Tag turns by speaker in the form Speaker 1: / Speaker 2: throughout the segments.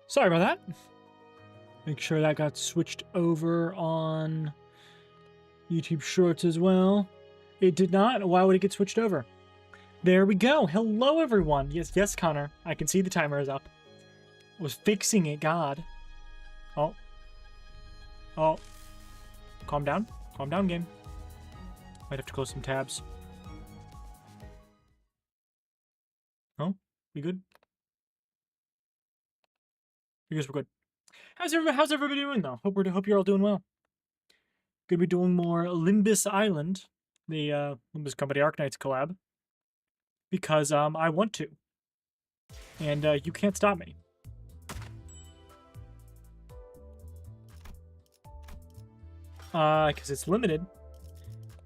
Speaker 1: Sorry about that. Make sure that got switched over on YouTube Shorts as well. It did not. Why would it get switched over? There we go. Hello, everyone. Yes, Connor. I can see the timer is up. I was fixing it, God. Oh. Calm down. Calm down, game. Might have to close some tabs. Oh, we good? I guess we're good. How's everybody doing though? Hope you're all doing well. Gonna be doing more Limbus Island, the Limbus Company Arknights collab, because I want to, and you can't stop me. Because it's limited,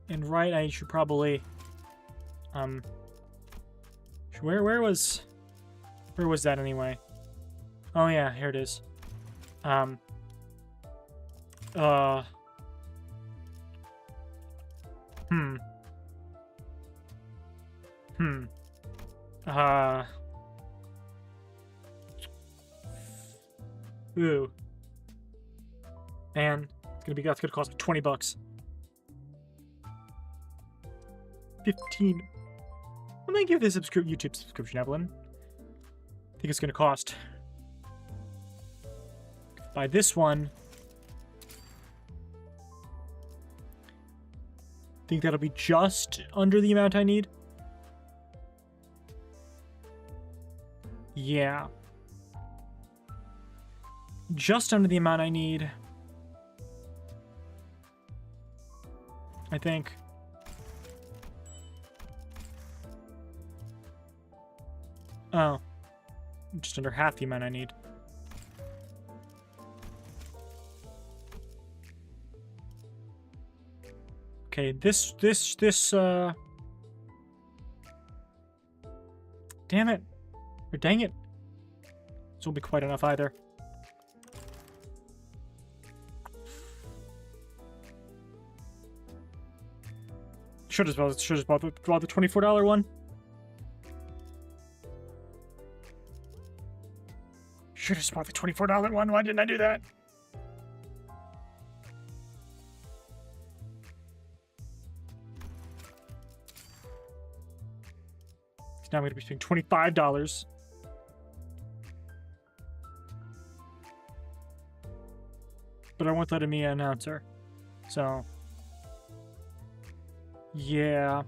Speaker 1: and right, I should probably where was that anyway? Oh yeah, here it is. Ooh. Man, that's gonna cost me 20 bucks. 15. I'm gonna give this YouTube subscription, Evelyn. I think it's gonna cost. Buy this one. Think that'll be just under the amount I need. Yeah. Just under the amount I need. I think. Oh. Just under half the amount I need. Okay, this, damn it. Or dang it. This won't be quite enough either. Should have bought the $24 one. Should have bought the $24 one. Why didn't I do that? Now I'm going to be spending $25. But I won't let me announcer. So. Yeah.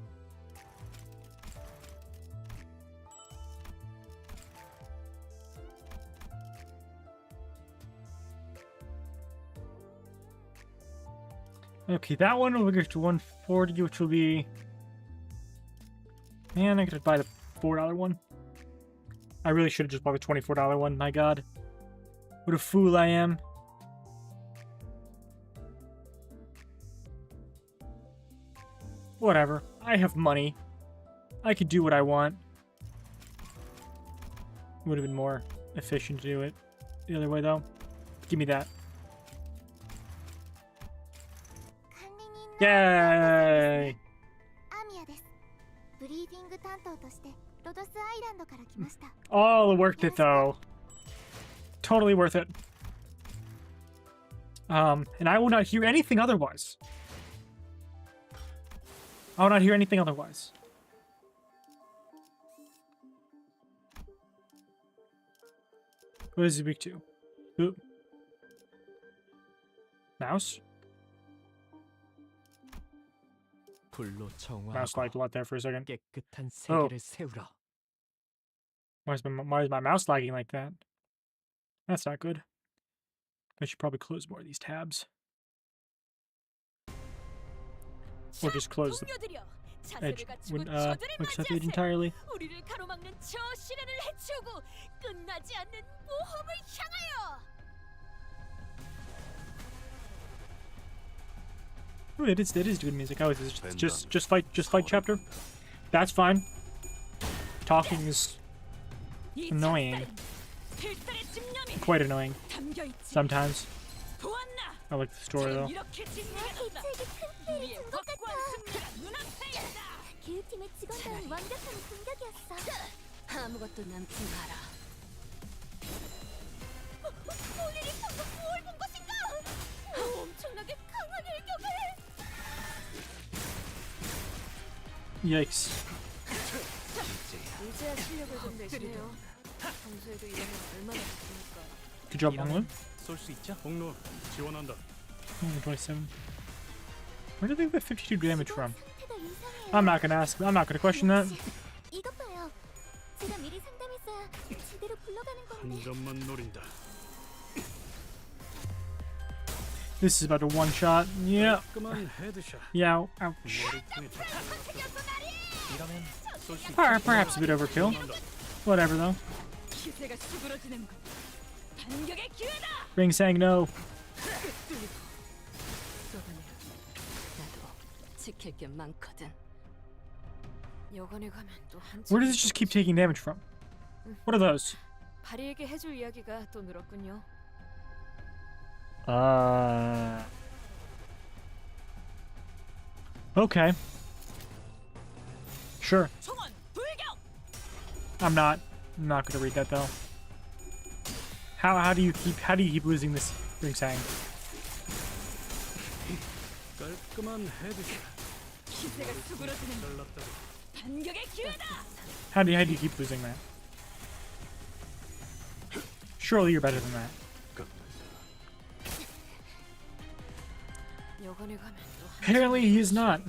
Speaker 1: Okay, that one will go to 140, which will be... Man, I could buy the $4 one. I really should have just bought the $24 one, my god. What a fool I am. Whatever. I have money. I could do what I want. Would have been more efficient to do it the other way, though. Give me that. Yay! All worth it, though. Totally worth it. And I will not hear anything otherwise. I will not hear anything otherwise. What is he weak to? Ooh. Mouse? Mouse lagged a lot there for a second. Oh. Why is my mouse lagging like that? That's not good. I should probably close more of these tabs. Or just close the edge, Microsoft Edge entirely. Oh, it is good music. Oh, it's just fight chapter. That's fine. Talking is annoying. Quite annoying. Sometimes. I like the story though.
Speaker 2: 뭘 본 것인가? 엄청나게 강한 일격을.
Speaker 1: Yikes.
Speaker 2: 이제야 실력을 좀 내시네요. 평소에도 이러면 얼마나 좋습니까?
Speaker 1: Good job, Honglu.
Speaker 3: 쏠수 있죠? 공로 지원한다.
Speaker 1: 27. Where did they get 52 damage from?
Speaker 2: 상태가 이상해요.
Speaker 1: I'm not gonna ask. I'm not gonna question that.
Speaker 2: 이것 봐요. 제가 미리 상담했어야 제대로 굴러가는 건데.
Speaker 3: 한 점만 노린다.
Speaker 1: This is about a one shot. Yeah.
Speaker 3: 그만 헤드샷.
Speaker 1: Yeah. Ouch.
Speaker 3: 머리 통해 이러면 쏠수 있죠?
Speaker 1: Perhaps a bit overkill. Whatever though.
Speaker 2: 기세가 수그러지는군. 반격의 기회다.
Speaker 1: Ring saying no.
Speaker 2: 나도 지킬 게 많거든. 여관에 가면 또 한참.
Speaker 1: Where does it just keep taking damage from? What are those?
Speaker 2: 바리에게 해줄 이야기가 또 늘었군요.
Speaker 1: Okay. Sure.
Speaker 2: 총원 불격.
Speaker 1: I'm not gonna read that though. How do you keep losing this ring saying?
Speaker 3: 깔끔한 헤드샷.
Speaker 2: 기세가 수그러지는
Speaker 3: 잘났다.
Speaker 2: 반격의 기회다.
Speaker 1: How do you keep losing that? Surely you're better than that.
Speaker 2: 여관에 가면 또
Speaker 1: Apparently he is not.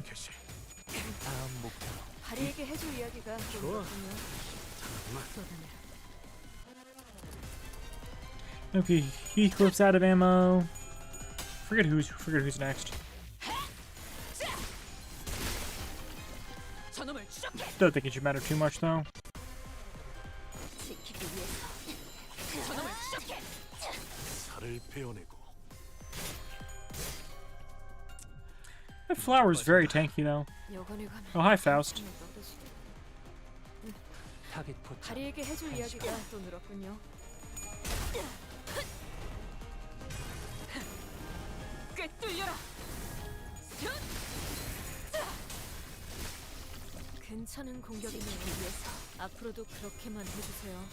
Speaker 3: 다음 목표.
Speaker 2: 바리에게 해줄 이야기가 또
Speaker 3: 좋아.
Speaker 2: 늘었군요.
Speaker 1: Okay, he clips out of ammo. Forget who's next.
Speaker 2: 저놈을 추적해.
Speaker 1: Don't think it should matter too much though.
Speaker 2: 지키기 위해서 저놈을 추적해.
Speaker 3: 살을 베어내고.
Speaker 1: That flower's very tanky though.
Speaker 2: 여관에 가면
Speaker 1: Oh, hi Faust.
Speaker 3: 타겟 포착.
Speaker 2: 바리에게 해줄 이야기가 또 늘었군요. 꿰뚫려라. 괜찮은 공격임을 위해서 앞으로도 그렇게만 해주세요.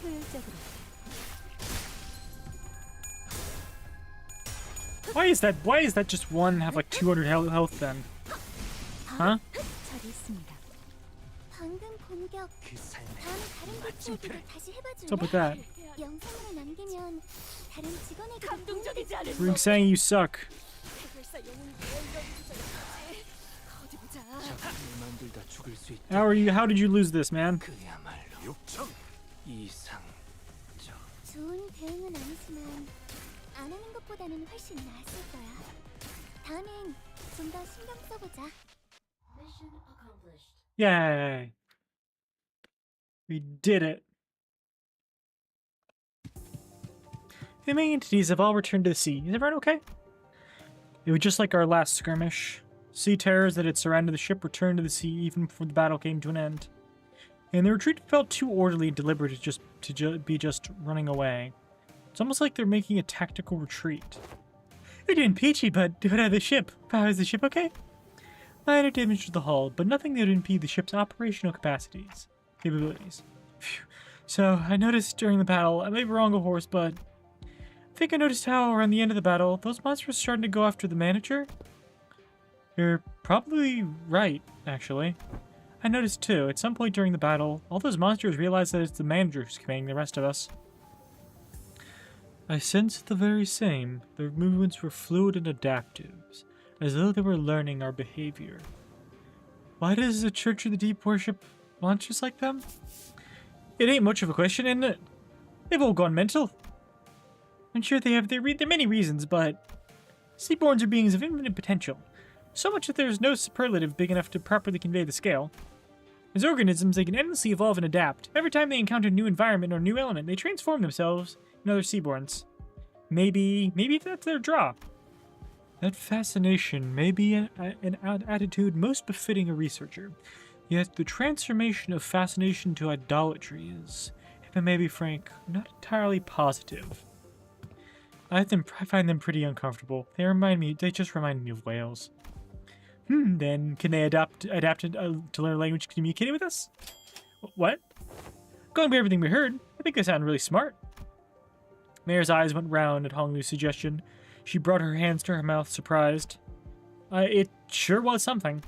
Speaker 2: 효율적으로.
Speaker 1: Why is that just one have like 200 health then? Huh?
Speaker 2: 잘 있습니다. 방금 공격.
Speaker 3: 그 삶에
Speaker 2: 다음 다른 고치에게도 다시 해봐줄래?
Speaker 1: What's up with that?
Speaker 2: 영상으로 남기면 다른 직원에게 감동적이지 않은
Speaker 1: Ring saying you suck.
Speaker 2: 해결사 영웅이 왜 이런 부정이지? 어디 보자.
Speaker 3: 작품을 만들다 죽을 수 있다.
Speaker 1: How did you lose this, man?
Speaker 3: 그야말로 6천 이상.
Speaker 2: 좋은 대응은 아니지만 안 하는 것보다는 훨씬 나았을 거야. 다음엔 좀 더 신경 써보자.
Speaker 1: Yay. We did it. The main entities have all returned to the sea. Is everyone okay? It was just like our last skirmish. Sea terrors that had surrounded the ship returned to the sea even before the battle came to an end. And the retreat felt too orderly and deliberate to be just running away. It's almost like they're making a tactical retreat. You're doing peachy, but the ship. Is the ship okay? Minor damage to the hull, but nothing that would impede the ship's operational capabilities. Phew. So, I noticed during the battle, I may be wrong, of course, but I think I noticed how around the end of the battle, those monsters were starting to go after the manager. You're probably right, actually. I noticed too, at some point during the battle, all those monsters realized that it's the manager who's commanding the rest of us. I sensed the very same. Their movements were fluid and adaptive, as though they were learning our behavior. Why does the Church of the Deep worship monsters like them? It ain't much of a question, isn't it? They've all gone mental. I'm sure they have their many reasons, but Seaborns are beings of infinite potential. So much that there is no superlative big enough to properly convey the scale. As organisms, they can endlessly evolve and adapt. Every time they encounter a new environment or new element, they transform themselves into other Seaborns. Maybe that's their draw. That fascination may be an attitude most befitting a researcher. Yet the transformation of fascination to idolatry is, if I may be frank, not entirely positive. I find them pretty uncomfortable. They just remind me of whales. Then can they adapt to learn a language communicating with us? What? Going by everything we heard, I think they sound really smart. Mare's eyes went round at Honglu's suggestion. She brought her hands to her mouth, surprised. It sure was something.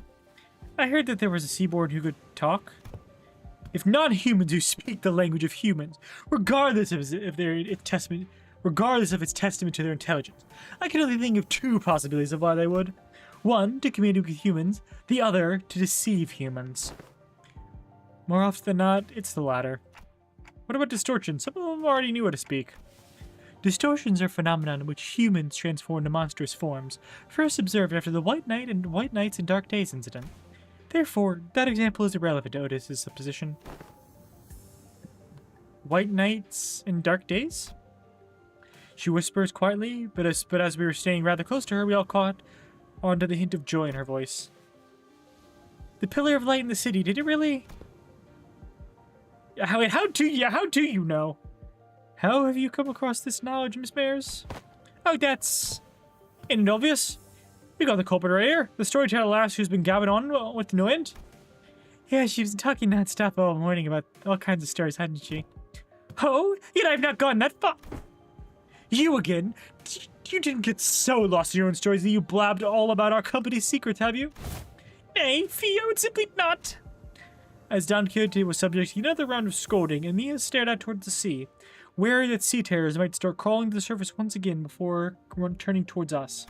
Speaker 1: I heard that there was a seaborn who could talk. If non-humans who speak the language of humans, regardless of its testament to their intelligence, I can only think of two possibilities of why they would. One, to communicate with humans, the other, to deceive humans. More often than not, it's the latter. What about distortion? Some of them already knew how to speak. Distortions are phenomena in which humans transform into monstrous forms, first observed after the White Night and White Nights and Dark Days incident. Therefore, that example is irrelevant to Otis's supposition. White Nights and Dark Days? She whispers quietly, but as we were staying rather close to her, we all caught on to the hint of joy in her voice. The Pillar of Light in the city, did it really? How do you know? How have you come across this knowledge, Miss Mares? Oh, that's... Ain't it obvious? We got the culprit right here. The storyteller lass who's been gabbing on with no end. Yeah, she's been talking non-stop all morning about all kinds of stories, hadn't she? Oh, yet I've not gone that far. You again? You didn't get so lost in your own stories that you blabbed all about our company's secrets, have you? Nay, fie, I would simply not. As Don Quixote was subject to another round of scolding, Emilia stared out towards the sea, wary that sea terrors might start crawling to the surface once again before turning towards us.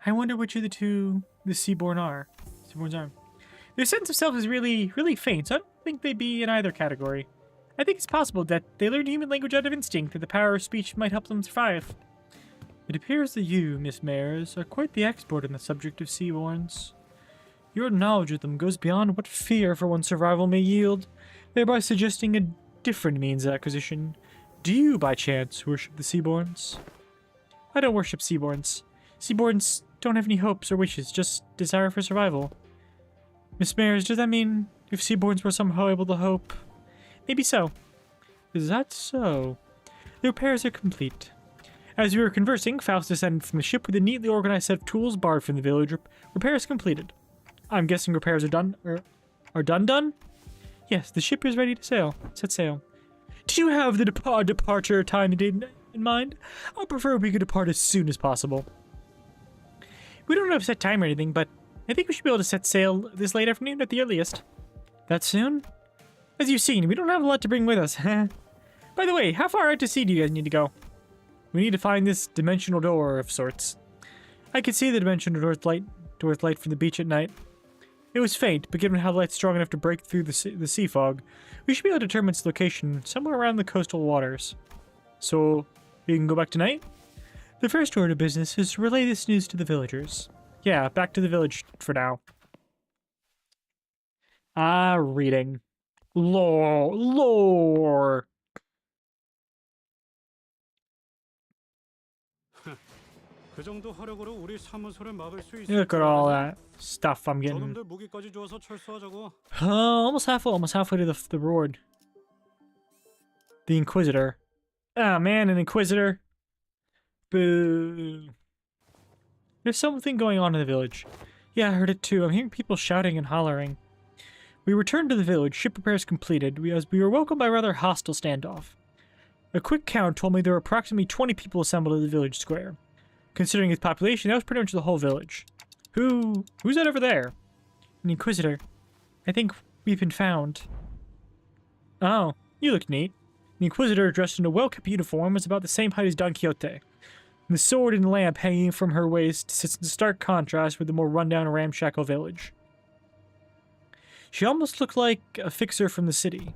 Speaker 1: I wonder which of the two the Seaborns are. Their sense of self is really, really faint, so I don't think they'd be in either category. I think it's possible that they learned human language out of instinct, and the power of speech might help them survive. It appears that you, Miss Mares, are quite the expert on the subject of Seaborns. Your knowledge of them goes beyond what fear for one's survival may yield, thereby suggesting a different means of acquisition. Do you, by chance, worship the Seaborns? I don't worship Seaborns. Seaborns don't have any hopes or wishes, just desire for survival. Miss Mares, does that mean if Seaborns were somehow able to hope? Maybe so. Is that so? The repairs are complete. As we were conversing, Faust descended from the ship with a neatly organized set of tools borrowed from the village. Repairs completed. I'm guessing repairs are done, done? Yes, the ship is ready to sail. Set sail. Do you have the departure time in mind? I prefer we could depart as soon as possible. We don't have a set time or anything, but I think we should be able to set sail this late afternoon at the earliest. That soon? As you've seen, we don't have a lot to bring with us. By the way, how far out to sea do you guys need to go? We need to find this dimensional door of sorts. I could see the dimensional door's light from the beach at night. It was faint, but given how the light's strong enough to break through the sea fog, we should be able to determine its location somewhere around the coastal waters. So, we can go back tonight? The first order of business is to relay this news to the villagers. Yeah, back to the village for now. Reading. Lore. Look at all that stuff I'm getting. Almost halfway to the road. The Inquisitor. Ah, man, an Inquisitor. Boo. There's something going on in the village. Yeah, I heard it too. I'm hearing people shouting and hollering. We returned to the village, ship repairs completed, as we were welcomed by a rather hostile standoff. A quick count told me there were approximately 20 people assembled at the village square. Considering its population, that was pretty much the whole village. Who's that over there? An Inquisitor. I think we've been found. Oh, you look neat. The Inquisitor, dressed in a well-kept uniform, was about the same height as Don Quixote. The sword and lamp hanging from her waist sits in stark contrast with the more rundown and ramshackle village. She almost looked like a fixer from the city.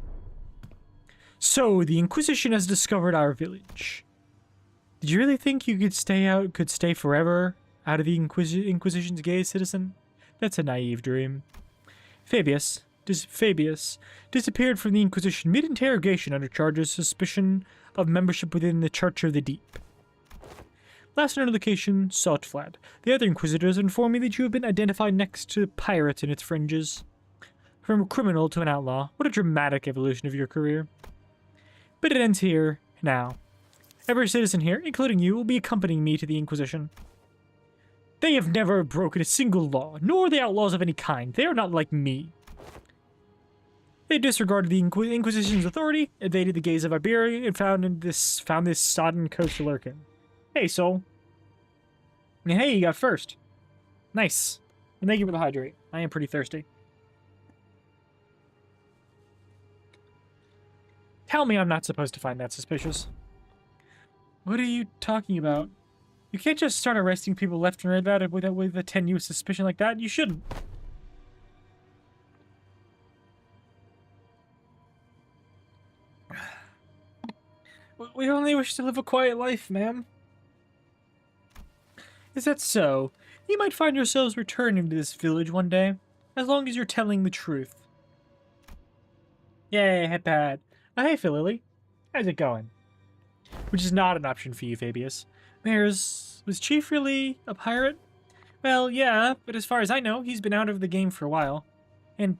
Speaker 1: So, the Inquisition has discovered our village. Did you really think you could stay forever out of the Inquisition's gaze, citizen? That's a naive dream. Fabius disappeared from the Inquisition mid-interrogation under charges of suspicion of membership within the Church of the Deep. Last known location, Saltflat. The other Inquisitors informed me that you have been identified next to pirates in its fringes. From a criminal to an outlaw, what a dramatic evolution of your career. But it ends here, now. Every citizen here, including you, will be accompanying me to the Inquisition. They have never broken a single law, nor the outlaws of any kind. They are not like me. They disregarded the Inquisition's authority, evaded the gaze of Iberia, and found this sodden coast to lurk in. Hey, soul. And hey, you got first. Nice. And thank you for the hydrate. I am pretty thirsty. Tell me I'm not supposed to find that suspicious. What are you talking about? You can't just start arresting people left and right about it with a tenuous suspicion like that. You shouldn't. We only wish to live a quiet life, ma'am. Is that so? You might find yourselves returning to this village one day, as long as you're telling the truth. Yay, headpad. Oh, hey, Phil Lily. How's it going? Which is not an option for you, Fabius. Mayor's... was Chief really a pirate? Well, yeah, but as far as I know, he's been out of the game for a while. And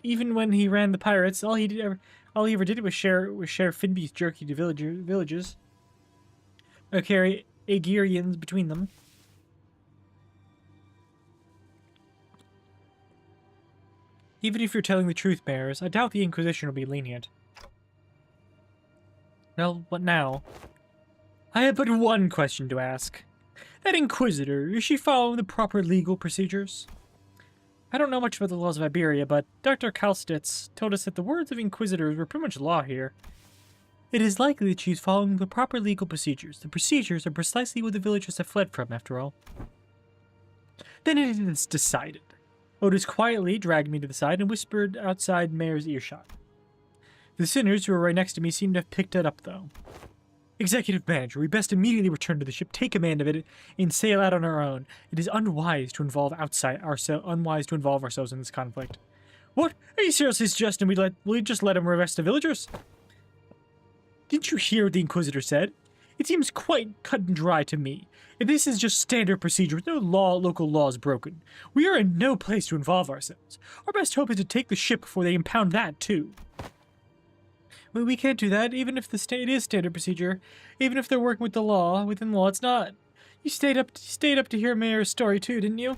Speaker 1: even when he ran the pirates, all he ever did was share Finbeef jerky to villages. Or carry Aegirians between them. Even if you're telling the truth, Mayors, I doubt the Inquisition will be lenient. Well, what now? I have but one question to ask. That Inquisitor, is she following the proper legal procedures? I don't know much about the laws of Iberia, but Dr. Kalstitz told us that the words of Inquisitors were pretty much law here. It is likely that she's following the proper legal procedures. The procedures are precisely what the villagers have fled from, after all. Then it is decided. Otis quietly dragged me to the side and whispered outside Mayor's earshot. The sinners who were right next to me seemed to have picked it up, though. Executive Manager, we best immediately return to the ship, take command of it, and sail out on our own. It is unwise to involve ourselves in this conflict. What? Are you seriously suggesting we just let him arrest the villagers? Didn't you hear what the Inquisitor said? It seems quite cut and dry to me. If this is just standard procedure with no local laws broken, we are in no place to involve ourselves. Our best hope is to take the ship before they impound that, too. Well, we can't do that, even if it is standard procedure. Even if they're working within law, it's not. You stayed up to hear Mayor's story, too, didn't you?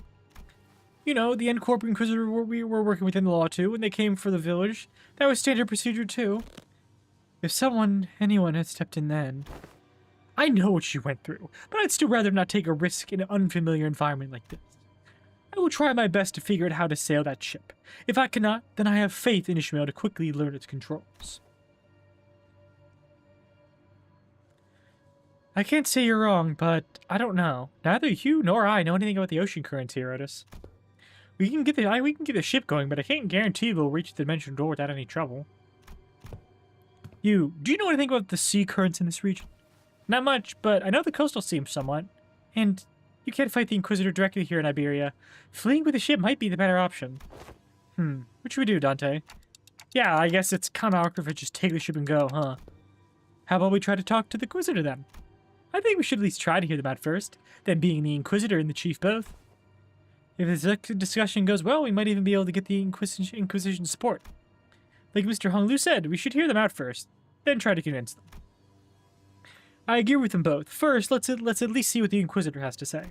Speaker 1: You know, the End Corp Inquisitor we were working within the law, too, when they came for the village. That was standard procedure, too. If anyone had stepped in then... I know what she went through, but I'd still rather not take a risk in an unfamiliar environment like this. I will try my best to figure out how to sail that ship. If I cannot, then I have faith in Ishmael to quickly learn its controls. I can't say you're wrong, but I don't know. Neither you nor I know anything about the ocean currents here, Otis. We can get the ship going, but I can't guarantee we'll reach the dimensional door without any trouble. Do you know anything about the sea currents in this region? Not much, but I know the coastal sea somewhat. And you can't fight the Inquisitor directly here in Iberia. Fleeing with the ship might be the better option. What should we do, Dante? Yeah, I guess it's kind of awkward if I just take the ship and go, huh? How about we try to talk to the Inquisitor then? I think we should at least try to hear them out first, then being the Inquisitor and the Chief both. If this discussion goes well, we might even be able to get the Inquisition support. Like Mr. Honglu said, we should hear them out first, then try to convince them. I agree with them both. First, let's at least see what the Inquisitor has to say.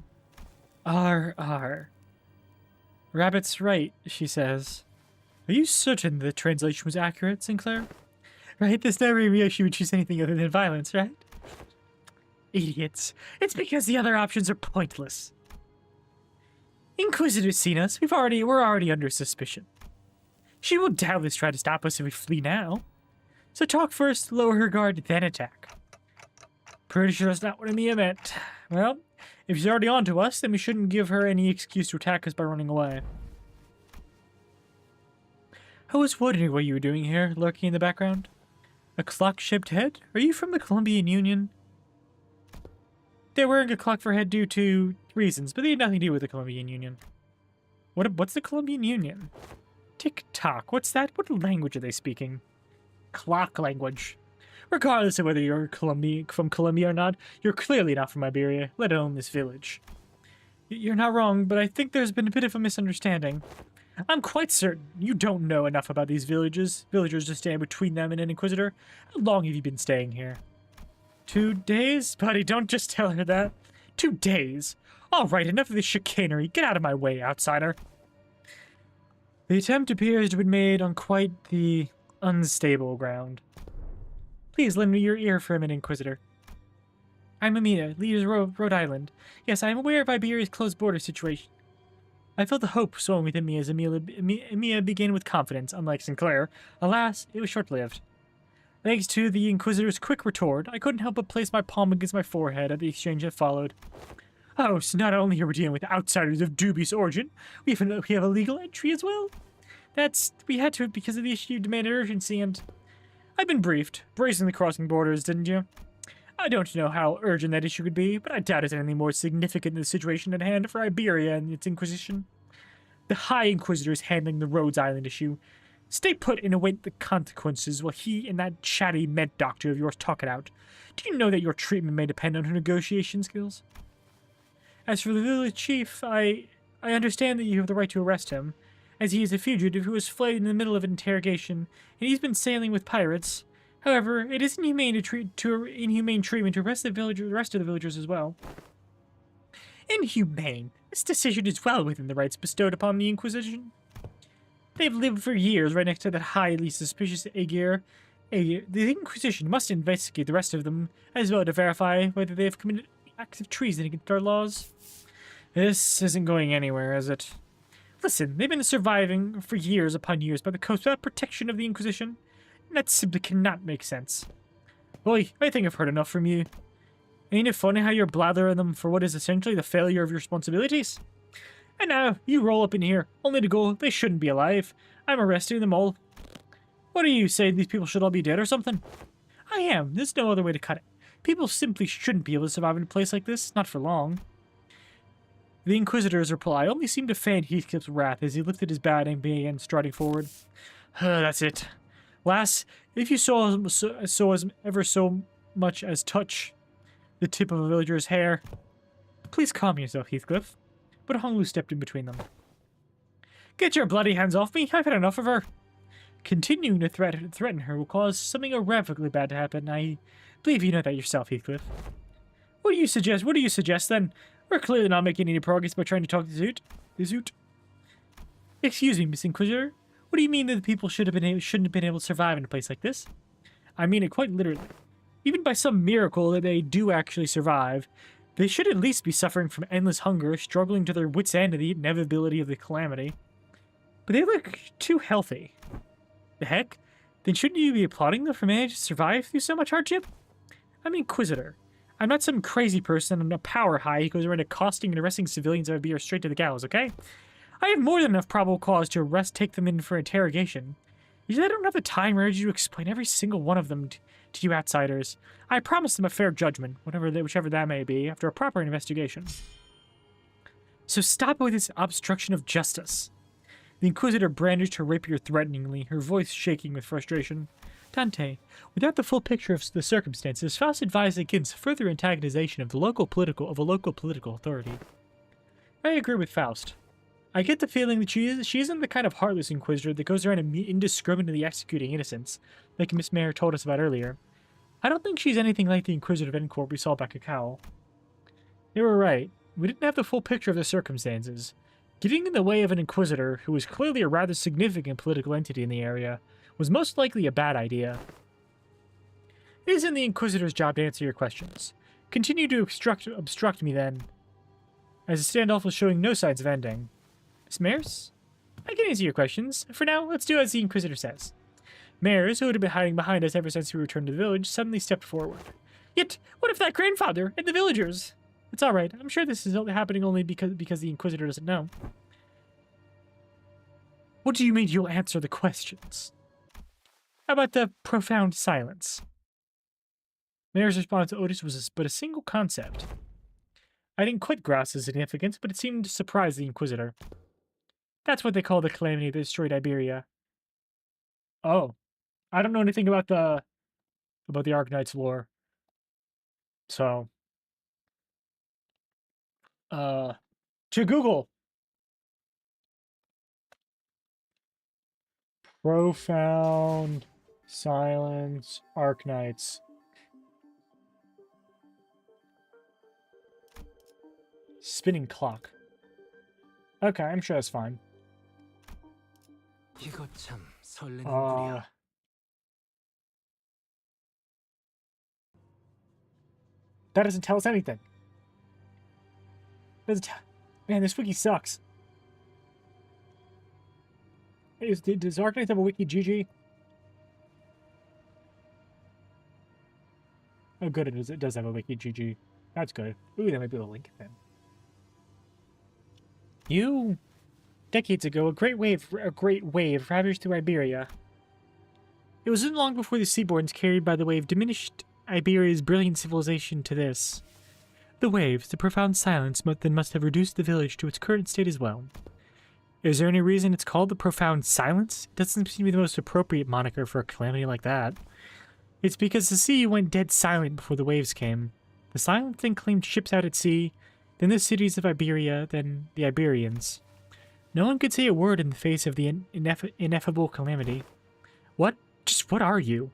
Speaker 1: Rabbit's right, she says. Are you certain the translation was accurate, Sinclair? Right, there's no reason she would choose anything other than violence, right? Idiots. It's because the other options are pointless. Inquisitor's seen us. We're already under suspicion. She will doubtless try to stop us if we flee now. So talk first, lower her guard, then attack. Pretty sure that's not what Amia meant. Well, if she's already on to us, then we shouldn't give her any excuse to attack us by running away. I was wondering what you were doing here, lurking in the background. A clock-shaped head? Are you from the Columbian Union? They're wearing a clock for head due to reasons, but they had nothing to do with the Columbian Union. What's the Columbian Union? Tick-tock, what's that? What language are they speaking? Clock language. Regardless of whether you're from Colombia or not, you're clearly not from Iberia, let alone this village. You're not wrong, but I think there's been a bit of a misunderstanding. I'm quite certain you don't know enough about these villagers to stand between them and an Inquisitor. How long have you been staying here? 2 days? Buddy, don't just tell her that. 2 days? Alright, enough of this chicanery. Get out of my way, outsider. The attempt appears to have been made on quite the unstable ground. Please lend me your ear for a minute, Inquisitor. I'm Amina, leader of Rhode Island. Yes, I am aware of Iberia's closed border situation. I felt the hope swelling within me as Emilia began with confidence, unlike Sinclair. Alas, it was short-lived. Thanks to the Inquisitor's quick retort, I couldn't help but place my palm against my forehead at the exchange that followed. Oh, so not only are we dealing with outsiders of dubious origin, we have a legal entry as well. We had to because of the issue demanded urgency, and I've been briefed. Brazenly crossing borders, didn't you? I don't know how urgent that issue could be, but I doubt it's anything more significant than the situation at hand for Iberia and its Inquisition. The High Inquisitor is handling the Rhodes Island issue. Stay put and await the consequences while he and that chatty med doctor of yours talk it out. Do you know that your treatment may depend on her negotiation skills? As for the village chief, I understand that you have the right to arrest him, as he is a fugitive who was fled in the middle of an interrogation, and he's been sailing with pirates. However, it is inhumane treatment to arrest the rest of the villagers as well. Inhumane? This decision is well within the rights bestowed upon the Inquisition. They've lived for years right next to that highly suspicious Aegir. The Inquisition must investigate the rest of them, as well to verify whether they have committed acts of treason against our laws. This isn't going anywhere, is it? Listen, they've been surviving for years upon years by the coast without protection of the Inquisition. That simply cannot make sense. Boy, I think I've heard enough from you. Ain't it funny how you're blathering them for what is essentially the failure of your responsibilities? And now, you roll up in here, only to go, they shouldn't be alive. I'm arresting them all. What are you saying, these people should all be dead or something? I am, there's no other way to cut it. People simply shouldn't be able to survive in a place like this, not for long. The Inquisitor's reply only seemed to fan Heathcliff's wrath as he lifted his bat and began striding forward. That's it. Lass, if you ever so much as touch the tip of a villager's hair, please calm yourself, Heathcliff. But Honglu stepped in between them. Get your bloody hands off me! I've had enough of her! Continuing to threaten her will cause something irrevocably bad to happen. I believe you know that yourself, Heathcliff. What do you suggest then? We're clearly not making any progress by trying to talk the Zoot. Excuse me, Miss Inquisitor. What do you mean that the people shouldn't have been able to survive in a place like this? I mean it quite literally. Even by some miracle that they do actually survive, they should at least be suffering from endless hunger, struggling to their wits' end of the inevitability of the calamity. But they look too healthy. The heck? Then shouldn't you be applauding them for managing to survive through so much hardship? I'm an Inquisitor. I'm not some crazy person on a power high who goes around accosting and arresting civilians that would be straight to the gallows, okay? I have more than enough probable cause to take them in for interrogation. Usually I don't have the time or energy to explain every single one of them to you outsiders. I promise them a fair judgment, whichever that may be, after a proper investigation. So stop with this obstruction of justice. The Inquisitor brandished her rapier threateningly, her voice shaking with frustration. Dante, without the full picture of the circumstances, Faust advised against further antagonization of a local political authority. I agree with Faust. I get the feeling that she isn't the kind of heartless Inquisitor that goes around indiscriminately executing innocents, like Miss Mare told us about earlier. I don't think she's anything like the Inquisitor of Encorp we saw back at Cowell. They were right. We didn't have the full picture of the circumstances. Getting in the way of an Inquisitor, who was clearly a rather significant political entity in the area, was most likely a bad idea. It isn't the Inquisitor's job to answer your questions. Continue to obstruct me then, as the standoff was showing no signs of ending. Miss Mares? I can answer your questions. For now, let's do as the Inquisitor says. Mares, who had been hiding behind us ever since we returned to the village, suddenly stepped forward. Yet, what if that grandfather and the villagers? It's alright. I'm sure this is happening only because the Inquisitor doesn't know. What do you mean you'll answer the questions? How about the profound silence? Mare's response to Otis was but a single concept. I didn't quite grasp the significance, but it seemed to surprise the Inquisitor. That's what they call the calamity that destroyed Iberia. Oh. I don't know anything about the Arcanite's lore. So. To Google. Profound silence Arcanites. Spinning clock. Okay, I'm sure that's fine.
Speaker 3: 이거 참 설레는
Speaker 1: Uh,
Speaker 3: 일이야.
Speaker 1: that doesn't tell us anything. Doesn't tell. Man, this wiki sucks. Does Arknight have a wiki GG? Oh, good, it does have a wiki GG. That's good. Ooh, that might be able to link it then. Decades ago, a great wave ravaged through Iberia. It wasn't long before the seaboards carried by the wave diminished Iberia's brilliant civilization to this. The waves, the profound silence, must have reduced the village to its current state as well. Is there any reason it's called the Profound Silence? It doesn't seem to be the most appropriate moniker for a calamity like that. It's because the sea went dead silent before the waves came. The silent thing claimed ships out at sea, then the cities of Iberia, then the Iberians. No one could say a word in the face of the ineffable calamity. What? Just what are you?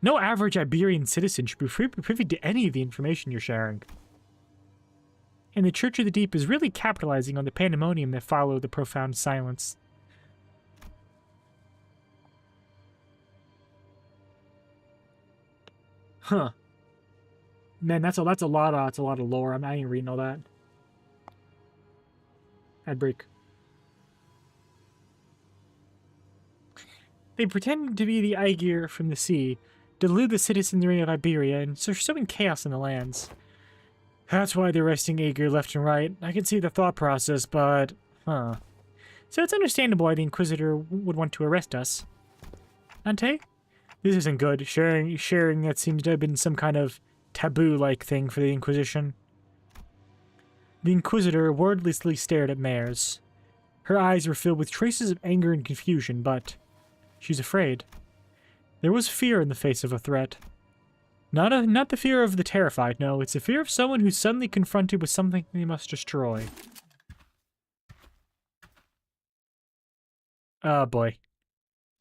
Speaker 1: No average Iberian citizen should be privy to any of the information you're sharing. And the Church of the Deep is really capitalizing on the pandemonium that followed the profound silence. Huh. Man, that's a lot of lore. I ain't reading all that. Ad break. They pretend to be the Aegir from the sea, delude the citizenry of Iberia, and so sowing chaos in the lands. That's why they're arresting Aegir left and right. I can see the thought process, but... Huh. So it's understandable why the Inquisitor would want to arrest us. Ante? This isn't good. Sharing that seems to have been some kind of taboo-like thing for the Inquisition. The Inquisitor wordlessly stared at Mares. Her eyes were filled with traces of anger and confusion, but... she's afraid. There was fear in the face of a threat. Not the fear of the terrified, no. It's the fear of someone who's suddenly confronted with something they must destroy. Oh boy.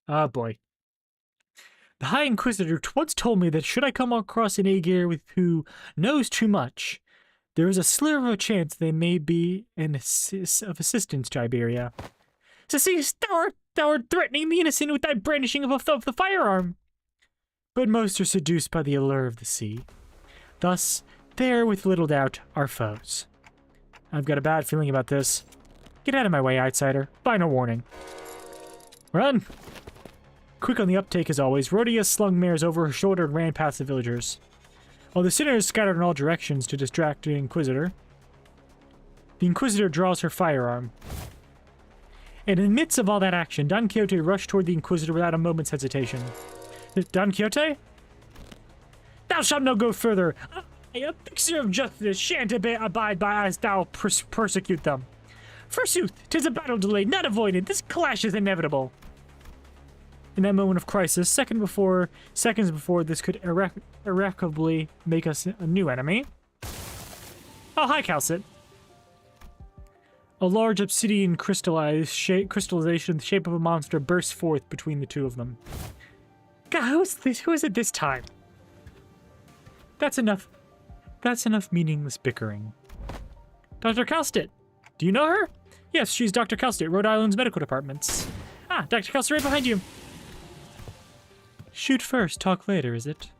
Speaker 1: Oh boy. The High Inquisitor once told me that should I come across an Aegir who knows too much, there is a sliver of a chance they may be of assistance to Iberia. So see, thou art threatening the innocent with thy brandishing of the firearm. But most are seduced by the allure of the sea. Thus, they are with little doubt our foes. I've got a bad feeling about this. Get out of my way, outsider. Final warning. Run! Quick on the uptake as always, Rhodia slung Mares over her shoulder and ran past the villagers. While the sinners scattered in all directions to distract the Inquisitor draws her firearm. And in the midst of all that action, Don Quixote rushed toward the Inquisitor without a moment's hesitation. Don Quixote? Thou shalt not go further. I, a fixer of justice, shan't abide by as thou persecute them. Forsooth, 'tis a battle delayed, not avoided. This clash is inevitable. In that moment of crisis, seconds before this could irreparably make us a new enemy. Oh, hi, Calcit. A large obsidian crystallization in the shape of a monster bursts forth between the two of them. God, who is it this time? That's enough meaningless bickering. Dr. Calstit. Do you know her? Yes, she's Dr. Calstit, Rhode Island's medical departments. Ah, Dr. Calstit right behind you. Shoot first, talk later, is it?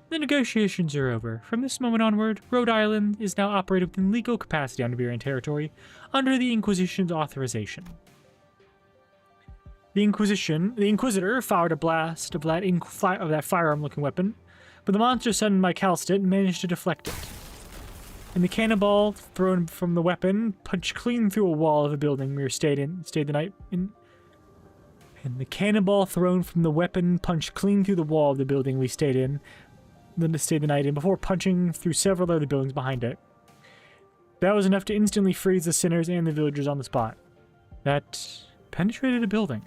Speaker 1: The negotiations are over. From this moment onward, Rhode Island is now operated within legal capacity on Iberian territory, under the Inquisition's authorization. The Inquisitor fired a blast of that firearm-looking weapon, but the monster summoned by Calstit managed to deflect it. And the cannonball thrown from the weapon punched clean through a wall of the building we stayed the night in. And the cannonball thrown from the weapon punched clean through the wall of the building we stayed the night in before punching through several other buildings behind it. That was enough to instantly freeze the sinners and the villagers on the spot. That penetrated a building.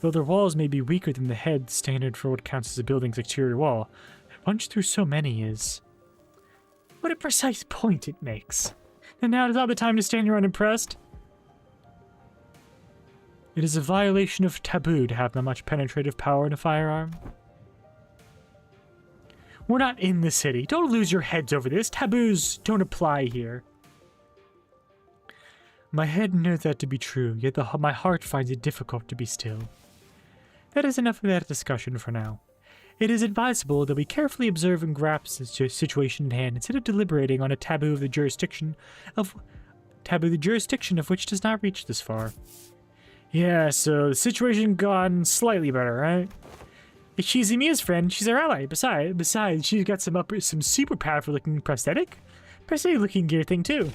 Speaker 1: Though their walls may be weaker than the head standard for what counts as a building's exterior wall, a punch through so many is... What a precise point it makes. And now is not the time to stand here unimpressed. It is a violation of taboo to have that much penetrative power in a firearm. We're not in the city. Don't lose your heads over this. Taboos don't apply here. My head knows that to be true, yet my heart finds it difficult to be still. That is enough of that discussion for now. It is advisable that we carefully observe and grasp the situation at hand instead of deliberating on a taboo the jurisdiction of which does not reach this far. Yeah, so the situation gone slightly better, right? If she's Emiya's friend, she's our ally. Besides, she's got some super powerful looking prosthetic looking gear thing too.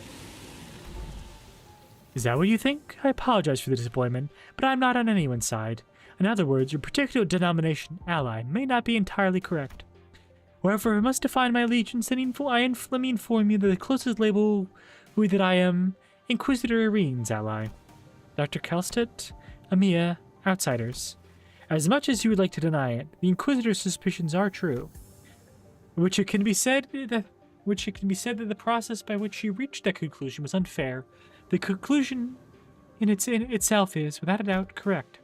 Speaker 1: Is that what you think? I apologize for the disappointment, but I'm not on anyone's side. In other words, your particular denomination, ally, may not be entirely correct. However, I must define my allegiance, and let me inform you that the closest label that I am, Inquisitor Irene's ally. Dr. Kelstedt, Emiya, outsiders. As much as you would like to deny it, the Inquisitor's suspicions are true. Which it can be said that the process by which she reached that conclusion was unfair. The conclusion in itself is, without a doubt, correct.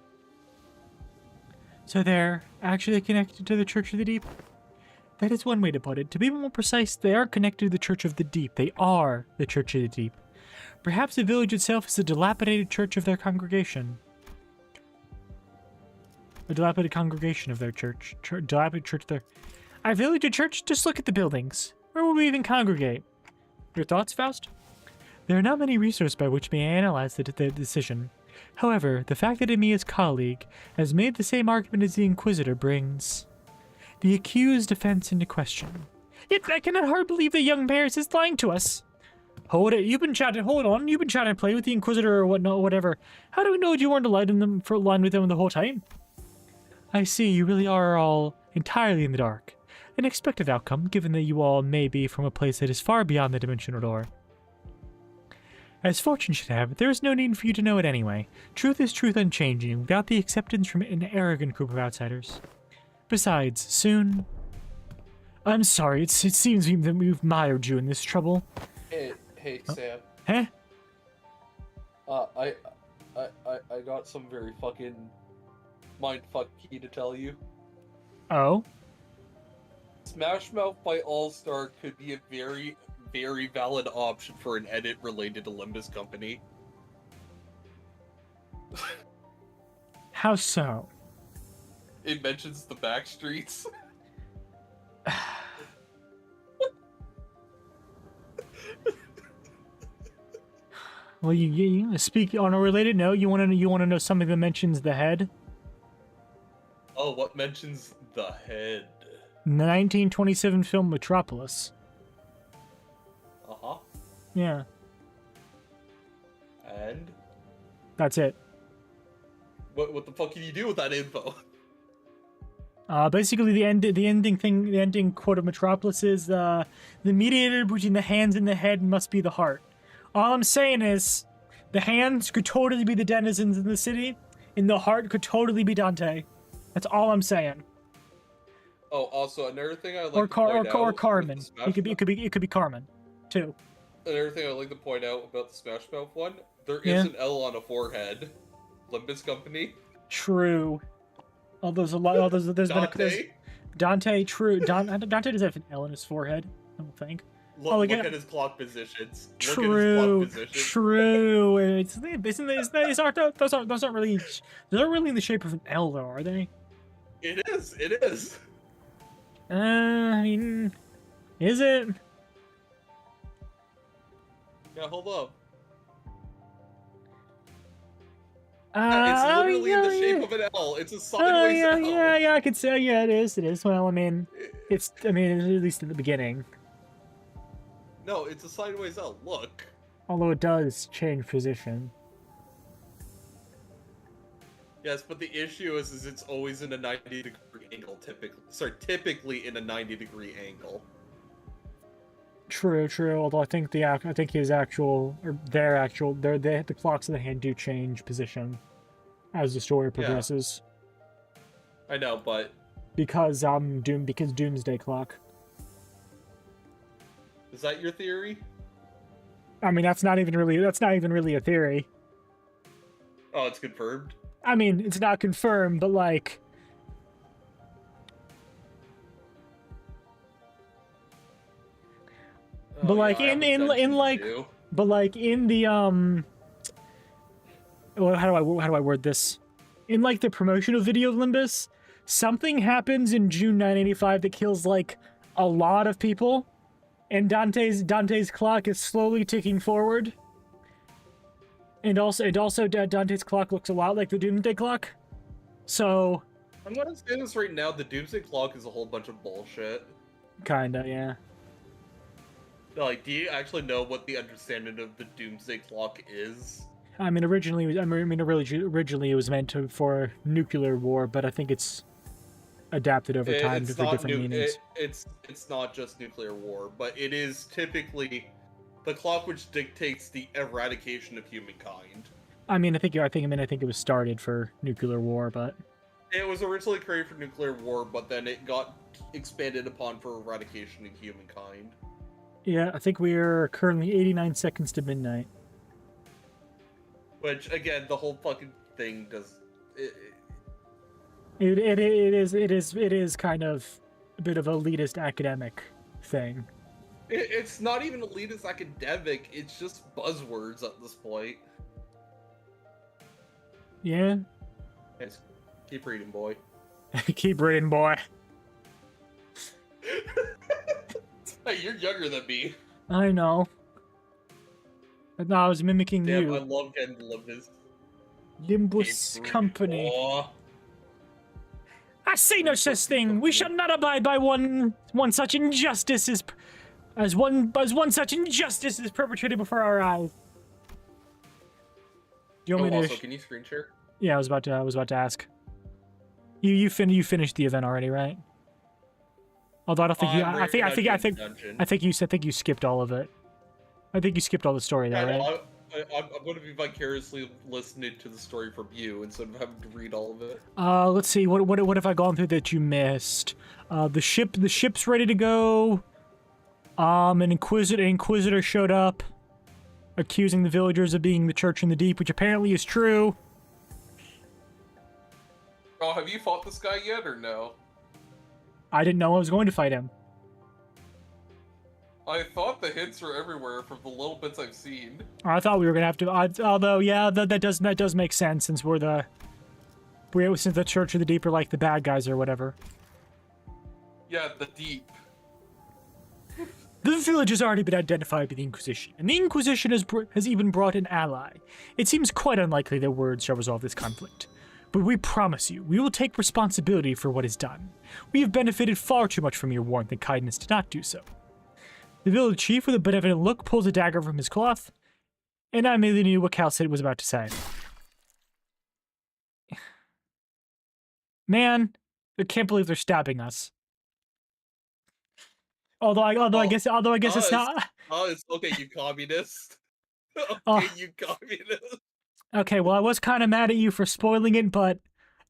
Speaker 1: So they're actually connected to the Church of the Deep? That is one way to put it. To be more precise, they aren't connected to the Church of the Deep. They are the Church of the Deep. Perhaps the village itself is a dilapidated church of their congregation. A dilapidated congregation of their church. Dilapidated church of their... Our village or church? Just look at the buildings. Where will we even congregate? Your thoughts, Faust? There are not many resources by which we may analyze the decision. However, the fact that Emiya's colleague has made the same argument as the Inquisitor brings the accused defense into question. Yet I cannot hardly believe the young Paris is lying to us. Hold it, you've been chatting and playing with the Inquisitor or whatever. How do we know you weren't aligned with them the whole time? I see, you really are all entirely in the dark. An expected outcome, given that you all may be from a place that is far beyond the dimensional door. As fortune should have it, there is no need for you to know it anyway. Truth is truth unchanging, without the acceptance from an arrogant group of outsiders. Besides, soon... I'm sorry, it seems that we've mired you in this trouble.
Speaker 4: Hey, Sam.
Speaker 1: Huh?
Speaker 4: I got some very fucking mindfuck key to tell you.
Speaker 1: Oh?
Speaker 4: Smash Mouth by All-Star could be a very, very valid option for an edit related to Limbus Company.
Speaker 1: How so?
Speaker 4: It mentions the back streets.
Speaker 1: Well, you speak on a related note. You want to know something that mentions the head?
Speaker 4: Oh, what mentions the head?
Speaker 1: In the 1927 film Metropolis.
Speaker 4: Uh-huh.
Speaker 1: Yeah.
Speaker 4: And?
Speaker 1: That's it.
Speaker 4: What the fuck can you do with that info?
Speaker 1: Basically, the ending quote of Metropolis is, the mediator between the hands and the head must be the heart. All I'm saying is, the hands could totally be the denizens in the city, and the heart could totally be Dante. That's all I'm saying.
Speaker 4: Oh, also another thing I like
Speaker 1: Or
Speaker 4: to point out
Speaker 1: or Carmen.
Speaker 4: it
Speaker 1: could be Carmen, too.
Speaker 4: Another thing I'd like to point out about the Smash Mouth one, there is
Speaker 1: Yeah.
Speaker 4: an L on a forehead. Limbus Company.
Speaker 1: True. There's been
Speaker 4: Dante.
Speaker 1: Dante. True. Dante doesn't have an L in his forehead. I don't think.
Speaker 4: Look at his clock positions.
Speaker 1: True. True. Those aren't really in the shape of an L though, are they?
Speaker 4: It is. It is.
Speaker 1: I mean, is it?
Speaker 4: Yeah, hold up.
Speaker 1: Yeah,
Speaker 4: It's literally in the shape of an L. It's a sideways L.
Speaker 1: Yeah, I could say, yeah, it is. Well, I mean, at least in the beginning.
Speaker 4: No, it's a sideways L. Look.
Speaker 1: Although it does change position.
Speaker 4: Yes, but the issue is it's always in a 90-degree angle, typically in a 90-degree angle.
Speaker 1: True. Although I think the clocks of the hand do change position as the story progresses.
Speaker 4: I know, but
Speaker 1: because Doomsday Clock.
Speaker 4: Is that your theory?
Speaker 1: I mean, that's not even really a theory.
Speaker 4: Oh, it's confirmed.
Speaker 1: I mean, it's not confirmed, but like. But like in the Well, how do I word this? In like the promotional video of Limbus, something happens in June 985 that kills like a lot of people, and Dante's clock is slowly ticking forward. And also Dante's clock looks a lot like the Doomsday clock. So
Speaker 4: I'm gonna say this right now: the Doomsday Clock is a whole bunch of bullshit.
Speaker 1: kinda, yeah.
Speaker 4: Like, do you actually know what the understanding of the Doomsday Clock is?
Speaker 1: I mean, originally it was meant for nuclear war, but I think it's adapted over time for different meanings.
Speaker 4: It's not just nuclear war, but it is typically the clock which dictates the eradication of humankind.
Speaker 1: I mean, I think it was started for nuclear war, but
Speaker 4: it was originally created for nuclear war, but then it got expanded upon for eradication of humankind.
Speaker 1: Yeah, I think we're currently 89 seconds to midnight.
Speaker 4: Which, again, the whole fucking thing does...
Speaker 1: It is kind of a bit of an elitist academic thing.
Speaker 4: It's not even elitist academic, it's just buzzwords at this point.
Speaker 1: Yeah?
Speaker 4: Yes. Keep reading, boy.
Speaker 1: Keep reading, boy.
Speaker 4: Hey, you're younger than me.
Speaker 1: I know. No, I was mimicking
Speaker 4: Damn,
Speaker 1: you.
Speaker 4: I love getting Limbus.
Speaker 1: Limbus Company.
Speaker 4: Boy.
Speaker 1: I say no such thing. We shall not abide by one such injustice as one such injustice is perpetrated before our eyes. Do you want me to?
Speaker 4: Also, can you screen share?
Speaker 1: Yeah, I was about to ask. You finished the event already, right? Although I don't think you. I think you skipped all of it. I think you skipped all the story there, right?
Speaker 4: I'm going to be vicariously listening to the story from you instead of having to read all of it.
Speaker 1: Let's see. What have I gone through that you missed? The ship's ready to go. An inquisitor showed up, accusing the villagers of being the Church in the Deep, which apparently is true.
Speaker 4: Oh, have you fought this guy yet, or no?
Speaker 1: I didn't know I was going to fight him.
Speaker 4: I thought the hints were everywhere from the little bits I've seen.
Speaker 1: I thought we were gonna have to. Although, yeah, that does make sense since since the Church of the Deep are like the bad guys or whatever.
Speaker 4: Yeah, the Deep.
Speaker 1: The village has already been identified by the Inquisition, and the Inquisition has even brought an ally. It seems quite unlikely that words shall resolve this conflict. But we promise you, we will take responsibility for what is done. We have benefited far too much from your warmth and kindness to not do so. The village chief, with a benevolent look, pulls a dagger from his cloth, and I immediately knew what Cal City was about to say. Man, I can't believe they're stabbing us. Although I guess it's not.
Speaker 4: Oh, it's okay, you communist. Okay, you communist.
Speaker 1: Okay, well, I was kind of mad at you for spoiling it, but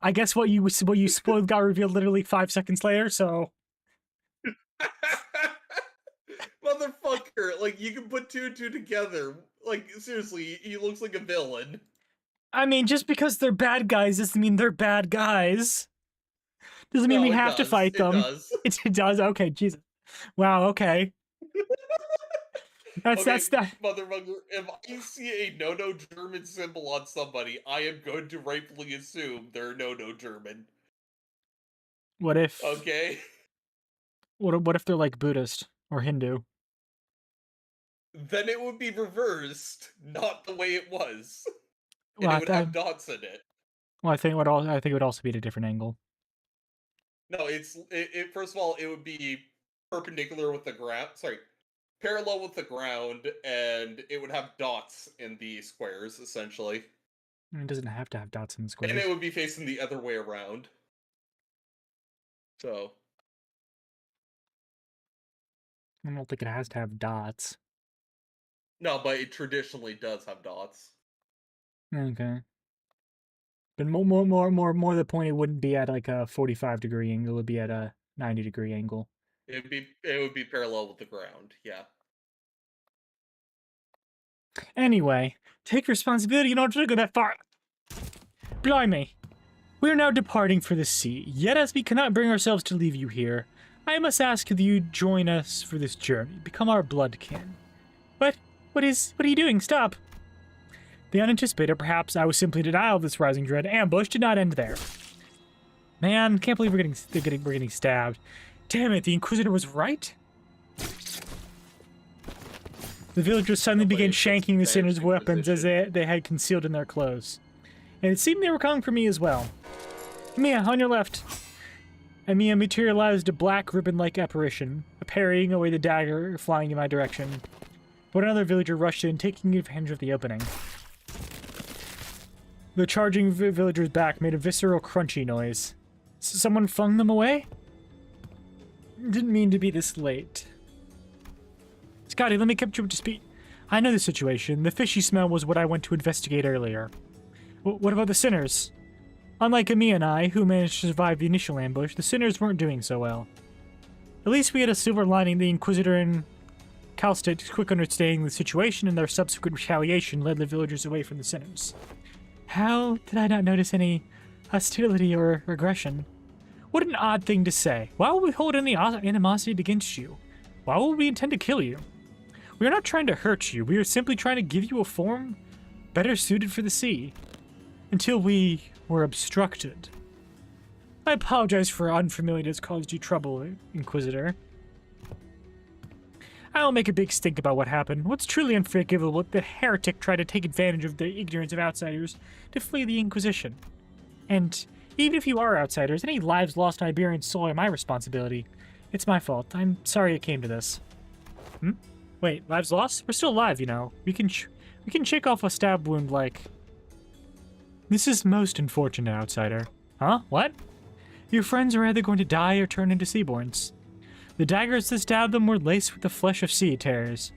Speaker 1: I guess what you spoiled got revealed literally 5 seconds later. So.
Speaker 4: Motherfucker, like, you can put two and two together. Like, seriously, he looks like a villain.
Speaker 1: I mean, just because they're bad guys doesn't mean they're bad guys. Doesn't mean we have to fight them.
Speaker 4: It does.
Speaker 1: It does? Okay, Jesus. Wow, okay. That's that.
Speaker 4: Motherfucker, if I see a no-no German symbol on somebody, I am going to rightfully assume they're no-no German.
Speaker 1: What if...
Speaker 4: Okay?
Speaker 1: What if they're like Buddhist or Hindu?
Speaker 4: Then it would be reversed, not the way it was. And
Speaker 1: Well,
Speaker 4: it would have dots in it.
Speaker 1: Well, I think it would also be at a different angle.
Speaker 4: No, it first of all, it would be perpendicular with the ground. Sorry, parallel with the ground, and it would have dots in the squares, essentially.
Speaker 1: It doesn't have to have dots in the squares.
Speaker 4: And it would be facing the other way around. So.
Speaker 1: I don't think it has to have dots.
Speaker 4: No, but it traditionally does have dots.
Speaker 1: Okay. But more the point, it wouldn't be at like a 45-degree angle. It would be at a 90-degree angle.
Speaker 4: It would be parallel with the ground, yeah.
Speaker 1: Anyway, take responsibility. You don't have to go that far. Blimey. We are now departing for the sea. Yet as we cannot bring ourselves to leave you here, I must ask that you join us for this journey. Become our bloodkin. What are you doing? Stop. The unanticipated, perhaps I was simply in denial of this rising dread, ambush did not end there. Man, can't believe we're getting stabbed. Damn it, the Inquisitor was right? The villagers suddenly began shanking the sinners' weapons as they had concealed in their clothes. And it seemed they were coming for me as well. Mia, on your left. And Mia materialized a black ribbon-like apparition, parrying away the dagger flying in my direction. But another villager rushed in, taking advantage of the opening. The charging villager's back made a visceral crunchy noise. Someone flung them away? Didn't mean to be this late. Scotty, let me catch you up to speed. I know the situation. The fishy smell was what I went to investigate earlier. What about the sinners? Unlike Amia and I, who managed to survive the initial ambush, the sinners weren't doing so well. At least we had a silver lining. The Inquisitor and Kalsted's quick understanding of the situation and their subsequent retaliation led the villagers away from the sinners. How did I not notice any hostility or aggression? What an odd thing to say. Why would we hold any animosity against you? Why would we intend to kill you? We are not trying to hurt you. We are simply trying to give you a form better suited for the sea. Until we were obstructed. I apologize for unfamiliarity that's caused you trouble, Inquisitor. I won't make a big stink about what happened. What's truly unforgivable is the heretic tried to take advantage of the ignorance of outsiders to flee the Inquisition. And even if you are outsiders, any lives lost on Iberian soil are my responsibility. It's my fault. I'm sorry it came to this. Wait, lives lost? We're still alive, you know. We can shake off a stab wound like... This is most unfortunate, outsider. Huh? What? Your friends are either going to die or turn into seaborns. The daggers that stabbed them were laced with the flesh of sea terrors.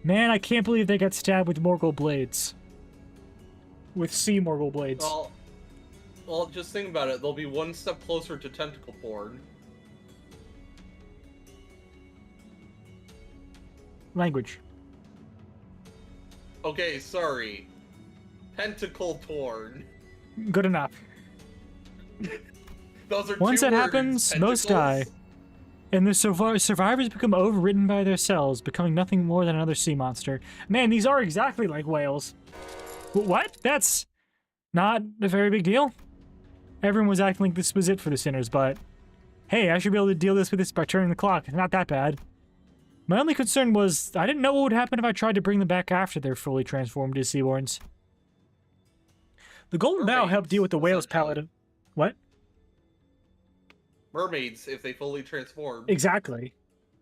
Speaker 1: Man, I can't believe they got stabbed with Morgul blades. With sea Morgul blades.
Speaker 4: Well, just think about it. They'll be one step closer to tentacle porn.
Speaker 1: Language.
Speaker 4: Okay, sorry. Tentacle torn.
Speaker 1: Good enough.
Speaker 4: Those are
Speaker 1: Once
Speaker 4: two
Speaker 1: that
Speaker 4: words.
Speaker 1: happens,
Speaker 4: Tentacles.
Speaker 1: most die. And the survivors become overridden by their cells, becoming nothing more than another sea monster. Man, these are exactly like whales. What? That's not a very big deal. Everyone was acting like this was it for the sinners, but hey, I should be able to deal with this by turning the clock. It's not that bad. My only concern was I didn't know what would happen if I tried to bring them back after they're fully transformed into seaborns. The golden bow helped deal with the whale's palate. What?
Speaker 4: Mermaids, if they fully transform.
Speaker 1: Exactly.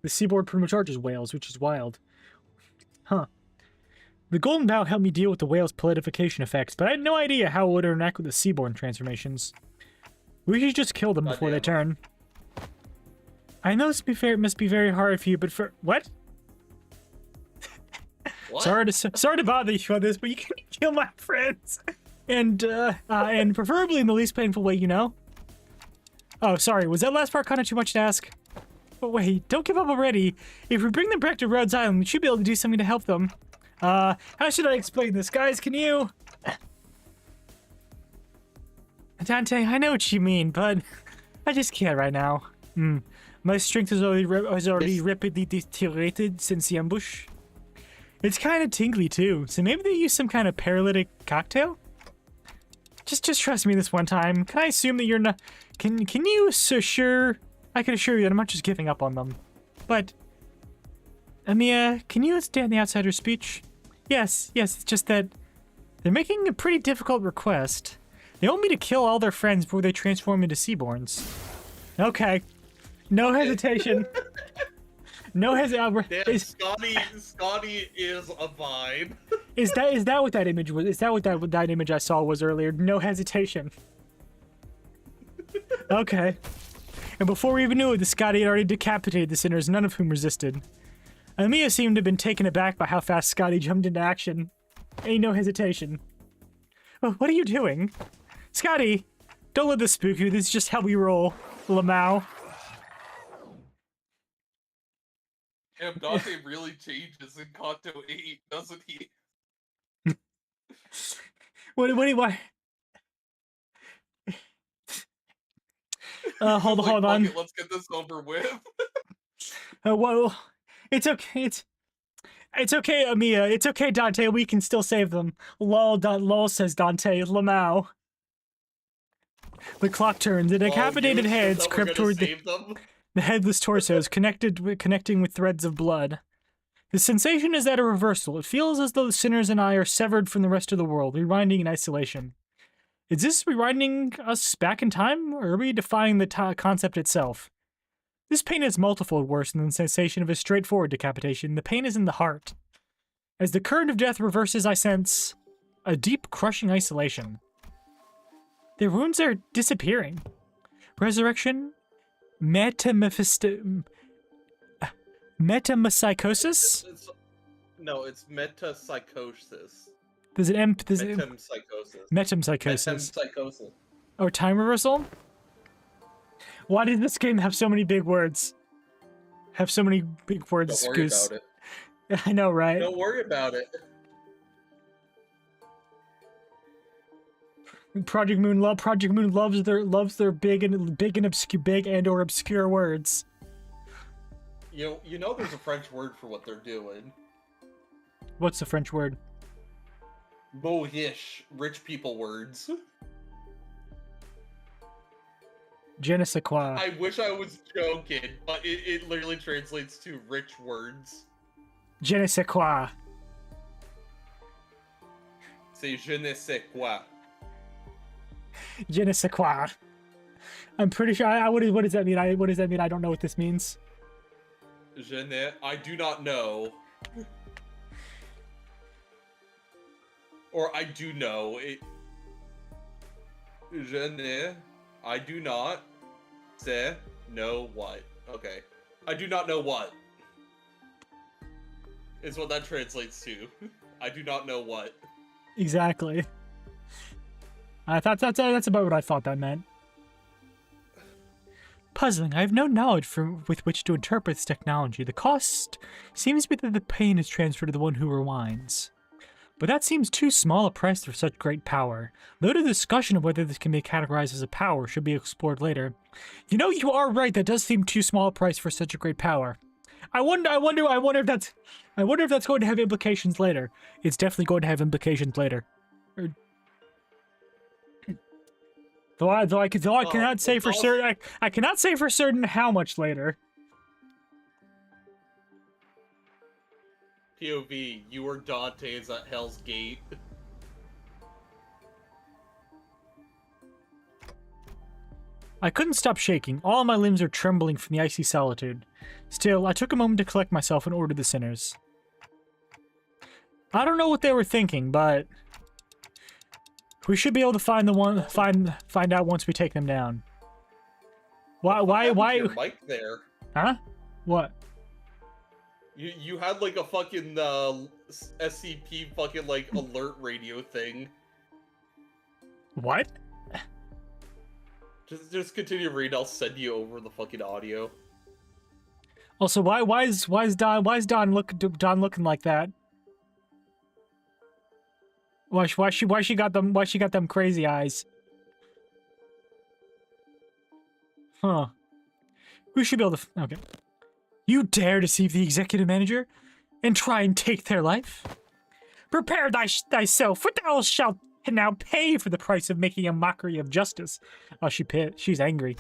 Speaker 1: The seaboard pretty much charges whales, which is wild. Huh. The golden bow helped me deal with the whale's palidification effects, but I had no idea how it would interact with the seaborn transformations. We should just kill them before they turn. I know this must be very hard for you, but for... What?
Speaker 4: What?
Speaker 1: Sorry to bother you on this, but you can kill my friends. And preferably in the least painful way, you know? Oh, sorry, was that last part kind of too much to ask? But wait, don't give up already. If we bring them back to Rhodes Island, we should be able to do something to help them. How should I explain this? Guys, can you... Dante, I know what you mean, but I just can't right now. My strength has already rapidly deteriorated since the ambush. It's kind of tingly too, so maybe they use some kind of paralytic cocktail? Just trust me this one time. Can I assume that you're not... Can you assure... I can assure you that I'm not just giving up on them. But... Amia, can you understand the outsider's speech? Yes, it's just that... They're making a pretty difficult request. They want me to kill all their friends before they transform into seaborns. Okay. No hesitation. No hesitation.
Speaker 4: Damn, Scotty is a vibe.
Speaker 1: Is that what that image was? Is that what that image I saw was earlier? No hesitation. Okay. And before we even knew it, the Scotty had already decapitated the sinners, none of whom resisted. Amia seemed to have been taken aback by how fast Scotty jumped into action. Ain't no hesitation. Oh, what are you doing? Scotty, don't let this spook you. This is just how we roll, Lamau.
Speaker 4: Damn, Dante really changes in Kanto 8, doesn't he?
Speaker 1: What? Hold
Speaker 4: Like,
Speaker 1: on.
Speaker 4: Let's get this over with.
Speaker 1: Well, it's okay. It's okay, Amiya. It's okay, Dante. We can still save them. Lol, says Dante. Lamau. The clock turns. The decapitated heads crept toward the headless torsos, connecting with threads of blood. The sensation is at a reversal. It feels as though the sinners and I are severed from the rest of the world, rewinding in isolation. Is this rewinding us back in time, or are we defying the concept itself? This pain is multifold worse than the sensation of a straightforward decapitation. The pain is in the heart. As the current of death reverses, I sense a deep, crushing isolation. Their wounds are disappearing. Resurrection? Metempsychosis?
Speaker 4: No, it's metapsychosis.
Speaker 1: Does it
Speaker 4: Metempsychosis.
Speaker 1: Metempsychosis. Oh, time reversal? Why did this game have so many big words? Have so many big words,
Speaker 4: Don't worry
Speaker 1: Goose?
Speaker 4: about it.
Speaker 1: I know, right?
Speaker 4: Don't worry about it.
Speaker 1: Project Moon loves their big and or obscure words.
Speaker 4: You know there's a French word for what they're doing.
Speaker 1: What's the French word?
Speaker 4: Bohish, rich people words.
Speaker 1: Je ne sais quoi.
Speaker 4: I wish I was joking, but it literally translates to rich words.
Speaker 1: Je ne sais quoi.
Speaker 4: C'est je ne sais quoi.
Speaker 1: Je ne sais quoi. I'm pretty sure. What does that mean? What does that mean? I don't know what this means.
Speaker 4: I do not know. Or I do know. I do not say know what. Okay. I do not know what. Is what that translates to. I do not know what.
Speaker 1: Exactly. I thought that's about what I thought that meant. Puzzling. I have no knowledge with which to interpret this technology. The cost seems to be that the pain is transferred to the one who rewinds. But that seems too small a price for such great power. Though the discussion of whether this can be categorized as a power should be explored later. You know, you are right. That does seem too small a price for such a great power. I wonder if that's going to have implications later. It's definitely going to have implications later. Though I cannot say for certain. I cannot say for certain how much later.
Speaker 4: POV, you were Dante's at Hell's Gate.
Speaker 1: I couldn't stop shaking. All my limbs are trembling from the icy solitude. Still, I took a moment to collect myself and order the sinners. I don't know what they were thinking, but we should be able to find out once we take them down. Why?
Speaker 4: Your mic there?
Speaker 1: Huh? What?
Speaker 4: You had like a fucking SCP fucking like alert radio thing.
Speaker 1: What?
Speaker 4: Just continue reading. I'll send you over the fucking audio.
Speaker 1: Also, why is Don looking like that? Why she got them crazy eyes? Huh. We should be able to. Okay. You dare deceive the executive manager and try and take their life? Prepare thyself, for thou shalt now pay for the price of making a mockery of justice. Oh, she's angry.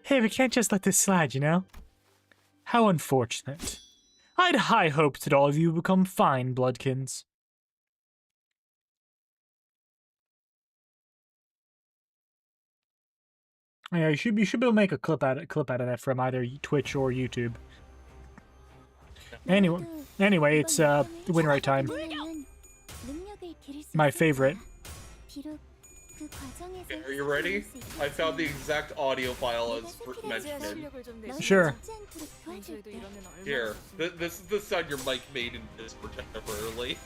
Speaker 1: Hey, we can't just let this slide, you know? How unfortunate. I had high hopes that all of you would become fine bloodkins. Yeah, you should be able to make a clip out of that from either Twitch or YouTube. Anyway, it's win right time. My favorite.
Speaker 4: Are you ready? I found the exact audio file as mentioned.
Speaker 1: Sure.
Speaker 4: Here, this is the sound your mic made in this temporarily.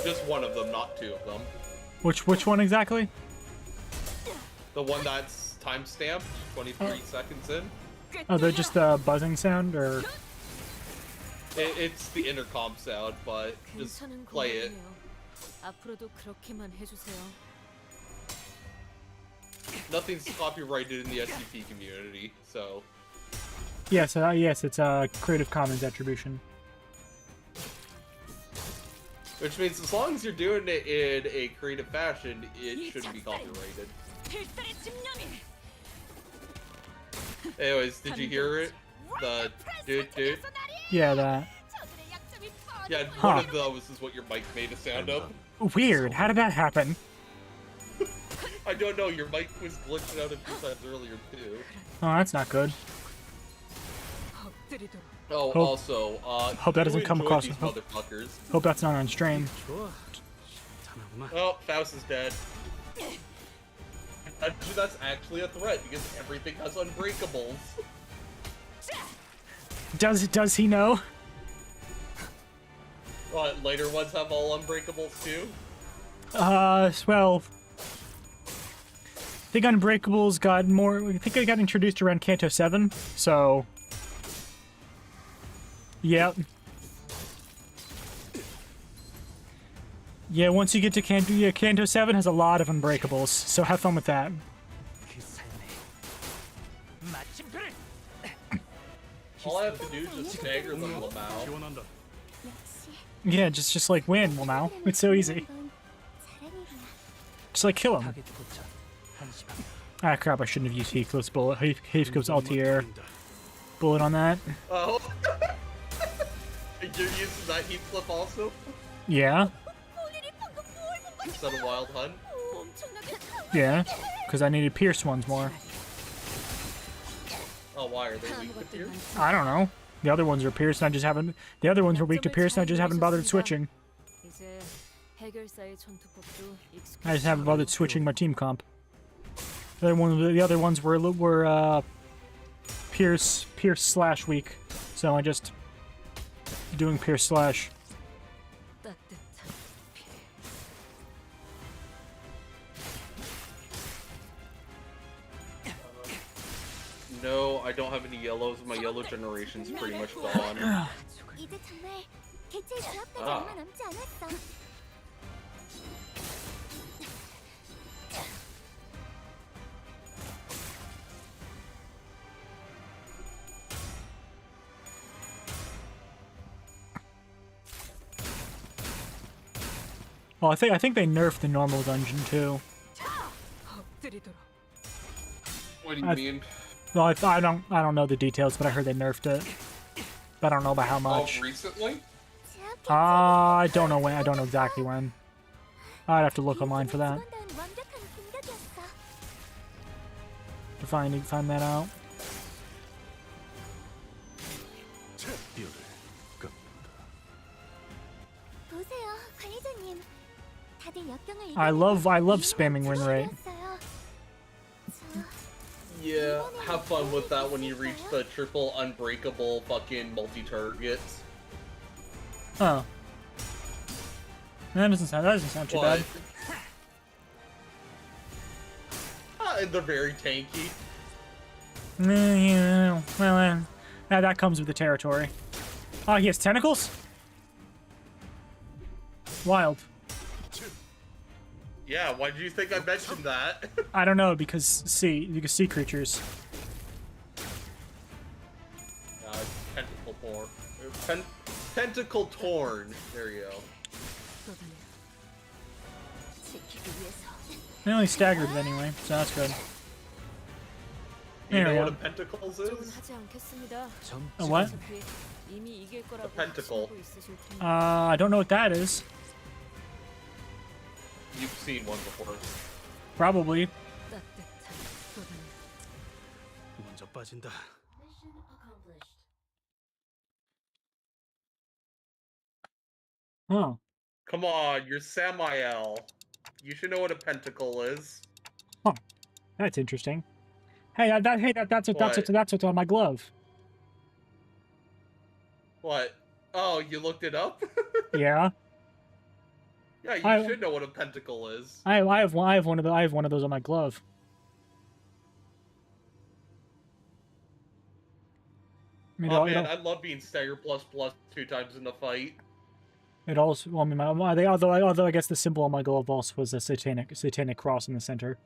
Speaker 4: Just one of them, not two of them.
Speaker 1: Which one exactly?
Speaker 4: The one that's timestamped, 23 seconds in.
Speaker 1: Oh, they're just the buzzing sound, or?
Speaker 4: It's the intercom sound, but just play it. nothing's copyrighted in the SCP community, so...
Speaker 1: Yes, yes, it's a Creative Commons attribution.
Speaker 4: Which means as long as you're doing it in a creative fashion, it shouldn't be copyrighted. Anyways, did you hear it? The dude?
Speaker 1: Yeah, that.
Speaker 4: Yeah,
Speaker 1: Huh.
Speaker 4: one of those is what your mic made a sound of.
Speaker 1: Weird. How did that happen?
Speaker 4: I don't know, your mic was glitching out a few times earlier, too.
Speaker 1: Oh, that's not good.
Speaker 4: Oh,
Speaker 1: Hope-
Speaker 4: also,
Speaker 1: hope that doesn't
Speaker 4: who
Speaker 1: come
Speaker 4: enjoyed
Speaker 1: across-
Speaker 4: these
Speaker 1: hope-
Speaker 4: motherfuckers.
Speaker 1: Hope that's not on stream.
Speaker 4: Oh, Faust is dead. Actually, that's actually a threat, because everything has unbreakables.
Speaker 1: Does he know?
Speaker 4: What, later ones have all unbreakables, too?
Speaker 1: Well, I think Unbreakables got more. I think it got introduced around Canto 7, so. Yep. Yeah, once you get to Canto 7 has a lot of Unbreakables, so have fun with that.
Speaker 4: All I have to do is just stagger them, Lamau.
Speaker 2: 역시
Speaker 1: Yeah, just like win, well now. It's so easy.
Speaker 2: 건 잘하는구나.
Speaker 1: Just like kill him. Ah crap, I shouldn't have used Heathcliff's bullet. Heathcliff's Altair bullet on that.
Speaker 4: Oh. You're using that Heathcliff also?
Speaker 1: Yeah,
Speaker 2: 오늘이 방금 뭘 본 거지?
Speaker 4: Is that a wild hunt?
Speaker 2: 엄청나게
Speaker 1: yeah. Because I needed Pierce ones more.
Speaker 4: Oh, why? Are they weak to Pierce?
Speaker 1: I don't know. The other ones are Pierce and I just haven't... The other ones are weak to Pierce and I just haven't bothered switching. I just haven't bothered switching my team comp. The other ones were Pierce slash weak. So I just doing Pierce slash.
Speaker 4: No, I don't have any yellows. My yellow generation's pretty much gone.
Speaker 2: 이제 정말 개체의 조합까지
Speaker 4: 아.
Speaker 2: 얼마 남지 않았어.
Speaker 1: Well, I think they nerfed the normal dungeon too.
Speaker 4: What do you
Speaker 1: I-
Speaker 4: mean?
Speaker 1: Well, I don't know the details, but I heard they nerfed it. But I don't know by how
Speaker 4: Oh,
Speaker 1: much.
Speaker 4: recently?
Speaker 2: 제압
Speaker 1: I don't know when. I don't know exactly when. I'd have to look online for that
Speaker 2: 기술을 집어넣은 완벽한 공격이었어.
Speaker 1: to find that out.
Speaker 2: 보세요, 관리자님. 다들 역경을
Speaker 1: I love spamming win rate.
Speaker 4: Yeah, have fun with that when you reach the triple unbreakable fucking multi-targets.
Speaker 1: Oh. That doesn't sound too bad.
Speaker 4: They're very tanky.
Speaker 1: Yeah, well, that comes with the territory. Oh, he has tentacles? Wild.
Speaker 4: Yeah, why did you think I mentioned that?
Speaker 1: I don't know, because sea creatures.
Speaker 4: Tentacle torn. Tentacle torn. There you go.
Speaker 1: They only staggered it anyway, so that's good.
Speaker 4: You
Speaker 1: There
Speaker 4: know
Speaker 1: we
Speaker 4: what
Speaker 1: go.
Speaker 4: a pentacle is?
Speaker 1: A what?
Speaker 4: A pentacle.
Speaker 1: I don't know what that is.
Speaker 4: You've seen one before.
Speaker 1: Probably.
Speaker 3: 먼저 빠진다.
Speaker 1: Huh.
Speaker 4: Come on, you're Samael. You should know what a pentacle is.
Speaker 1: That's interesting. Hey, that's what's on my glove.
Speaker 4: What? Oh, you looked it up?
Speaker 1: Yeah.
Speaker 4: Yeah, you
Speaker 1: I-
Speaker 4: should know what a pentacle is.
Speaker 1: I have one of those on my glove. I mean,
Speaker 4: Oh
Speaker 1: it,
Speaker 4: man, I love being stagger plus 2 times in the fight.
Speaker 1: it also. Well, I mean, although I guess the symbol on my glove also was a satanic cross in the center.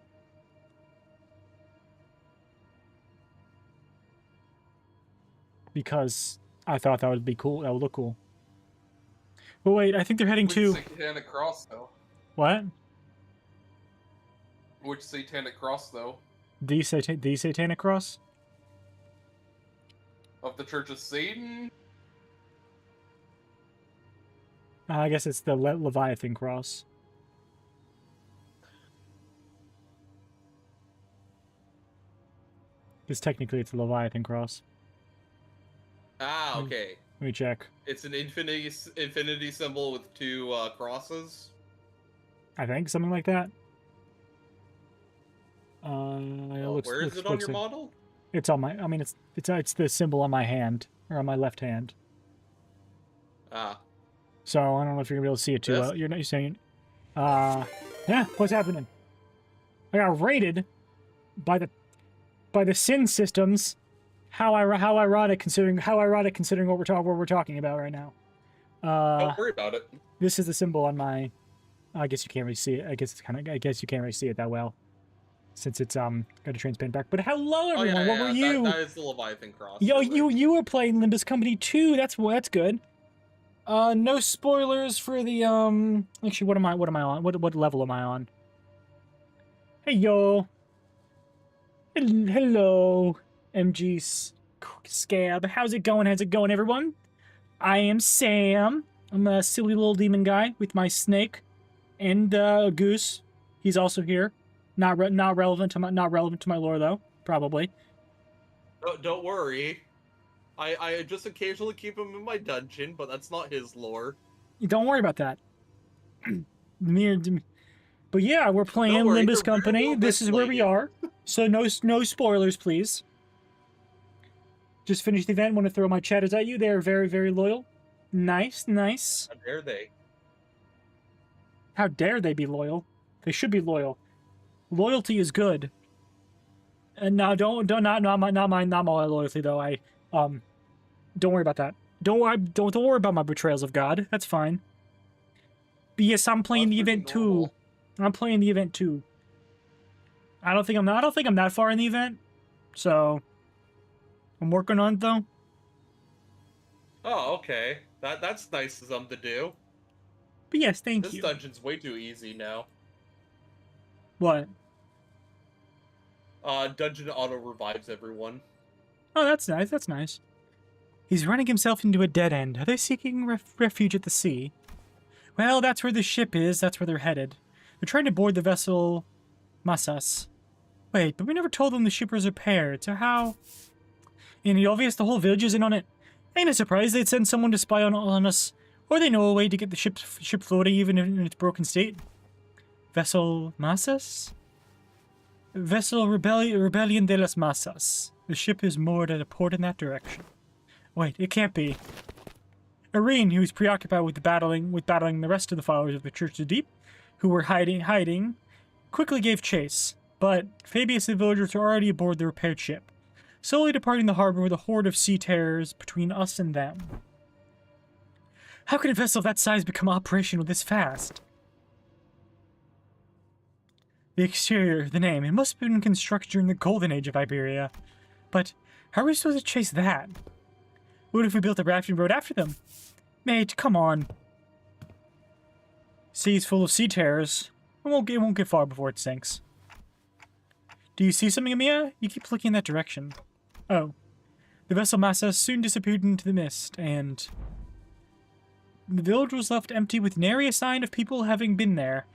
Speaker 1: because I thought that would be cool. That would look cool. But wait, I think they're heading
Speaker 4: Which
Speaker 1: to
Speaker 4: Satanic Cross, though?
Speaker 1: what?
Speaker 4: Which Satanic Cross, though?
Speaker 1: The Satanic Cross?
Speaker 4: Of the Church of Satan?
Speaker 1: I guess it's the Leviathan Cross. Because technically it's the Leviathan Cross.
Speaker 4: Ah, okay.
Speaker 1: Let me check.
Speaker 4: It's an infinity symbol with two crosses.
Speaker 1: I think something like that.
Speaker 4: Where is it on your model?
Speaker 1: It's on my. I mean, it's the symbol on my hand or on my left hand.
Speaker 4: Ah.
Speaker 1: So I don't know if you're gonna be able to see it too well. You're not saying. Yeah. What's happening? I got raided by the sin systems. How ironic considering what we're talking about right now.
Speaker 4: Don't worry about it.
Speaker 1: This is the symbol on my. I guess you can't really see it. I guess you can't really see it that well, since it's got a transparent back. But hello everyone. What were you?
Speaker 4: That is the Leviathan Cross.
Speaker 1: Yo, you were playing Limbus Company 2. That's good. No spoilers for the Actually, what am I on? What level am I on? Hey yo. Hello, MG Scab. How's it going? Everyone? I am Sam. I'm a silly little demon guy with my snake, and Goose. He's also here. Not relevant to my lore though. Probably.
Speaker 4: Don't worry. I just occasionally keep him in my dungeon, but that's not his lore.
Speaker 1: Don't worry about that. But yeah, we're playing Limbus Company. This is where we are. So no spoilers, please. Just finished the event. Want to throw my chatters at you. They're very, very loyal. Nice.
Speaker 4: How dare they?
Speaker 1: How dare they be loyal? They should be loyal. Loyalty is good. And now not my loyalty though. Don't worry about that. Don't worry about my betrayals of God. That's fine. But yes, I'm playing the event too. I'm playing the event too. I don't think I'm that far in the event. So I'm working on it though.
Speaker 4: Oh, okay. That's nice of them to do.
Speaker 1: But yes, thank
Speaker 4: This
Speaker 1: you.
Speaker 4: dungeon's way too easy now.
Speaker 1: What?
Speaker 4: Dungeon auto revives everyone.
Speaker 1: Oh, that's nice. That's nice. He's running himself into a dead end. Are they seeking refuge at the sea? Well, that's where the ship is. That's where they're headed. They're trying to board the vessel Masas. Wait, but we never told them the ship was repaired, so how? And it's obvious the whole village is in on it. Ain't a surprise they'd send someone to spy on us, or they know a way to get the ship floating even in its broken state. Vessel Masas? Vessel Rebellion de las Masas. The ship is moored at a port in that direction. Wait, it can't be. Irene, who was preoccupied with battling the rest of the followers of the Church of the Deep, who were hiding, quickly gave chase. But Fabius and the villagers were already aboard the repaired ship, slowly departing the harbor with a horde of sea terrors between us and them. How could a vessel of that size become operational this fast? The exterior, the name, it must have been constructed during the golden age of Iberia. But how are we supposed to chase that? What if we built a rafting road after them? Mate, come on. Sea's full of sea terrors. It won't get far before it sinks. Do you see something, Amia? You keep looking in that direction. Oh. The vessel Massa soon disappeared into the mist, and the village was left empty with nary a sign of people having been there,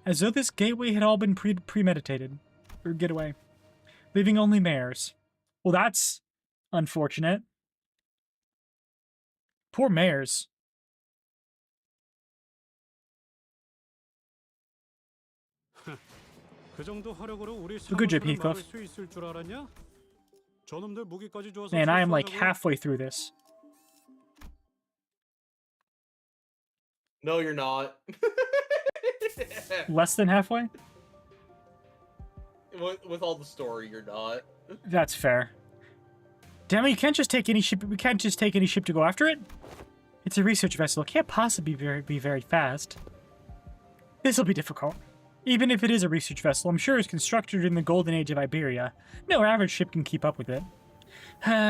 Speaker 1: as though this gateway had all been premeditated. Or getaway. Leaving only mares. Well, that's unfortunate. Poor mares. Good job, Heathcliff. Man, I am like halfway through this.
Speaker 4: No, you're not.
Speaker 1: Less than halfway?
Speaker 4: With all the story, you're not.
Speaker 1: That's fair. Damn it, you can't just take any ship. We can't just take any ship to go after it. It's a research vessel. It can't possibly be very fast. This will be difficult. Even if it is a research vessel, I'm sure it's constructed in the golden age of Iberia. No average ship can keep up with it.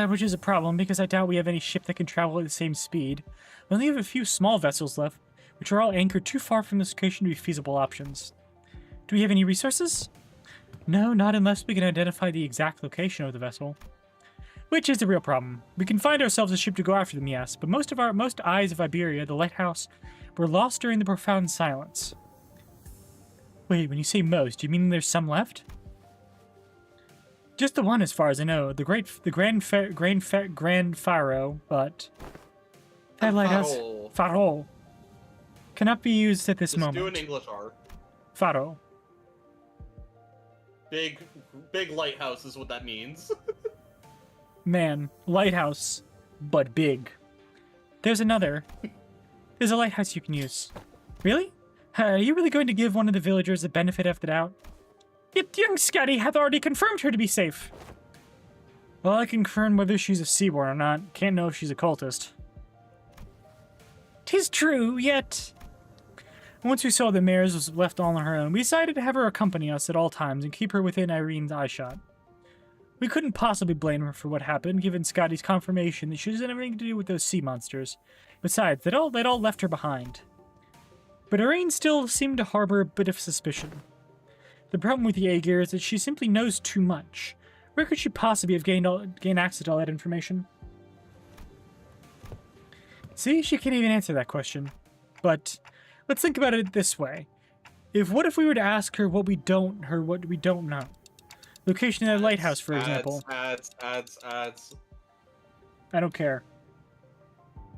Speaker 1: Which is a problem, because I doubt we have any ship that can travel at the same speed. We only have a few small vessels left, which are all anchored too far from this location to be feasible options. Do we have any resources? No, not unless we can identify the exact location of the vessel. Which is the real problem. We can find ourselves a ship to go after them, yes, but most eyes of Iberia, the lighthouse, were lost during the profound silence. Wait, when you say most, do you mean there's some left? Just the one, as far as I know. The Grand Faro, but that lighthouse, Faro, cannot be used at this moment.
Speaker 4: Do an English R.
Speaker 1: Faro.
Speaker 4: Big lighthouse is what that means.
Speaker 1: Man, lighthouse, but big. There's another. There's a lighthouse you can use. Really? Are you really going to give one of the villagers the benefit of the doubt? Yet young Scotty hath already confirmed her to be safe. Well, I can confirm whether she's a Seaborn or not. Can't know if she's a cultist. 'Tis true, yet... Once we saw the mares was left all on her own, we decided to have her accompany us at all times and keep her within Irene's eyeshot. We couldn't possibly blame her for what happened, given Scotty's confirmation that she doesn't have anything to do with those sea monsters. Besides, they'd all left her behind. But Irene still seemed to harbor a bit of suspicion. The problem with the Aegir is that she simply knows too much. Where could she possibly have gained access to all that information? See, she can't even answer that question. But let's think about it this way. What if we were to ask her what we don't know? Location of that lighthouse, for example.
Speaker 4: Ads.
Speaker 1: I don't care.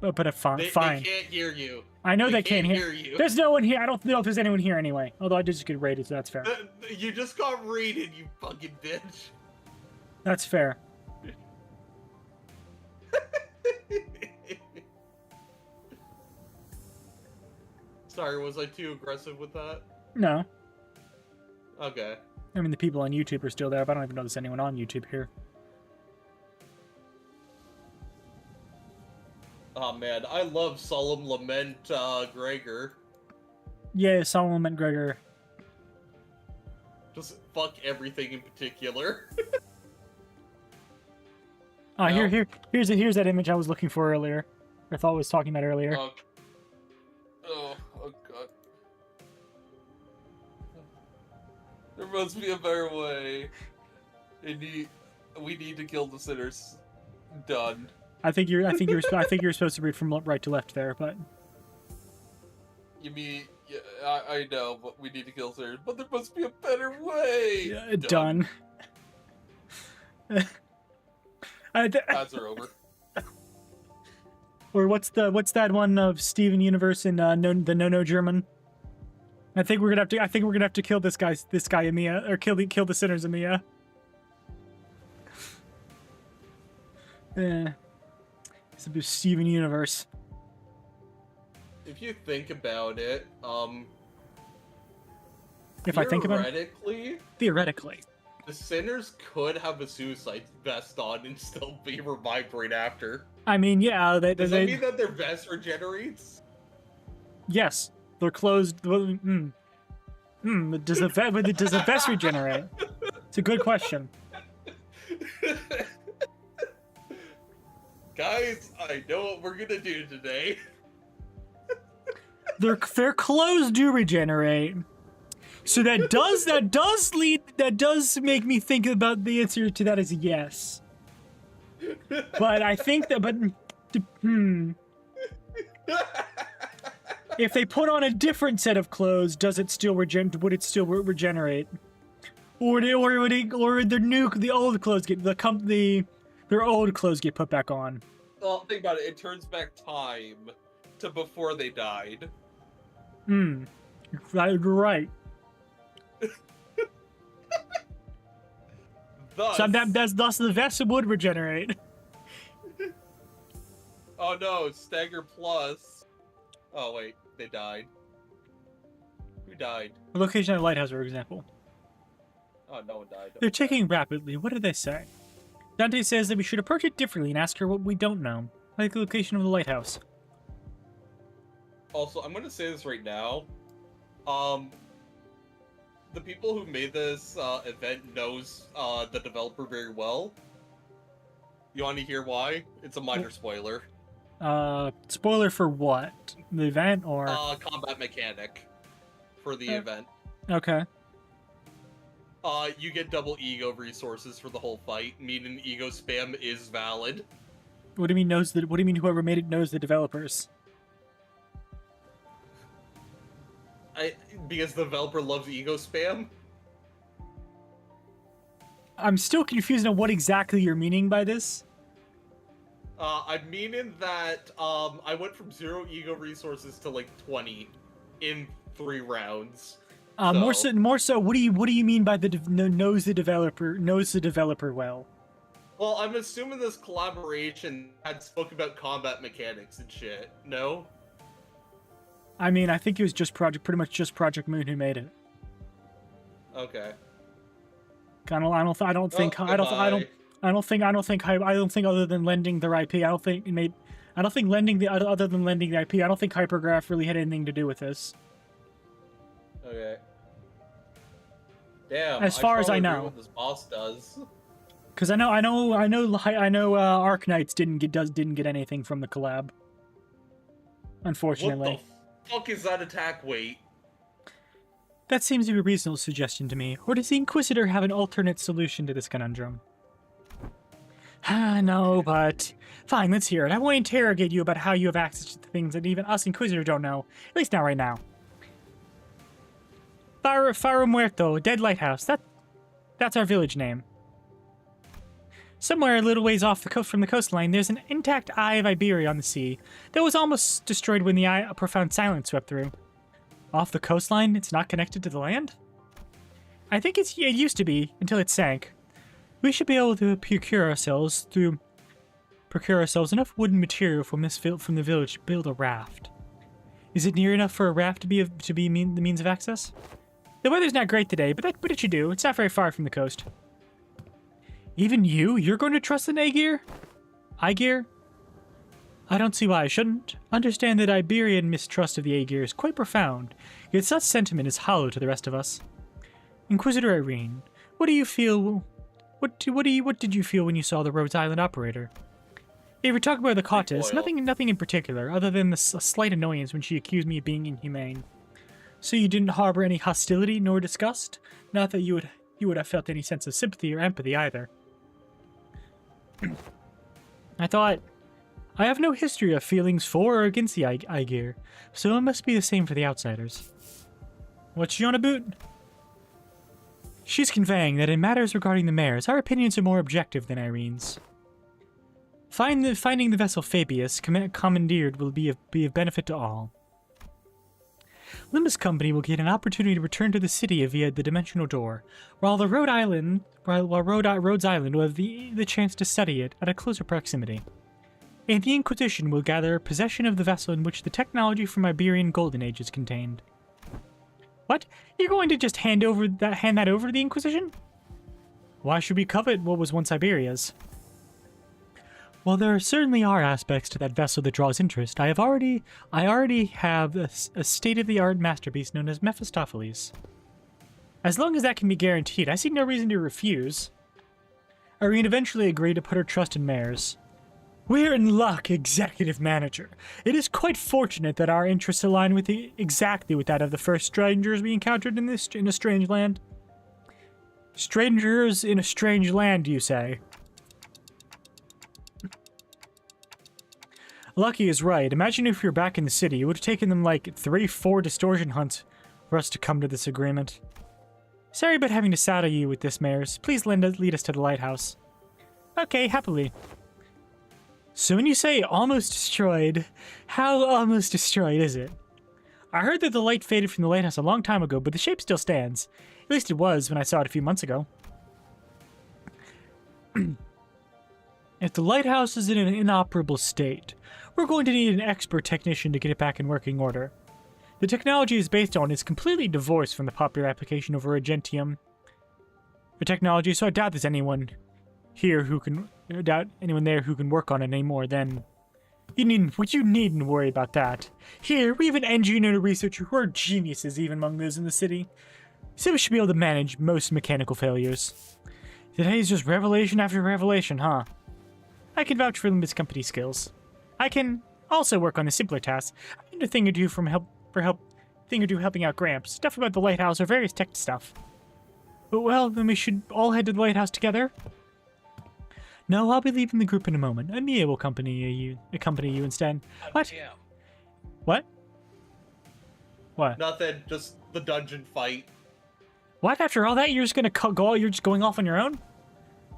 Speaker 1: But fine.
Speaker 4: They can't hear you.
Speaker 1: I know they can't hear
Speaker 4: you.
Speaker 1: There's no one here. I don't know if there's anyone here anyway. Although I did just get raided, so that's fair.
Speaker 4: You just got raided, you fucking bitch.
Speaker 1: That's fair.
Speaker 4: Sorry, was I too aggressive with that?
Speaker 1: No.
Speaker 4: Okay.
Speaker 1: I mean, the people on YouTube are still there, but I don't even know there's anyone on YouTube here.
Speaker 4: Oh man, I love Solemn Lament Gregor.
Speaker 1: Yeah, Solemn Lament Gregor.
Speaker 4: Just fuck everything in particular.
Speaker 1: Ah,
Speaker 4: No.
Speaker 1: here's that image I was looking for earlier. I thought I was talking about earlier.
Speaker 4: Oh god. There must be a better way. We need to kill the sinners. Done.
Speaker 1: I think you're supposed to read from right to left there, but
Speaker 4: You mean, yeah, I know, but we need to kill sinners. But there must be a better way.
Speaker 1: done.
Speaker 4: Ads are over.
Speaker 1: Or what's that one of Steven Universe in the No German? I think we're gonna have to kill this guy Emiya, or kill the sinners Emiya. It's a bit Steven Universe.
Speaker 4: If you think about it,
Speaker 1: If I think about it, theoretically,
Speaker 4: the sinners could have a suicide vest on and still be revived right after.
Speaker 1: I mean, yeah,
Speaker 4: Does that mean that their vest regenerates?
Speaker 1: Yes, they're closed. Does the vest regenerate? It's a good question.
Speaker 4: Guys, I know what we're gonna do today.
Speaker 1: Their clothes do regenerate. So that does make me think about the answer to that is yes. But I think that if they put on a different set of clothes, would it still regenerate? Or the old clothes their old clothes get put back on?
Speaker 4: Well, think about it. It turns back time to before they died.
Speaker 1: Right. Thus the vest would regenerate.
Speaker 4: Oh no, Stagger Plus. Oh wait, they died. Who died?
Speaker 1: The location of the lighthouse, for example.
Speaker 4: Oh, no one died.
Speaker 1: They're checking rapidly. What did they say? Dante says that we should approach it differently and ask her what we don't know, like the location of the lighthouse.
Speaker 4: Also, I'm gonna say this right now. The people who made this event knows the developer very well. You want to hear why? It's a minor spoiler.
Speaker 1: Spoiler for what? The event or?
Speaker 4: Combat mechanic for the event.
Speaker 1: Okay.
Speaker 4: You get double ego resources for the whole fight, meaning ego spam is valid.
Speaker 1: What do you mean what do you mean whoever made it knows the developers?
Speaker 4: Because the developer loves ego spam?
Speaker 1: I'm still confused on what exactly you're meaning by this.
Speaker 4: I'm meaning that I went from 0 ego resources to like 20 in 3 rounds.
Speaker 1: More so. What do you mean by knows the developer well?
Speaker 4: Well, I'm assuming this collaboration had spoke about combat mechanics and shit. No.
Speaker 1: I mean, I think it was pretty much just Project Moon who made it.
Speaker 4: Okay.
Speaker 1: I don't think other than lending their IP, other than lending the IP, I don't think Hypergraph really had anything to do with this.
Speaker 4: Okay. Damn.
Speaker 1: As far as I know,
Speaker 4: what this boss does.
Speaker 1: Because I know Arknights didn't get anything from the collab. Unfortunately.
Speaker 4: What the fuck is that attack weight?
Speaker 1: That seems to be a reasonable suggestion to me. Or does the Inquisitor have an alternate solution to this conundrum? No, but... Fine, let's hear it. I won't interrogate you about how you have access to things that even us Inquisitor don't know. At least not right now. Faro Muerto, Dead Lighthouse. That's our village name. Somewhere a little ways off from the coastline, there's an intact Eye of Iberia on the sea that was almost destroyed when the Eye of Profound Silence swept through. Off the coastline, it's not connected to the land? I think it used to be, until it sank. We should be able to procure ourselves enough wooden material from the village to build a raft. Is it near enough for a raft to be the means of access? The weather's not great today, but it should do. It's not very far from the coast. Even you're going to trust in Aegir? Aegir? I don't see why I shouldn't. Understand that Iberian mistrust of the Aegir is quite profound, yet such sentiment is hollow to the rest of us. Inquisitor Irene, what do you feel? What did you feel when you saw the Rhodes Island operator? If we're talking about the Cautis, nothing in particular, other than a slight annoyance when she accused me of being inhumane. So you didn't harbor any hostility nor disgust? Not that you would have felt any sense of sympathy or empathy either. I thought, I have no history of feelings for or against the Aegir, so it must be the same for the outsiders. What's she on about? She's conveying that in matters regarding the mares, our opinions are more objective than Irene's. Finding the vessel Fabius commandeered will be of benefit to all. Limbus Company will get an opportunity to return to the city via the Dimensional Door, while Rhodes Island will have the chance to study it at a closer proximity. And the Inquisition will gather possession of the vessel in which the technology from Iberian Golden Age is contained. What? You're going to just hand that over to the Inquisition? Why should we covet what was once Iberia's? While there certainly are aspects to that vessel that draws interest, I already have a state-of-the-art masterpiece known as Mephistopheles. As long as that can be guaranteed, I see no reason to refuse. Irene eventually agreed to put her trust in mares. We're in luck, Executive Manager. It is quite fortunate that our interests align exactly with that of the first strangers we encountered in a strange land. Strangers in a strange land, you say? Lucky is right. Imagine if we were back in the city. It would have taken them like 3-4 distortion hunts for us to come to this agreement. Sorry about having to saddle you with this, mares. Please lead us to the lighthouse. Okay, happily. So when you say almost destroyed, how almost destroyed is it? I heard that the light faded from the lighthouse a long time ago, but the shape still stands. At least it was when I saw it a few months ago. If the lighthouse is in an inoperable state, we're going to need an expert technician to get it back in working order. The technology it's based on is completely divorced from the popular application of Regentium for technology, so I doubt there's anyone there who can work on it anymore. Then you needn't worry about that. Here, we have an engineer and a researcher who are geniuses even among those in the city, so we should be able to manage most mechanical failures. Today's just revelation after revelation, huh? I can vouch for Limbus company skills. I can also work on the simpler tasks. I need a thing or two helping out Gramps. Stuff about the lighthouse or various tech stuff. But well, then we should all head to the lighthouse together. No, I'll be leaving the group in a moment. Amia will accompany you instead. What?
Speaker 3: Yeah.
Speaker 1: What? What?
Speaker 4: Nothing, just the dungeon fight.
Speaker 1: What? After all that, you're just gonna go? You're just going off on your own?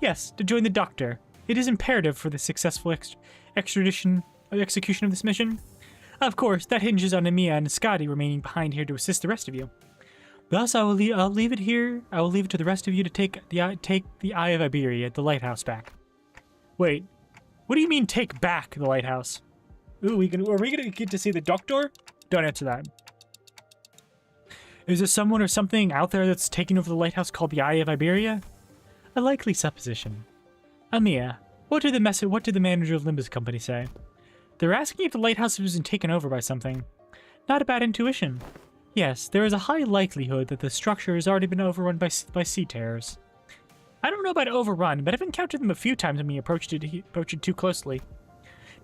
Speaker 1: Yes, to join the Doctor. It is imperative for the successful execution of this mission. Of course, that hinges on Amia and Scotty remaining behind here to assist the rest of you. Thus, I'll leave it here. I will leave it to the rest of you to take the Eye of Iberia, the lighthouse, back. Wait, what do you mean take back the lighthouse? Ooh, are we gonna get to see the Doctor? Don't answer that. Is there someone or something out there that's taking over the lighthouse called the Eye of Iberia? A likely supposition. Amia, what did the manager of Limbus Company say? They're asking if the lighthouse wasn't taken over by something. Not a bad intuition. Yes, there is a high likelihood that the structure has already been overrun by sea terrors. I don't know about overrun, but I've encountered them a few times when we approached it too closely.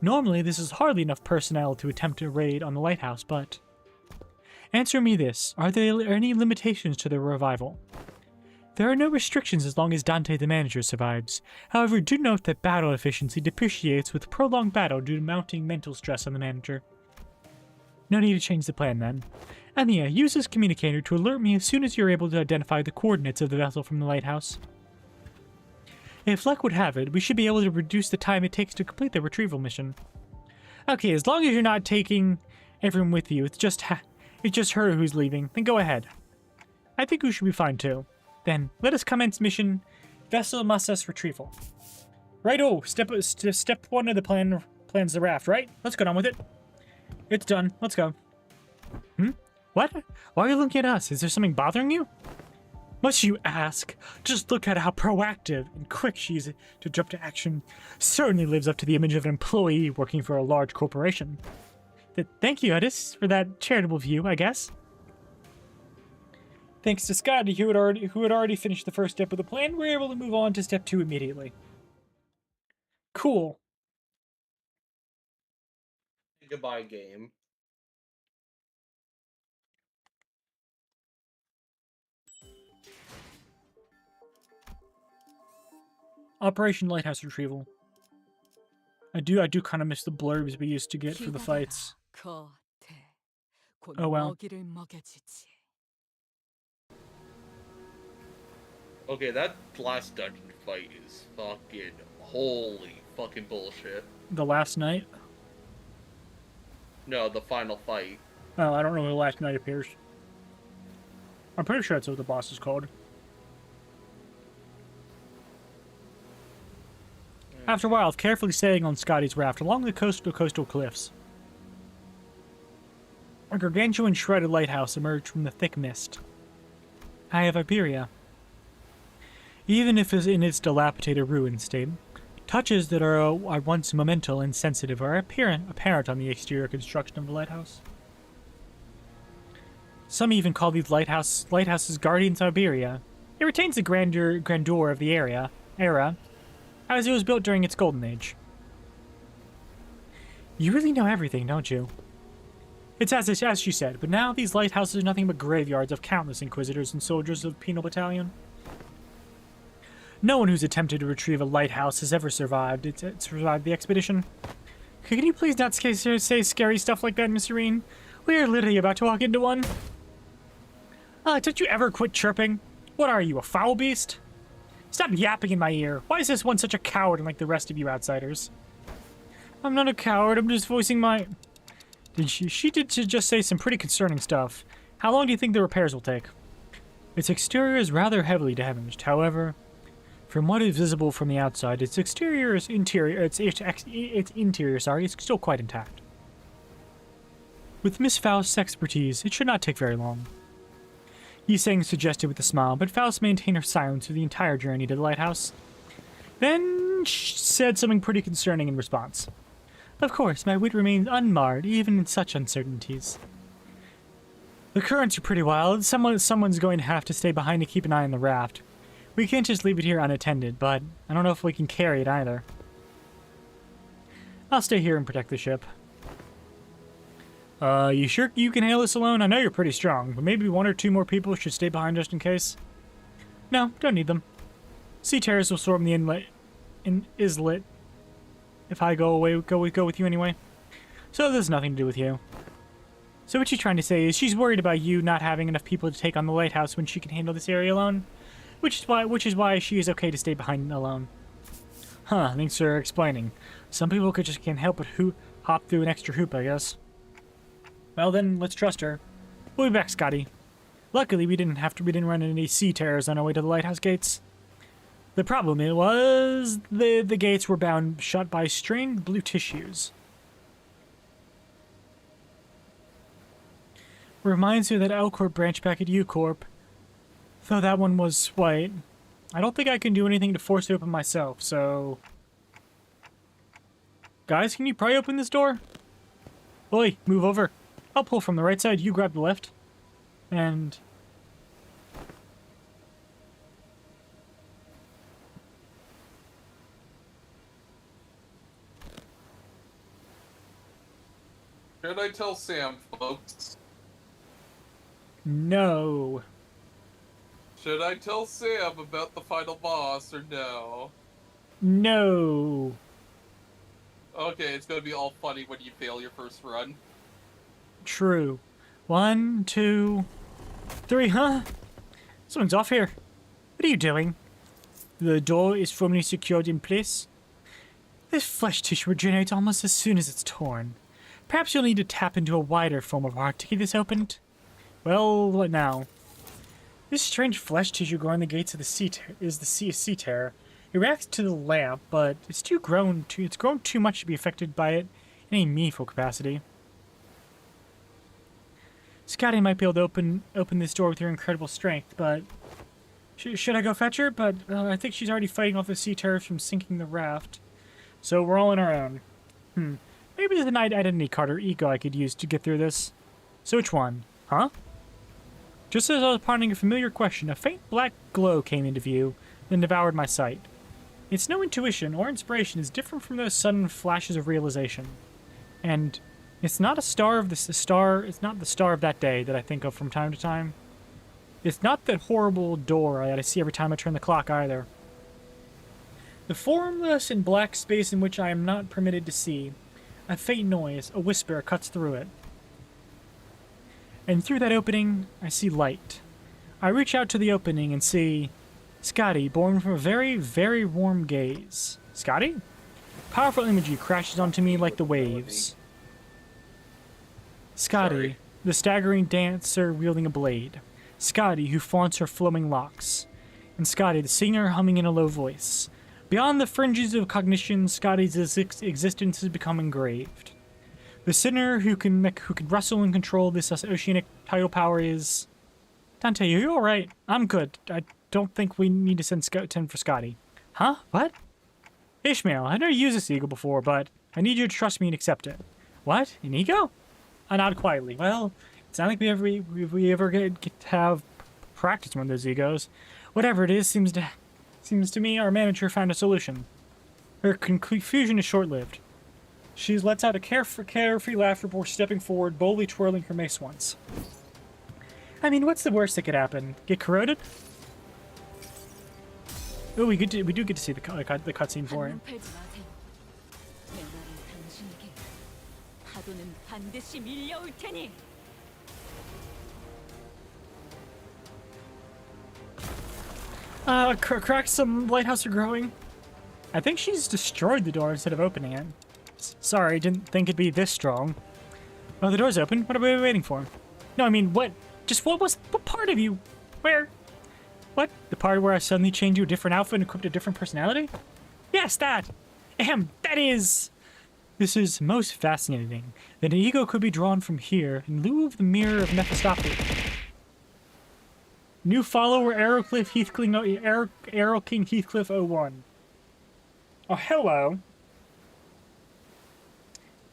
Speaker 1: Normally, this is hardly enough personnel to attempt a raid on the lighthouse, but... Answer me this, are there any limitations to their revival? There are no restrictions as long as Dante the manager survives. However, do note that battle efficiency depreciates with prolonged battle due to mounting mental stress on the manager. No need to change the plan then. Amia, use this communicator to alert me as soon as you're able to identify the coordinates of the vessel from the lighthouse. If luck would have it, we should be able to reduce the time it takes to complete the retrieval mission. Okay, as long as you're not taking everyone with you, it's just her who's leaving, then go ahead. I think we should be fine too. Then, let us commence mission Vessel Massa's retrieval. Righto, step one of the plan's the raft, right? Let's get on with it. It's done, let's go. What? Why are you looking at us? Is there something bothering you? Must you ask? Just look at how proactive and quick she is to jump to action. Certainly lives up to the image of an employee working for a large corporation. Thank you, Edis, for that charitable view, I guess. Thanks to Scotty, who had already finished the first step of the plan, we're able to move on to step 2 immediately. Cool.
Speaker 4: Goodbye, game.
Speaker 1: Operation Lighthouse Retrieval. I do kind of miss the blurbs we used to get for the fights. Oh well.
Speaker 4: Okay, that last dungeon fight is fucking holy fucking bullshit.
Speaker 1: The last night?
Speaker 4: No, the final fight.
Speaker 1: Oh, I don't know when the last night appears. I'm pretty sure that's what the boss is called. After a while of carefully sailing on Scotty's raft along the coastal cliffs, a gargantuan shredded lighthouse emerged from the thick mist. Eye of Iberia. Even if it's in its dilapidated ruin state, touches that are once monumental and sensitive are apparent on the exterior construction of the lighthouse. Some even call these lighthouses Guardians of Iberia. It retains the grandeur of the era, as it was built during its golden age. You really know everything, don't you? It's as she said, but now these lighthouses are nothing but graveyards of countless inquisitors and soldiers of the Penal Battalion. No one who's attempted to retrieve a lighthouse has ever survived. It's survived the expedition. Can you please not say scary stuff like that, Miss Serene? We are literally about to walk into one. Don't you ever quit chirping? What are you, a foul beast? Stop yapping in my ear. Why is this one such a coward unlike the rest of you outsiders? I'm not a coward, I'm just voicing my... She did just say some pretty concerning stuff. How long do you think the repairs will take? Its exterior is rather heavily damaged, however... From what is visible from the outside, its interior is still quite intact. With Miss Faust's expertise, it should not take very long. Yiseng suggested with a smile, but Faust maintained her silence through the entire journey to the lighthouse. Then she said something pretty concerning in response. Of course, my wit remains unmarred, even in such uncertainties. The currents are pretty wild. Someone's going to have to stay behind to keep an eye on the raft. We can't just leave it here unattended, but I don't know if we can carry it either. I'll stay here and protect the ship. You sure you can handle this alone? I know you're pretty strong, but maybe one or two more people should stay behind just in case. No, don't need them. Sea terrors will storm the inlet in islet if I go with you anyway. So there's nothing to do with you. So what she's trying to say is she's worried about you not having enough people to take on the lighthouse when she can handle this area alone, which is why she is okay to stay behind alone. Huh? Thanks for explaining. Some people just can't help but hop through an extra hoop, I guess. Well then, let's trust her. We'll be back, Scotty. Luckily, we didn't run into any sea terrors on our way to the lighthouse gates. The problem was the gates were bound shut by strained blue tissues. Reminds me of that L-Corp branch back at U-Corp. Though that one was white. I don't think I can do anything to force it open myself, so... Guys, can you pry open this door? Oi, move over. I'll pull from the right side, you grab the left. And...
Speaker 4: Should I tell Sam, folks?
Speaker 1: No.
Speaker 4: Should I tell Sam about the final boss or no?
Speaker 1: No.
Speaker 4: Okay, it's gonna be all funny when you fail your first run.
Speaker 1: True. 1, 2, 3, huh? Something's off here. What are you doing? The door is firmly secured in place. This flesh tissue regenerates almost as soon as it's torn. Perhaps you'll need to tap into a wider form of art to get this opened. Well, what now? This strange flesh tissue growing the gates of the sea is the sea terror. It reacts to the lamp, but it's grown too much to be affected by it in any meaningful capacity. Scotty might be able to open this door with her incredible strength, but should I go fetch her? But I think she's already fighting off the sea terrors from sinking the raft. So we're all on our own. Maybe there's an identity card or ego I could use to get through this. So which one? Huh? Just as I was pondering a familiar question, a faint black glow came into view, then devoured my sight. It's no intuition or inspiration, it's different from those sudden flashes of realization. And it's not it's not the star of that day that I think of from time to time. It's not that horrible door that I see every time I turn the clock either. The formless and black space in which I am not permitted to see. A faint noise, a whisper, cuts through it. And through that opening, I see light. I reach out to the opening and see Scotty, born from a very, very warm gaze. Scotty? Powerful imagery crashes onto me like the waves. Scotty,
Speaker 4: Sorry.
Speaker 1: the staggering dancer wielding a blade. Scotty, who flaunts her flowing locks. And Scotty, the singer humming in a low voice. Beyond the fringes of cognition, Scotty's existence has become engraved. The sinner who can wrestle and control this oceanic tidal power is... Dante, are you alright? I'm good. I don't think we need to send for Scotty. Huh? What? Ishmael, I've never used this eagle before, but I need you to trust me and accept it. What? An ego? I nod quietly. Well, it's not like we ever get to have practice one of those egos. Whatever it is, seems to me our manager found a solution. Her confusion is short-lived. She lets out a carefree laughter before stepping forward, boldly twirling her mace once. I mean, what's the worst that could happen? Get corroded? Oh, we do get to see the cutscene for it.
Speaker 5: 팔지 마세요. 내 말은 당신에게 파도는 반드시 밀려올 테니.
Speaker 1: Cracks some lighthouse are growing. I think she's destroyed the door instead of opening it. Sorry, didn't think it'd be this strong. Oh, the door's open. What are we waiting for? No, I mean, what? What part of you? Where? What? The part where I suddenly changed to a different outfit and equipped a different personality? Yes, that! That is... This is most fascinating. That an ego could be drawn from here in lieu of the mirror of Mephistopheles. New follower, Arrow King Heathcliff 01. Oh, hello.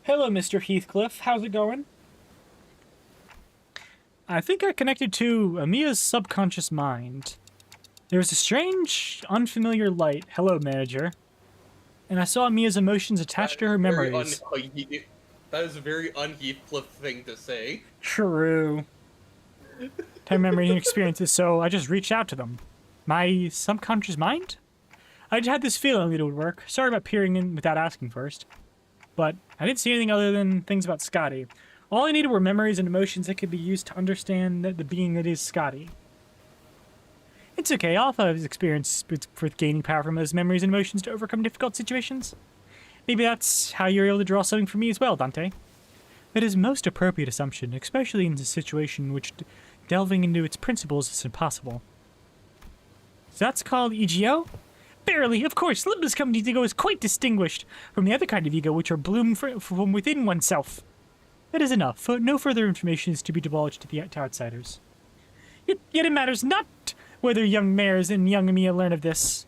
Speaker 1: Hello, Mr. Heathcliff. How's it going? I think I connected to Amia's subconscious mind. There was a strange, unfamiliar light. Hello, manager. and I saw Mia's emotions attached to her memories.
Speaker 4: That is a very un-Heathcliff thing to say.
Speaker 1: True. Time, memory, and experiences, so I just reached out to them. My subconscious mind? I just had this feeling that it would work. Sorry about peering in without asking first. But I didn't see anything other than things about Scotty. All I needed were memories and emotions that could be used to understand the being that is Scotty. It's okay, I'll have his experience with gaining power from those memories and emotions to overcome difficult situations. Maybe that's how you're able to draw something from me as well, Dante. That is a most appropriate assumption, especially in a situation in which delving into its principles is impossible. So that's called EGO? Barely, of course, Limbus Company's ego is quite distinguished from the other kind of ego which are bloomed from within oneself. That is enough. No further information is to be divulged to outsiders. Yet it matters not whether young mayors and young Mia learn of this.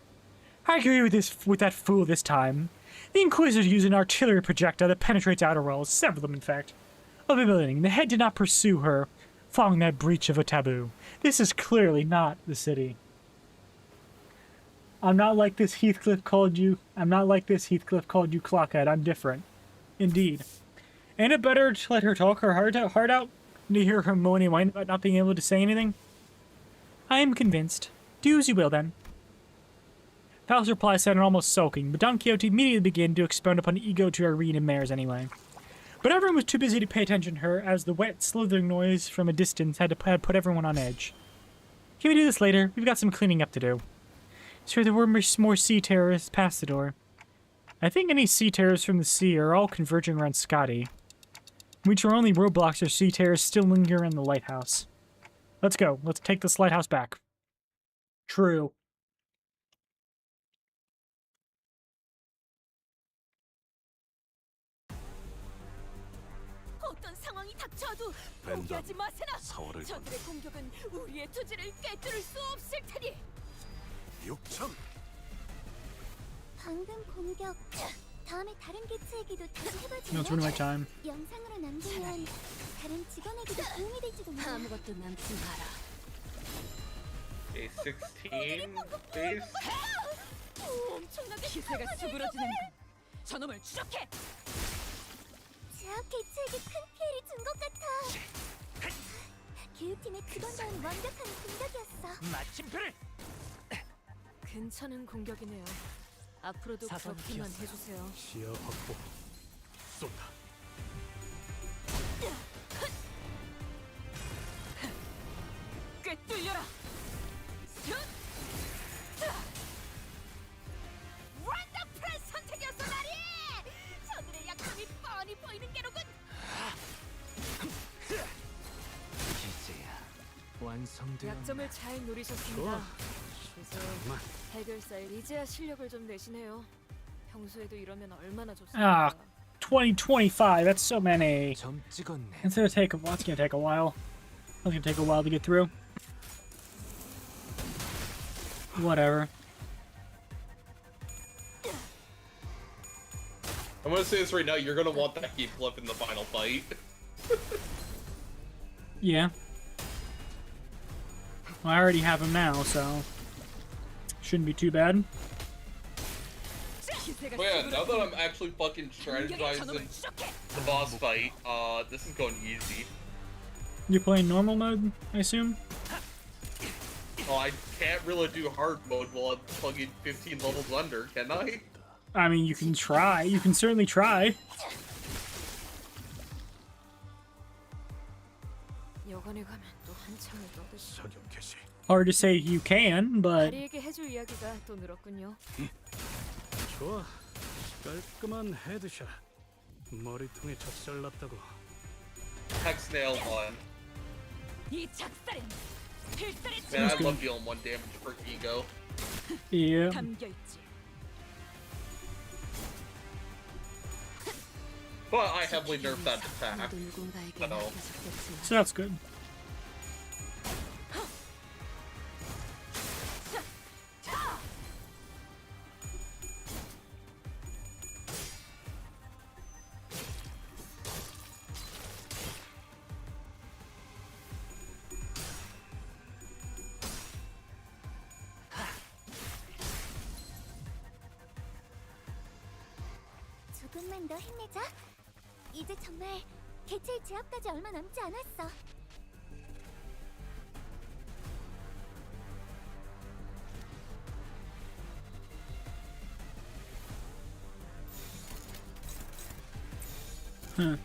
Speaker 1: I agree with that fool this time. The Inquisitors use an artillery projectile that penetrates outer walls, several of them in fact, of a building. The head did not pursue her, following that breach of a taboo. This is clearly not the city. I'm not like this Heathcliff called you Clockhead. I'm different. Indeed. Ain't it better to let her talk her heart out than to hear her moan and whine about not being able to say anything? I am convinced. Do as you will, then. Val's reply sounded almost sulking, but Don Quixote immediately began to expound upon ego to Irene and Mares anyway. But everyone was too busy to pay attention to her, as the wet, slithering noise from a distance had put everyone on edge. Can we do this later? We've got some cleaning up to do. Sure, there were more sea terrorists past the door. I think any sea terrorists from the sea are all converging around Scotty. Which are only roadblocks or sea terrorists still linger in the lighthouse. Let's go. Let's take this lighthouse back. True.
Speaker 5: 어떤 상황이 닥쳐도 포기하지 마세나. 저들의 공격은 우리의 투지를 꿰뚫을 수 없을 테니.
Speaker 3: 6천.
Speaker 2: 방금 공격. 다음에 다른 개체 얘기도 다시 해봐줄래?
Speaker 1: No, it's running my time.
Speaker 2: 영상으로 남기면 다른 직원에게도 도움이 될지도 몰라.
Speaker 5: 아무것도 남지 마라.
Speaker 4: A 16 base.
Speaker 5: 엄청나게 기세가 수그러지는 군. 저놈을 추적해.
Speaker 2: 제압 개체에게 큰 피해를 준 것 같아. 교육팀의 직원다운 완벽한 공격이었어.
Speaker 3: 마침표를.
Speaker 5: 괜찮은 공격이네요. 앞으로도 그렇게만 해주세요.
Speaker 3: 시야 확보. 쏜다.
Speaker 5: 꿰뚫려라. 원더풀한 선택이었어, 나리. 저들의 약점이 뻔히 보이는 게로군.
Speaker 3: 이제야 완성되었네.
Speaker 5: 약점을 잘 노리셨습니다. 그래서 해결사에 이제야 실력을 좀 내시네요. 평소에도 이러면 얼마나 좋습니까?
Speaker 1: 2025. That's so many.
Speaker 3: 점 찍었네.
Speaker 1: It's gonna take a while. It's gonna take a while to get through. Whatever.
Speaker 4: I'm gonna say this right now, you're gonna want that Heathcliff in the final fight.
Speaker 1: Yeah. Well, I already have him now, so shouldn't be too bad.
Speaker 4: But yeah, now that I'm actually fucking strategizing the boss fight, this is going easy.
Speaker 1: You're playing normal mode, I assume?
Speaker 4: Oh, I can't really do hard mode while I'm fucking 15 levels under, can I?
Speaker 1: I mean, you can try. You can certainly try.
Speaker 5: 여관에 가면 또 한참을 떠드시.
Speaker 3: 석영 캐시.
Speaker 1: Hard to say you can, but
Speaker 5: 다리에게 해줄 이야기가 또 늘었군요.
Speaker 3: 좋아. 깔끔한 헤드샷. 머리통에 적절났다고.
Speaker 4: Hex nail one.
Speaker 5: 이 작살엔 필살의
Speaker 4: Man, I
Speaker 1: Sounds good.
Speaker 4: love dealing 1 damage per ego.
Speaker 1: yeah.
Speaker 5: 담겨 있지.
Speaker 4: But I heavily nerfed that attack.
Speaker 5: 누군가에게
Speaker 4: No.
Speaker 5: 맡겨졌겠지만.
Speaker 1: So that's good.
Speaker 2: 조금만 더 힘내자. 이제 정말 개체의 제압까지 얼마 남지 않았어.
Speaker 1: Huh.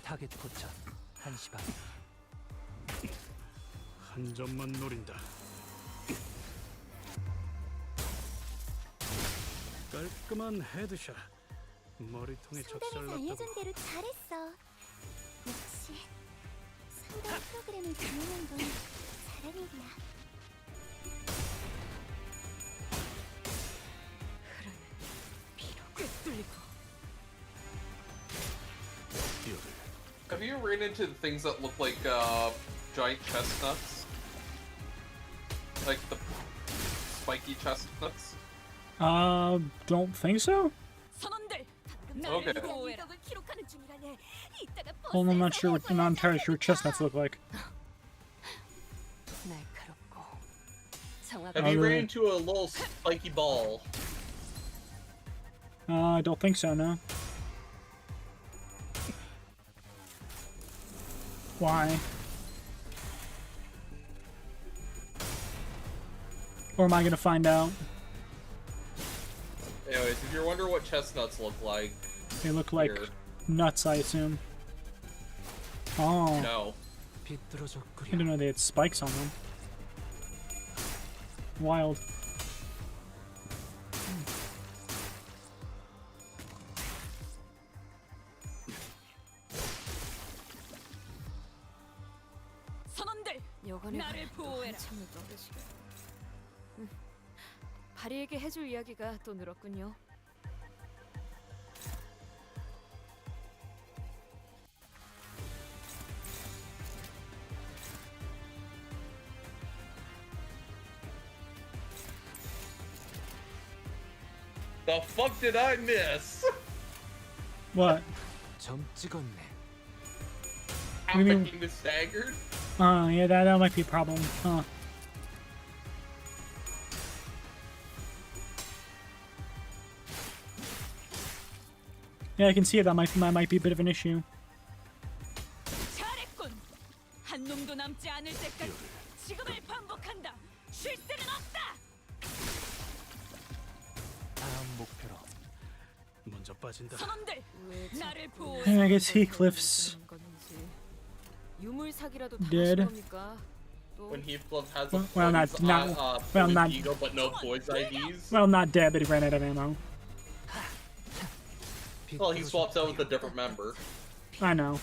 Speaker 3: 타겟 포착 1시 반.
Speaker 6: 한 점만 노린다. 깔끔한 헤드샷. 머리통에
Speaker 2: 상담에서
Speaker 6: 적절났다고.
Speaker 2: 알려준 대로 잘했어. 역시 상담 프로그램을 진행한 건 잘한 일이야.
Speaker 5: 피로 꿰뚫리고.
Speaker 4: Have you ran into things that look like giant chestnuts? Like the spiky chestnuts?
Speaker 1: Don't think so?
Speaker 5: 선원들,
Speaker 4: Okay.
Speaker 5: 이덕을 기록하는 중이라네. 이따가
Speaker 1: Well, I'm not sure what, I'm not entirely sure what chestnuts look like.
Speaker 5: 날카롭고
Speaker 4: Have you
Speaker 1: Oh,
Speaker 4: ran
Speaker 1: really?
Speaker 4: into a little spiky ball?
Speaker 1: I don't think so, no. Why? Or am I gonna find out?
Speaker 4: Anyways, if you're wondering what chestnuts look like,
Speaker 1: They look like
Speaker 4: here.
Speaker 1: nuts, I assume. Oh,
Speaker 4: No.
Speaker 1: I
Speaker 3: 비뚤어졌구려.
Speaker 1: didn't know they had spikes on them. Wild.
Speaker 5: 선원들, 나를 보호해라. 한참을 떠드시게. 바리에게 해줄 이야기가 또 늘었군요.
Speaker 4: The fuck did I miss?
Speaker 1: What?
Speaker 3: 점 찍었네.
Speaker 4: How
Speaker 1: You
Speaker 4: the
Speaker 1: mean-
Speaker 4: king is staggered?
Speaker 1: Yeah, that might be a problem. Huh. Yeah, I can see it. That might be a bit of an issue.
Speaker 5: 잘했군. 한 놈도 남지 않을 때까지 지금을 반복한다. 쉴 새는 없다.
Speaker 3: 다음 목표로.
Speaker 6: 먼저 빠진다.
Speaker 5: 선원들, 나를 보호해.
Speaker 1: And I guess Heathcliff's
Speaker 5: 유물 사기라도
Speaker 1: dead.
Speaker 5: 당하신 겁니까? 또
Speaker 4: When Heathcliff has a
Speaker 1: Well, not-
Speaker 4: poise,
Speaker 1: not- well,
Speaker 4: poise
Speaker 1: not-
Speaker 4: ego, but no poise IDs.
Speaker 1: Well, not dead, but he ran out of ammo.
Speaker 4: Well, he swaps out with a different member.
Speaker 1: I know.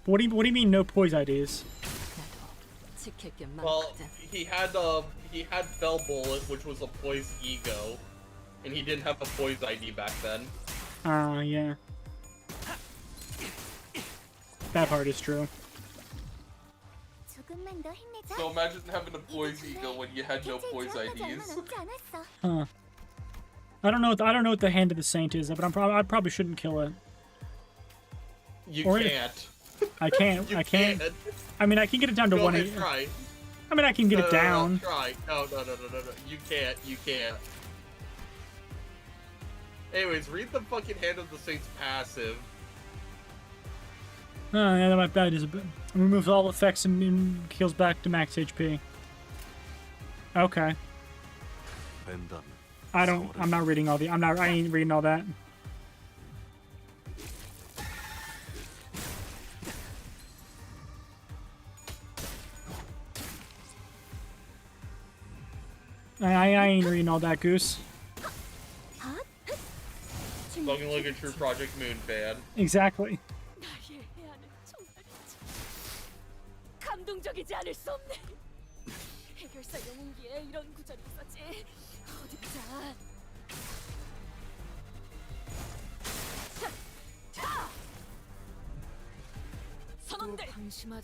Speaker 1: But what do you mean no poise IDs?
Speaker 5: 지킬 게
Speaker 4: Well, he had Fell Bullet, which was a poise ego, and he didn't have a poise ID back then.
Speaker 1: Yeah. That part is true.
Speaker 2: 조금만 더 힘내자.
Speaker 4: So imagine having a poise ego when you had no
Speaker 2: 개체의
Speaker 4: poise
Speaker 2: 제압까지 얼마
Speaker 4: IDs.
Speaker 2: 남지 않았어.
Speaker 1: Huh. I don't know what the hand of the saint is, but I probably shouldn't kill it.
Speaker 4: You
Speaker 1: Or-
Speaker 4: can't.
Speaker 1: I can't.
Speaker 4: You
Speaker 1: I can't.
Speaker 4: can't.
Speaker 1: I mean, I can get it down to
Speaker 4: Go
Speaker 1: one.
Speaker 4: ahead, try.
Speaker 1: I mean, I can get
Speaker 4: No,
Speaker 1: it
Speaker 4: no, no,
Speaker 1: down.
Speaker 4: try. No. You can't. You can't. Anyways, read the fucking Hand of the Saints passive.
Speaker 1: Oh, yeah, that is a bit. Removes all effects and heals back to max HP. Okay.
Speaker 6: 벤담.
Speaker 1: I'm not reading all the. I ain't reading all that. I ain't reading all that, Goose.
Speaker 4: Looking like a true Project Moon fan.
Speaker 1: Exactly.
Speaker 5: 나의 해안은 정말이지. 감동적이지 않을 수 없네. 해결사 영웅기에 이런 구절이 있었지. 어디 보자. 자! 선원들,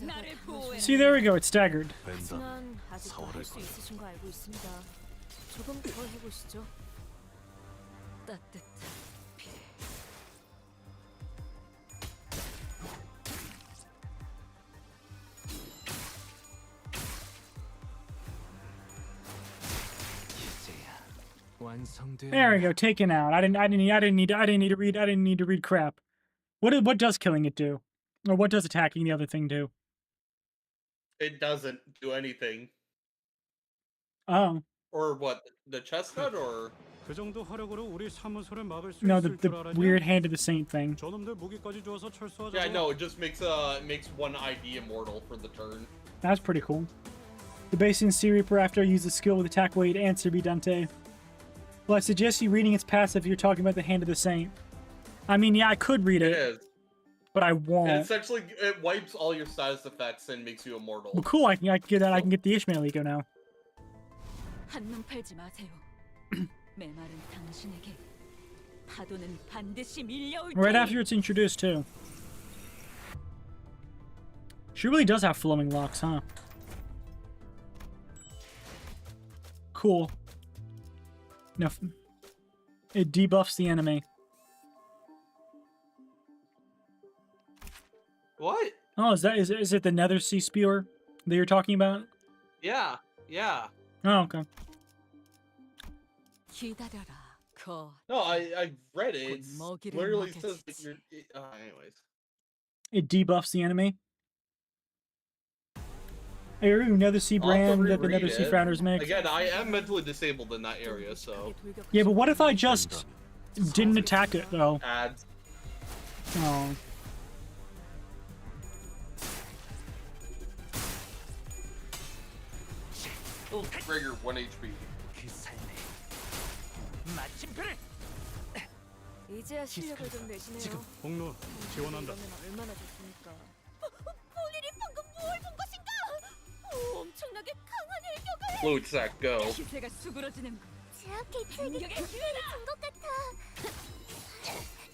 Speaker 5: 나를 보호해.
Speaker 1: See, there we go. It's staggered.
Speaker 6: 벤담.
Speaker 5: 하지만 아직도 할
Speaker 6: 4월일
Speaker 5: 수
Speaker 6: 거야.
Speaker 5: 있으신 거 알고 있습니다. 조금 더 해보시죠. 따뜻한 피.
Speaker 1: There we go, taken out. I didn't need to read crap. What does killing it do? Or what does attacking the other thing do?
Speaker 4: It doesn't do anything.
Speaker 1: Oh.
Speaker 4: Or what? The chestnut or?
Speaker 6: 그 정도 화력으로 우리 사무소를 막을 수
Speaker 1: No,
Speaker 6: 있을 줄
Speaker 1: the
Speaker 6: 알았냐?
Speaker 1: weird hand of the saint thing.
Speaker 6: 저놈들 무기까지 주어서 철수하자고.
Speaker 4: Yeah, no, it just makes one ID immortal for the turn.
Speaker 1: That's pretty cool. The Basin Sea Reaper after I use the skill with attack weight, answer me, Dante. Well, I suggest you reading its passive if you're talking about the hand of the saint. I mean, yeah, I could read
Speaker 4: It
Speaker 1: it,
Speaker 4: is.
Speaker 1: but I
Speaker 4: And
Speaker 1: won't.
Speaker 4: essentially, it wipes all your status effects and makes you immortal.
Speaker 1: Well, cool, I can get that. I can get the Ishmael Eco now.
Speaker 5: 한눈 팔지 마세요. 메마른 당신에게 파도는 반드시 밀려올
Speaker 1: Right
Speaker 5: 테니.
Speaker 1: after it's introduced, too. She really does have flowing locks, huh? Cool. No, it debuffs the enemy.
Speaker 4: What?
Speaker 1: Oh, is it the Nether Sea Spear that you're talking about?
Speaker 4: Yeah, yeah.
Speaker 1: Oh, okay.
Speaker 5: 기다려라. 거.
Speaker 4: No, I read it. It
Speaker 5: 먹이를
Speaker 4: literally
Speaker 5: 먹였지.
Speaker 4: says that you're. Anyways.
Speaker 1: It debuffs the enemy. Ooh, Nether Sea
Speaker 4: I'll have to
Speaker 1: brand that the
Speaker 4: reread
Speaker 1: Nether Sea
Speaker 4: it.
Speaker 1: Founders make.
Speaker 4: Again, I am mentally disabled in that area, so
Speaker 1: Yeah, but what if I just didn't attack it though?
Speaker 4: ads.
Speaker 1: Oh.
Speaker 4: Oh, trigger 1 HP.
Speaker 3: 그 삶의 마침표를
Speaker 5: 이제야 실력을 좀 내시네요.
Speaker 6: 공로 지원한다.
Speaker 5: 이러면 얼마나 좋습니까?
Speaker 2: 볼일이 방금 뭘 본 것인가? 엄청나게 강한 일격을
Speaker 4: Fluid sack, go.
Speaker 5: 기세가 수그러지는
Speaker 2: 제압 계책이 기회를 준것 같아.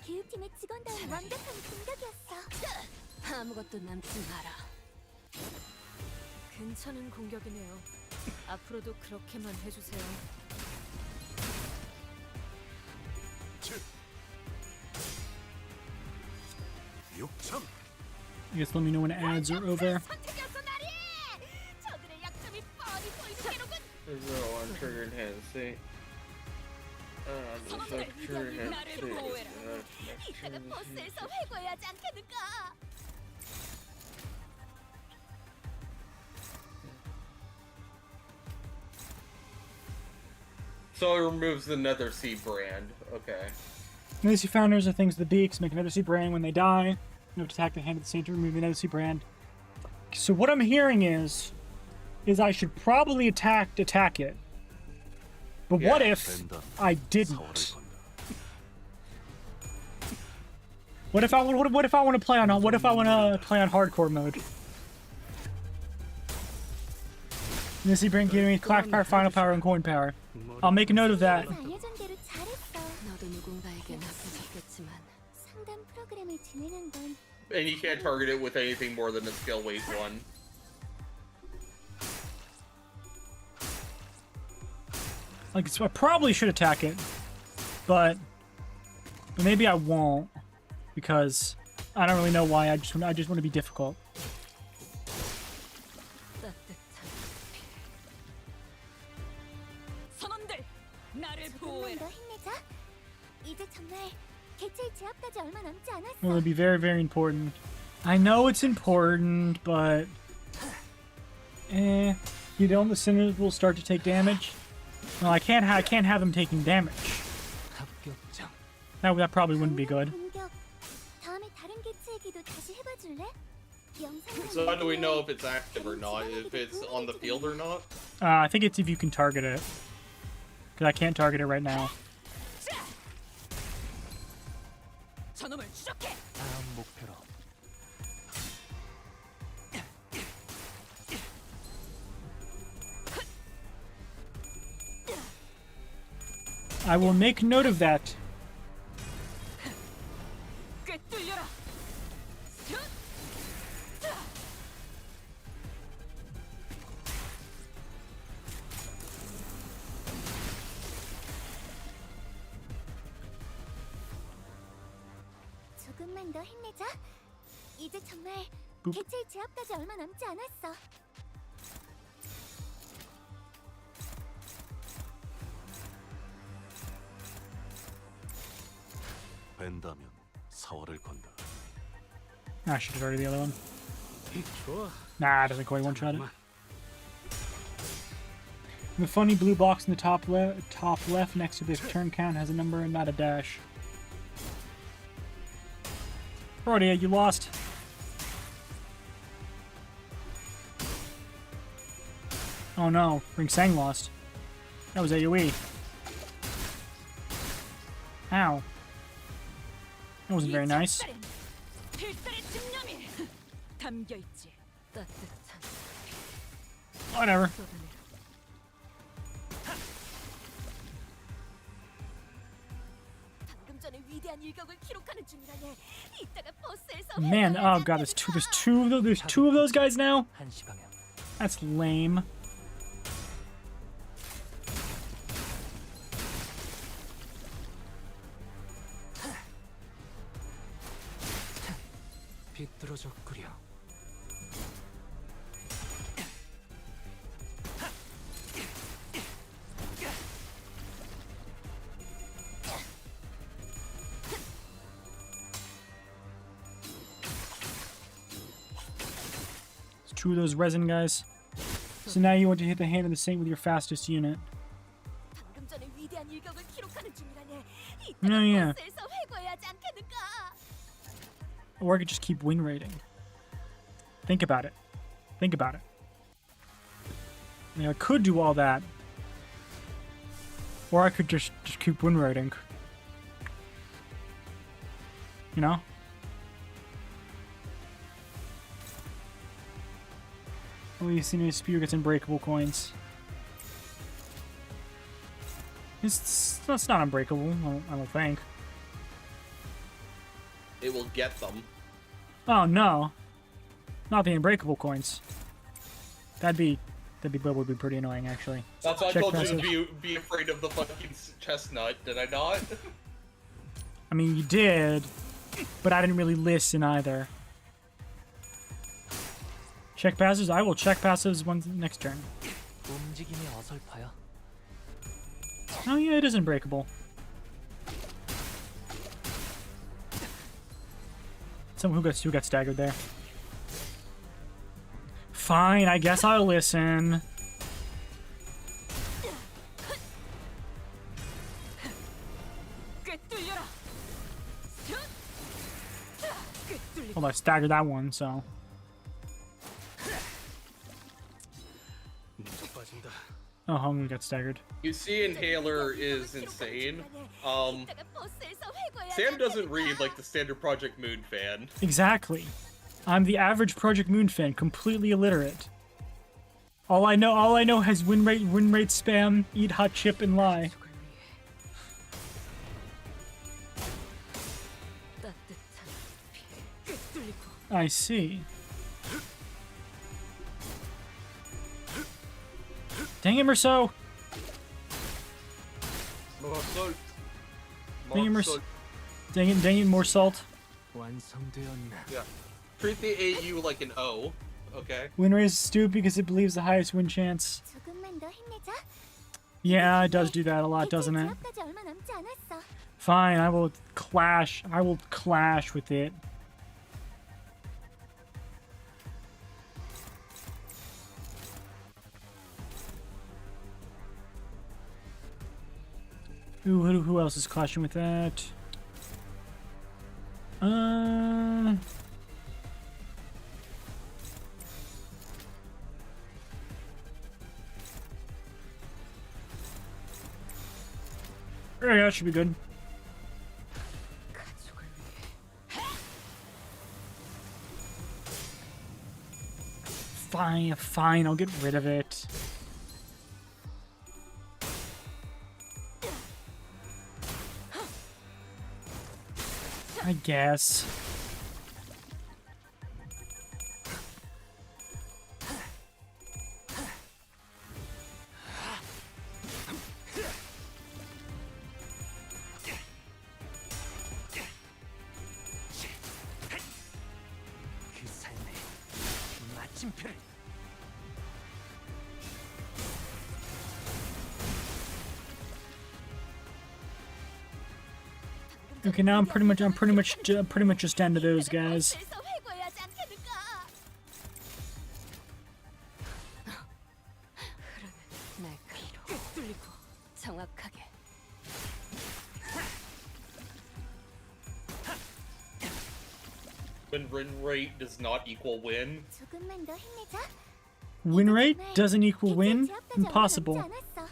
Speaker 2: 교육팀의 직원다운 완벽한 공격이었어.
Speaker 5: 아무것도 남지 마라. 괜찮은 공격이네요. 앞으로도 그렇게만 해주세요.
Speaker 6: 육참.
Speaker 1: I guess let me know when ads are over.
Speaker 2: 선택이었어, 나리! 저들의 약점이 뻔히 보이는 괴로군.
Speaker 4: There's no untriggered hand, see?
Speaker 2: 이따가 버스에서 회고해야 하지 않겠는가?
Speaker 4: So it removes the Nether Sea brand. Okay.
Speaker 1: Nether Sea Founders are things the beaks make another sea brand when they die. You have to attack the hand of the saint to remove the Nether Sea brand. So what I'm hearing is I should probably attack it. But what
Speaker 4: Yeah.
Speaker 1: if I didn't? What if I want to play on hardcore mode? This is bring giving me class power, final power, and coin power. I'll make a note of that.
Speaker 2: 알려준 대로 잘했어.
Speaker 5: 너도 누군가에게 나쁘셨겠지만
Speaker 2: 상담 프로그램을 진행한 건
Speaker 4: And you can't target it with anything more than a skill weight 1.
Speaker 1: Like, so I probably should attack it, but maybe I won't because I don't really know why. I just want to be difficult.
Speaker 5: 따뜻한 선원들 나를
Speaker 2: 조금만
Speaker 5: 보호해라.
Speaker 2: 더 힘내자. 이제 정말 개체의 제압까지 얼마 남지 않았어.
Speaker 1: It would be very, very important. I know it's important, but you know the sinners will start to take damage. Well, I can't have them taking damage.
Speaker 3: 합격점.
Speaker 1: That probably wouldn't be good.
Speaker 2: 공격. 다음에 다른 개체에게도 다시 해봐줄래? 영상을
Speaker 4: So how do we know if it's active or not? If it's on the field or not?
Speaker 1: I think it's if you can target it, because I can't target it right now.
Speaker 5: 저놈을 추적해.
Speaker 3: 다음 목표로
Speaker 1: I will make note of that.
Speaker 5: 꿰뚫려라.
Speaker 2: 조금만 더 힘내자. 이제 정말
Speaker 1: ปุ๊บ.
Speaker 2: 개체의 제압까지 얼마 남지 않았어.
Speaker 6: 된다면 사활을 건다.
Speaker 1: I should have already the other one.
Speaker 6: 좋아.
Speaker 1: Nah, it doesn't quite one-shot it. The funny blue box in the top left next to this turn count has a number and not a dash. Alrighty, you lost. Oh no, Ring Sang lost. That was AoE. Ow. That wasn't very nice.
Speaker 5: 필살의 집념이 담겨 있지. 따뜻한
Speaker 1: Whatever.
Speaker 5: 쏟아내라. 방금 전에 위대한 일격을 기록하는 중이라네. 이따가 버스에서
Speaker 1: Man, oh god, there's two of those guys now?
Speaker 3: 한시 방향.
Speaker 1: That's lame.
Speaker 3: 비뚤어져 끓여.
Speaker 1: It's two of those resin guys. So now you want to hit the hand of the saint with your fastest unit.
Speaker 5: 방금 전에 위대한 일격을 기록하는 중이라네.
Speaker 1: Oh,
Speaker 5: 이따가
Speaker 1: yeah.
Speaker 5: 버스에서 회고해야 하지 않겠는가?
Speaker 1: Or I could just keep win rating. Think about it. Think about it. I mean, I could do all that. Or I could just keep win rating. You know? Well, you see, my spear gets unbreakable coins. That's not unbreakable, I don't think.
Speaker 4: It will get them.
Speaker 1: Oh no, not the unbreakable coins. That would be pretty annoying actually.
Speaker 4: That's why I
Speaker 1: Check
Speaker 4: told
Speaker 1: passive.
Speaker 4: you to be afraid of the fucking chestnut, did I not?
Speaker 1: I mean, you did, but I didn't really listen either. Check passives. I will check passives once next turn.
Speaker 3: 움직임이 어설퍼요.
Speaker 1: Oh yeah, it is unbreakable. Someone who got staggered there. Fine, I guess I'll listen.
Speaker 5: 꿰뚫려라. 꿰뚫리.
Speaker 1: Well, I staggered that one, so.
Speaker 6: 빠진다.
Speaker 1: Oh, Hungry got staggered.
Speaker 4: You see, Inhaler is insane.
Speaker 5: 이따가 버스에서 회고해야
Speaker 4: Sam
Speaker 5: 하지
Speaker 4: doesn't
Speaker 5: 않겠는가?
Speaker 4: read like the standard Project Moon fan.
Speaker 1: Exactly. I'm the average Project Moon fan, completely illiterate. All I know has win rate, spam, eat hot chip, and lie.
Speaker 5: 속을 위해 따뜻한 피 꿰뚫리고
Speaker 1: I see. Dang it, Merceau! Dang it, Merceau! Dang it, more salt.
Speaker 3: 완성되었나?
Speaker 4: Yeah. Treat the AU like an O, okay?
Speaker 1: Win rate is stupid because it believes the highest win chance.
Speaker 2: 조금만 더 힘내자.
Speaker 1: Yeah, it does do that a lot, doesn't it?
Speaker 2: 제압까지 얼마 남지 않았어.
Speaker 1: Fine, I will clash with it. Ooh, who else is clashing with that? Yeah, that should be good.
Speaker 5: 가족을 위해
Speaker 1: Fine, I'll get rid of it. I guess.
Speaker 3: 그 삶의 마침표를.
Speaker 5: 방금
Speaker 1: Okay, now I'm pretty much just down to those guys.
Speaker 2: 실수 회고해야지 않겠는가?
Speaker 5: 날카로워 뚫리고 정확하게.
Speaker 4: When win rate does not equal win.
Speaker 2: 조금만 더 힘내자.
Speaker 1: Win rate
Speaker 2: 정말
Speaker 1: doesn't equal
Speaker 2: 기쁜
Speaker 1: win?
Speaker 2: 제압까지
Speaker 1: Impossible.
Speaker 2: 어렵지 않았어.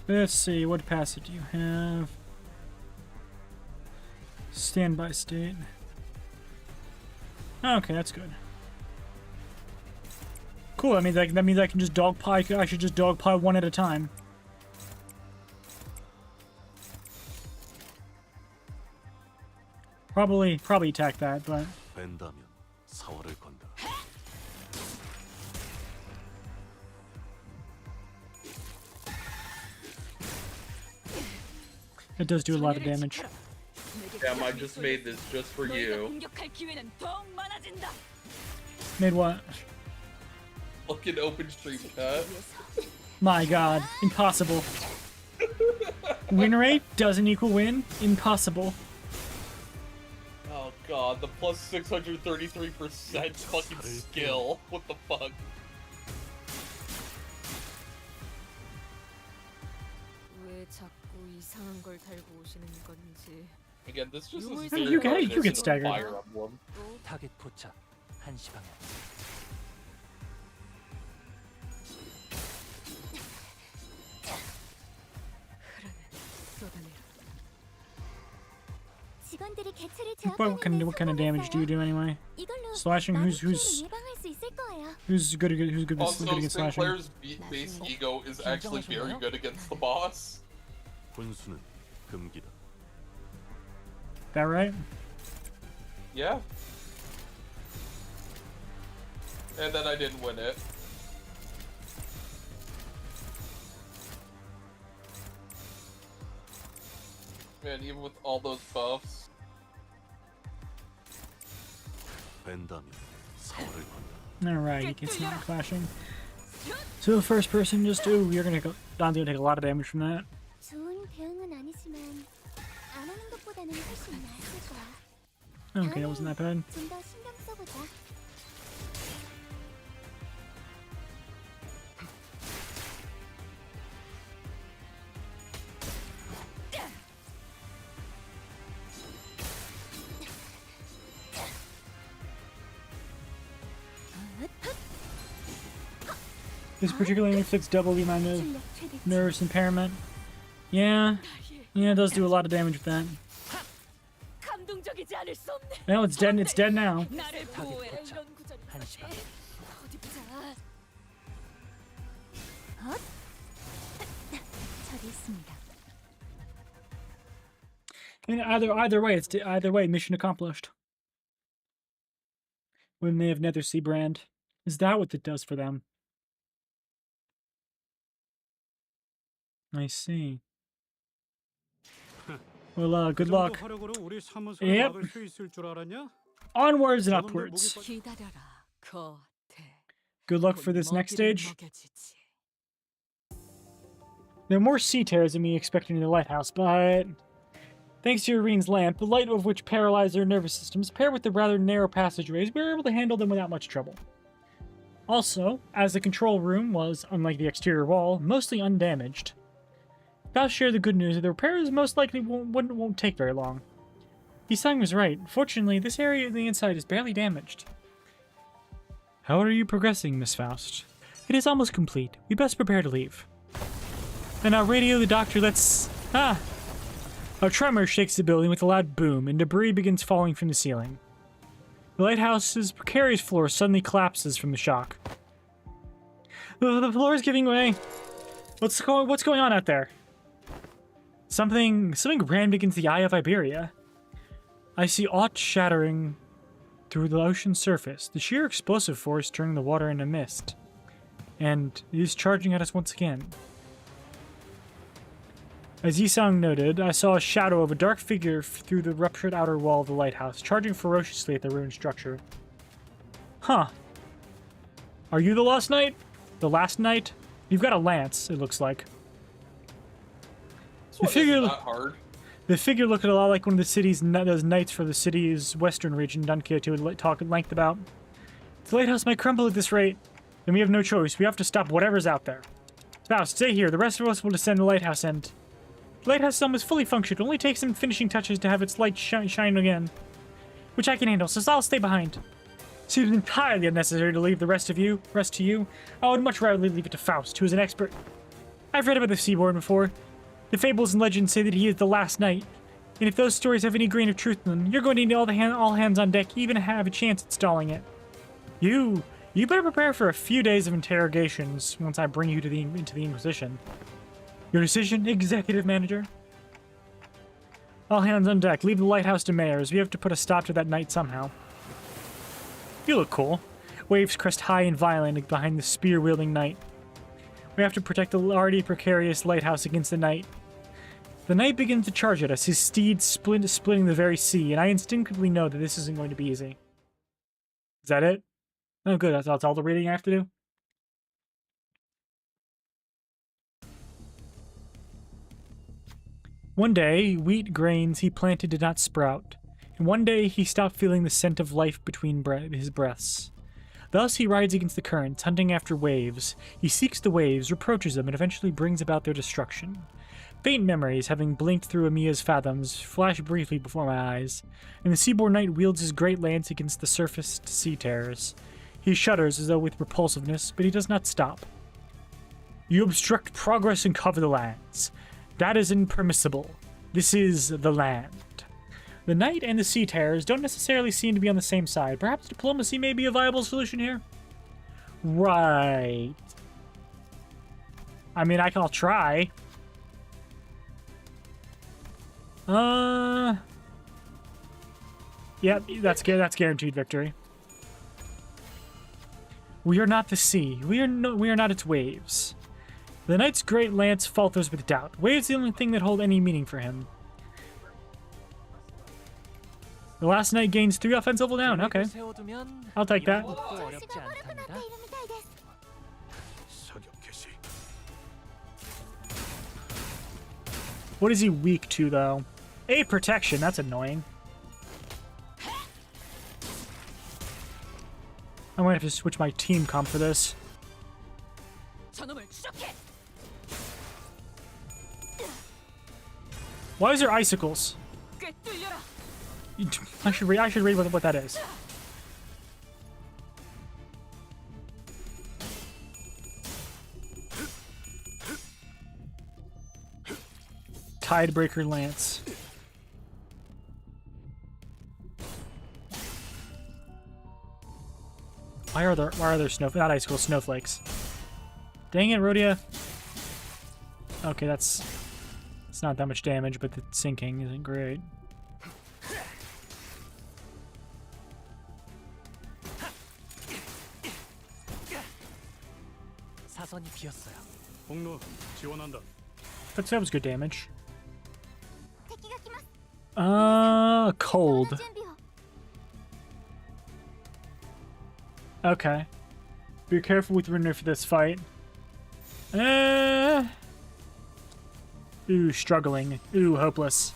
Speaker 1: Let's see, what passage do you have? Standby state. Okay, that's good. Cool, that means I can just dogpile. I should just dogpile one at a time. Probably attack that, but
Speaker 6: 뺀다면 사활을 건다.
Speaker 1: it does do a lot of damage.
Speaker 4: Damn, I just made this just for you.
Speaker 5: 공격할 기회는 더욱 많아진다.
Speaker 1: Made what?
Speaker 4: Look at open stream chat.
Speaker 1: My god, impossible. Win rate doesn't equal win? Impossible.
Speaker 4: Oh god, the plus 633% fucking skill. What the fuck?
Speaker 5: 왜 자꾸 이상한 걸 달고 오시는 건지.
Speaker 4: Again, this just
Speaker 5: You
Speaker 4: is
Speaker 5: get-
Speaker 4: very
Speaker 1: you get
Speaker 4: reminiscent of
Speaker 1: staggered.
Speaker 4: Fire Emblem.
Speaker 5: 또
Speaker 3: 타겟 포착. 1시 방향.
Speaker 5: 쏟아내라.
Speaker 2: 직원들이 개체를
Speaker 1: What kind of damage do you do anyway?
Speaker 2: 이걸로
Speaker 1: Slashing?
Speaker 2: 많은
Speaker 1: Who's
Speaker 2: 피해를 예방할 수 있을 거예요.
Speaker 1: who's good
Speaker 4: Also,
Speaker 1: against slashing?
Speaker 4: Sinclair's base ego is actually very good against the boss.
Speaker 6: 혼수는 금기다.
Speaker 1: That right?
Speaker 4: Yeah. And then I didn't win it. Man, even with all those buffs.
Speaker 6: 뺀다면 사활을 건다.
Speaker 1: Alright, he gets not clashing. So the first person just you're gonna go Don's gonna take a lot of damage from that.
Speaker 2: 좋은 대응은 아니지만 안 하는 것보다는 훨씬 나았을 거야.
Speaker 1: Okay, that wasn't that bad.
Speaker 2: 좀 더 신경 써보자.
Speaker 1: This particularly inflicts double the amount of
Speaker 2: 출력 최대치.
Speaker 1: nervous impairment. Yeah, it does do a lot of damage with that.
Speaker 5: 감동적이지 않을 수 없네.
Speaker 1: Well, it's dead. It's dead now.
Speaker 5: 나를 보호해라
Speaker 3: 포착.
Speaker 5: 이런 구절이
Speaker 3: 1시 방향.
Speaker 5: 어디 보자.
Speaker 2: 처리했습니다.
Speaker 1: And either way, mission accomplished. When they have Nether Sea brand, is that what it does for them? I see. Well, good luck. Yep. Onwards and upwards.
Speaker 5: 기다려라. 겉에.
Speaker 1: Good luck for this next
Speaker 5: 먹이를
Speaker 1: stage.
Speaker 5: 먹여주지.
Speaker 1: There are more sea terrors than we expected in the lighthouse, but thanks to Irene's lamp, the light of which paralyzed their nervous systems, paired with the rather narrow passageways, we were able to handle them without much trouble. Also, as the control room was, unlike the exterior wall, mostly undamaged, Faust shared the good news that the repairs most likely won't take very long. Isang was right. Fortunately, this area of the inside is barely damaged. How are you progressing, Miss Faust? It is almost complete. We best prepare to leave. And now radio the doctor. Let's... A tremor shakes the building with a loud boom, and debris begins falling from the ceiling. The lighthouse's precarious floor suddenly collapses from the shock. The floor is giving way. What's going on out there? Something rammed against the eye of Iberia. I see aught shattering through the ocean's surface, the sheer explosive force turning the water into mist. And it is charging at us once again. As Yisang noted, I saw a shadow of a dark figure through the ruptured outer wall of the lighthouse, charging ferociously at the ruined structure. Huh. Are you the Lost Knight? The last knight? You've got a lance, it looks like.
Speaker 4: This one isn't that hard.
Speaker 1: The figure looked a lot like one of the city's those knights for the city's western region Don Quixote would talk at length about. The lighthouse might crumble at this rate, and we have no choice. We have to stop whatever's out there. Now, stay here. The rest of us will descend the lighthouse end. The lighthouse is almost fully functioned. It only takes some finishing touches to have its light shine again, which I can handle, so I'll stay behind. Seems entirely unnecessary to leave the rest to you. I would much rather leave it to Faust, who is an expert. I've read about the Seaborn before. The fables and legends say that he is the last knight, and if those stories have any grain of truth in them, you're going to need all hands on deck, even to have a chance at stalling it. You better prepare for a few days of interrogations once I bring you into the Inquisition. Your decision, Executive Manager? All hands on deck. Leave the lighthouse to Mayors. We have to put a stop to that knight somehow. You look cool. Waves crest high and violent behind the spear-wielding knight. We have to protect the already precarious lighthouse against the knight. The knight begins to charge at us, his steed splitting the very sea, and I instinctively know that this isn't going to be easy. Is that it? Oh, good. That's all the reading I have to do? One day, wheat grains he planted did not sprout, and one day he stopped feeling the scent of life between his breaths. Thus he rides against the currents, hunting after waves. He seeks the waves, reproaches them, and eventually brings about their destruction. Faint memories, having blinked through Amiya's fathoms, flash briefly before my eyes, and the Seaborn Knight wields his great lance against the surfaced sea terrors. He shudders as though with repulsiveness, but he does not stop. You obstruct progress and cover the lands. That is impermissible. This is the land. The knight and the sea terrors don't necessarily seem to be on the same side. Perhaps diplomacy may be a viable solution here? Right. I mean, I'll try. Yep, that's guaranteed victory. We are not the sea. We are not its waves. The knight's great lance falters with doubt. Waves the only thing that hold any meaning for him. The last knight gains 3 offensive level down. Okay. I'll take that. What is he weak to, though? A protection. That's annoying. I might have to switch my team comp for this. Why is there icicles? I should read what that is. Tidebreaker Lance. Why are there not icicles, snowflakes? Dang it, Rhodia. Okay, it's not that much damage, but the sinking isn't great. That was good damage. Cold. Okay. Be careful with Renner for this fight. Ooh, struggling. Ooh, hopeless.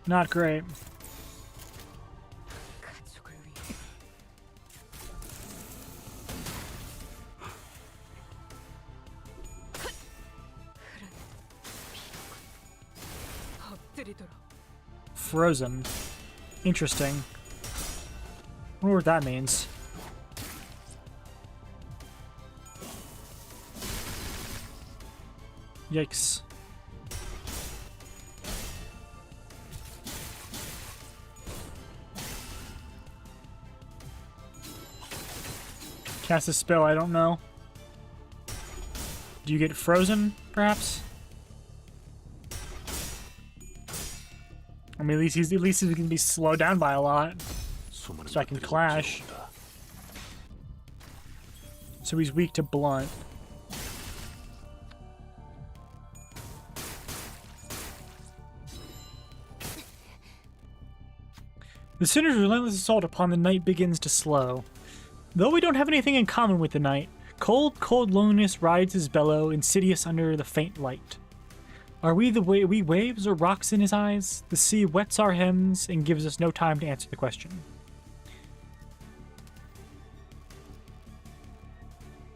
Speaker 1: Not great. Frozen. Interesting. I wonder what that means. Yikes. Cast a spell, I don't know. Do you get frozen, perhaps? I mean, at least he can be slowed down by a lot. So I can clash. So he's weak to blunt. The Sinner's relentless assault upon the night begins to slow. Though we don't have anything in common with the night, cold, cold loneliness rides his bellow, insidious under the faint light. Are we we waves or rocks in his eyes? The sea wets our hems and gives us no time to answer the question.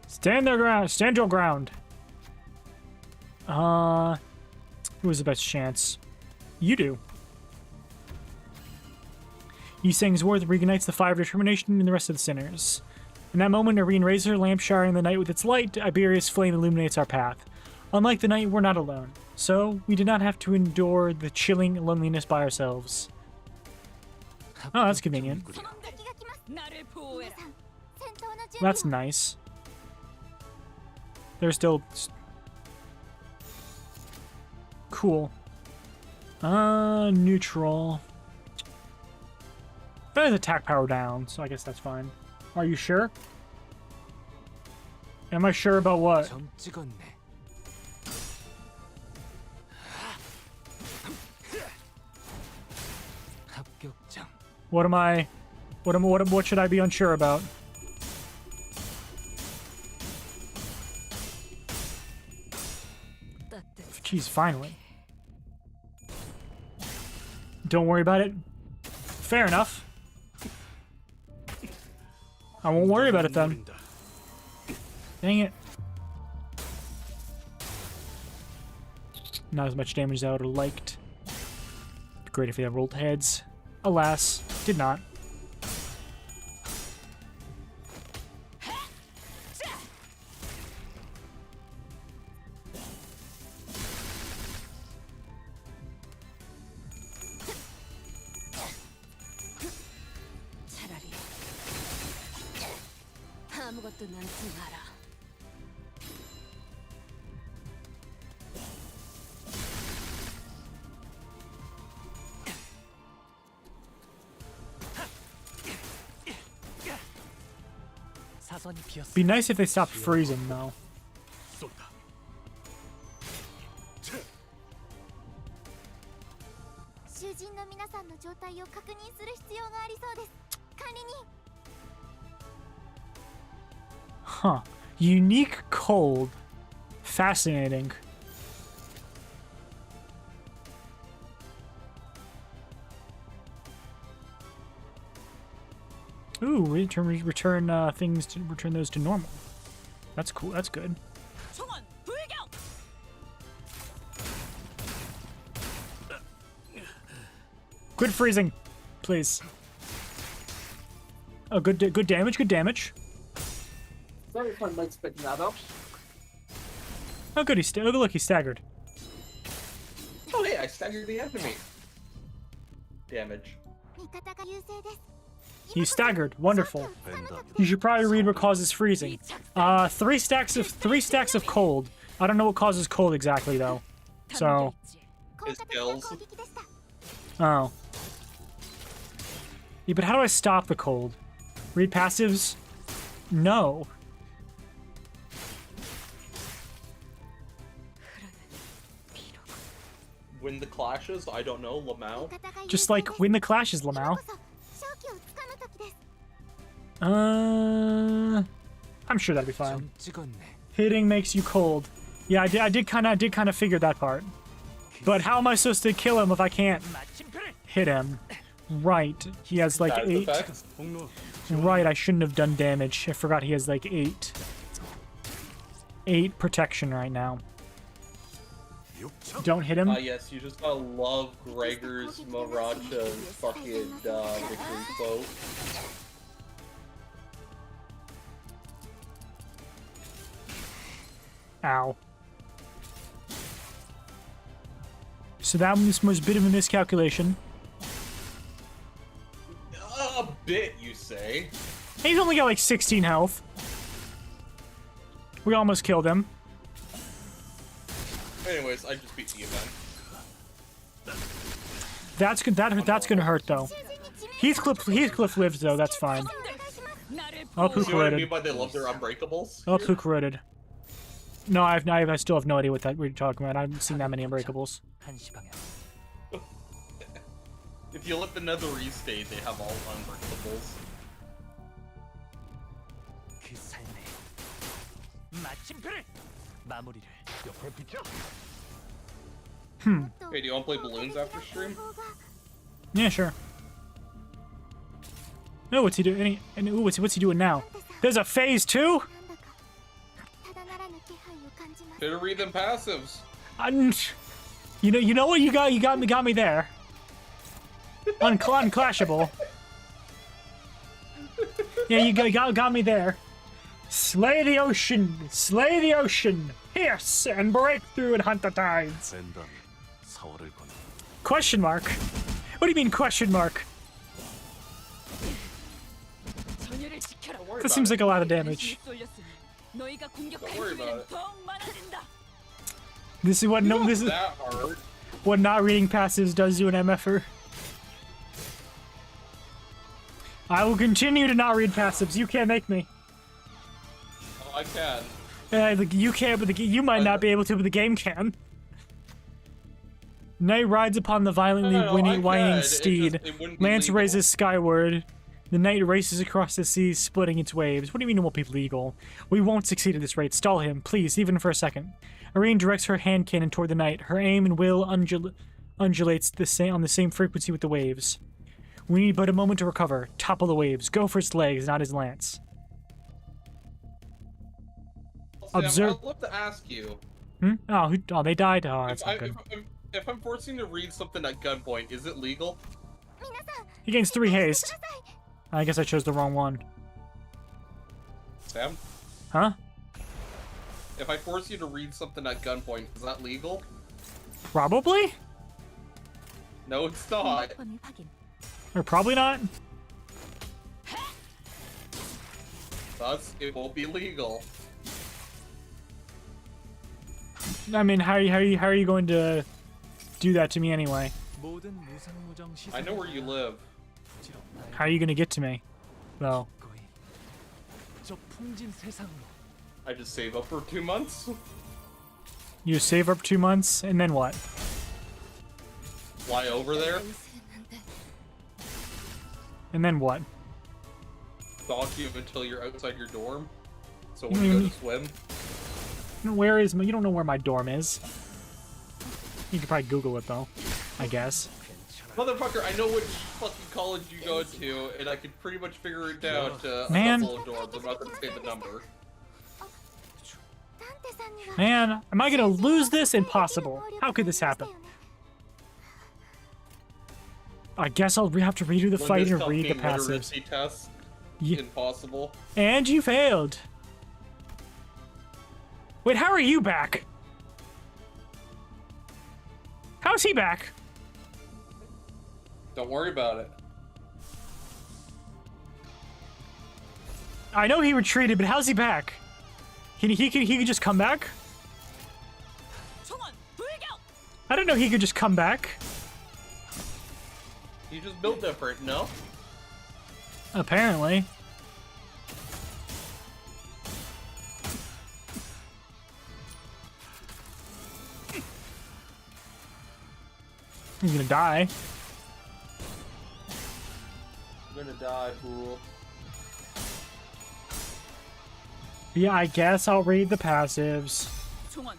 Speaker 1: Stand their ground. Stand your ground. Who has the best chance? You do. Yiseng's worth reignites the fire of determination in the rest of the sinners. In that moment, Irene raises her lamp, showering the night with its light. Iberia's flame illuminates our path. Unlike the night, we're not alone. So, we did not have to endure the chilling loneliness by ourselves. Oh, that's convenient.
Speaker 2: 敵が来ます皆さん戦闘の準備を
Speaker 1: That's nice. They're still... Cool. Neutral. That is attack power down, so I guess that's fine. Are you sure? Am I sure about what?
Speaker 3: 점 찍었네. 합격점.
Speaker 1: What should I be unsure about? Jeez, finally. Don't worry about it. Fair enough. I won't worry about it then. Dang it. Not as much damage as I would have liked. Be great if they had rolled heads. Alas, did not.
Speaker 5: 차라리 아무것도 남지 마라.
Speaker 3: 사선이 비었어.
Speaker 1: Be nice if they stopped freezing, though.
Speaker 2: 囚人の皆さんの状態を確認する必要がありそうです。管理人
Speaker 1: Huh. Unique cold. Fascinating. Ooh, return things to return those to normal. That's cool. That's good.
Speaker 5: 총원 불격!
Speaker 1: Quit freezing, please. Oh, good damage. Good damage.
Speaker 7: Sorry if I'm not expecting that up.
Speaker 1: Oh, good. Oh, look, he's staggered.
Speaker 4: Oh, hey, I staggered the enemy. Damage.
Speaker 2: 味方が優勢です。
Speaker 1: He's staggered. Wonderful.
Speaker 6: 벤다면
Speaker 1: You should probably read what causes freezing. Three stacks of cold. I don't know what causes cold exactly though. So,
Speaker 2: 効果的な攻撃でした。
Speaker 1: oh. Yeah, but how do I stop the cold? Read passives? No.
Speaker 4: Win the clashes? I don't know, Lamau.
Speaker 2: 味方が優勢です
Speaker 1: Just like win the clashes,
Speaker 2: 今
Speaker 1: Lamau.
Speaker 2: こそ勝機をつかむ時です。
Speaker 1: I'm sure that'd be fine.
Speaker 3: 점 찍었네.
Speaker 1: Hitting makes you cold. Yeah, I did kind of figure that part. But how am I supposed to kill him if I can't
Speaker 3: 마침표를.
Speaker 1: hit him? Right. He has like
Speaker 4: Status
Speaker 1: 8.
Speaker 4: effect.
Speaker 1: Right, I shouldn't have done damage. I forgot he has like 8. 8 protection right now. Don't hit him.
Speaker 4: Yes, you just gotta love Gregor's Maracha's fucking victory quote.
Speaker 1: Ow. So that was a bit of a miscalculation.
Speaker 4: A bit, you say?
Speaker 1: He's only got like 16 health. We almost killed him.
Speaker 4: Anyways, I just beat the event.
Speaker 1: That's good. That's gonna hurt though. Heathcliff lives though. That's fine.
Speaker 5: 나를
Speaker 1: Oh,
Speaker 5: 보호.
Speaker 4: See what I mean
Speaker 1: Corroded.
Speaker 4: by they love their unbreakables?
Speaker 1: Oh, corroded. No, I still have no idea what you're talking about. I haven't seen that many unbreakables.
Speaker 3: 1시 방향.
Speaker 4: If you let the Nether restate, they have all unbreakables.
Speaker 3: 그 삶의 마침표를 마무리를 옆에 비켜.
Speaker 4: Hey, do you want to play balloons after stream?
Speaker 1: Yeah, sure. No, what's he doing? Ooh, what's he doing now? There's a phase 2?
Speaker 2: ただならぬ気配を感じます。
Speaker 4: Better read them passives.
Speaker 1: You know what you got me there. Unclashable. Yeah, you got me there. Slay the ocean, pierce and break through and hunt the tides.
Speaker 6: 벤다면 사활을 건다.
Speaker 1: Question mark? What do you mean question mark?
Speaker 5: 전열을 지켜라.
Speaker 4: Don't worry
Speaker 1: That
Speaker 4: about
Speaker 1: seems
Speaker 4: it.
Speaker 1: like a lot of damage.
Speaker 5: 쏠렸으니 너희가 공격할
Speaker 4: Don't worry about
Speaker 5: 기회는
Speaker 4: it.
Speaker 5: 더욱 많아진다.
Speaker 1: This is what
Speaker 4: It's
Speaker 1: no
Speaker 4: not
Speaker 1: this is
Speaker 4: that hard.
Speaker 1: what not reading passives does to an MFer. I will continue to not read passives. You can't make me.
Speaker 4: Oh, I can.
Speaker 1: You can't, but you might not be able to, but the game can. Knight rides upon the violently
Speaker 4: No, I
Speaker 1: whining
Speaker 4: can.
Speaker 1: steed.
Speaker 4: It wouldn't be
Speaker 1: Lance
Speaker 4: legal.
Speaker 1: raises skyward. The knight races across the sea, splitting its waves. What do you mean it won't be legal? We won't succeed at this rate. Stall him, please, even for a second. Irene directs her hand cannon toward the knight. Her aim and will undulates on the same frequency with the waves. We need but a moment to recover. Topple the waves. Go for its legs, not his lance.
Speaker 4: Sam,
Speaker 1: Observe-
Speaker 4: I'd love to ask you.
Speaker 1: Oh, they died? Oh, that's not good.
Speaker 4: If I'm forcing to read something at gunpoint, is it legal?
Speaker 2: 皆さん、
Speaker 1: He gains 3 haste.
Speaker 2: ください。
Speaker 1: I guess I chose the wrong one.
Speaker 4: Sam?
Speaker 1: Huh?
Speaker 4: If I force you to read something at gunpoint, is that legal?
Speaker 1: Probably?
Speaker 4: No, it's not.
Speaker 2: 번을 확인.
Speaker 1: Or probably not?
Speaker 4: Thus, it won't be legal.
Speaker 1: I mean, how are you going to do that to me anyway?
Speaker 3: 모든 무상무정 시설.
Speaker 4: I know where you live.
Speaker 1: How are you going to get to me? Though.
Speaker 3: 저 풍진 세상으로
Speaker 4: I just save up for 2 months.
Speaker 1: You save up 2 months, and then what?
Speaker 4: Fly over there.
Speaker 1: And then what?
Speaker 4: Stalk you until you're outside your dorm. So when you go to swim.
Speaker 1: Where is my... You don't know where my dorm is. You could probably Google it, though. I guess.
Speaker 4: Motherfucker, I know which fucking college you go to, and I could pretty much figure it out a
Speaker 1: Man.
Speaker 4: couple of dorms. I'm not gonna say the number.
Speaker 2: ダンテさんには
Speaker 1: Man, am I gonna lose this? Impossible. How could this happen? I guess I'll have to redo the fight and read the passives.
Speaker 4: Literacy test.
Speaker 1: Ye-
Speaker 4: Impossible.
Speaker 1: And you failed. Wait, how are you back? How's he back?
Speaker 4: Don't worry about it.
Speaker 1: I know he retreated, but how's he back? He could just come back?
Speaker 5: 총원 불격.
Speaker 1: I didn't know he could just come back.
Speaker 4: You just built different, no?
Speaker 1: Apparently. He's gonna die.
Speaker 4: You're gonna die, fool.
Speaker 1: Yeah, I guess I'll read the passives.
Speaker 5: 총원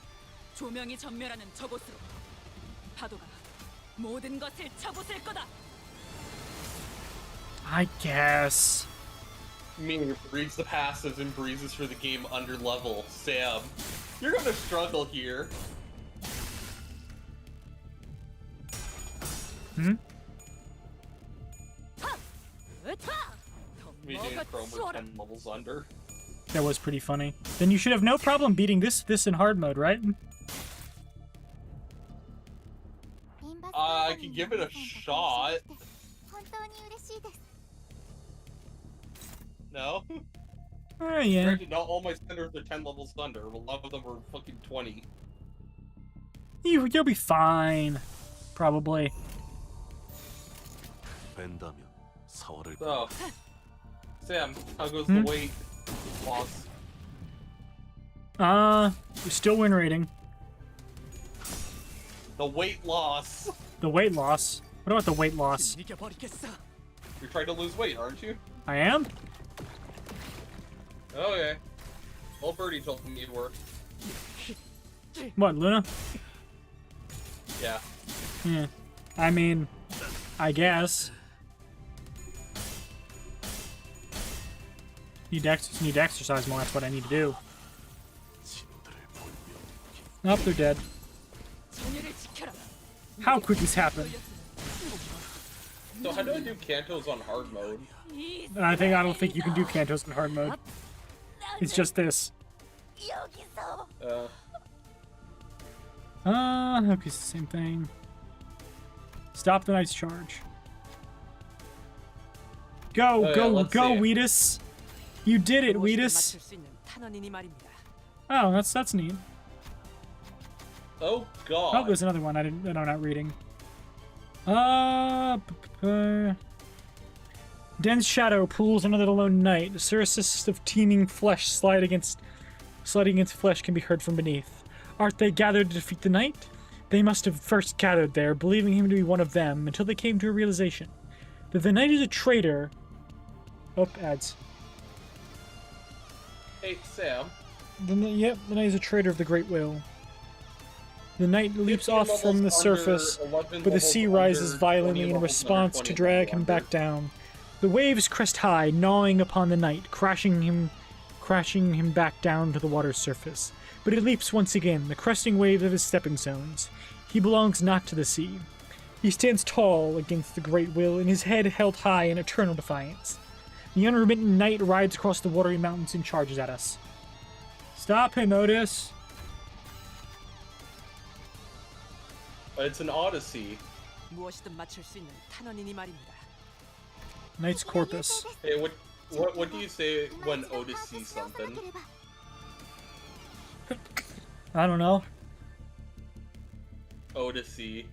Speaker 5: 조명이 전멸하는 저곳으로. 파도가 모든 것을 쳐부술 거다.
Speaker 1: I guess.
Speaker 4: You mean it reads the passives and breezes through the game under level. Sam, you're gonna struggle here.
Speaker 1: Hmm?
Speaker 5: 으타.
Speaker 4: Me and Chrome were 10 levels under.
Speaker 1: That was pretty funny. Then you should have no problem beating this in hard mode, right?
Speaker 4: I can give it a shot.
Speaker 2: 本当に嬉しいです。
Speaker 4: No?
Speaker 1: Oh, yeah.
Speaker 4: Granted, not all my centers are 10 levels under. A lot of them are fucking 20.
Speaker 1: You'll be fine. Probably.
Speaker 6: 벤다면 사활을 건다.
Speaker 4: So, Sam, how goes
Speaker 1: Hmm?
Speaker 4: the weight loss?
Speaker 1: You're still win rating.
Speaker 4: The weight loss.
Speaker 1: The weight loss. What about the weight loss?
Speaker 4: You're trying to lose weight, aren't you?
Speaker 1: I am?
Speaker 4: Okay. Old Birdie told me you were.
Speaker 1: What, Luna?
Speaker 4: Yeah.
Speaker 1: Yeah. I mean, I guess. Need to exercise more, that's what I need to do. Nope, they're dead. How could this happen?
Speaker 4: So how do I do Cantos on hard mode?
Speaker 1: I don't think you can do Cantos in hard mode. It's just this. Okay, it's the same thing. Stop the Knight's Charge. Go,
Speaker 4: yeah,
Speaker 1: go,
Speaker 4: let's
Speaker 1: go,
Speaker 4: see it.
Speaker 1: Wheatus! You did it, Wheatus! Oh, that's neat.
Speaker 4: Oh god.
Speaker 1: Oh, there's another one I'm not reading. Dense shadow pools under the lone night. The surface of teeming flesh sliding against flesh can be heard from beneath. Art they gathered to defeat the knight? They must have first gathered there, believing him to be one of them, until they came to a realization that the knight is a traitor. Oh, ads.
Speaker 4: Hey, Sam.
Speaker 1: The knight is a traitor of the Great Will. The knight leaps
Speaker 4: 15
Speaker 1: off
Speaker 4: levels
Speaker 1: from the
Speaker 4: under,
Speaker 1: surface,
Speaker 4: 11
Speaker 1: but the sea
Speaker 4: levels
Speaker 1: rises
Speaker 4: under,
Speaker 1: violently
Speaker 4: 20
Speaker 1: in
Speaker 4: levels
Speaker 1: response
Speaker 4: under,
Speaker 1: to
Speaker 4: 20
Speaker 1: drag
Speaker 4: levels
Speaker 1: him
Speaker 4: under.
Speaker 1: back down. The waves crest high, gnawing upon the knight, crashing him back down to the water's surface. But he leaps once again, the cresting waves of his stepping stones. He belongs not to the sea. He stands tall against the great will, and his head held high in eternal defiance. The unremittent knight rides across the watery mountains and charges at us. Stop him, Otis!
Speaker 4: It's an Odyssey.
Speaker 1: Knight's Corpus.
Speaker 4: Hey, what do you say when Otis sees something?
Speaker 1: I don't know.
Speaker 4: Odyssey.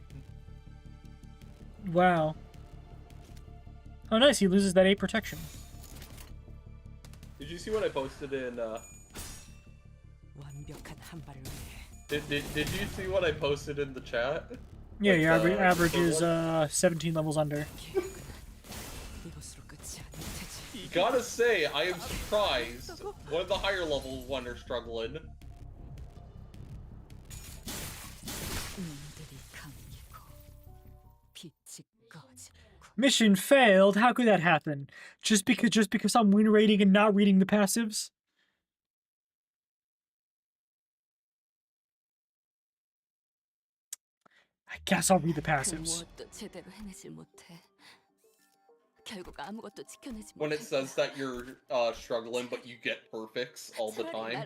Speaker 1: Wow. Oh, nice. He loses that 8 protection.
Speaker 4: Did you see what I posted in? Did you see what I posted in the chat?
Speaker 1: Yeah,
Speaker 4: Like,
Speaker 1: your average
Speaker 4: for
Speaker 1: is
Speaker 4: one?
Speaker 1: 17 levels under.
Speaker 4: Gotta say, I am surprised. One of the higher level one are struggling.
Speaker 1: Mission failed. How could that happen? Just because I'm win rating and not reading the passives? I guess I'll read the passives.
Speaker 4: When it says that you're struggling, but you get perfects all the time.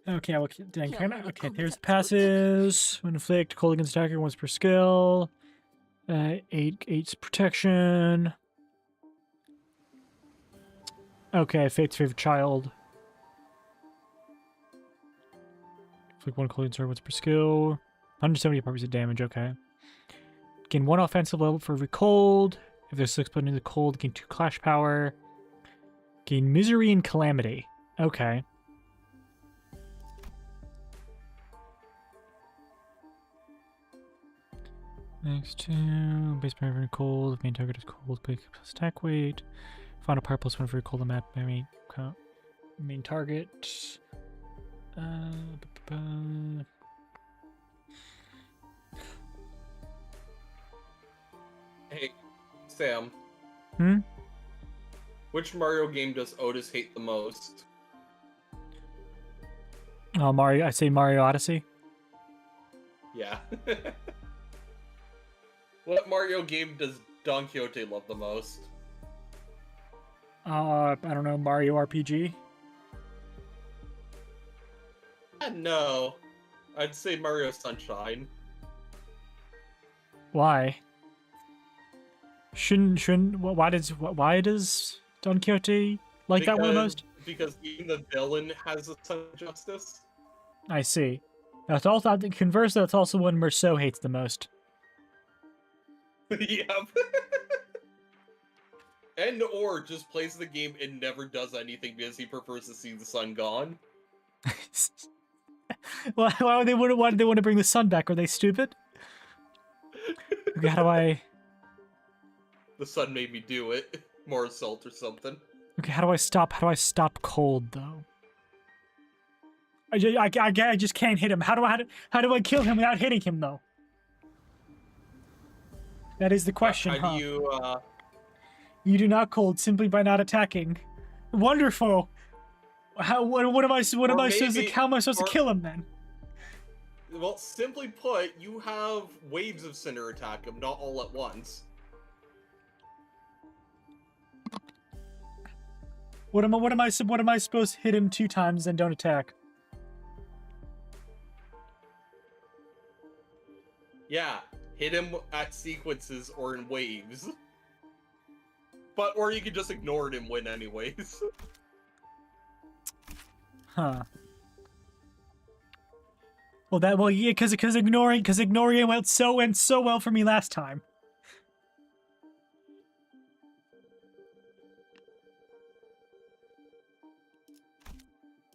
Speaker 1: Okay, okay, there's passes. When inflict, cold against attacker once per skill. 8's protection. Okay, Fate's favorite child. Inflict 1 cold against once per skill. 170 properties of damage, okay. Gain 1 offensive level for every cold. If there's 6 put into the cold, gain 2 clash power. Gain misery and calamity. Okay. Next to base power for cold. Main target is cold. Quick plus attack weight. Final power plus 1 for cold. Map main target.
Speaker 4: Hey, Sam.
Speaker 1: Hmm?
Speaker 4: Which Mario game does Otis hate the most?
Speaker 1: Mario. I say Mario Odyssey.
Speaker 4: Yeah. What Mario game does Don Quixote love the most?
Speaker 1: I don't know. Mario RPG.
Speaker 4: No. I'd say Mario Sunshine.
Speaker 1: Why? Why does Don Quixote like that one the most?
Speaker 4: Because even the villain has a son of justice.
Speaker 1: I see. That's also conversely, that's also one Merceau hates the most.
Speaker 4: Yep. And or just plays the game and never does anything because he prefers to see the sun gone.
Speaker 1: Why would they want to bring the sun back? Are they stupid? Okay, how do I
Speaker 4: The sun made me do it. More assault or something.
Speaker 1: Okay, how do I stop cold though? I just can't hit him. How do I kill him without hitting him though? That is the question,
Speaker 4: How
Speaker 1: huh?
Speaker 4: do you,
Speaker 1: You do not cold simply by not attacking. Wonderful. What am I supposed to? How am I supposed to kill him then?
Speaker 4: Well, simply put, you have waves of Cinder attack him, not all at once.
Speaker 1: What am I supposed to hit him 2 times and don't attack?
Speaker 4: Yeah, hit him at sequences or in waves. Or you could just ignore it and win anyways.
Speaker 1: Huh. Well, yeah, because ignoring went so well for me last time.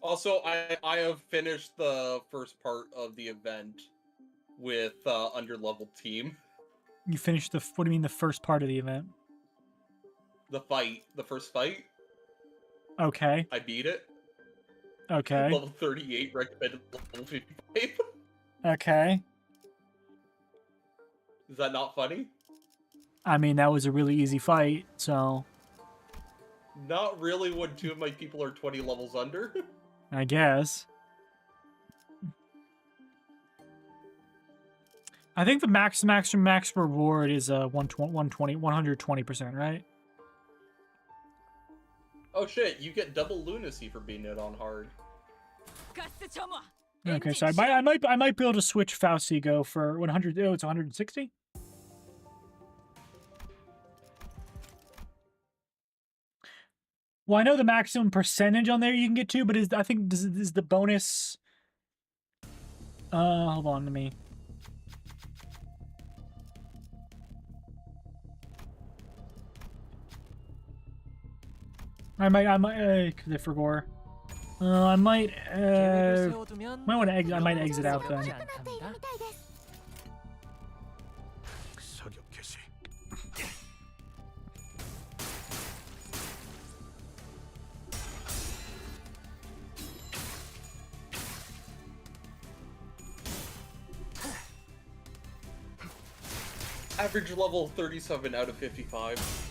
Speaker 4: Also, I have finished the first part of the event with underleveled team.
Speaker 1: You finished what do you mean the first part of the event?
Speaker 4: The first fight.
Speaker 1: Okay.
Speaker 4: I beat it.
Speaker 1: Okay.
Speaker 4: Level 38, recommended level 55.
Speaker 1: Okay.
Speaker 4: Is that not funny?
Speaker 1: I mean, that was a really easy fight, so
Speaker 4: Not really when 2 of my people are 20 levels under.
Speaker 1: I guess. I think the max reward is 120%, right?
Speaker 4: Oh shit, you get double lunacy for beating it on hard.
Speaker 1: Okay, so I might be able to switch Faustigo for 100. Oh, it's 160. Well, I know the maximum percentage on there you can get to, but I think is the bonus. Hold on, let me. I might, cause I forgot. I might want to exit. I might exit out then.
Speaker 6: 사격 개시.
Speaker 4: Average level 37 out of 55.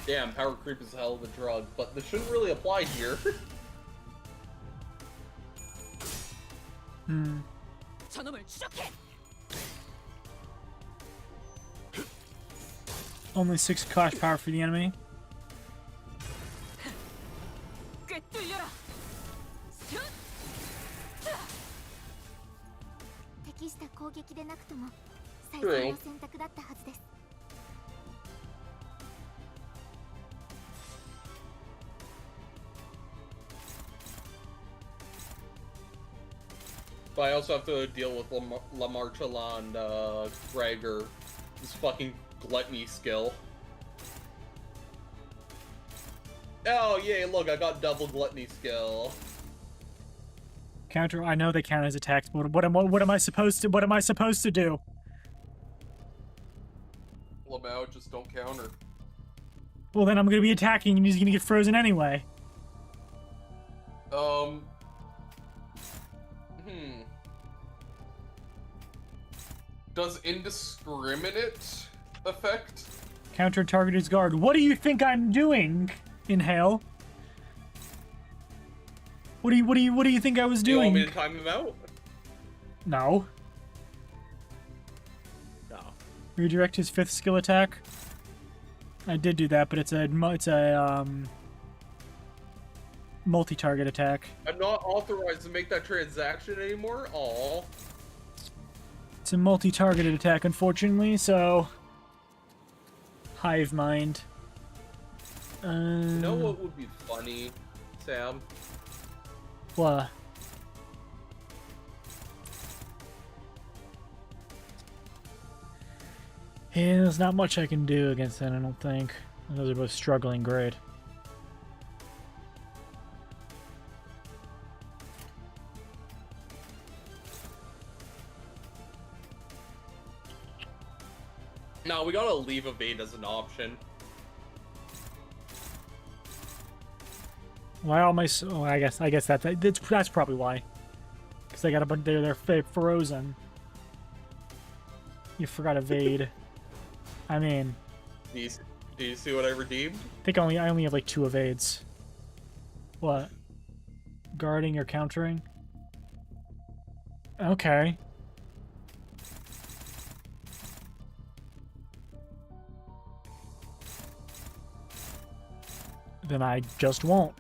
Speaker 4: Damn, power creep is a hell of a drug, but this shouldn't really apply here.
Speaker 1: Only 6 clash power for the enemy.
Speaker 2: 適した攻撃でなくとも最善の選択だったはずです。
Speaker 4: But I also have to deal with La Marchela and Gregor. This fucking gluttony skill. Oh yay, look, I got double gluttony skill.
Speaker 1: Counter. I know they count as attacks, but what am I supposed to do?
Speaker 4: Lamau, just don't counter.
Speaker 1: Well, then I'm gonna be attacking, and he's gonna get frozen anyway.
Speaker 4: Does indiscriminate affect?
Speaker 1: Counter targeted guard. What do you think I'm doing? Inhale. What do you think I was
Speaker 4: Do you
Speaker 1: doing?
Speaker 4: want me to time him out?
Speaker 1: No.
Speaker 4: No.
Speaker 1: Redirect his 5th skill attack. I did do that, but it's a multi-target attack.
Speaker 4: I'm not authorized to make that transaction anymore? Aww.
Speaker 1: It's a multi-targeted attack, unfortunately, so... Hive mind.
Speaker 4: You know what would be funny, Sam?
Speaker 1: What? Yeah, there's not much I can do against that, I don't think. Those are both struggling great.
Speaker 4: No, we gotta leave evade as an option.
Speaker 1: Why all my... Oh, I guess that's probably why. Because they got a bunch... They're frozen. You forgot evade. I mean...
Speaker 4: Do you see what I redeemed?
Speaker 1: I think I only have like 2 evades. What? Guarding or countering? Okay. Then I just won't.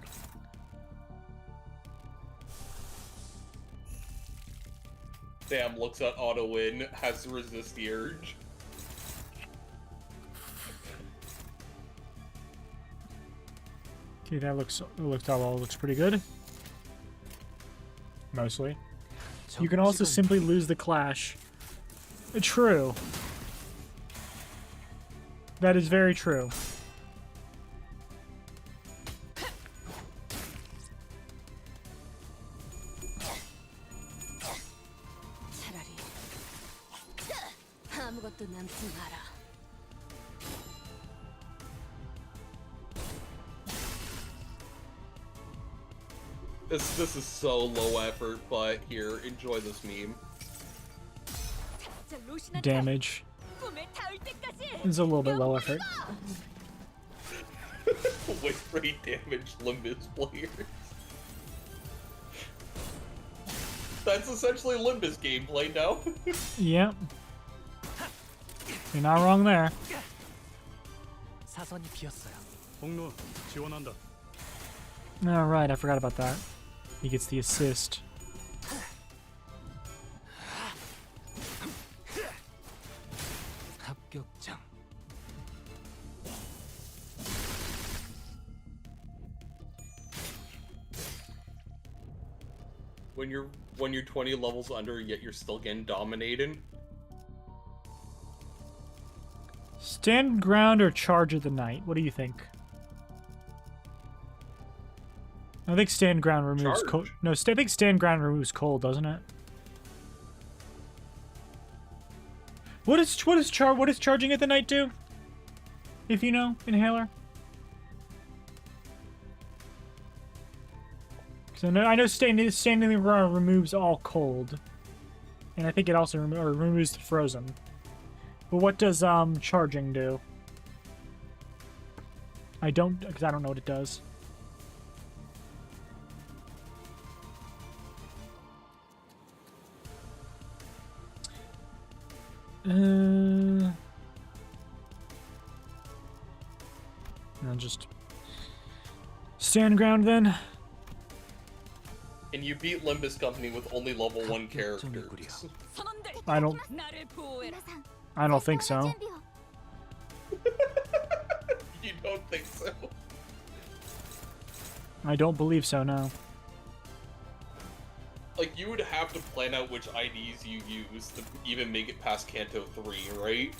Speaker 4: Sam looks at auto win, has to resist the urge.
Speaker 1: Okay, that looks pretty good. Mostly. You can also simply lose the clash. True. That is very true.
Speaker 5: 차라리 아무것도 남지 마라.
Speaker 4: This is so low effort, but here, enjoy this meme.
Speaker 1: Damage. It's a little bit low effort.
Speaker 4: With rate damage Limbus players. That's essentially Limbus gameplay now.
Speaker 1: Yep. You're not wrong there.
Speaker 3: 사선이 비었어요.
Speaker 6: 폭로 지원한다.
Speaker 1: Alright, I forgot about that. He gets the assist.
Speaker 3: 합격장.
Speaker 4: When you're 20 levels under, yet you're still getting dominated.
Speaker 1: Stand ground or charge of the night? What do you think? I think stand ground removes cold. No, I think stand ground removes cold, doesn't it? What is charging at the night do? If you know, inhaler. So I know standing ground removes all cold, and I think it also removes the frozen. But what does charging do? Because I don't know what it does. I'll just stand ground then.
Speaker 4: And you beat Limbus Company with only level 1 characters.
Speaker 1: I don't think so.
Speaker 2: 準備を
Speaker 4: You don't think so?
Speaker 1: I don't believe so, no.
Speaker 4: Like, you would have to plan out which IDs you use to even make it past Kanto 3, right?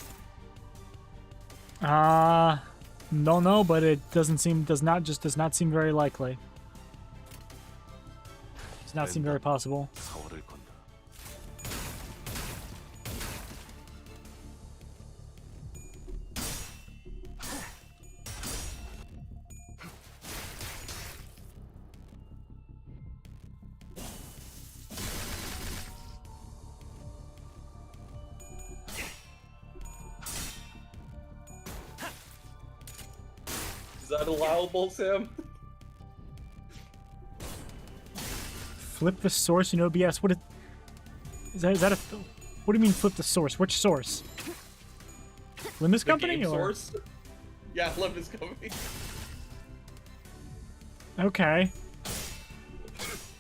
Speaker 1: Don't know, but it does not seem very likely. Does not seem very possible.
Speaker 6: 사활을 건다.
Speaker 4: Is that allowable, Sam?
Speaker 1: Flip the source in OBS. What is that a... What do you mean flip the source? Which source? Limbus
Speaker 4: The
Speaker 1: Company
Speaker 4: game
Speaker 1: or...
Speaker 4: source? Yeah, Limbus Company.
Speaker 1: Okay.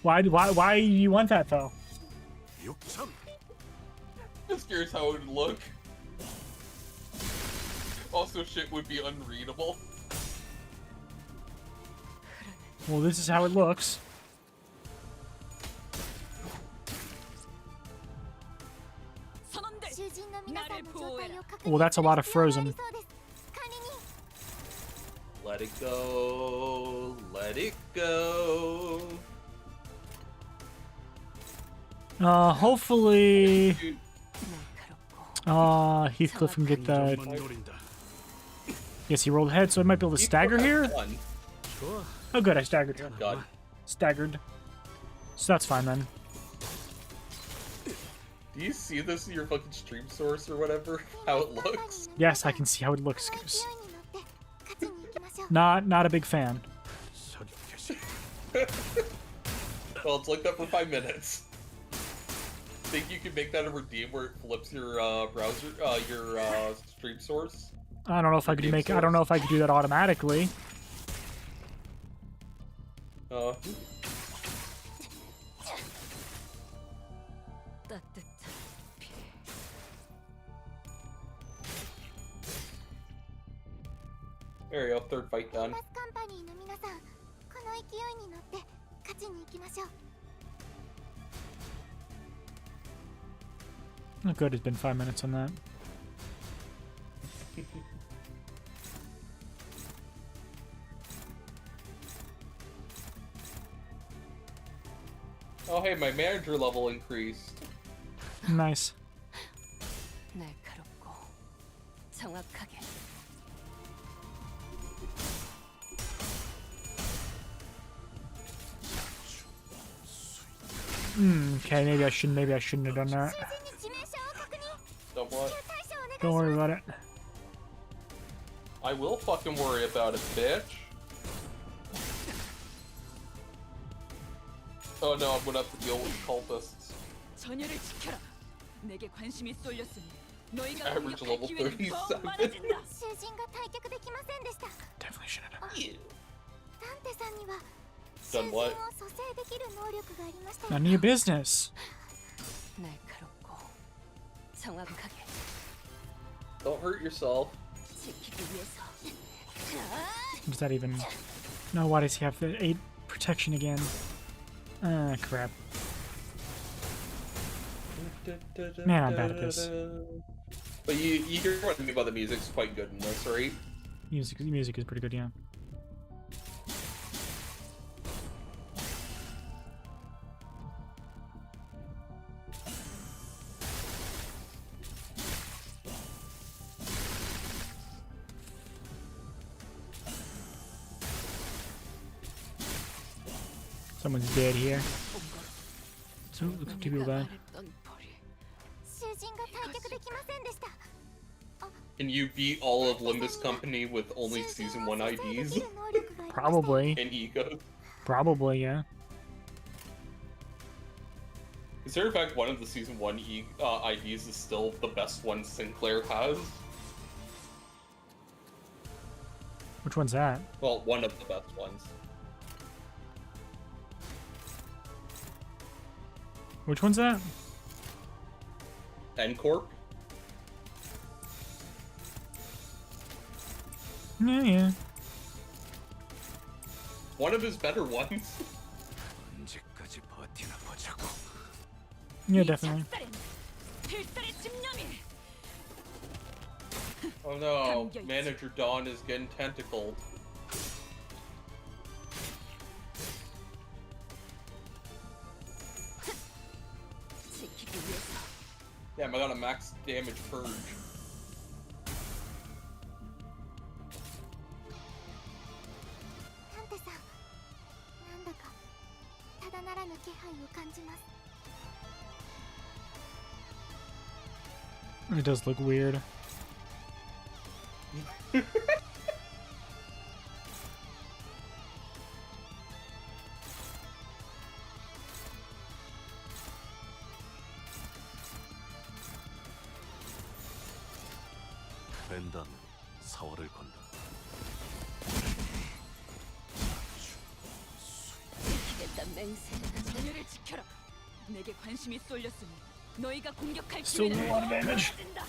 Speaker 1: Why you want that though?
Speaker 6: 육참.
Speaker 4: Just curious how it would look. Also, shit would be unreadable.
Speaker 1: Well, this is how it looks. Well, that's a lot of frozen.
Speaker 4: Let it go. Let it go.
Speaker 1: Hopefully,
Speaker 4: Dude,
Speaker 1: Heathcliff can get that.
Speaker 6: 점만 노린다.
Speaker 1: Yes, he rolled ahead, so I might be able to
Speaker 4: you
Speaker 1: stagger
Speaker 4: have
Speaker 1: here.
Speaker 4: fun.
Speaker 6: 좋아.
Speaker 1: Oh, good, I staggered.
Speaker 4: God.
Speaker 1: Staggered. So that's fine then.
Speaker 4: Do you see this in your fucking stream source or whatever? How it looks?
Speaker 1: Yes, I can see how it looks. Goose. Not a big fan.
Speaker 6: 저기 계시.
Speaker 4: Well, it's like that for 5 minutes. Think you can make that a redeem where it flips your browser, your stream source?
Speaker 1: I don't know if I could make. I don't know if I could do that automatically.
Speaker 5: 따뜻한 비.
Speaker 4: There you go, third fight done.
Speaker 2: バスカンパニーの皆さん、この勢いに乗って勝ちに行きましょう。
Speaker 1: Oh, good, it's been 5 minutes on that.
Speaker 4: Oh hey, my manager level increased.
Speaker 1: Nice.
Speaker 5: 날카롭고 정확하게.
Speaker 1: Okay, maybe I shouldn't have done that.
Speaker 2: 主人に致命傷を確認。
Speaker 4: So what?
Speaker 2: 対処お願いします。
Speaker 1: Don't worry about it.
Speaker 4: I will fucking worry about it, bitch. Oh no, I'm gonna have to deal with cultists.
Speaker 5: 전열을 지켜라. 내게 관심이 쏠렸으니 너희가
Speaker 4: Average level
Speaker 5: 공격할 기회는 더
Speaker 4: 37.
Speaker 5: 많아진다.
Speaker 2: 囚人が退却できませんでした。
Speaker 1: Definitely shouldn't have.
Speaker 2: ダンテさんには囚
Speaker 4: Done
Speaker 2: 人
Speaker 4: what?
Speaker 2: を蘇生できる能力がありましたよ。
Speaker 1: None of your business.
Speaker 5: 날카롭고 정확하게
Speaker 4: Don't hurt yourself.
Speaker 5: 지키기 위해서.
Speaker 1: Does that even? No, why does he have the 8 protection again? Ah, crap. Man, I'm bad at this.
Speaker 4: But you hear what I mean by the music's quite good in this, right?
Speaker 1: Music is pretty good, yeah. Someone's dead here. So looks to be bad.
Speaker 2: 囚人が退却できませんでした。
Speaker 4: Can you beat all of Limbus Company with only Season 1 IDs
Speaker 1: Probably.
Speaker 4: and egos?
Speaker 1: Probably, yeah.
Speaker 4: Consider in fact one of the Season 1 IDs is still the best one Sinclair has.
Speaker 1: Which one's that?
Speaker 4: Well, one of the best ones.
Speaker 1: Which one's that?
Speaker 4: N-Corp?
Speaker 1: Yeah, yeah.
Speaker 4: One of his better ones.
Speaker 6: 언제까지 버티나 보자고.
Speaker 1: Yeah, definitely.
Speaker 5: 필살의 집념이.
Speaker 4: Oh no, Manager Dawn is getting tentacled.
Speaker 5: 지키기 위해서.
Speaker 4: Damn, I got a max damage purge.
Speaker 1: It does look weird.
Speaker 6: 벤단 사활을 건다.
Speaker 5: 지키겠다 맹세. 전열을 지켜라. 내게 관심이 쏠렸으니 너희가 공격할
Speaker 1: Still
Speaker 5: 기회는
Speaker 1: a lot of damage.
Speaker 5: 많아진다.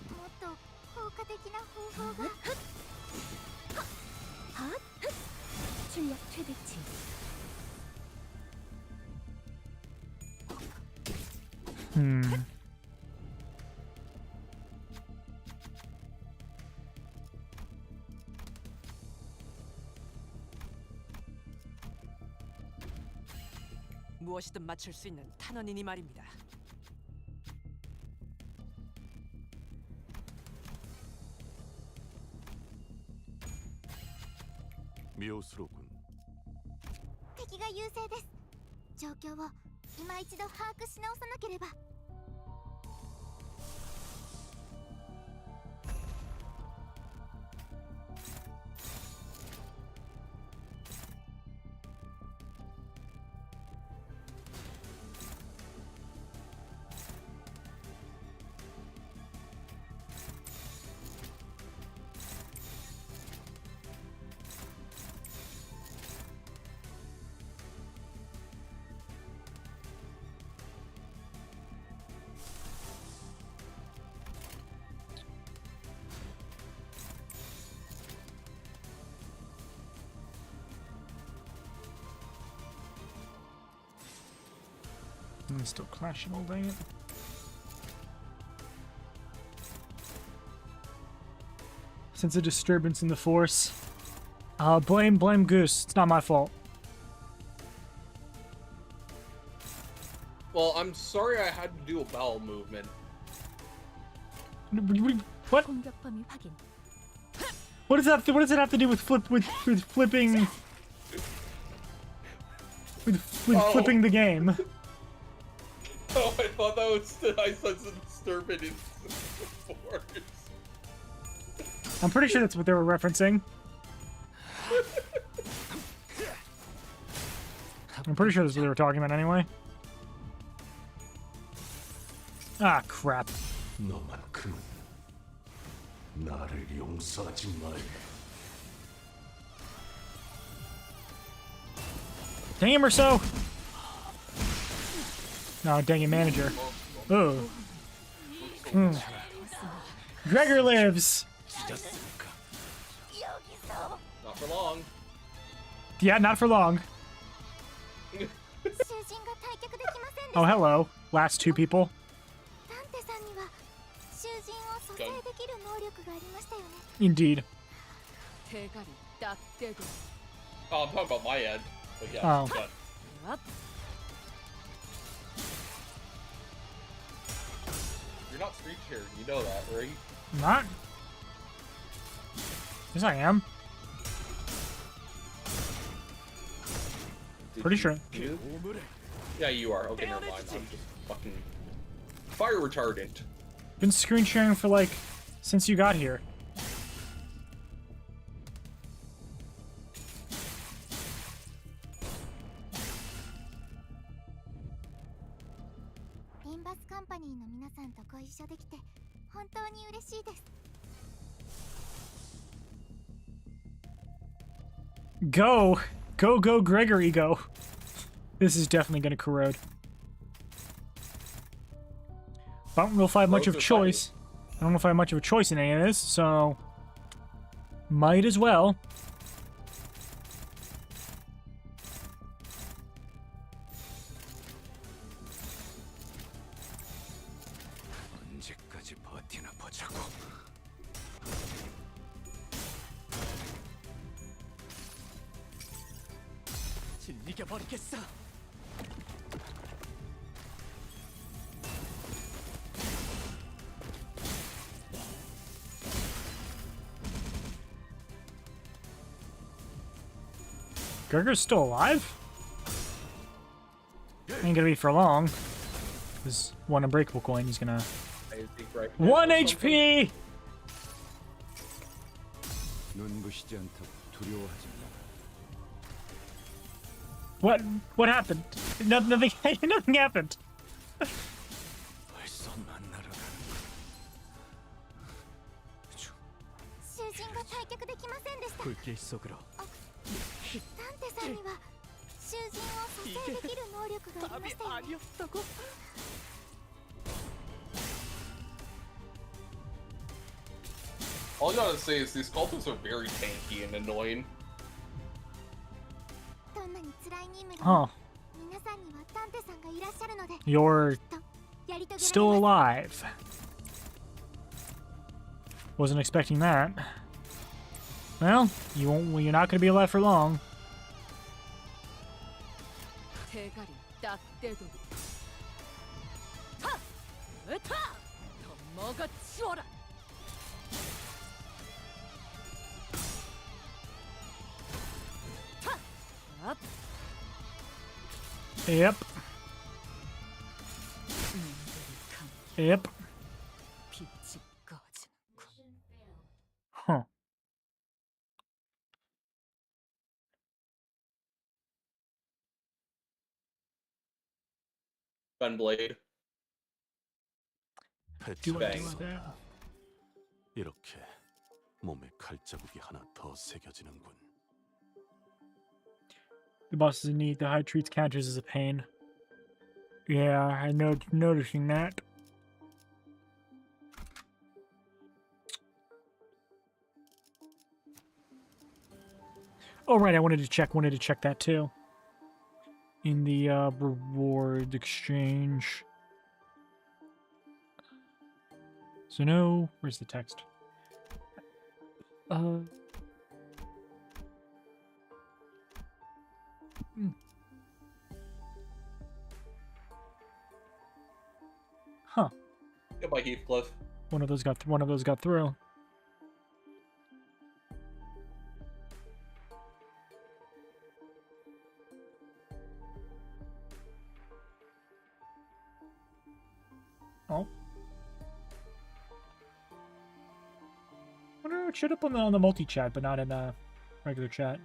Speaker 2: もっと効果的な方法が。は？출력 최대치.
Speaker 8: 무엇이든 맞출 수 있는 탄원이니 말입니다.
Speaker 6: 묘수로군.
Speaker 2: 敵が優勢です。状況を今一度把握し直さなければ。
Speaker 1: I'm still clashing all dang it. Sense a disturbance in the force. Blame Goose. It's not my fault.
Speaker 4: Well, I'm sorry I had to do a bowel movement.
Speaker 1: What?
Speaker 2: 공격 범위 확인.
Speaker 1: What does that? What does it have to do with flipping? With flipping the game?
Speaker 4: Oh, I thought that was I sensed a disturbance in the force.
Speaker 1: I'm pretty sure that's what they were referencing. I'm pretty sure that's what they were talking about anyway. Ah, crap.
Speaker 6: 너만큼은 나를 용서하지 말.
Speaker 1: Damn or so. No, dang it, manager. Oh. Gregor lives.
Speaker 4: Not for long.
Speaker 1: Yeah, not for long. Oh, hello. Last two people. Indeed.
Speaker 5: 대가리 딱 떼고.
Speaker 4: Oh, I'm talking about my end. But yeah.
Speaker 1: Oh.
Speaker 4: But
Speaker 5: 업.
Speaker 4: you're not Screech here. You know that, right?
Speaker 1: Not. Yes, I am. Pretty sure.
Speaker 4: You? Yeah, you are. Okay, never mind. I'm just fucking fire retardant.
Speaker 1: Been screen sharing for like since you got here.
Speaker 2: Limbus カンパニーの皆さんとご一緒できて本当に嬉しいです。
Speaker 1: Go, Gregory, go. This is definitely gonna corrode. I don't know if I have much of a choice. I don't know if I have much of a choice in any of this, so might as well.
Speaker 6: 언제까지 버티나 보자고.
Speaker 8: 질리게 버리겠어.
Speaker 1: Gregor's still alive? Ain't gonna be for long. There's one unbreakable coin. He's gonna.
Speaker 4: I think right.
Speaker 1: 1 HP!
Speaker 6: 눈부시지 않다고 두려워하지 마.
Speaker 1: What happened? Nothing nothing happened.
Speaker 6: 벌써 만나러 가는
Speaker 2: 囚人が退却できませんでした。
Speaker 8: 불길 속으로.
Speaker 2: ダンテさんには囚人を蘇生できる能力がありま
Speaker 8: 답이
Speaker 2: したよね。
Speaker 8: 아니었다고?
Speaker 4: All I gotta say is these cultists are very tanky and annoying.
Speaker 2: どんなに辛い任務で
Speaker 1: Huh.
Speaker 2: も皆さんにはダンテさんがいらっしゃるので
Speaker 1: You're
Speaker 2: やり遂げられます
Speaker 1: still alive. Wasn't expecting that. Well, you're not gonna be alive for long.
Speaker 5: 대가리 딱 떼돌이. 타! 으타! 더 먹어치워라. 타! 앞!
Speaker 1: Yep. Yep.
Speaker 5: 빛이 꺼지는군.
Speaker 1: Huh.
Speaker 4: Gunblade.
Speaker 1: Do I do
Speaker 4: Bang.
Speaker 1: that?
Speaker 6: 이렇게 몸에 칼자국이 하나 더 새겨지는군.
Speaker 1: The boss is in need. The high treats counters as a pain. Yeah, I know. Noticing that. Oh right, I wanted to check that too. In the reward exchange. So no, where's the text? Huh.
Speaker 4: Goodbye, Heathcliff.
Speaker 1: One of those got through. Oh. Wonder it showed up on the multi-chat, but not in regular chat.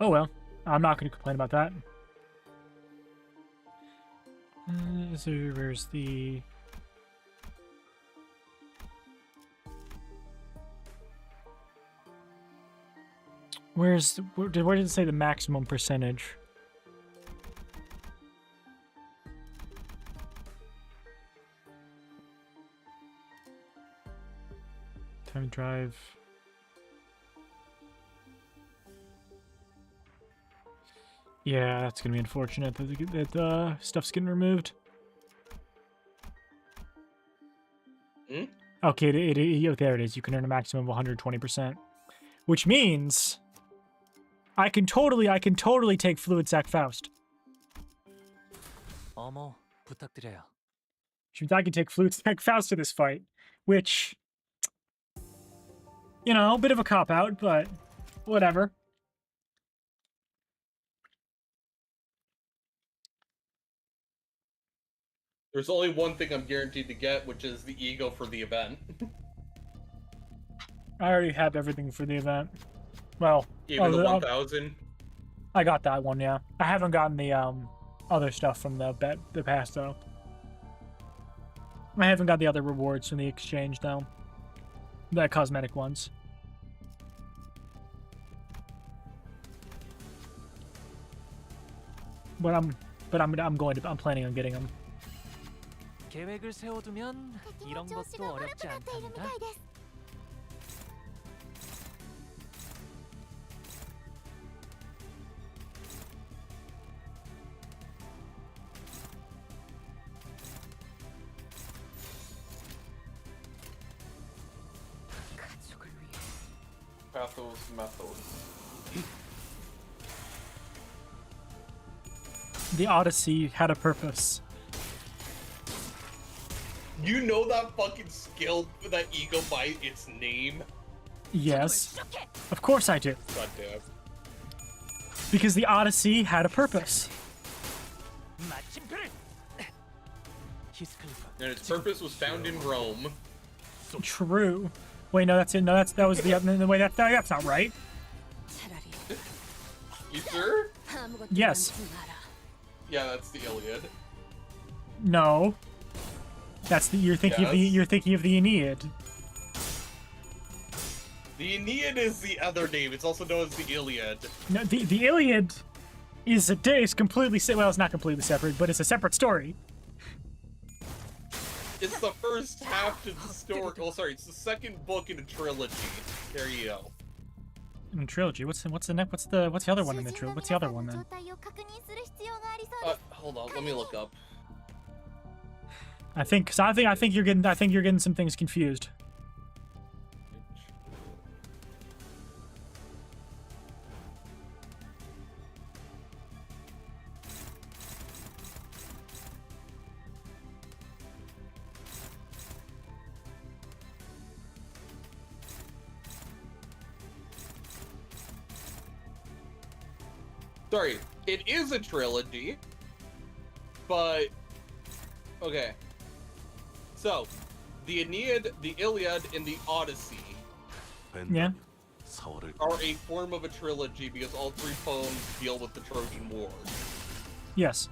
Speaker 1: Oh well, I'm not going to complain about that. So where's the... where did it say the maximum percentage? Time drive. Yeah, that's gonna be unfortunate that stuff's getting removed.
Speaker 4: Hmm?
Speaker 1: Okay, there it is. You can earn a maximum of 120%, which means I can totally take Fluid Sac Faust.
Speaker 3: 어머, 부탁드려요.
Speaker 1: Which means I can take Fluid Sac Faust to this fight, which, you know, a bit of a cop out, but whatever.
Speaker 4: There's only one thing I'm guaranteed to get, which is the ego for the event.
Speaker 1: I already have everything for the event. Well,
Speaker 4: Even the 1000.
Speaker 1: I got that one, yeah. I haven't gotten the other stuff from the past though. I haven't got the other rewards from the exchange though. The cosmetic ones. But I'm planning on getting them.
Speaker 3: 계획을 세워두면
Speaker 2: 敵の
Speaker 3: 이런
Speaker 2: 調子
Speaker 3: 것도
Speaker 2: が悪
Speaker 3: 어렵지
Speaker 2: くなっているみた
Speaker 3: 않단다.
Speaker 2: いです。
Speaker 5: 가족을 위해.
Speaker 4: Pathos, Methos.
Speaker 1: The Odyssey had a purpose.
Speaker 4: You know that fucking skill, that ego by its name?
Speaker 1: Yes. Of course I do.
Speaker 4: Goddamn.
Speaker 1: Because the Odyssey had a purpose.
Speaker 3: 마침표를. 히스클리프.
Speaker 4: And its purpose was found in Rome.
Speaker 1: True. Wait, no, that's it. No, that was the other. Wait, that's not right.
Speaker 5: 차라리
Speaker 4: You sure?
Speaker 5: 아무것도
Speaker 1: Yes.
Speaker 5: 남지 마라.
Speaker 4: Yeah, that's the Iliad.
Speaker 1: No. That's the you're thinking of the Aeneid.
Speaker 4: The Aeneid is the other name. It's also known as the Iliad.
Speaker 1: No, the Iliad is completely well, it's not completely separate, but it's a separate story.
Speaker 4: It's the first half to the story. Oh, sorry, it's the second book in a trilogy. There you go.
Speaker 1: In a trilogy, what's the other one in the trilogy? What's the other one then?
Speaker 2: 主人の皆さんの状態を確認する必要がありそうです。
Speaker 4: Hold on, let me look up.
Speaker 1: I think you're getting some things confused.
Speaker 4: Sorry, it is a trilogy, but okay. So, the Aeneid, the Iliad, and the Odyssey
Speaker 6: 벤다면 사월을
Speaker 4: are a form of a trilogy because all three poems deal with the Trojan War.
Speaker 1: Yes.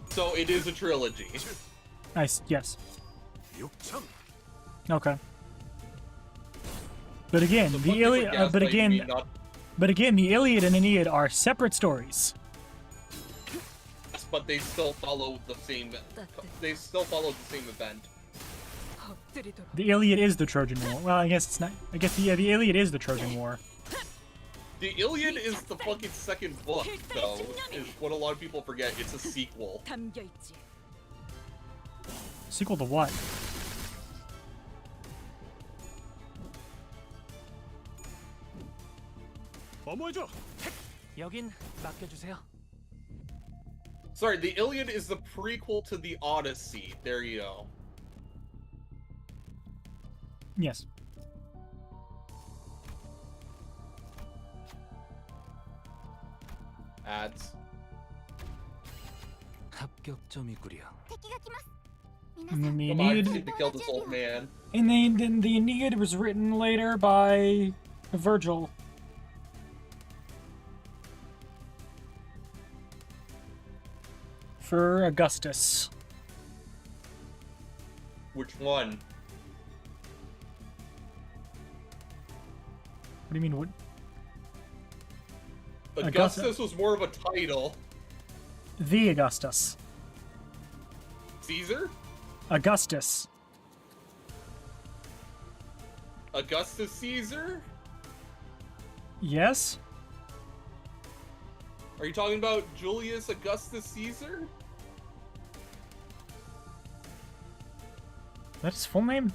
Speaker 4: So it is a trilogy.
Speaker 1: Nice. Yes.
Speaker 6: 6천.
Speaker 1: Okay. But again,
Speaker 4: So
Speaker 1: the
Speaker 4: fuck different
Speaker 1: Iliad. But
Speaker 4: gaslighting
Speaker 1: again,
Speaker 4: me, not-
Speaker 1: but again, the Iliad and Aeneid are separate stories.
Speaker 4: but they still follow the same. They still follow the same event.
Speaker 5: 엎드리도록.
Speaker 1: The Iliad is the Trojan War. Well, I guess it's not. I guess the Iliad is the Trojan War.
Speaker 4: The Iliad is the fucking second book, though. Is what a lot of people forget. It's a sequel.
Speaker 5: 담겨 있지.
Speaker 1: Sequel to what?
Speaker 6: 어머해줘.
Speaker 8: 여긴 맡겨주세요.
Speaker 4: Sorry, the Iliad is the prequel to the Odyssey. There you go.
Speaker 1: Yes.
Speaker 4: Ads.
Speaker 8: 합격점이구려.
Speaker 2: 敵が来ます皆
Speaker 1: And
Speaker 2: さ
Speaker 1: then
Speaker 2: ん
Speaker 1: the
Speaker 4: Come on, I
Speaker 1: Aeneid.
Speaker 4: need to kill this old man.
Speaker 1: And then the Aeneid was written later by Virgil. For Augustus.
Speaker 4: Which one?
Speaker 1: What do you mean? What?
Speaker 4: Augustus was more of a title.
Speaker 1: The Augustus.
Speaker 4: Caesar?
Speaker 1: Augustus.
Speaker 4: Augustus Caesar?
Speaker 1: Yes?
Speaker 4: Are you talking about Julius Augustus Caesar?
Speaker 1: That's his full name?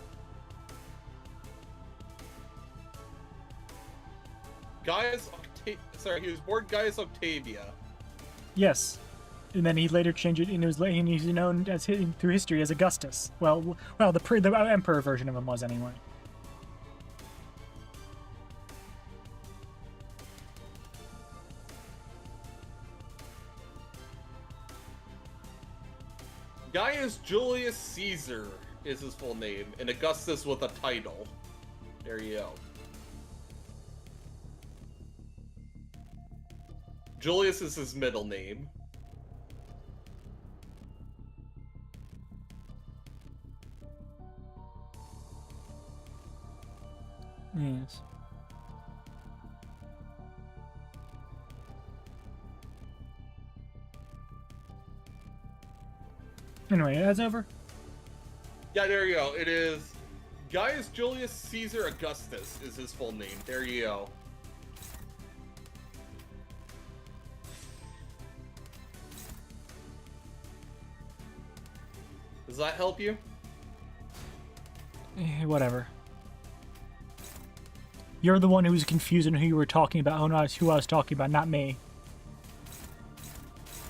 Speaker 4: Sorry, he was born Gaius Octavia.
Speaker 1: Yes. And then he later changed it, and he's known as through history as Augustus. Well, the emperor version of him was anyway.
Speaker 4: Gaius Julius Caesar is his full name, and Augustus with a title. There you go. Julius is his middle name.
Speaker 1: Yes. Anyway, that's over.
Speaker 4: Yeah, there you go. It is Gaius Julius Caesar Augustus is his full name. There you go. Does that help you?
Speaker 1: Whatever. You're the one who was confused on who you were talking about, who I was talking about, not me.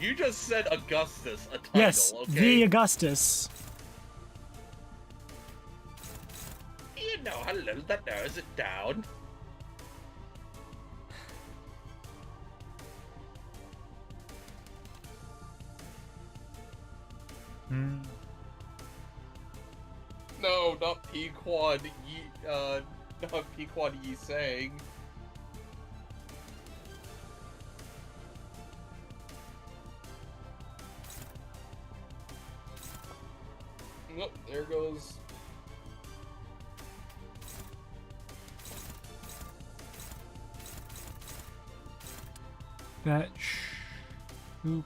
Speaker 4: You just said Augustus, a title,
Speaker 1: Yes,
Speaker 4: okay?
Speaker 1: the Augustus.
Speaker 4: You know how little that narrows it down.
Speaker 1: Hmm.
Speaker 4: No, not Pequod Yi, not Pequod Yi Sang. Nope, there goes.
Speaker 1: That. Oop.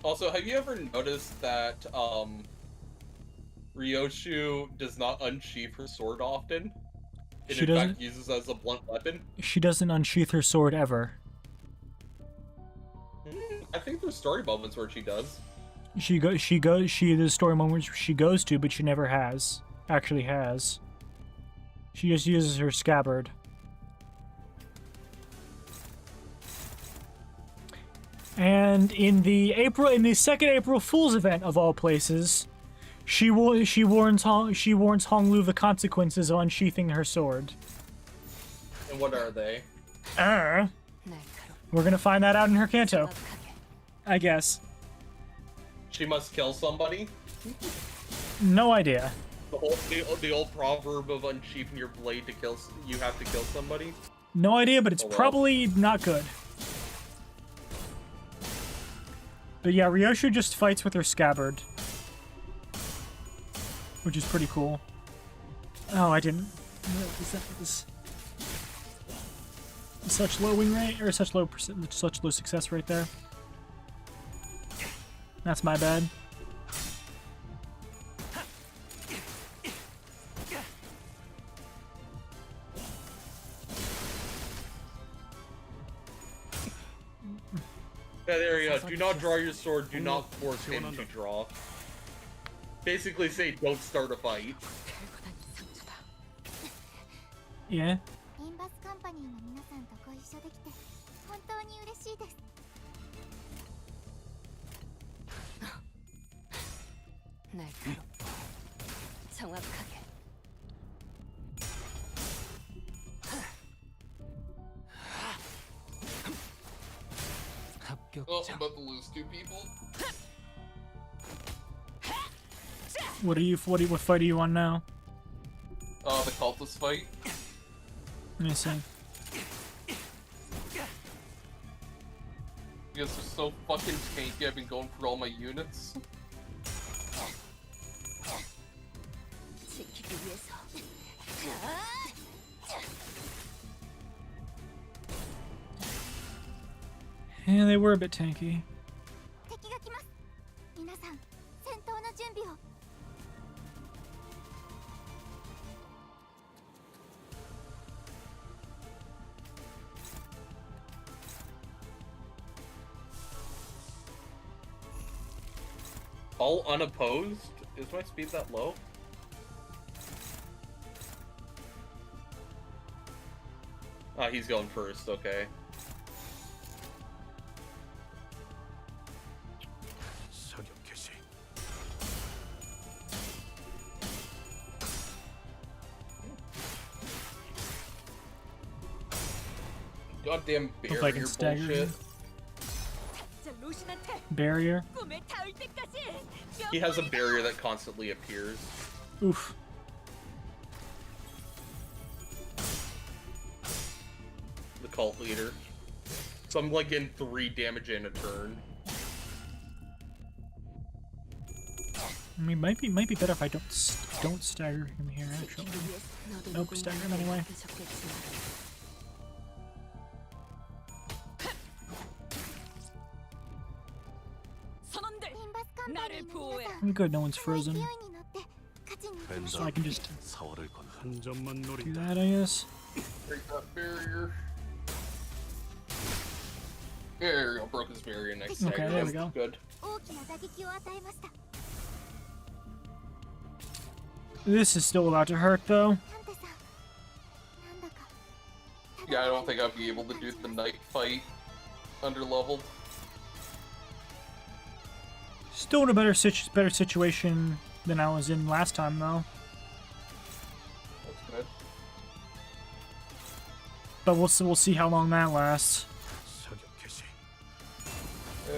Speaker 4: Also, have you ever noticed that Ryoshu does not unsheath her sword often? It
Speaker 1: She
Speaker 4: in
Speaker 1: doesn't?
Speaker 4: fact uses as a blunt weapon?
Speaker 1: She doesn't unsheath her sword ever.
Speaker 4: I think there's story moments where she does.
Speaker 1: There's a story moment she goes to, but she never has. Actually has. She just uses her scabbard. And in the second April Fool's event of all places, she warns Hong Lu the consequences of unsheathing her sword.
Speaker 4: And what are they?
Speaker 1: We're gonna find that out in her canto, I guess.
Speaker 4: She must kill somebody?
Speaker 1: No idea.
Speaker 4: The old proverb of unsheathing your blade to kill, you have to kill somebody?
Speaker 1: No idea, but it's probably not good. But yeah, Ryoshu just fights with her scabbard, which is pretty cool. Oh, I didn't realize that was such low win rate, or such low success rate there. That's my bad.
Speaker 4: Yeah, there you go. Do not draw your sword. Do not force him to draw. Basically say, don't start a fight.
Speaker 1: Yeah.
Speaker 2: リンバスカンパニーの皆さんとご一緒できて本当に嬉しいです。
Speaker 5: 날카롭고 정확하게.
Speaker 4: Oh, I'm about to lose 2 people.
Speaker 1: What fight are you on now?
Speaker 4: The cultist fight.
Speaker 1: Let me see.
Speaker 4: Because they're so fucking tanky, I've been going for all my units.
Speaker 5: 지키기 위해서.
Speaker 1: Yeah, they were a bit tanky.
Speaker 2: 敵が来ます。皆さん、戦闘の準備を。
Speaker 4: All unopposed? Is my speed that low? Ah, he's going first, okay.
Speaker 6: 사격 개시.
Speaker 4: Goddamn
Speaker 1: Hope I
Speaker 4: barrier
Speaker 1: can stagger
Speaker 4: bullshit.
Speaker 1: him. Barrier.
Speaker 4: He has a barrier that constantly appears.
Speaker 1: Oof.
Speaker 4: The cult leader. So I'm like getting 3 damage in a turn.
Speaker 1: I mean, might be better if I don't stagger him here. Actually, nope, stagger him anyway. I'm good. No one's frozen, so I can just
Speaker 6: 사월을 건 한 점만
Speaker 1: do
Speaker 6: 노린다.
Speaker 1: that, I guess.
Speaker 4: Break that barrier. There we go, broke his barrier next
Speaker 1: Okay,
Speaker 4: second.
Speaker 1: there we go.
Speaker 4: Good.
Speaker 2: 大きな打撃を与えました。
Speaker 1: This is still about to hurt, though.
Speaker 2: タンテさん、なんだか。
Speaker 4: Yeah, I don't think I'd be able to do the night fight underleveled.
Speaker 1: Still in a better situation than I was in last time, though.
Speaker 4: That's good.
Speaker 1: But we'll see how long that lasts.
Speaker 6: 사격 개시.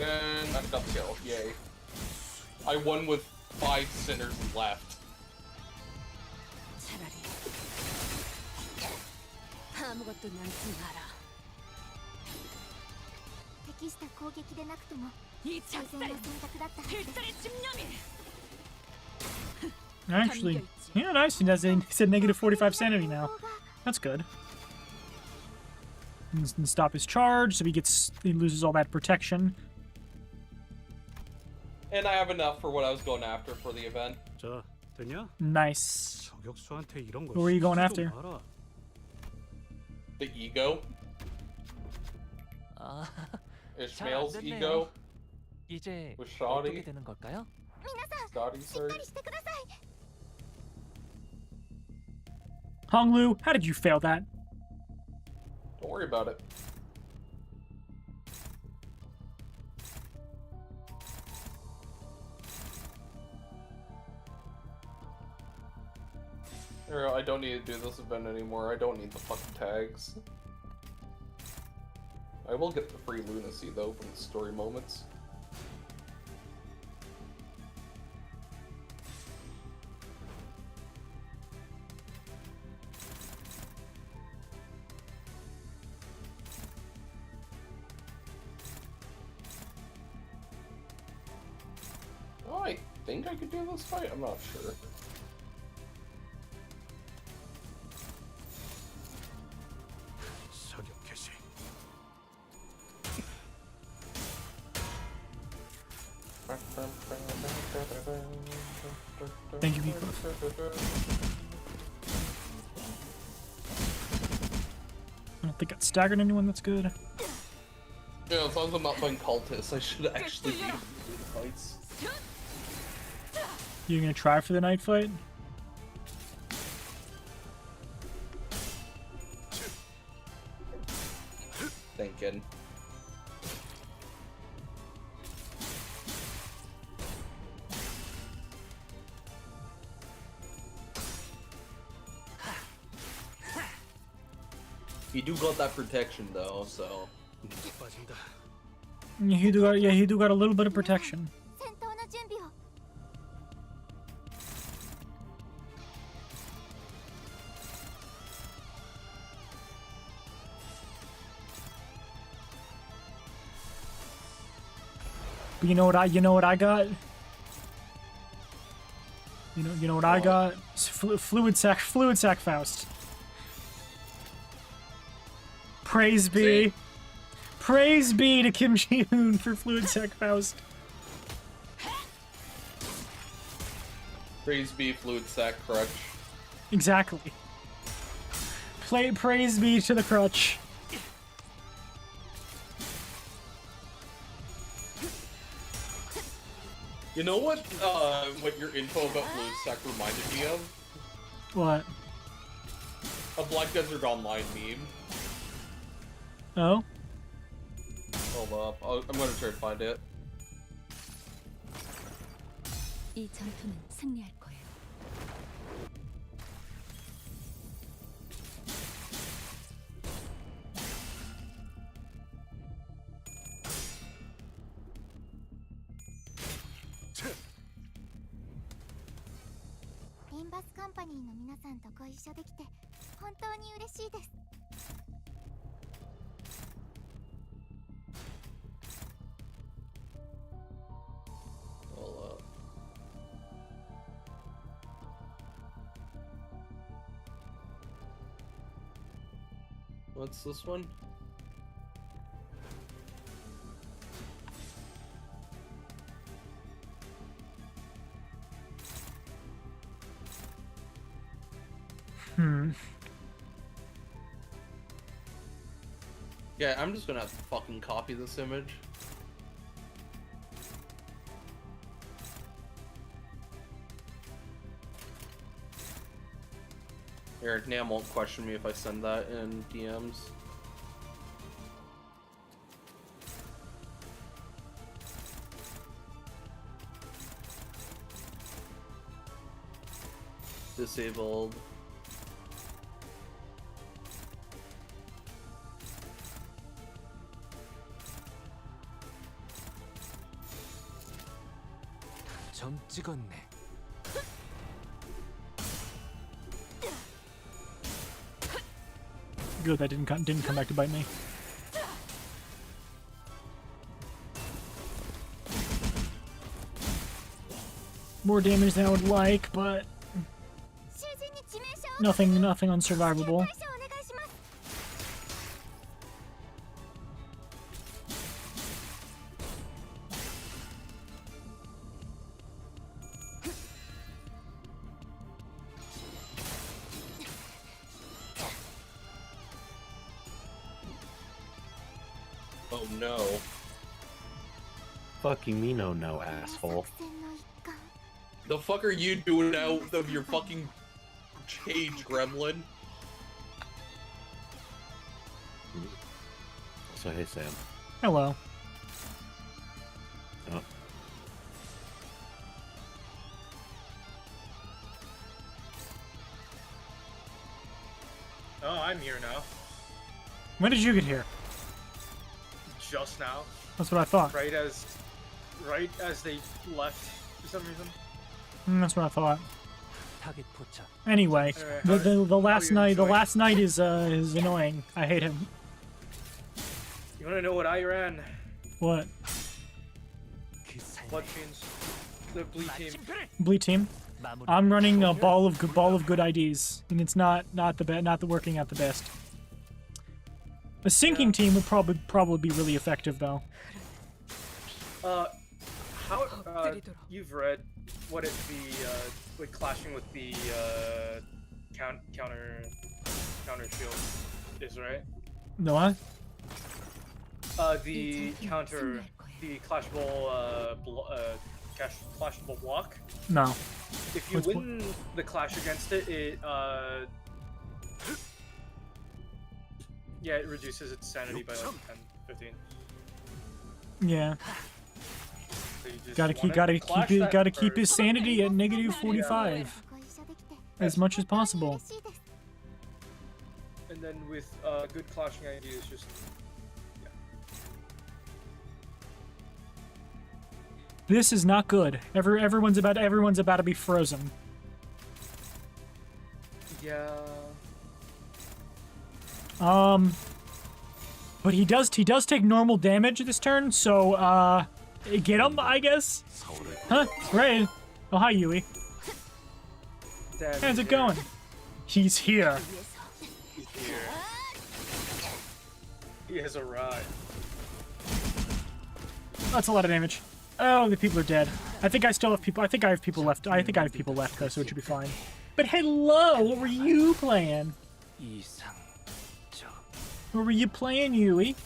Speaker 4: And I got the kill. Yay. I won with 5 sinners left.
Speaker 5: 차라리 아무것도 남지 마라.
Speaker 2: 適した攻撃でなくとも
Speaker 5: 이
Speaker 2: 最善の選択だったはずです。
Speaker 5: 필살의 집념이.
Speaker 1: Actually, yeah, nice. He said negative 45 sanity now. That's good. And stop his charge, so he loses all that protection.
Speaker 4: And I have enough for what I was going after for the event.
Speaker 6: 자, 되냐?
Speaker 1: Nice.
Speaker 6: 저격수한테 이런 거
Speaker 1: What were you going
Speaker 6: 시키지도
Speaker 1: after?
Speaker 6: 마라.
Speaker 4: The ego.
Speaker 8: 아,
Speaker 4: Ishmael's
Speaker 8: 됐네요.
Speaker 4: ego.
Speaker 8: 이제
Speaker 4: With Shoddy.
Speaker 8: 어떻게 되는 걸까요?
Speaker 2: 皆さん、
Speaker 4: Shoddy,
Speaker 2: しっ
Speaker 4: sorry.
Speaker 2: かりしてください。
Speaker 1: Honglu, how did you fail that?
Speaker 4: Don't worry about it. Or I don't need to do this event anymore. I don't need the fucking tags. I will get the free lunacy though from the story moments. Oh, I think I could do this fight? I'm not sure.
Speaker 6: 사격 개시.
Speaker 1: Thank you, people. I don't think I staggered anyone. That's good.
Speaker 4: Yeah, as long as I'm not playing cultists, I should actually be able to do the fights.
Speaker 1: You gonna try for the night fight?
Speaker 4: Thinking. You do got that protection though, so.
Speaker 6: 빠진다.
Speaker 1: Yeah, he do got a little bit of protection.
Speaker 2: 戦闘の準備を。
Speaker 1: But you know what I got? You know what I got? Fluid sac Faust. Praise be.
Speaker 4: See?
Speaker 1: Praise be to Kim Ji-hoon for Fluid Sac Faust.
Speaker 4: Praise be Fluid Sac Crutch.
Speaker 1: Exactly. Praise be to the crutch.
Speaker 4: You know what your info about Fluid Sac reminded me of?
Speaker 1: What?
Speaker 4: A Black Desert Online meme.
Speaker 1: Oh?
Speaker 4: Hold up, I'm gonna try to find it.
Speaker 2: 이 전투는 승리할 거예요. Limbusカンパニーの皆さんとご一緒できて本当に嬉しいです。
Speaker 4: Hold up. What's this one? Yeah, I'm just gonna have to fucking copy this image. Eric Nam won't question me if I send that in DMs. Disabled.
Speaker 8: 점 찍었네.
Speaker 1: Good, that didn't come back to bite me. More damage than I would like, but nothing unsurvivable.
Speaker 4: Oh no.
Speaker 9: Fucking me no, asshole.
Speaker 4: The fuck are you doing out of your fucking cage, gremlin?
Speaker 9: So hey Sam.
Speaker 1: Hello.
Speaker 9: Oh.
Speaker 3: Oh, I'm here now.
Speaker 1: When did you get here?
Speaker 3: Just now.
Speaker 1: That's what I thought.
Speaker 3: Right as they left for some reason.
Speaker 1: That's what I thought.
Speaker 8: 타겟 포착.
Speaker 1: Anyway,
Speaker 3: Alright,
Speaker 1: the last night
Speaker 3: enjoying?
Speaker 1: is annoying. I hate him.
Speaker 3: You wanna know what I ran?
Speaker 1: What?
Speaker 8: 그 삶의
Speaker 3: Blood Fiends. The Bleed Team.
Speaker 1: Bleed team.
Speaker 8: 마무리.
Speaker 1: I'm running a ball of good IDs, and it's not working out the best. A sinking team would probably be really effective though.
Speaker 3: How you've read what it be like clashing with the counter shield is, right?
Speaker 1: No, what?
Speaker 3: The counter, the clashable clashable block.
Speaker 1: No.
Speaker 3: If you win the clash against it, yeah, it reduces its sanity by like 10, 15.
Speaker 1: Yeah.
Speaker 3: So you just
Speaker 1: Gotta keep his sanity at negative 45 as much as possible.
Speaker 3: And then with good clashing ideas, just
Speaker 1: This is not good. Everyone's about to be frozen.
Speaker 3: yeah.
Speaker 1: But he does take normal damage this turn, so get him, I guess. Huh? Right. Oh, hi, Yui. How's it going? He's here.
Speaker 3: He's here. He has arrived.
Speaker 1: That's a lot of damage. Oh, the people are dead. I think I still have people. I think I have people left. I think I have people left though, so it should be fine. But hello, what were you playing?
Speaker 8: 이상적.
Speaker 1: What were you playing, Yui?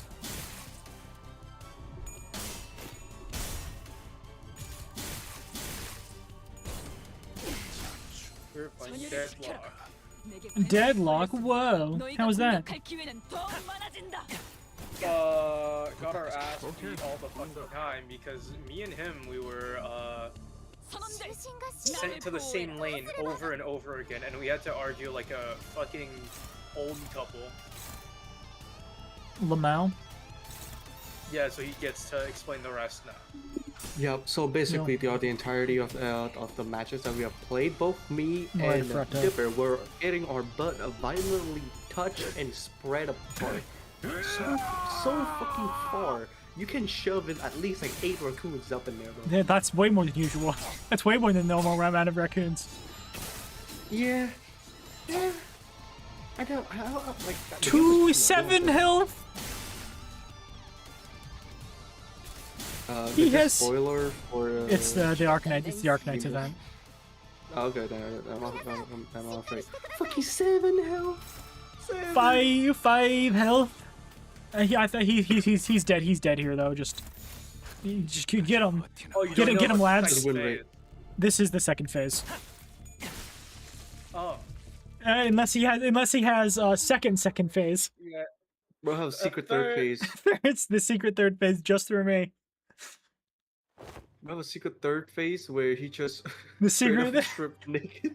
Speaker 3: We're playing Deadlock.
Speaker 1: Deadlock? Whoa. How was that?
Speaker 3: Got our ass beat all the fucking time because me and him, we were sent to the same lane over and over again, and we had to argue like a fucking old couple.
Speaker 1: Lamau?
Speaker 3: Yeah, so he gets to explain the rest now.
Speaker 10: Yep. So basically, throughout the entirety of the matches that we have played, both me and Dipper were getting our butt violently touched and spread apart. So fucking far. You can shove in at least like 8 raccoons up in there, bro.
Speaker 1: Yeah, that's way more than usual. That's way more than normal amount of raccoons.
Speaker 10: Yeah. Yeah. I don't. Like.
Speaker 1: 2-7 health. He has
Speaker 10: spoiler for.
Speaker 1: It's the Arcanite. It's the Arcanite event.
Speaker 10: Okay, I'm off right. Fucking 7 health.
Speaker 1: 5 health. He's dead. He's dead here though. Just get him. Get him, lads. This is the second phase.
Speaker 3: Oh.
Speaker 1: Unless he has second phase.
Speaker 3: Yeah.
Speaker 10: Bro, have secret third phase.
Speaker 1: It's the secret third phase just through me.
Speaker 10: We have a secret third phase where he just
Speaker 1: The secret
Speaker 10: stripped naked.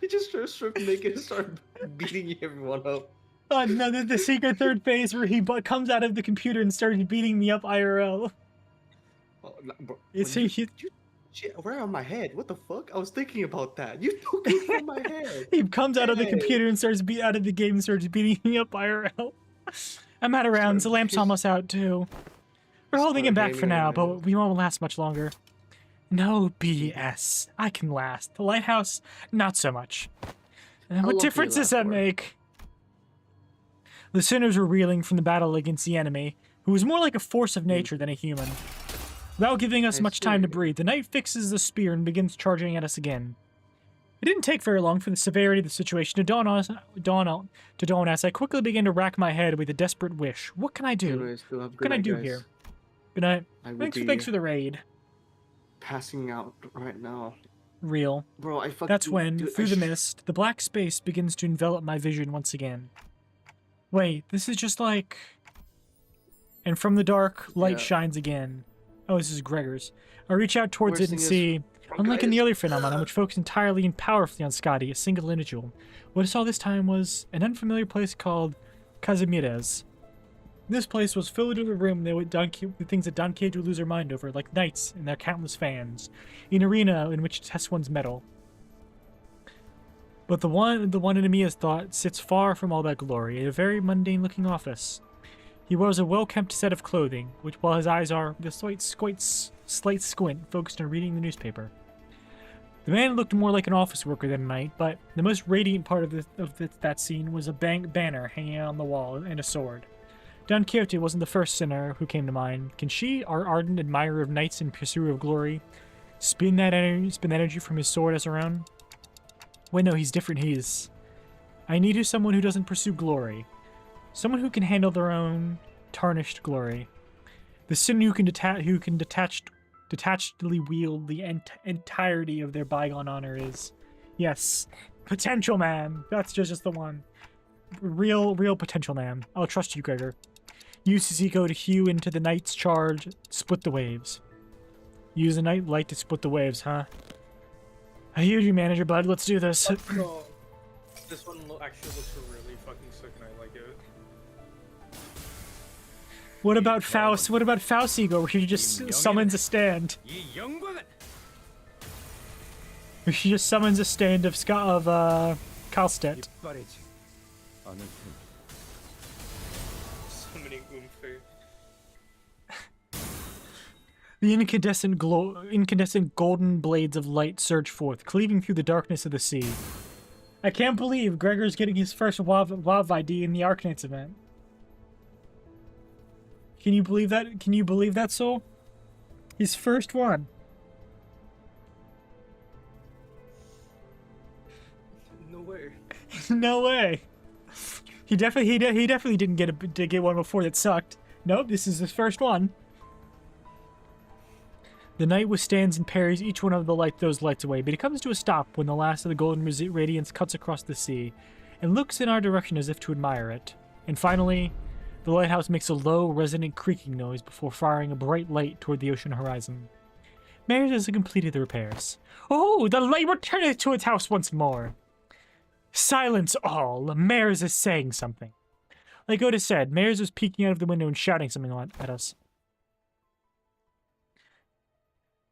Speaker 10: He just stripped naked and started beating everyone up.
Speaker 1: Oh no, the secret third phase where he comes out of the computer and starts beating me up IRL.
Speaker 10: Oh, no, bro,
Speaker 1: It's
Speaker 10: shit, where on my head? What the fuck? I was thinking about that. You took it from my head.
Speaker 1: He comes out of the computer and starts out of the game and starts beating me up IRL. I'm out of rounds. The lamp's almost out too. We're holding him back for now, but we won't last much longer. No BS. I can last. The lighthouse, not so much. What difference does that make? The sinners were reeling from the battle against the enemy, who was more like a force of nature than a human. Without giving us much time to breathe, the knight fixes the spear and begins charging at us again. It didn't take very long for the severity of the situation to dawn as I quickly began to rack my head with a desperate wish. What can I do?
Speaker 10: Anyways,
Speaker 1: What can I do here? Good night. Thanks for the raid.
Speaker 10: Passing out right now.
Speaker 1: Real.
Speaker 10: Bro, I fucking...
Speaker 1: That's when, through the mist, the black space begins to envelop my vision once again. Wait, this is just like... And from the dark, light shines again. Oh, this is Gregor's. I reach out towards it and see Unlike in the other phenomena, which focused entirely and powerfully on Scotty, a single individual, what I saw this time was an unfamiliar place called Casimires. This place was filled to the rim with things that Don Quixote would lose her mind over, like knights and their countless fans, an arena in which to test one's mettle. But the one in Amiya's thought sits far from all that glory, in a very mundane-looking office. He wears a well-kept set of clothing, which, while his eyes are with a slight squint, focused on reading the newspaper. The man looked more like an office worker than a knight, but the most radiant part of that scene was a banner hanging on the wall and a sword. Don Quixote wasn't the first sinner who came to mind. Can she, our ardent admirer of knights in pursuit of glory, spin that energy from his sword as her own? Wait, no, he's different. I need someone who doesn't pursue glory. Someone who can handle their own tarnished glory. The sinner who can detachedly wield the entirety of their bygone honor is, yes, potential man. That's just the one. Real potential man. I'll trust you, Gregor. Use Sissiko to hew into the knight's charge, split the waves. Use the night light to split the waves, huh? I hear you, manager, bud. Let's do this.
Speaker 3: This one actually looks really fucking sick, and I like it.
Speaker 1: What about Faust? What about Faustigo, where he just summons a stand? Where she just summons a stand of Karlstedt.
Speaker 3: Summoning Umfe.
Speaker 1: The incandescent golden blades of light surge forth, cleaving through the darkness of the sea. I can't believe Gregor's getting his first WoW ID in the Arknights event. Can you believe that? Can you believe that, Soul? His first one.
Speaker 3: No way.
Speaker 1: No way. He definitely didn't get one before that sucked. Nope, this is his first one. The knight withstands and parries each one of those lights away, but it comes to a stop when the last of the golden radiance cuts across the sea, and looks in our direction as if to admire it. And finally, the lighthouse makes a low, resonant creaking noise before firing a bright light toward the ocean horizon. Mares has completed the repairs. Oh, the light returneth to its house once more! Silence all! Mares is saying something. Like Oda said, Mares was peeking out of the window and shouting something at us.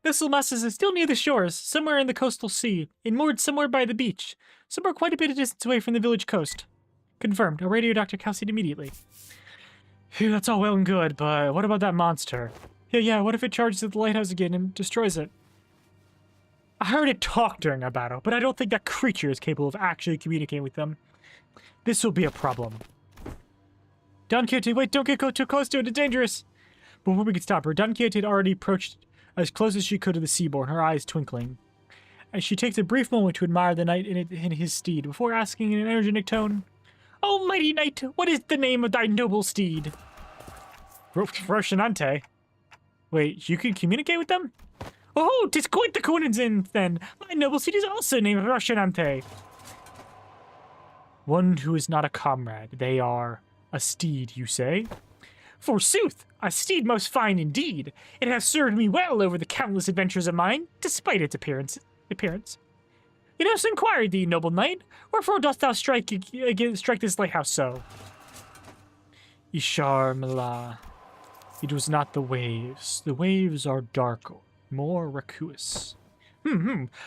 Speaker 1: Vessel masses is still near the shores, somewhere in the coastal sea, and moored somewhere by the beach, somewhere quite a bit of distance away from the village coast. Confirmed. I'll radio Dr. Calcid immediately. Phew, that's all well and good, but what about that monster? Yeah, what if it charges at the lighthouse again and destroys it? I heard it talk during a battle, but I don't think that creature is capable of actually communicating with them. This will be a problem. Don Quixote, wait, don't get too close to it, it's dangerous! Before we could stop her, Don Quixote had already approached as close as she could to the seaboard, her eyes twinkling. As she takes a brief moment to admire the knight in his steed, before asking in an energetic tone, "Oh, mighty knight, what is the name of thy noble steed?" Rocinante. Wait, you can communicate with them? Oh, 'tis quite the coincidence, then. My noble steed is also named Rocinante. One who is not a comrade. They are a steed, you say? Forsooth, a steed most fine indeed. It has served me well over the countless adventures of mine, despite its appearance. It has inquired thee, noble knight, wherefore dost thou strike this lighthouse so? Ishar Mala. It was not the waves. The waves are darker, more raucous.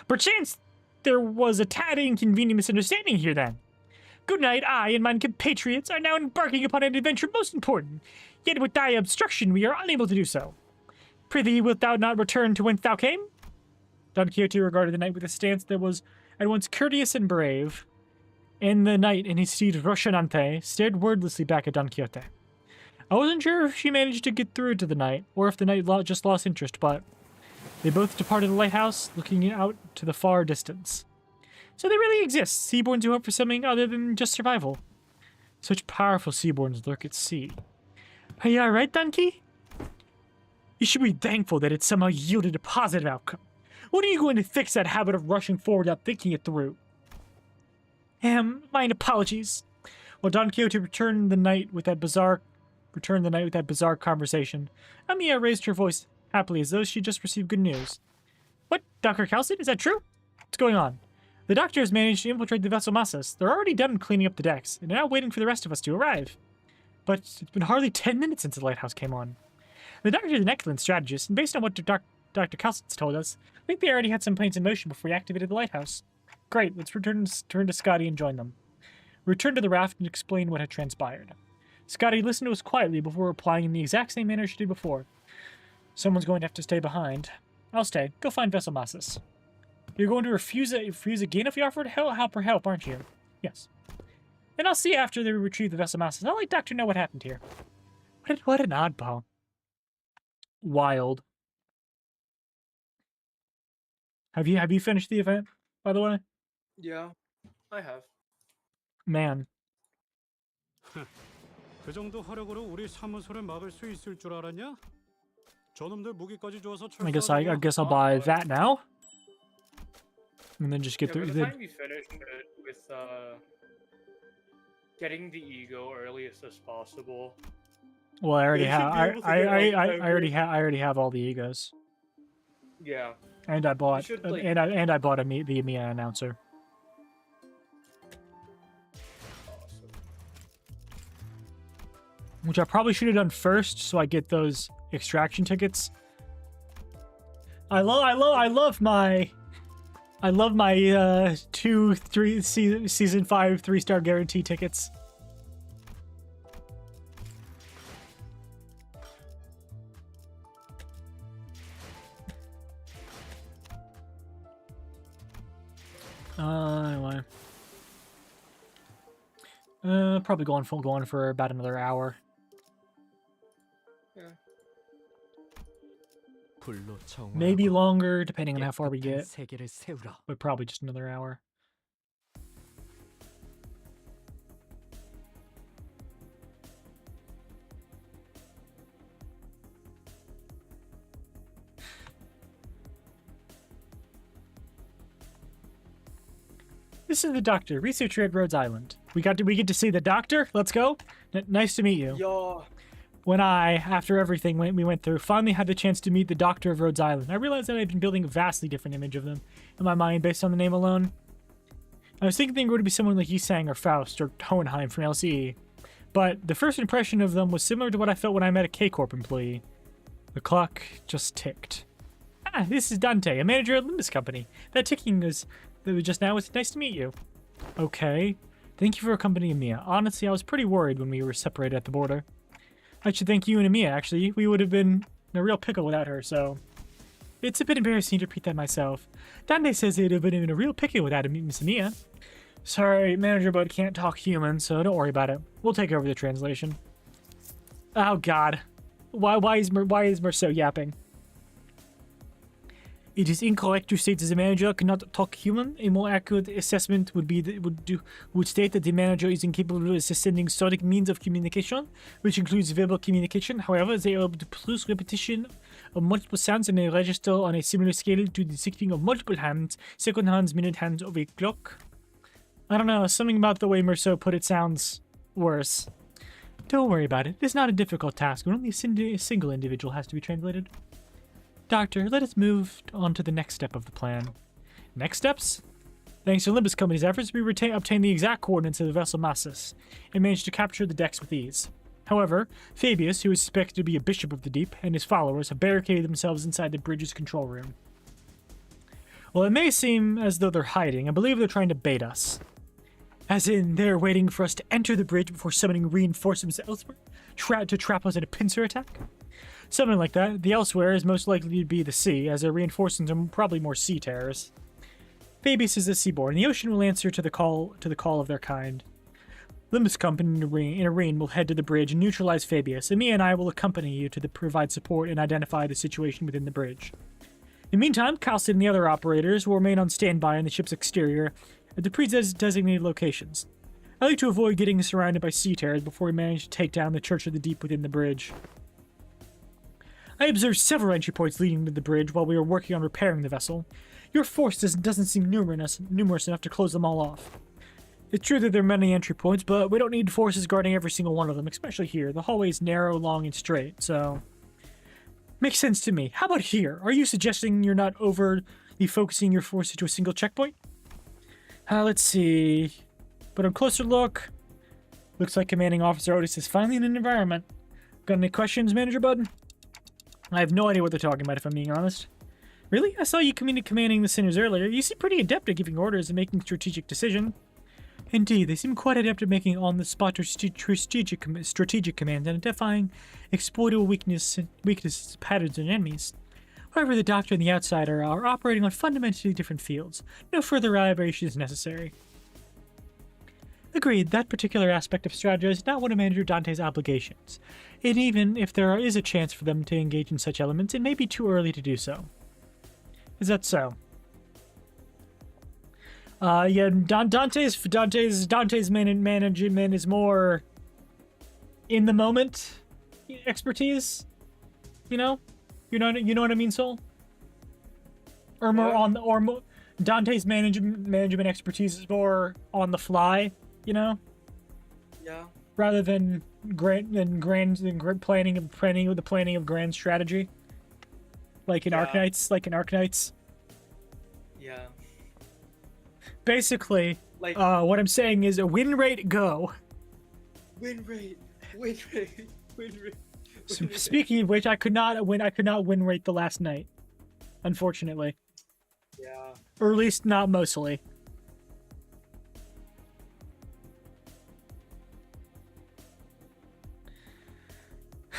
Speaker 1: Perchance there was a tad inconvenient misunderstanding here then. Good night, I and my compatriots are now embarking upon an adventure most important, yet with thy obstruction we are unable to do so. Prithee, wilt thou not return to whence thou came? Don Quixote regarded the knight with a stance that was at once courteous and brave, and the knight and his steed Rocinante stared wordlessly back at Don Quixote. I wasn't sure if she managed to get through to the knight, or if the knight just lost interest, but they both departed the lighthouse, looking out to the far distance. So there really exists seaborns who hope for something other than just survival. Such powerful seaborns lurk at sea. Are you alright, Donkey? You should be thankful that it somehow yielded a positive outcome. When are you going to fix that habit of rushing forward without thinking it through? Mine apologies. While Don Quixote returned the night with that bizarre conversation, Amiya raised her voice happily as though she just received good news. What? Dr. Calcid? Is that true? What's going on? The doctor has managed to infiltrate the vessel Massas. They're already done cleaning up the decks, and they're now waiting for the rest of us to arrive. But it's been hardly 10 minutes since the lighthouse came on. The doctor is an excellent strategist, and based on what Dr. Calcid's told us, I think they already had some plans in motion before we activated the lighthouse. Great, let's return to Scotty and join them. We returned to the raft and explained what had transpired. Scotty listened to us quietly before replying in the exact same manner she did before. Someone's going to have to stay behind. I'll stay. Go find Vessel Massas. You're going to refuse again if we offered help, aren't you? Yes. And I'll see after they retrieve the Vessel Massas. I'll let Doctor know what happened here. What an oddball. Wild. Have you finished the event, by the way?
Speaker 3: Yeah, I have.
Speaker 1: Man.
Speaker 6: 그 정도 화력으로 우리 사무소를 막을 수 있을 줄 알았냐? 저놈들 무기까지 줘서
Speaker 1: I guess I'll buy that now. And then just get
Speaker 3: By
Speaker 1: through
Speaker 3: the time we finish with getting the ego earliest as possible.
Speaker 1: Well, I already
Speaker 3: They
Speaker 1: have.
Speaker 3: should be able to get
Speaker 1: I already have all the egos.
Speaker 3: Yeah.
Speaker 1: And I bought
Speaker 3: should, like-
Speaker 1: and I bought the EMEA announcer.
Speaker 3: Awesome.
Speaker 1: Which I probably should have done first, so I get those extraction tickets. I love my 2-3 season 5 3-star guarantee tickets. Anyway. Probably going for about another hour.
Speaker 3: Yeah.
Speaker 1: Maybe longer, depending on how far we get.
Speaker 8: 세계를 세우라.
Speaker 1: But probably just another hour. This is the doctor, researcher at Rhodes Island. We get to see the doctor. Let's go. Nice to meet you.
Speaker 7: Yo.
Speaker 1: When after everything we went through, finally had the chance to meet the doctor of Rhodes Island, I realized that I'd been building a vastly different image of them in my mind based on the name alone. I was thinking they were going to be someone like Yisang or Faust or Hohenheim from LCE, but the first impression of them was similar to what I felt when I met a K-Corp employee. The clock just ticked. Ah, this is Dante, a manager at Limbus Company. That ticking was just now. It's nice to meet you. Okay. Thank you for accompanying me. Honestly, I was pretty worried when we were separated at the border. I should thank you and Amiya, actually. We would have been in a real pickle without her, so... It's a bit embarrassing to repeat that myself. Dante says it would have been in a real pickle without Miss Amiya. Sorry, Manager Bud can't talk human, so don't worry about it. We'll take over the translation. Oh god. Why is Merceau yapping? It is incorrect to state that the manager cannot talk human. A more accurate assessment would state that the manager is incapable of sending sonic means of communication, which includes verbal communication. However, they are able to produce repetition of multiple sounds and may register on a similar scale to the ticking of multiple hands, second hands, minute hands of a clock. I don't know, something about the way Merceau put it sounds worse. Don't worry about it. It's not a difficult task when only a single individual has to be translated. Doctor, let us move on to the next step of the plan. Next steps? Thanks to Limbus Company's efforts, we obtained the exact coordinates of the vessel Massas and managed to capture the decks with ease. However, Fabius, who is suspected to be a bishop of the deep, and his followers have barricaded themselves inside the bridge's control room. While it may seem as though they're hiding, I believe they're trying to bait us. As in, they're waiting for us to enter the bridge before summoning reinforcements elsewhere to trap us in a pincer attack. Something like that. The elsewhere is most likely to be the sea, as their reinforcements are probably more sea terrors. Fabius is a seaborn. The ocean will answer to the call of their kind. Limbus Company in a rain will head to the bridge and neutralize Fabius, and me and I will accompany you to provide support and identify the situation within the bridge. In the meantime, Calcid and the other operators will remain on standby on the ship's exterior at the pre-designated locations. I like to avoid getting surrounded by sea terrors before we manage to take down the Church of the Deep within the bridge. I observed several entry points leading to the bridge while we were working on repairing the vessel. Your force doesn't seem numerous enough to close them all off. It's true that there are many entry points, but we don't need forces guarding every single one of them, especially here. The hallway is narrow, long, and straight, so... Makes sense to me. How about here? Are you suggesting you're not overly focusing your forces to a single checkpoint? Let's see. But on closer look, looks like Commanding Officer Otis is finally in an environment. Got any questions, Manager Bud? I have no idea what they're talking about, if I'm being honest. Really? I saw you commanding the Sinners earlier. You seem pretty adept at giving orders and making strategic decisions. Indeed, they seem quite adept at making on-the-spot strategic commands and identifying exploitable weaknesses, patterns, and enemies. However, the Doctor and the Outsider are operating on fundamentally different fields. No further elaboration is necessary. Agreed, that particular aspect of strategy is not one of Manager Dante's obligations. And even if there is a chance for them to engage in such elements, it may be too early to do so. Is that so? Yeah, Dante's management is more in the moment expertise. You know what I mean, Soul? Or more more Dante's management expertise is more on the fly, you know?
Speaker 3: Yeah.
Speaker 1: Rather than planning of grand strategy. Like in Arknights.
Speaker 3: Yeah.
Speaker 1: Basically,
Speaker 3: Like
Speaker 1: what I'm saying is a win rate go.
Speaker 3: win rate.
Speaker 1: Speaking of which, I could not win rate the last night, unfortunately.
Speaker 3: Yeah.
Speaker 1: Or at least not mostly.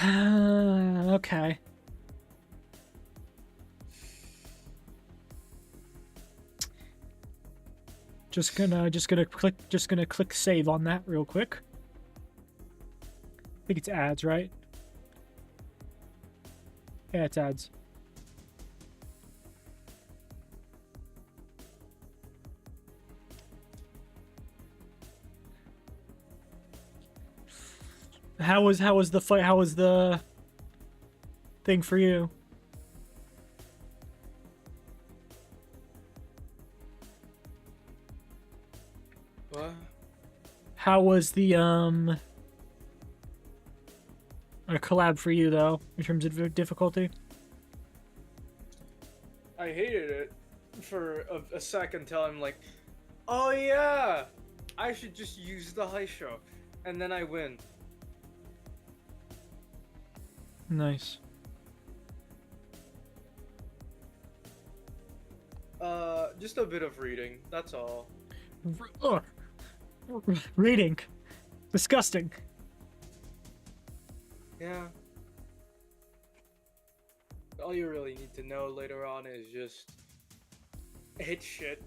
Speaker 1: Okay. Just gonna click save on that real quick. I think it's ads, right? Yeah, it's ads. How was the fight? How was the thing for you?
Speaker 3: What?
Speaker 1: How was the a collab for you though, in terms of difficulty?
Speaker 3: I hated it for a second till I'm like, oh yeah, I should just use the high show, and then I win.
Speaker 1: Nice.
Speaker 3: Just a bit of reading, that's all.
Speaker 1: Ugh. Reading. Disgusting.
Speaker 3: Yeah. All you really need to know later on is just hit shit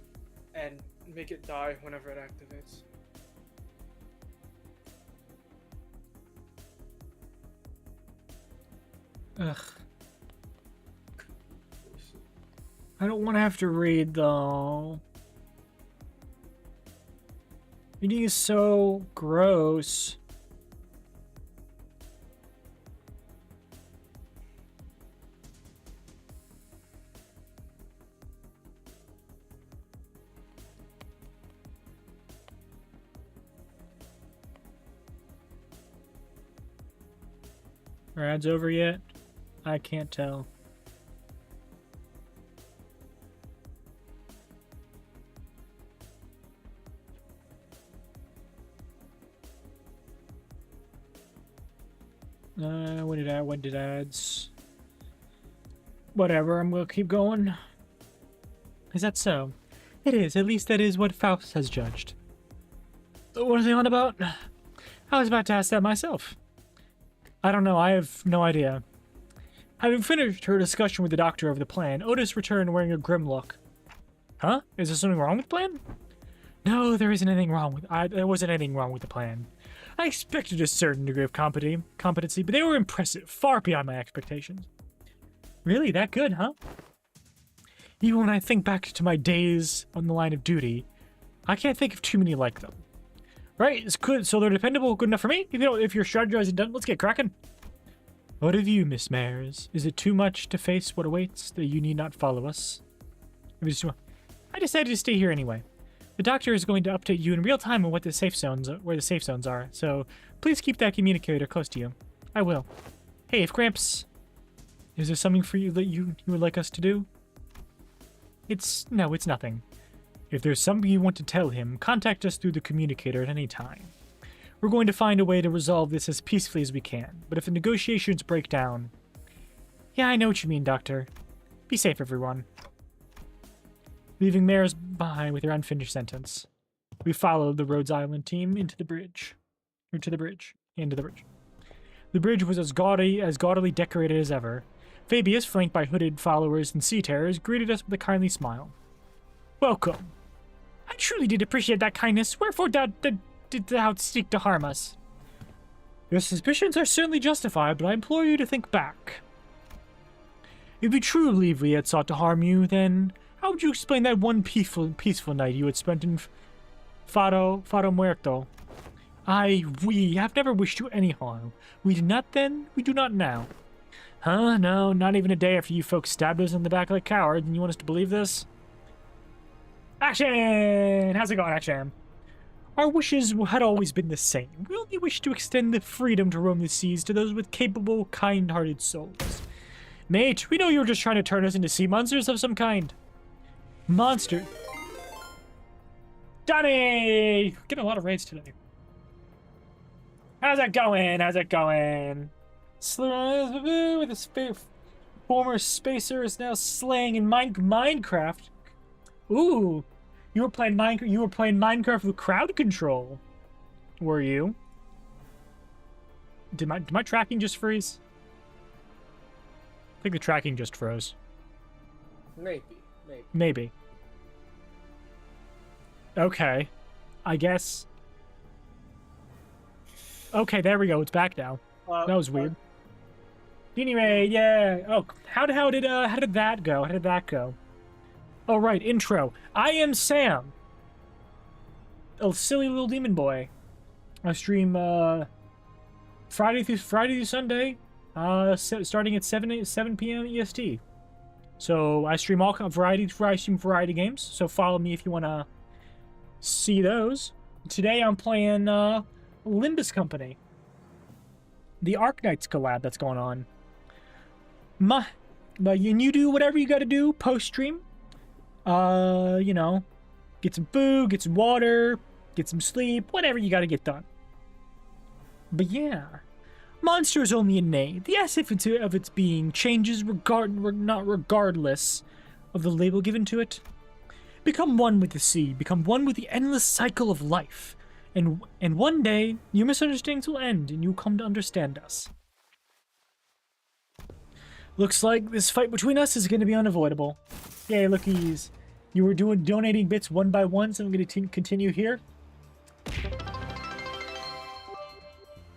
Speaker 3: and make it die whenever it activates.
Speaker 1: Ugh. I don't want to have to read though. Reading is so gross. Are ads over yet? I can't tell. When did ads? Whatever, I'm gonna keep going. Is that so? It is, at least that is what Faust has judged. What are they on about? I was about to ask that myself. I don't know, I have no idea. Having finished her discussion with the doctor over the plan, Otis returned wearing a grim look. Huh? Is there something wrong with the plan? No, there isn't anything wrong with there wasn't anything wrong with the plan. I expected a certain degree of competency, but they were impressive, far beyond my expectations. Really, that good, huh? Even when I think back to my days on the line of duty, I can't think of too many like them. Right, it's good, so they're dependable, good enough for me? If your strategy isn't done, let's get cracking. What of you, Miss Mares? Is it too much to face what awaits, that you need not follow us? I decided to stay here anyway. The doctor is going to update you in real time on what the safe zones, where the safe zones are, so please keep that communicator close to you. I will. Hey, if Gramps... Is there something for you that you would like us to do? No, it's nothing. If there's something you want to tell him, contact us through the communicator at any time. We're going to find a way to resolve this as peacefully as we can, but if the negotiations break down... Yeah, I know what you mean, Doctor. Be safe, everyone. Leaving Mares behind with your unfinished sentence. We followed the Rhodes Island team into the bridge. Or to the bridge. Into the bridge. The bridge was as gaudily decorated as ever. Fabius, flanked by hooded followers and sea terrors, greeted us with a kindly smile. Welcome. I truly did appreciate that kindness. Wherefore did thou seek to harm us? Your suspicions are certainly justified, but I implore you to think back. If you truly believe we had sought to harm you, then how would you explain that one peaceful night you had spent in Faro Muerto? We have never wished you any harm. We did not then, we do not now. Huh? No, not even a day after you folks stabbed us in the back like cowards, and you want us to believe this? Action! How's it going, Action? Our wishes had always been the same. We only wish to extend the freedom to roam the seas to those with capable, kind-hearted souls. Mate, we know you were just trying to turn us into sea monsters of some kind. Monster. Johnny! Getting a lot of raids today. How's it going? How's it going? With a former spacer is now slaying in Minecraft. Ooh, you were playing Minecraft with crowd control. Were you? Did my tracking just freeze? I think the tracking just froze. Maybe. Okay. I guess. Okay, there we go. It's back now. That was weird. Anyway, yeah. Oh, how did that go? How did that go? Oh, right. Intro. I am Sam. A silly little demon boy. I stream Friday through Sunday, starting at 7 p.m. EST. So I stream all kind of variety games. So follow me if you want to see those. Today I'm playing Limbus Company. The Arknights collab that's going on. But you do whatever you gotta do post-stream. You know, get some food, get some water, get some sleep, whatever you gotta get done. But yeah, monster is only a name. The essence of its being changes regardless of the label given to it. Become one with the sea, become one with the endless cycle of life. And one day, your misunderstandings will end and you'll come to understand us. Looks like this fight between us is going to be unavoidable. Yay, lookies. You were donating bits one by one, so I'm going to continue here.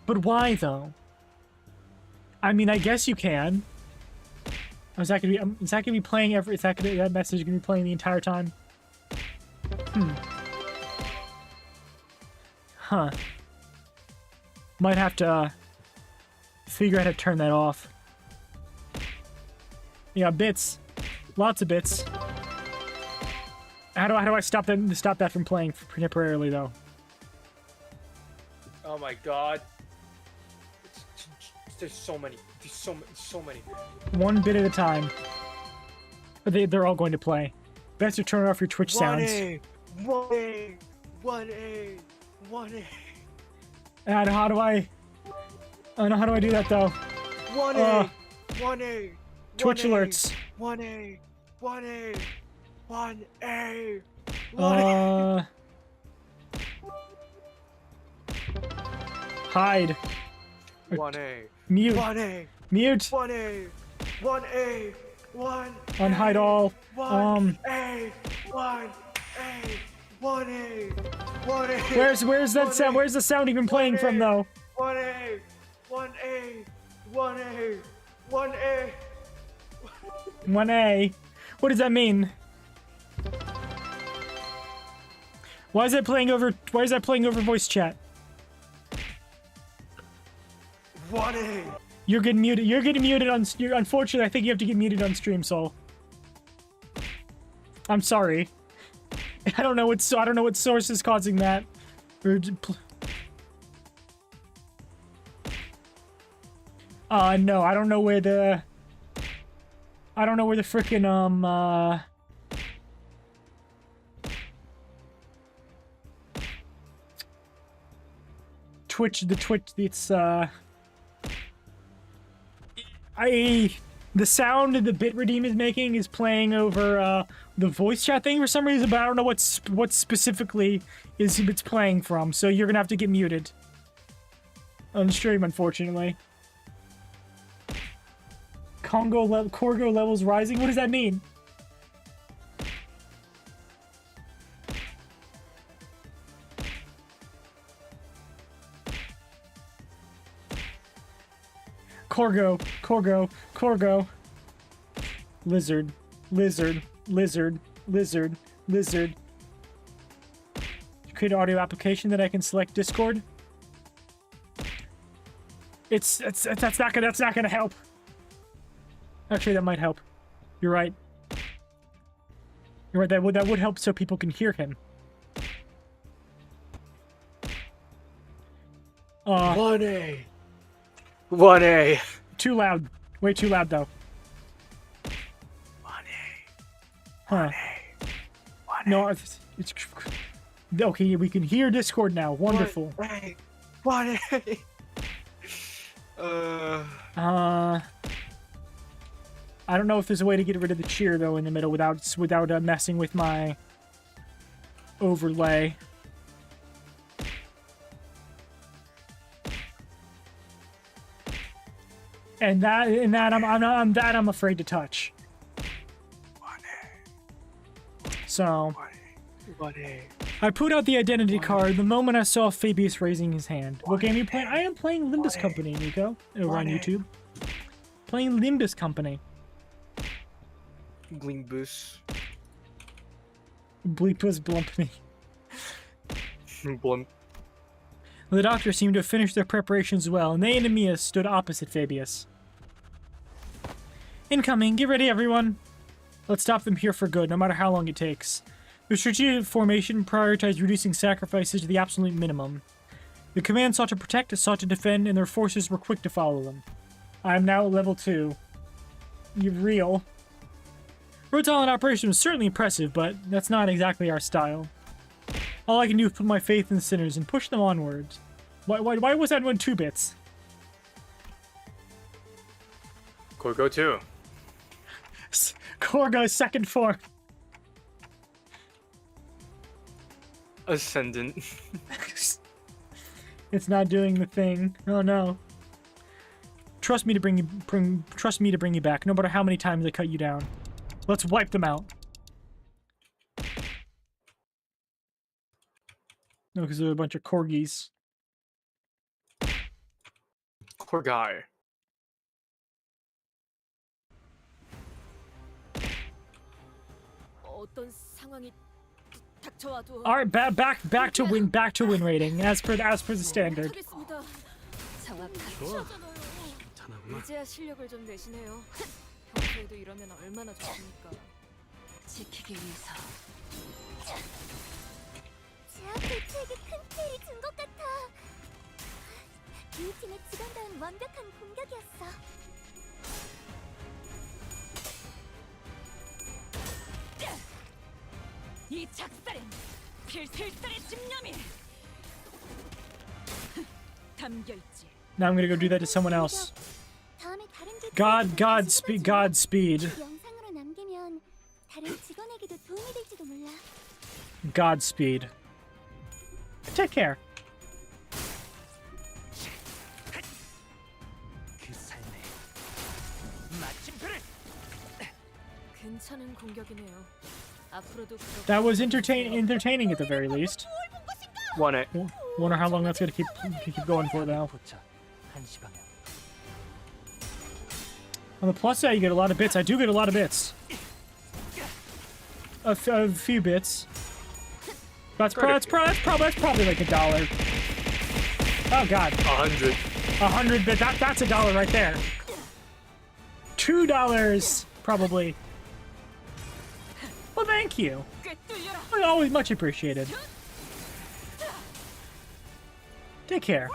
Speaker 1: But why, though? I mean, I guess you can. Is that going to be playing every... that message going to be playing the entire time? Huh. Might have to figure out how to turn that off. Yeah, bits. Lots of bits. How do I stop that from playing temporarily, though?
Speaker 3: Oh my god. There's so many. There's so many.
Speaker 1: One bit at a time. They're all going to play. Best to turn off your Twitch sounds.
Speaker 3: 1A.
Speaker 1: And how do I do that, though?
Speaker 3: 1A.
Speaker 1: Twitch alerts.
Speaker 3: 1A.
Speaker 1: Hide.
Speaker 3: 1A.
Speaker 1: Mute.
Speaker 3: 1A.
Speaker 1: Mute.
Speaker 3: 1A. 1A. 1.
Speaker 1: Unhide all.
Speaker 3: 1A. 1A. 1A. 1A.
Speaker 1: Where's that sound? Where's the sound even playing from, though?
Speaker 3: 1A. 1A. 1A. 1A.
Speaker 1: 1A. What does that mean? Why is that playing over voice chat?
Speaker 3: 1A.
Speaker 1: You're getting muted on. Unfortunately, I think you have to get muted on stream, Soul. I'm sorry. I don't know what source is causing that. No, I don't know where the. I don't know where the frickin' Twitch, it's the sound the bit redeem is making is playing over the voice chat thing for some reason, but I don't know what specifically it's playing from, so you're gonna have to get muted on stream, unfortunately. Corgo levels rising? What does that mean? Corgo. Lizard. Create an audio application that I can select Discord. That's not gonna help. Actually, that might help. You're right. That would help so people can hear him.
Speaker 3: 1A. 1A.
Speaker 1: Too loud. Way too loud, though.
Speaker 3: 1A.
Speaker 1: Huh.
Speaker 3: 1A.
Speaker 1: No, it's... Okay, we can hear Discord now. Wonderful.
Speaker 3: 1A.
Speaker 1: I don't know if there's a way to get rid of the cheer, though, in the middle without messing with my overlay. And I'm afraid to touch.
Speaker 3: 1A.
Speaker 1: So
Speaker 3: 1A.
Speaker 1: I put out the identity card the moment I saw Fabius raising his hand. What game are you playing? I am playing Limbus Company, Nico, over on YouTube. Playing Limbus Company.
Speaker 3: Limbus.
Speaker 1: Bleepus Blumpany.
Speaker 3: Blump.
Speaker 1: The doctor seemed to have finished their preparations well, and they and Emiya stood opposite Fabius. Incoming! Get ready, everyone! Let's stop them here for good, no matter how long it takes. The strategic formation prioritized reducing sacrifices to the absolute minimum. The command sought to protect, sought to defend, and their forces were quick to follow them. I am now at level 2. You're real. Road Island operation was certainly impressive, but that's not exactly our style. All I can do is put my faith in the sinners and push them onwards. Why was that one 2 bits?
Speaker 3: Corgo 2.
Speaker 1: Corgo's second form.
Speaker 3: Ascendant.
Speaker 1: It's not doing the thing. Oh no. Trust me to bring you back, no matter how many times I cut you down. Let's wipe them out. No, because they're a bunch of corgis.
Speaker 3: Corgai.
Speaker 5: 어떤 상황이 닥쳐와도
Speaker 1: All right, back to win rating as per the standard.
Speaker 5: 하겠습니다. 정확하게. 이제야 실력을 좀 내시네요. 평소에도 이러면 얼마나 좋습니까? 지키기 위해서.
Speaker 2: 제 앞에 되게 큰 피해를 준 것 같아. 이 팀의 지간다운 완벽한 공격이었어.
Speaker 5: 이 작살엔 필살의 집념이 담겨있지.
Speaker 1: Now I'm gonna go do that to someone else.
Speaker 2: 다음에 다른
Speaker 1: Godspeed.
Speaker 2: 영상으로 남기면 다른 직원에게도 도움이 될지도 몰라.
Speaker 1: Godspeed. Take care.
Speaker 8: 그 삶의 마침표를.
Speaker 5: 괜찮은 공격이네요. 앞으로도
Speaker 1: That was entertaining at the very least.
Speaker 3: 1A.
Speaker 1: Wonder how long that's gonna keep going for though.
Speaker 8: 포착. 한시 방향.
Speaker 1: On the plus side, you get a lot of bits. I do get a lot of bits. A few bits. That's probably like $1. Oh god.
Speaker 3: 100.
Speaker 1: 100 bits. That's $1 right there. $2 probably. Well, thank you. Always much appreciated. Take care.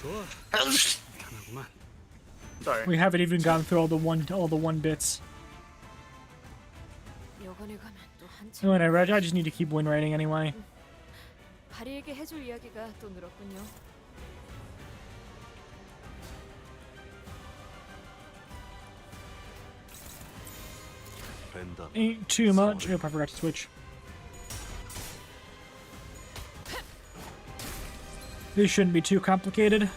Speaker 6: 좋아. 편하구만.
Speaker 3: Sorry.
Speaker 1: We haven't even gone through all the one bits.
Speaker 5: 여관에 가면 또 한참.
Speaker 1: Whatever. I just need to keep win rating anyway.
Speaker 5: 바리에게 해줄 이야기가 또 늘었군요.
Speaker 1: Ain't too much. Oh, I forgot to switch. This shouldn't be too complicated.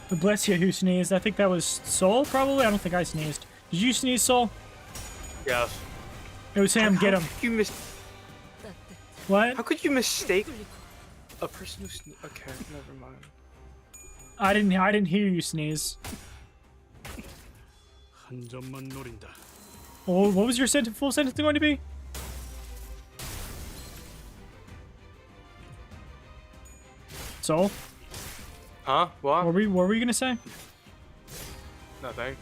Speaker 1: But bless you, who sneezed? I think that was Soul, probably? I don't think I sneezed. Did you sneeze, Soul?
Speaker 3: Yes.
Speaker 1: It was Sam, get him. What?
Speaker 3: How could you mistake a person who okay, never mind.
Speaker 1: I didn't hear you sneeze.
Speaker 6: 한 점만 노린다.
Speaker 1: Oh, what was your full sentence going to be? Soul?
Speaker 3: Huh? What?
Speaker 1: What were you gonna say?
Speaker 3: Nothing.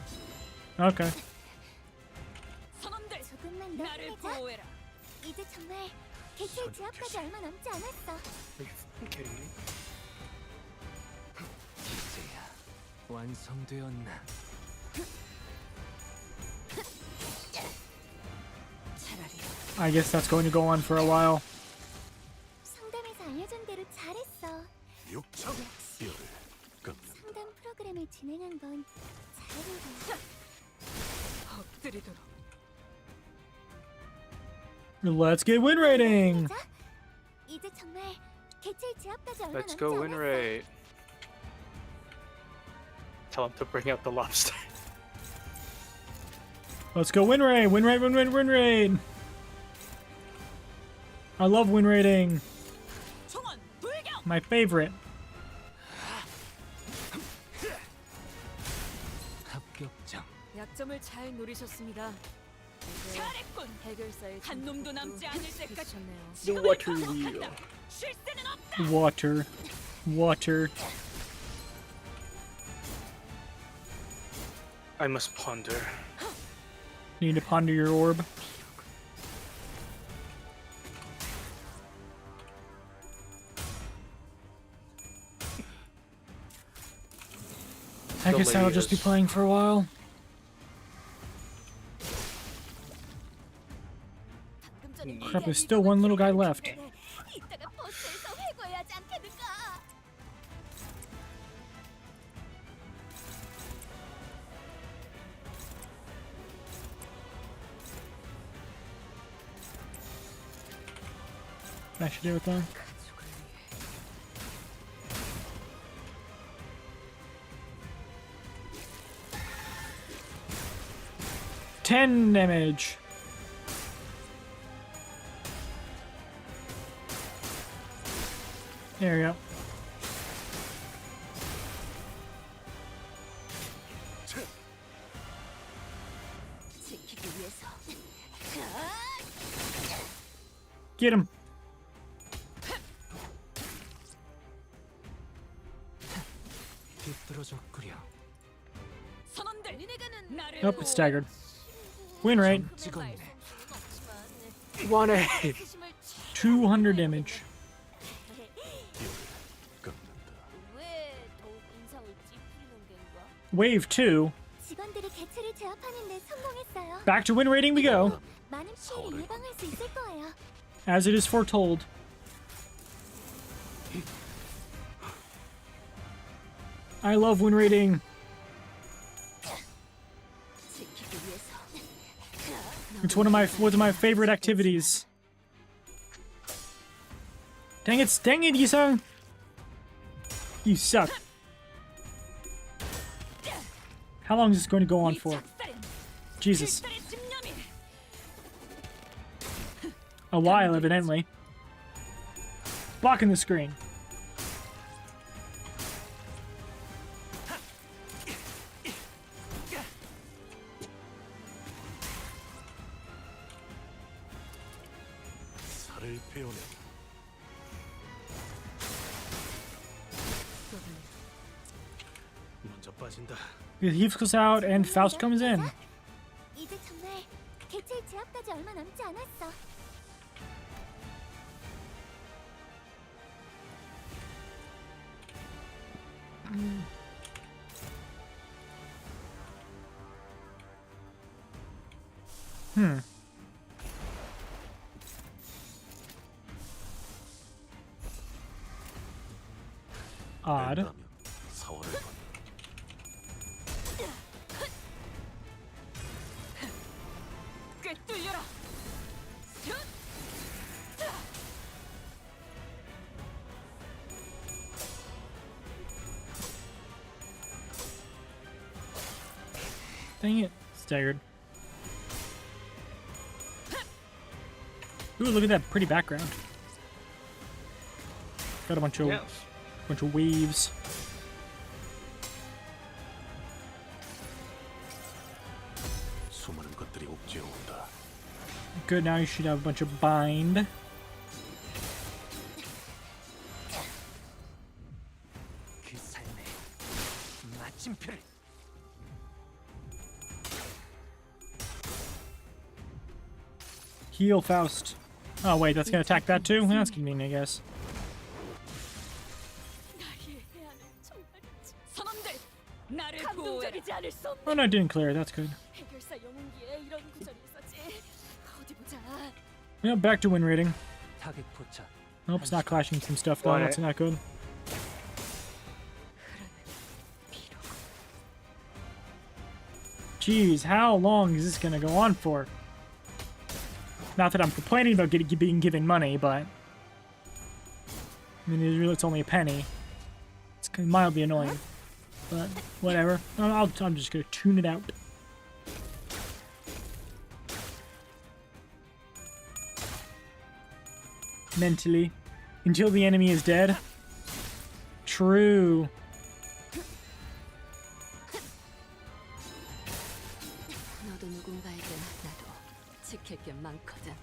Speaker 1: Okay.
Speaker 5: 선원들,
Speaker 2: 조금만 더
Speaker 5: 나를
Speaker 2: 힘내자.
Speaker 5: 보호해라.
Speaker 2: 이제 정말 개체의 제압까지 얼마 남지 않았어.
Speaker 3: Are you fucking kidding me?
Speaker 8: 이제야 완성되었나?
Speaker 1: I guess that's going to go on for a while.
Speaker 2: 상담에서 알려준 대로 잘했어.
Speaker 6: 육청 열을 끊는.
Speaker 2: 상담 프로그램을 진행한 건 잘한 거야.
Speaker 5: 엎드리도록.
Speaker 1: Let's get win rating.
Speaker 2: 이제 정말 개체의 제압까지 얼마
Speaker 3: Let's
Speaker 2: 남지
Speaker 3: go win
Speaker 2: 않았어.
Speaker 3: rate. Tell him to bring out the lobster.
Speaker 1: Let's go win rate. Win rate, win rate. I love win rating.
Speaker 5: 총원 불경.
Speaker 1: My favorite.
Speaker 8: 합격장.
Speaker 5: 약점을 잘 노리셨습니다. 잘했군. 해결사의 한 놈도 남지 않을 때까지.
Speaker 3: The water wheel.
Speaker 5: 쉴 새는 없다.
Speaker 1: Water. Water.
Speaker 3: I must ponder.
Speaker 1: Need to ponder your orb. I guess I'll just be playing for a while. Crap, there's still one little guy left.
Speaker 2: 이따가 버스에서 회고해야지 않겠는가?
Speaker 1: I should do it though. Ten damage. There we go.
Speaker 2: 지키기 위해서.
Speaker 1: Get him.
Speaker 8: 뒤떨어졌구려.
Speaker 5: 선원들, 나를
Speaker 1: Nope, it's staggered. Win rate.
Speaker 8: 찍었네.
Speaker 3: 1A.
Speaker 1: 200 damage.
Speaker 2: 왜 더욱 인상을 찌푸리는 겐가?
Speaker 1: Wave 2.
Speaker 2: 직원들이 개체를 제압하는 데 성공했어요.
Speaker 1: Back to win rating we go.
Speaker 2: 많은 피해를 예방할 수 있을 거예요.
Speaker 1: As it is foretold. I love win rating.
Speaker 2: 지키기 위해서.
Speaker 1: It's one of my favorite activities. Dang it, Yisung! You suck. How long is this going to go on for? Jesus. A while, evidently. Blocking the screen.
Speaker 6: 살을 베어내. 먼저 빠진다.
Speaker 1: He goes out and Faust comes in.
Speaker 2: 이제 정말 개체의 제압까지 얼마 남지 않았어.
Speaker 1: Odd.
Speaker 5: 꿰뚫려라.
Speaker 1: Dang it. Staggered. Ooh, look at that pretty background. Got a bunch of waves.
Speaker 8: 수많은 것들이 옥죄어 온다.
Speaker 1: Good, now you should have a bunch of bind.
Speaker 8: 그 삶의 마침표를.
Speaker 1: Heal Faust. Oh wait, that's gonna attack that too? That's convenient, I guess.
Speaker 5: 선원들, 나를 감동적이지 않을 수 없네.
Speaker 1: Oh no, it didn't clear. That's good.
Speaker 5: 해결사 영웅기에 이런 구절이 있었지. 어디 보자.
Speaker 1: Yeah, back to win rating.
Speaker 8: 타겟 포착.
Speaker 1: Nope, it's not clashing some stuff though. That's not good. Jeez, how long is this gonna go on for? Not that I'm complaining about being given money, but I mean, it's only a penny. It's mildly annoying, but whatever. I'm just gonna tune it out. Mentally, until the enemy is dead. True.
Speaker 5: 너도 누군가에게 나도 지킬 게 많거든.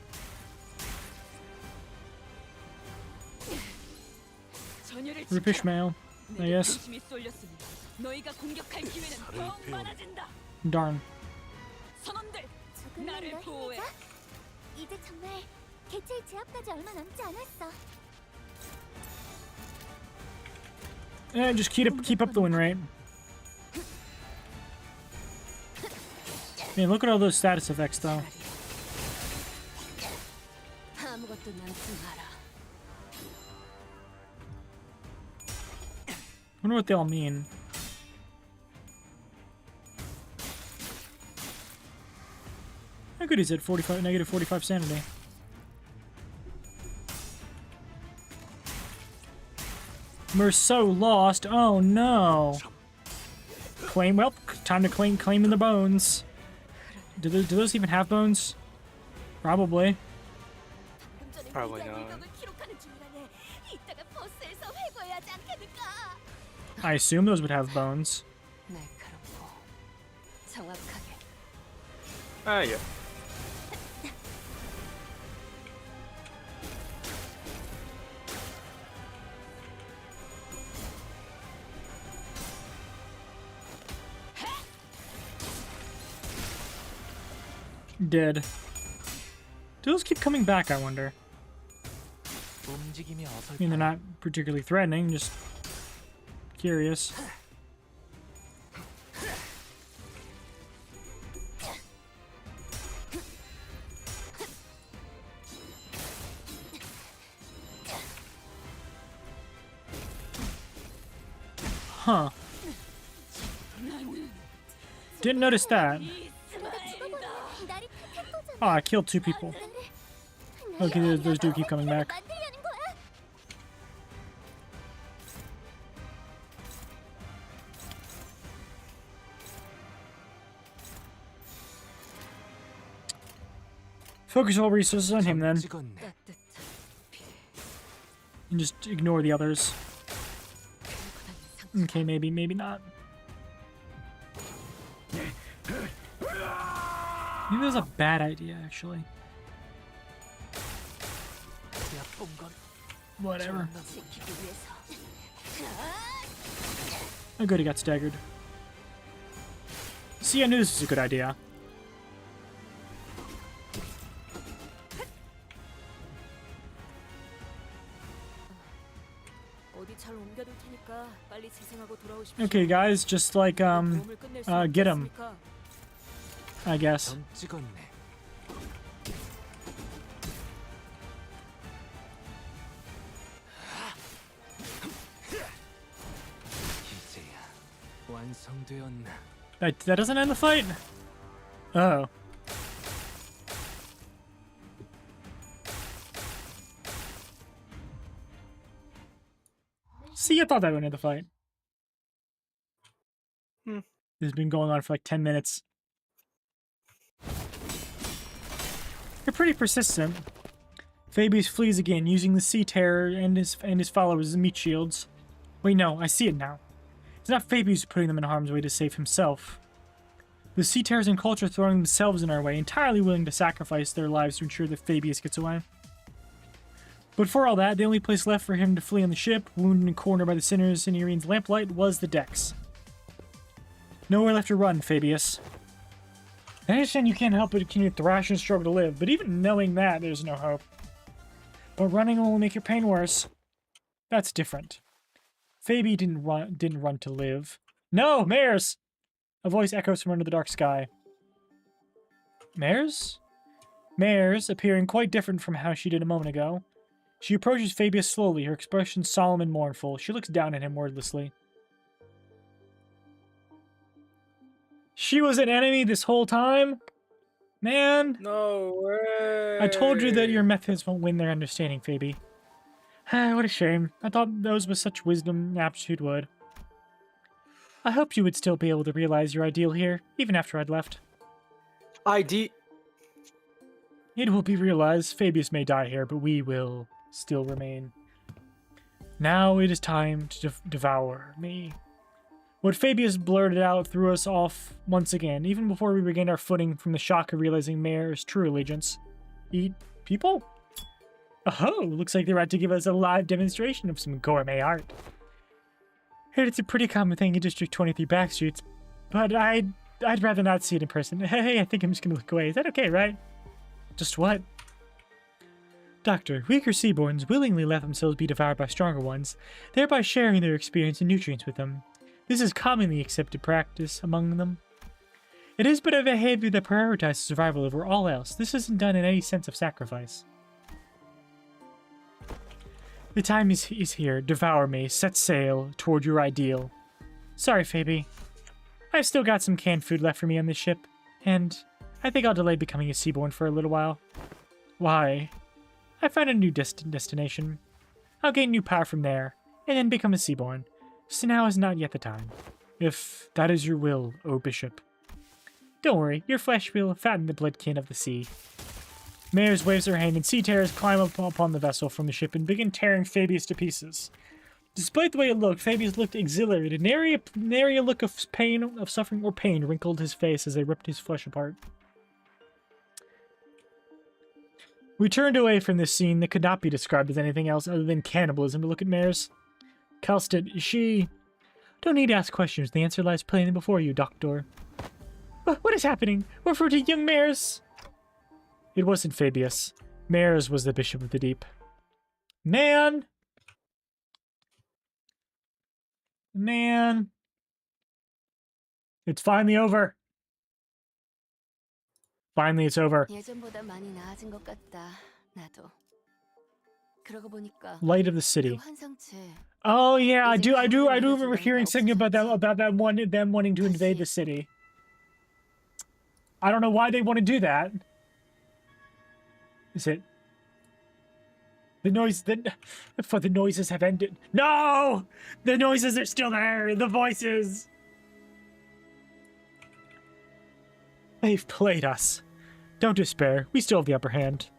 Speaker 5: 전열을
Speaker 1: Rupish mail, I guess.
Speaker 5: 중심이 쏠렸으니 너희가 공격할 기회는 더 많아진다.
Speaker 1: Darn.
Speaker 5: 선원들,
Speaker 2: 조금만
Speaker 5: 나를
Speaker 2: 더
Speaker 5: 보호해.
Speaker 2: 힘내자. 이제 정말 개체의 제압까지 얼마 남지 않았어.
Speaker 1: Just keep up the win rate. Man, look at all those status effects though.
Speaker 5: 아무것도 남지 마라.
Speaker 1: Wonder what they all mean. How good is it? Negative 45 sanity. We're so lost. Oh no. Claim. Well, time to claiming the bones. Do those even have bones? Probably.
Speaker 10: Probably not.
Speaker 1: I assume those would have bones.
Speaker 5: 날카롭고 정확하게.
Speaker 10: Ah, yeah.
Speaker 1: Dead. Do those keep coming back, I wonder?
Speaker 8: 움직임이
Speaker 1: I mean, they're not particularly threatening, just curious. Huh. Didn't notice that. Oh, I killed 2 people. Okay, those do keep coming back. Focus all resources on him then, and just ignore the others. Okay, maybe not. Maybe that was a bad idea, actually. Whatever. Oh good, he got staggered. See, I knew this was a good idea. Okay, guys, just like, get him, I guess. That doesn't end the fight? Oh. See, I thought that would end the fight. This has been going on for like 10 minutes. You're pretty persistent. Fabius flees again, using the Sea Terror and his followers as meat shields. Wait, no, I see it now. It's not Fabius who's putting them in harm's way to save himself. The Sea Terrors and culture throwing themselves in our way, entirely willing to sacrifice their lives to ensure that Fabius gets away. But for all that, the only place left for him to flee on the ship, wounded and cornered by the sinners in Irene's lamplight, was the decks. Nowhere left to run, Fabius. I understand you can't help but continue to thrash and struggle to live, but even knowing that, there's no hope. But running will only make your pain worse. That's different. Fabi didn't run to live. No, Mares! A voice echoes from under the dark sky. Mares? Mares, appearing quite different from how she did a moment ago. She approaches Fabius slowly, her expression solemn and mournful. She looks down at him wordlessly. She was an enemy this whole time? Man.
Speaker 3: No way.
Speaker 1: I told you that your methods won't win their understanding, Fabi. What a shame. I thought those with such wisdom and aptitude would. I hoped you would still be able to realize your ideal here, even after I'd left.
Speaker 3: It
Speaker 1: will be realized. Fabius may die here, but we will still remain. Now it is time to devour me. What Fabius blurted out threw us off once again, even before we regained our footing from the shock of realizing Mayor's true allegiance. Eat people? Oh, looks like they're about to give us a live demonstration of some gourmet art. Heard it's a pretty common thing in District 23 backstreets, but I'd rather not see it in person. Hey, I think I'm just gonna look away. Is that okay, right? Just what? Doctor, weaker seaborns willingly let themselves be devoured by stronger ones, thereby sharing their experience and nutrients with them. This is commonly accepted practice among them. It is but a behavior that prioritizes survival over all else. This isn't done in any sense of sacrifice. The time is here. Devour me. Set sail toward your ideal. Sorry, Fabi. I've still got some canned food left for me on this ship, and I think I'll delay becoming a seaborn for a little while. Why? I found a new destination. I'll gain new power from there, and then become a seaborn. So now is not yet the time. If that is your will, O Bishop. Don't worry, your flesh will fatten the bloodkin of the sea. Mares waves her hand, and sea terrors climb up upon the vessel from the ship and begin tearing Fabius to pieces. Despite the way it looked, Fabius looked exhilarated. Nary a look of pain, of suffering, or pain wrinkled his face as they ripped his flesh apart. We turned away from this scene that could not be described as anything else other than cannibalism to look at Mares. Kalstedt, she... Don't need to ask questions. The answer lies plainly before you, Doctor. What is happening? We're for the young Mares. It wasn't Fabius. Mares was the Bishop of the Deep. Man! It's finally over. Finally, it's over. Light of the city. Oh yeah, I do remember hearing something about them wanting to invade the city. I don't know why they want to do that. Is it the noise for the noises have ended? No! The noises are still there, the voices. They've played us. Don't despair, we still have the upper hand.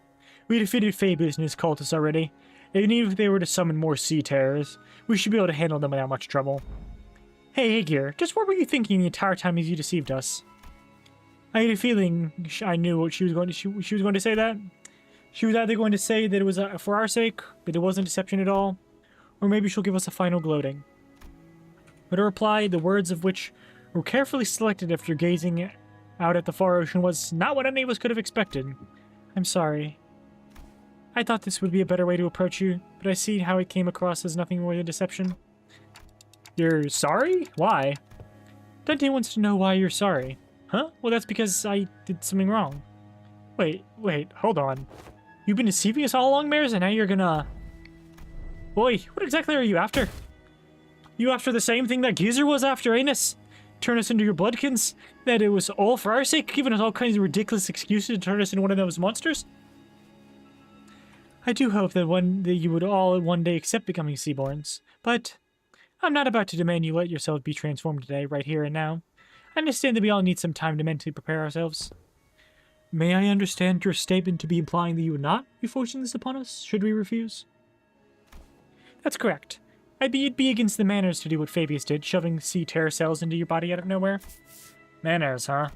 Speaker 1: We defeated Fabius and his cultists already, and even if they were to summon more sea terrors, we should be able to handle them without much trouble. Hey, Aegir, just what were you thinking the entire time as you deceived us? I had a feeling I knew what she was going to say that. She was either going to say that it was for our sake, that it wasn't deception at all, or maybe she'll give us a final gloating. But her reply, the words of which were carefully selected after gazing out at the far ocean, was not what any of us could have expected. I'm sorry. I thought this would be a better way to approach you, but I see how it came across as nothing more than deception. You're sorry? Why? Dante wants to know why you're sorry. Huh? Well, that's because I did something wrong. Wait, hold on. You've been deceiving us all along, Mares, and now you're gonna... Boy, what exactly are you after? You after the same thing that Geezer was after, Anus? turn us into your bloodkins? That it was all for our sake, giving us all kinds of ridiculous excuses to turn us into one of those monsters? I do hope that you would all one day accept becoming Seaborns, but I'm not about to demand you let yourself be transformed today, right here and now. I understand that we all need some time to mentally prepare ourselves. May I understand your statement to be implying that you would not be forcing this upon us, should we refuse? That's correct. It'd be against the manners to do what Fabius did, shoving sea terror cells into your body out of nowhere. Manners, huh?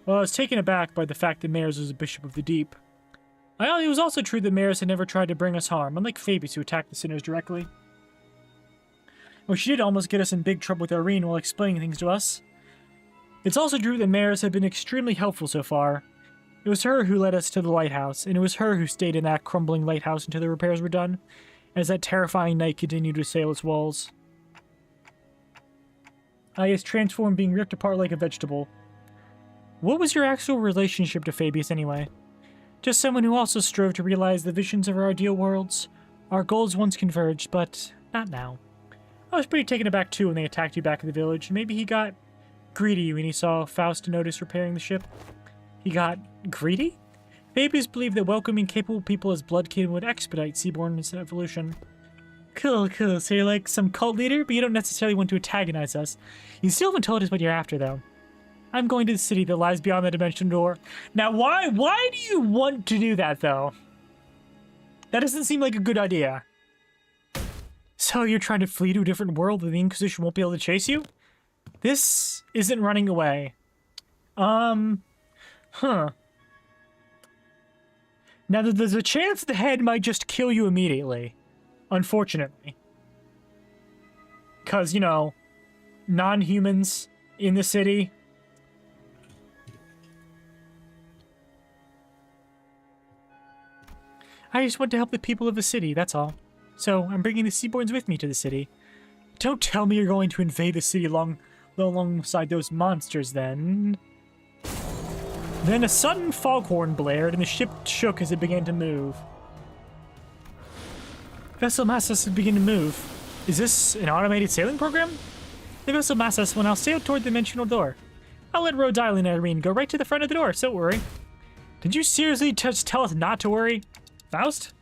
Speaker 1: Well, I was taken aback by the fact that Mares was a bishop of the deep. It was also true that Mares had never tried to bring us harm, unlike Fabius who attacked the sinners directly. Well, she did almost get us in big trouble with Irene while explaining things to us. It's also true that Maris had been extremely helpful so far. It was her who led us to the lighthouse, and it was her who stayed in that crumbling lighthouse until the repairs were done, as that terrifying night continued to assail its walls. I is transformed, being ripped apart like a vegetable. What was your actual relationship to Fabius anyway? Just someone who also strove to realize the visions of our ideal worlds. Our goals once converged, but not now. I was pretty taken aback too when they attacked you back in the village. Maybe he got greedy when he saw Faust and Otis repairing the ship. He got greedy? Fabius believed that welcoming capable people as bloodkin would expedite Seaborn's evolution. Cool, cool. So you're like some cult leader, but you don't necessarily want to antagonize us. You still haven't told us what you're after, though. I'm going to the city that lies beyond the dimension door. Now, why do you want to do that, though? That doesn't seem like a good idea. So you're trying to flee to a different world where the Inquisition won't be able to chase you? This isn't running away. Huh. Now, there's a chance the head might just kill you immediately. Unfortunately. Because, you know, non-humans in the city. I just want to help the people of the city, that's all. So, I'm bringing the Seaborns with me to the city. Don't tell me you're going to invade the city alongside those monsters, then. Then a sudden foghorn blared, and the ship shook as it began to move. Vessel masses begin to move. Is this an automated sailing program? The vessel masses will now sail toward the dimensional door. I'll let Rhode Island and Irene go right to the front of the door, so don't worry. Did you seriously just tell us not to worry? Faust?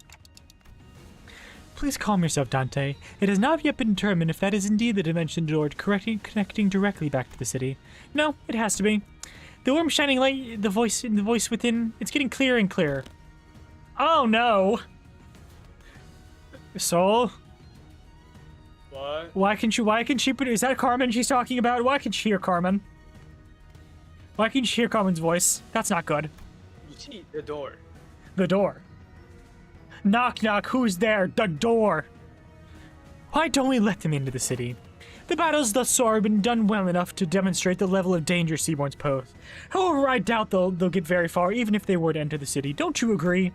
Speaker 1: Please calm yourself, Dante. It has not yet been determined if that is indeed the dimension door connecting directly back to the city. No, it has to be. The warm shining light, the voice within, it's getting clearer and clearer. Oh no! Soul?
Speaker 3: What?
Speaker 1: Why can she, is that Carmen she's talking about? Why can she hear Carmen? Why can she hear Carmen's voice? That's not good.
Speaker 3: You see the door.
Speaker 1: The door. Knock knock, who's there? The door! Why don't we let them into the city? The battles thus far have been done well enough to demonstrate the level of danger Seaborns pose. However, I doubt they'll get very far, even if they were to enter the city. Don't you agree?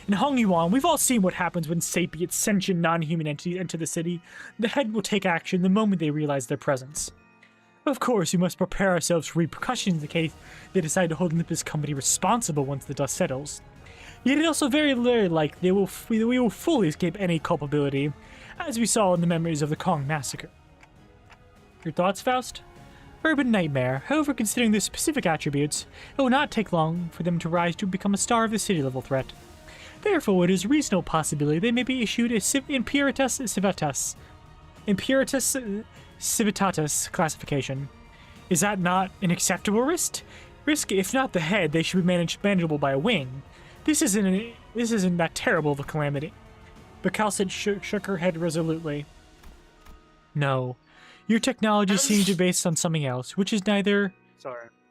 Speaker 1: In Hong Yuan, we've all seen what happens when sapient, sentient, non-human entities enter the city. The head will take action the moment they realize their presence. Of course, we must prepare ourselves for repercussions in case they decide to hold Limbus Company responsible once the dust settles. Yet it's also very likely we will fully escape any culpability, as we saw in the memories of the Kong massacre. Your thoughts, Faust? Urban nightmare. However, considering their specific attributes, it will not take long for them to rise to become a star of the city-level threat. Therefore, it is a reasonable possibility they may be issued a Imperitus Civitatis classification. Is that not an acceptable risk? If not the head, they should be manageable by a wing. This isn't that terrible of a calamity. But Calcid shook her head resolutely. No. Your technology seems to be based on something else, which is neither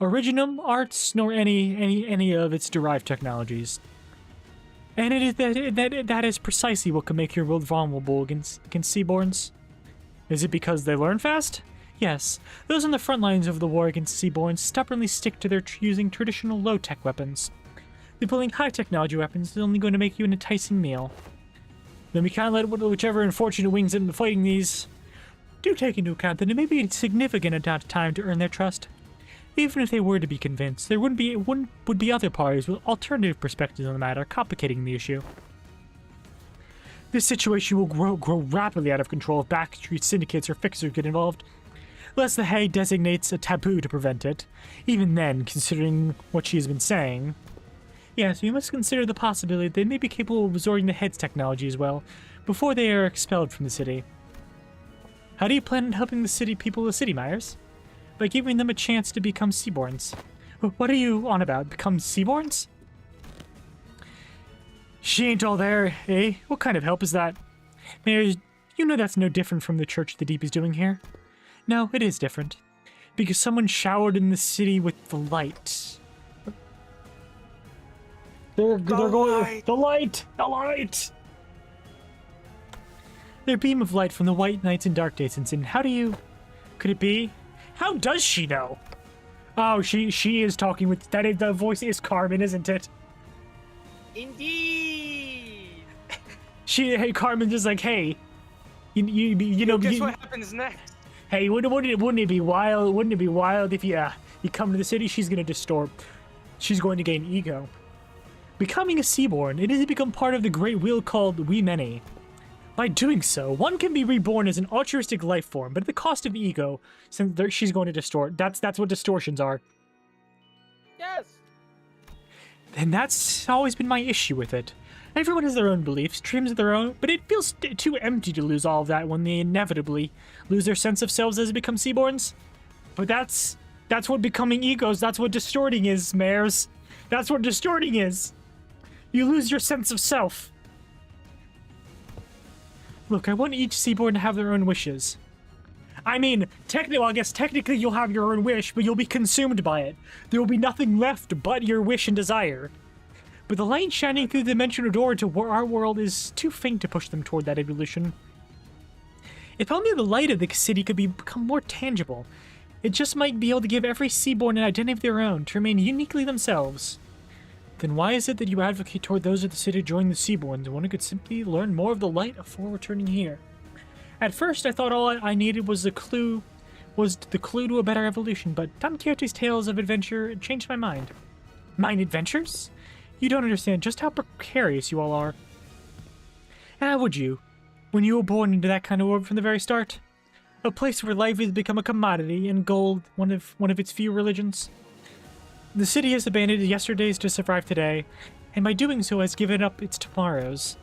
Speaker 1: originum arts nor any of its derived technologies. And it is that is precisely what can make your world vulnerable against Seaborns. Is it because they learn fast? Yes, those on the front lines of the war against Seaborns stubbornly stick to their using traditional low-tech weapons. Deploying high-technology weapons is only going to make you an enticing meal. Then we can't let whichever unfortunate wings end up fighting these. Do take into account that it may be a significant amount of time to earn their trust. Even if they were to be convinced, there would be other parties with alternative perspectives on the matter, complicating the issue. This situation will grow rapidly out of control if backstreet syndicates or fixers get involved. unless the Hay designates a taboo to prevent it. Even then, considering what she has been saying. Yes, we must consider the possibility that they may be capable of absorbing the Head's technology as well, before they are expelled from the city. How do you plan on helping the city people of the city, Myers? By giving them a chance to become Seaborns. What are you on about? Become Seaborns? She ain't all there, eh? What kind of help is that? Myers, you know that's no different from the Church of the Deep is doing here. No, it is different. Because someone showered in the city with the light. They're going... The light! The light! Their beam of light from the White Nights and Dark Days incident. How do you... Could it be? How does she know? Oh, she is talking with... The voice is Carmen, isn't it?
Speaker 3: Indeed.
Speaker 1: Hey, Carmen's just like, hey, you know...
Speaker 3: Guess what happens next?
Speaker 1: Hey, wouldn't it be wild? Wouldn't it be wild if you come to the city? She's gonna distort. She's going to gain ego. Becoming a Seaborn, it is to become part of the great wheel called We Many. By doing so, one can be reborn as an altruistic life form, but at the cost of ego, since she's going to distort. That's what distortions are.
Speaker 3: Yes.
Speaker 1: And that's always been my issue with it. Everyone has their own beliefs, dreams of their own, but it feels too empty to lose all of that when they inevitably lose their sense of selves as they become Seaborns. But that's what becoming egos, that's what distorting is, Mares. That's what distorting is. You lose your sense of self. Look, I want each Seaborn to have their own wishes. I mean, I guess technically you'll have your own wish, but you'll be consumed by it. There will be nothing left but your wish and desire. But the light shining through the dimensional door to our world is too faint to push them toward that evolution. If only the light of the city could become more tangible, it just might be able to give every Seaborn an identity of their own, to remain uniquely themselves. Then why is it that you advocate toward those of the city joining the Seaborns when one could simply learn more of the light before returning here? At first, I thought all I needed was the clue to a better evolution, but Don Quixote's tales of adventure changed my mind. Mine adventures? You don't understand just how precarious you all are. How would you, when you were born into that kind of world from the very start? A place where life has become a commodity and gold one of its few religions. The city has abandoned yesterday's to survive today, and by doing so has given up its tomorrows.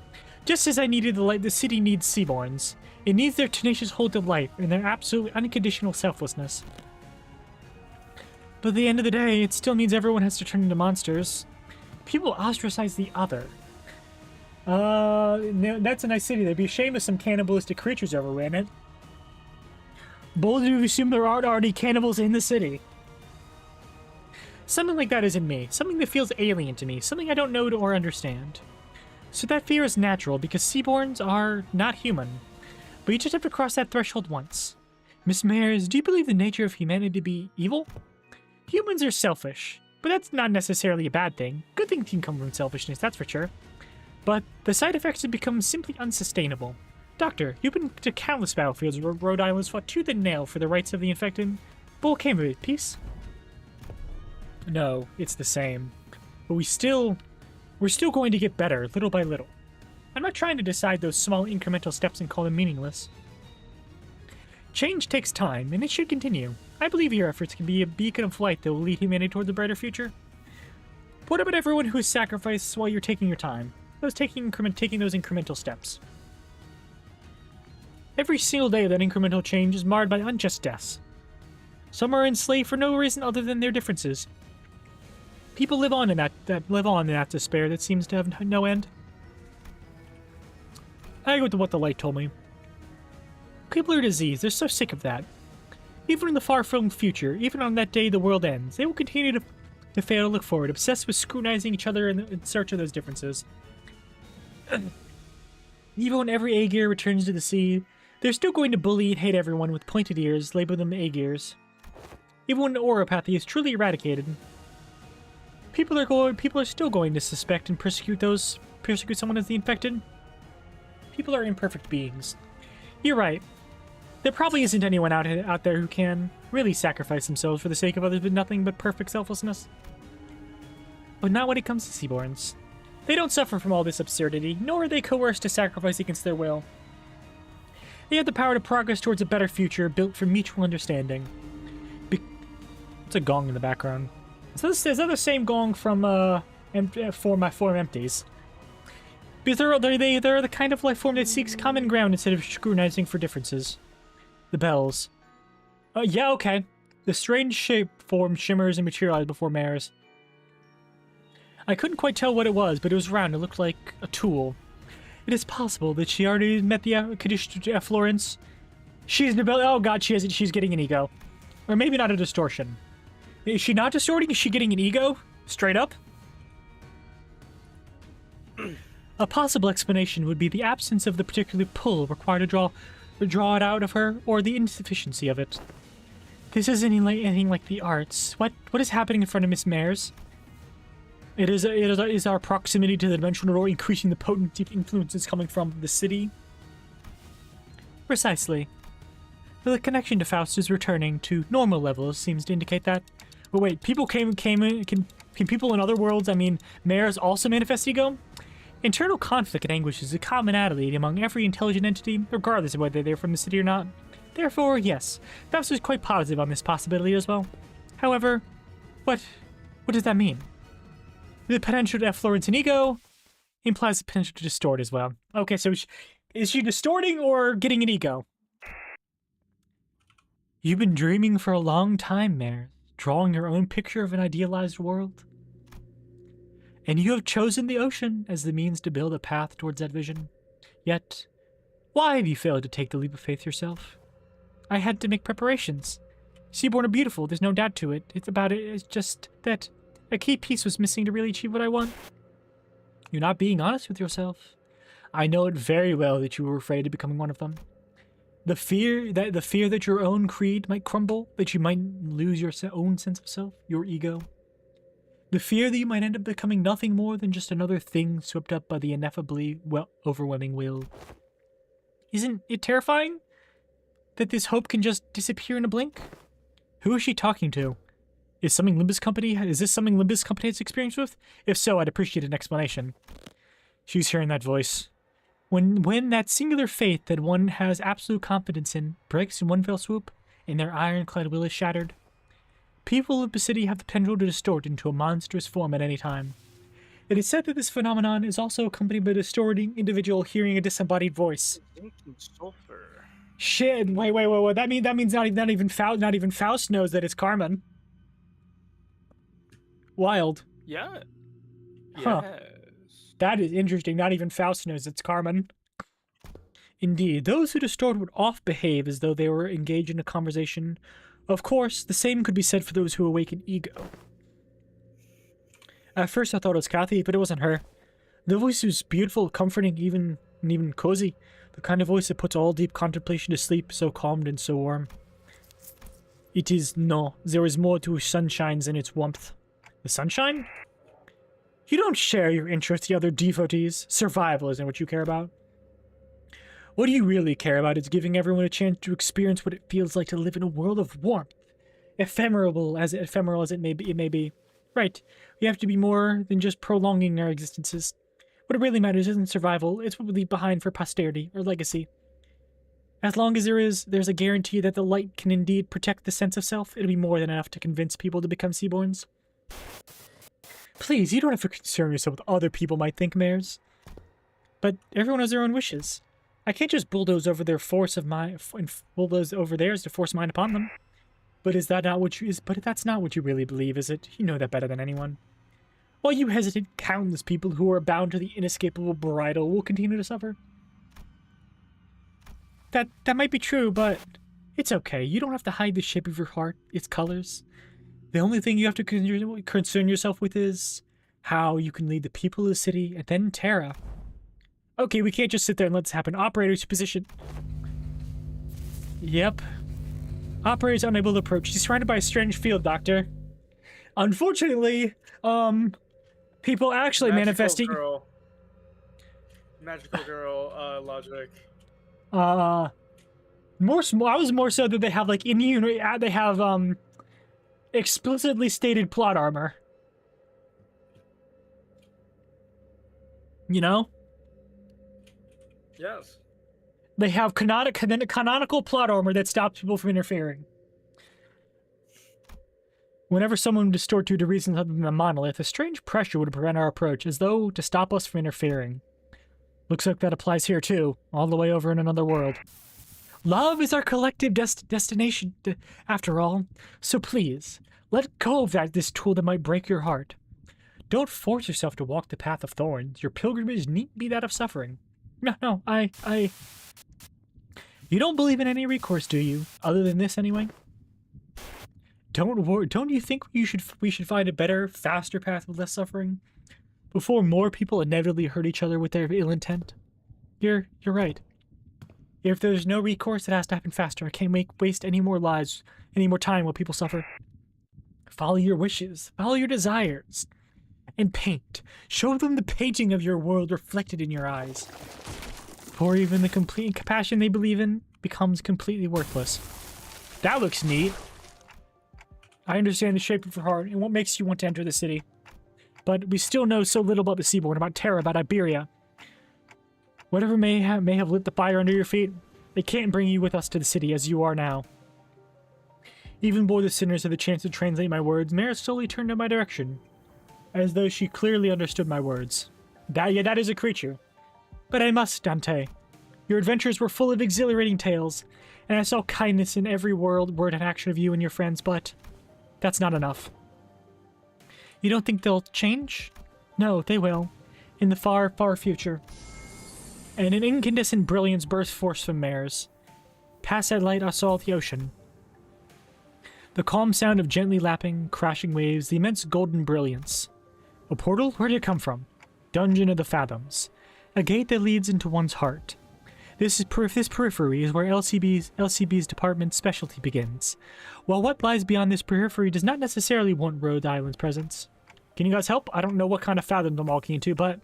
Speaker 1: Just as I needed the light, the city needs Seaborns. It needs their tenacious hold of life and their absolute unconditional selflessness. But at the end of the day, it still means everyone has to turn into monsters. People ostracize the other. That's a nice city. They'd be ashamed if some cannibalistic creatures overran it. Bold to assume there aren't already cannibals in the city. Something like that isn't me. Something that feels alien to me. Something I don't know or understand. So that fear is natural because Seaborns are not human. But you just have to cross that threshold once. Miss Mayers, do you believe the nature of humanity to be evil? Humans are selfish, but that's not necessarily a bad thing. Good things can come from selfishness, that's for sure. But the side effects have become simply unsustainable. Doctor, you've been to countless battlefields where Rhode Island's fought tooth and nail for the rights of the infected. But what came of it? Peace? No, it's the same. But we're still going to get better, little by little. I'm not trying to decide those small incremental steps and call them meaningless. Change takes time, and it should continue. I believe your efforts can be a beacon of light that will lead humanity towards a brighter future. What about everyone who has sacrificed while you're taking your time? Taking those incremental steps. Every single day of that incremental change is marred by unjust deaths. Some are enslaved for no reason other than their differences. People live on in that despair that seems to have no end. I go with what the light told me. People are diseased. They're so sick of that. Even in the far-flung future, even on that day the world ends, they will continue to fail to look forward, obsessed with scrutinizing each other in search of those differences. Even when every Aegir returns to the sea, they're still going to bully and hate everyone with pointed ears, label them Aegirs. Even when oropathy is truly eradicated, people are still going to suspect and persecute someone as the infected. People are imperfect beings. You're right. There probably isn't anyone out there who can really sacrifice themselves for the sake of others with nothing but perfect selflessness. But not when it comes to Seaborns. They don't suffer from all this absurdity, nor are they coerced to sacrifice against their will. They have the power to progress towards a better future built for mutual understanding. It's a gong in the background. So is that the same gong from for my form empties? Because they're the kind of life form that seeks common ground instead of scrutinizing for differences. The bells. Yeah, okay. The strange shape form shimmers and materializes before Mare's. I couldn't quite tell what it was, but it was round. It looked like a tool. It is possible that she already met the Kadisha Florence. She's an ability. Oh god, she isn't. She's getting an ego. Or maybe not a distortion. Is she not distorting? Is she getting an ego? Straight up? A possible explanation would be the absence of the particular pull required to draw it out of her, or the insufficiency of it. This isn't anything like the arts. What is happening in front of Miss Mares? It is our proximity to the dimensional door increasing the potency of influences coming from the city? Precisely. The connection to Faust is returning to normal levels seems to indicate that. But wait, people came in. Can people in other worlds? I mean, Mares also manifest ego? Internal conflict and anguish is a commonality among every intelligent entity, regardless of whether they're from the city or not. Therefore, yes, Faust is quite positive on this possibility as well. However, what does that mean? The potential to have Florence an ego implies the potential to distort as well. Okay, so is she distorting or getting an ego? You've been dreaming for a long time, Mare, drawing your own picture of an idealized world. And you have chosen the ocean as the means to build a path towards that vision. Yet, why have you failed to take the leap of faith yourself? I had to make preparations. Seaborn are beautiful, there's no doubt to it. It's just that a key piece was missing to really achieve what I want. You're not being honest with yourself. I know it very well that you were afraid of becoming one of them. The fear that your own creed might crumble, that you might lose your own sense of self, your ego. The fear that you might end up becoming nothing more than just another thing swept up by the ineffably overwhelming will. Isn't it terrifying that this hope can just disappear in a blink? Who is she talking to? Is this something Limbus Company has experience with? If so, I'd appreciate an explanation. She's hearing that voice. When that singular faith that one has absolute confidence in breaks in one fell swoop, and their ironclad will is shattered, people of the city have the potential to distort into a monstrous form at any time. It is said that this phenomenon is also accompanied by a distorting individual hearing a disembodied voice.
Speaker 3: Sulfur.
Speaker 1: Shit! Wait! That means not even Faust knows that it's Carmen. Wild.
Speaker 3: Yeah.
Speaker 1: Huh.
Speaker 3: Yes.
Speaker 1: That is interesting. Not even Faust knows it's Carmen. Indeed, those who distort would oft behave as though they were engaged in a conversation. Of course, the same could be said for those who awaken ego. At first I thought it was Kathy, but it wasn't her. The voice was beautiful, comforting, even cozy. The kind of voice that puts all deep contemplation to sleep, so calmed and so warm. There is more to sunshine's than its warmth. The sunshine? You don't share your interest with the other devotees. Survival isn't what you care about. What you really care about is giving everyone a chance to experience what it feels like to live in a world of warmth. Ephemeral as it may be. Right, we have to be more than just prolonging our existences. What really matters isn't survival, it's what we leave behind for posterity, or legacy. As long as there's a guarantee that the light can indeed protect the sense of self, it'll be more than enough to convince people to become Seaborns. Please, you don't have to concern yourself with what other people might think, Mares. But everyone has their own wishes. I can't just bulldoze over theirs to force mine upon them. But that's not what you really believe, is it? You know that better than anyone. While you hesitate, countless people who are bound to the inescapable bridle will continue to suffer. That might be true, but it's okay. You don't have to hide the shape of your heart, its colors. The only thing you have to concern yourself with is how you can lead the people of the city and then Terra. Okay, we can't just sit there and let this happen. Operator's position. Yep. Operator's unable to approach. She's surrounded by a strange field, Doctor. Unfortunately, people actually manifesting.
Speaker 3: Magical girl, logic.
Speaker 1: I was more so that they have like they have explicitly stated plot armor. You know?
Speaker 3: Yes.
Speaker 1: They have canonical plot armor that stops people from interfering. Whenever someone would distort due to reasons other than the monolith, a strange pressure would prevent our approach, as though to stop us from interfering. Looks like that applies here too, all the way over in another world. Love is our collective destination, after all. So please, let go of this tool that might break your heart. Don't force yourself to walk the path of thorns. Your pilgrimage needn't be that of suffering. No, You don't believe in any recourse, do you? Other than this, anyway? Don't worry. Don't you think we should find a better, faster path with less suffering? Before more people inevitably hurt each other with their ill intent? You're right. If there's no recourse, it has to happen faster. I can't waste any more lives, any more time while people suffer. Follow your wishes. Follow your desires. And paint. Show them the painting of your world reflected in your eyes. For even the complete compassion they believe in becomes completely worthless. That looks neat. I understand the shape of your heart and what makes you want to enter the city. But we still know so little about the seaboard, about Terra, about Iberia. Whatever may have lit the fire under your feet, they can't bring you with us to the city as you are now. Even before the sinners had the chance to translate my words, Mara slowly turned in my direction, as though she clearly understood my words. That is a creature. But I must, Dante. Your adventures were full of exhilarating tales, and I saw kindness in every word and action of you and your friends, but that's not enough. You don't think they'll change? No, they will. In the far, far future. And an incandescent brilliance burst forth from Mares. Past that light I saw the ocean. The calm sound of gently lapping, crashing waves, the immense golden brilliance. A portal? Where did it come from? Dungeon of the Fathoms. A gate that leads into one's heart. This periphery is where LCB's department's specialty begins. While what lies beyond this periphery does not necessarily want Rhode Island's presence. Can you guys help? I don't know what kind of Fathoms I'm walking into, but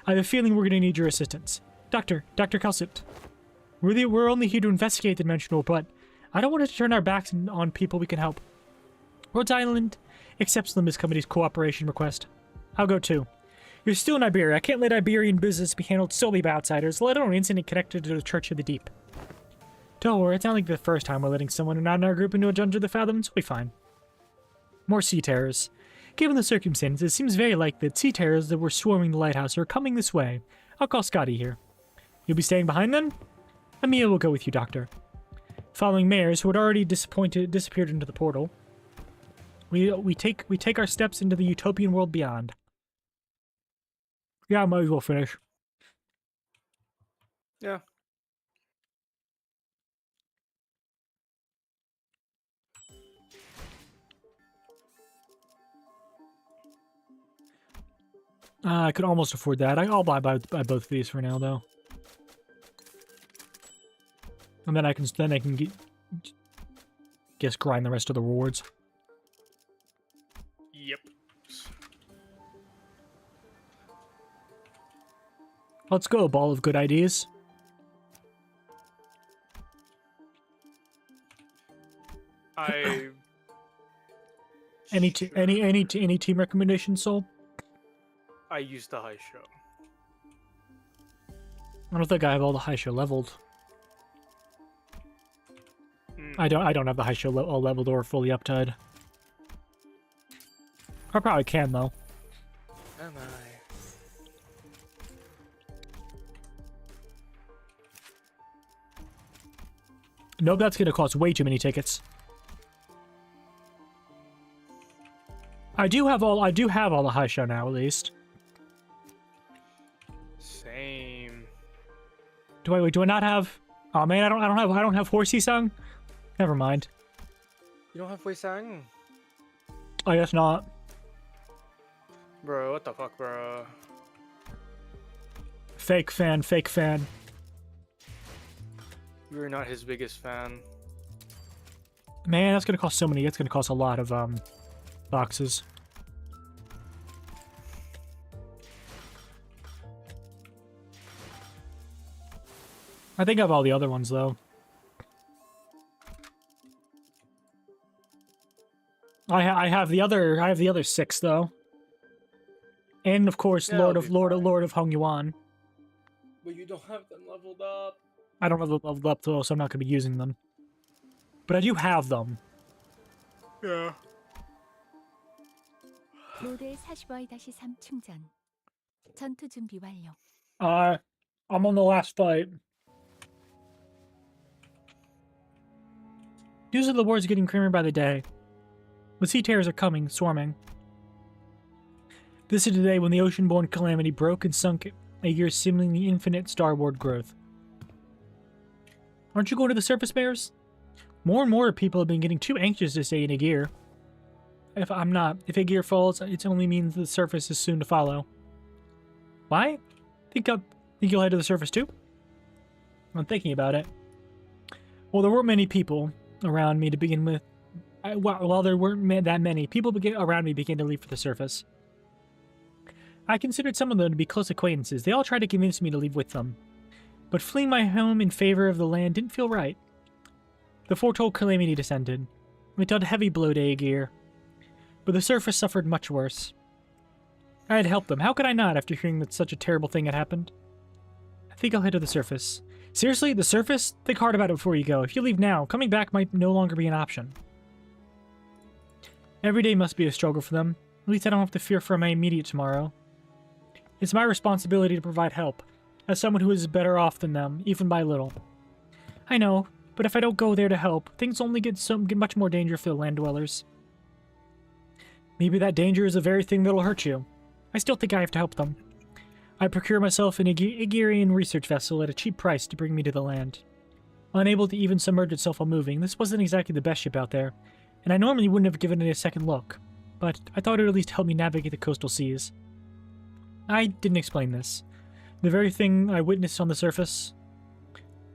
Speaker 1: I have a feeling we're going to need your assistance. Dr. Calcipt. We're only here to investigate the dimensional, but I don't want to turn our backs on people we can help. Rhode Island accepts Limbus Company's cooperation request. I'll go too. You're still in Iberia. I can't let Iberian business be handled solely by outsiders, let alone an incident connected to the Church of the Deep. Don't worry, it's not like the first time we're letting someone not in our group into a dungeon of the Fathoms. We'll be fine. More sea terrors. Given the circumstances, it seems very likely that sea terrors that were swarming the lighthouse are coming this way. I'll call Scotty here. You'll be staying behind then? Emil will go with you, Doctor. Following Mares, who had already disappeared into the portal, we take our steps into the utopian world beyond. Yeah, I might as well finish.
Speaker 3: Yeah.
Speaker 1: I could almost afford that. I'll buy both of these for now, though. And then I can guess grind the rest of the rewards.
Speaker 3: Yep.
Speaker 1: Let's go, ball of good ideas. Any team recommendations, Soul?
Speaker 3: I used the high show.
Speaker 1: I don't think I have all the high show leveled. I don't have the high show all leveled or fully uptied. I probably can though.
Speaker 3: Am I?
Speaker 1: Nope, that's gonna cost way too many tickets. I do have all the high show now, at least.
Speaker 3: Same.
Speaker 1: Do I not have? Oh man, I don't have Horsey Sung. Never mind.
Speaker 3: You don't have Wei Sang?
Speaker 1: I guess not.
Speaker 3: Bro, what the fuck, bro?
Speaker 1: Fake fan.
Speaker 3: You're not his biggest fan.
Speaker 1: Man, that's gonna cost so many. It's gonna cost a lot of boxes. I think I have all the other ones though. I have the other 6 though. And of course,
Speaker 3: Yeah,
Speaker 1: Lord of Hong Yuan.
Speaker 3: But you don't have them leveled up.
Speaker 1: I don't have them leveled up though, so I'm not going to be using them. But I do have them.
Speaker 3: Yeah.
Speaker 2: 모델 45-3 충전. 전투 준비 완료.
Speaker 1: I'm on the last fight. News of the war is getting creamier by the day. The sea terrors are coming, swarming. This is the day when the ocean-born calamity broke and sunk a year's seemingly infinite starboard growth. Aren't you going to the surface, bears? More and more people have been getting too anxious to stay in Aegir. If I'm not, if Aegir falls, it only means the surface is soon to follow. Why? Think you'll head to the surface too? I'm thinking about it. Well, there weren't many people around me to begin with. While there weren't that many, people around me began to leave for the surface. I considered some of them to be close acquaintances. They all tried to convince me to leave with them. But fleeing my home in favor of the land didn't feel right. The foretold calamity descended. It dealt a heavy blow to Aegir. But the surface suffered much worse. I had helped them. How could I not after hearing that such a terrible thing had happened? I think I'll head to the surface. Seriously, the surface? Think hard about it before you go. If you leave now, coming back might no longer be an option. Every day must be a struggle for them. At least I don't have to fear for my immediate tomorrow. It's my responsibility to provide help, as someone who is better off than them, even by little. I know, but if I don't go there to help, things only get much more dangerous for the land dwellers. Maybe that danger is the very thing that'll hurt you. I still think I have to help them. I procure myself an Aegirian research vessel at a cheap price to bring me to the land. Unable to even submerge itself while moving, this wasn't exactly the best ship out there, and I normally wouldn't have given it a second look, but I thought it would at least help me navigate the coastal seas. I didn't explain this. The very thing I witnessed on the surface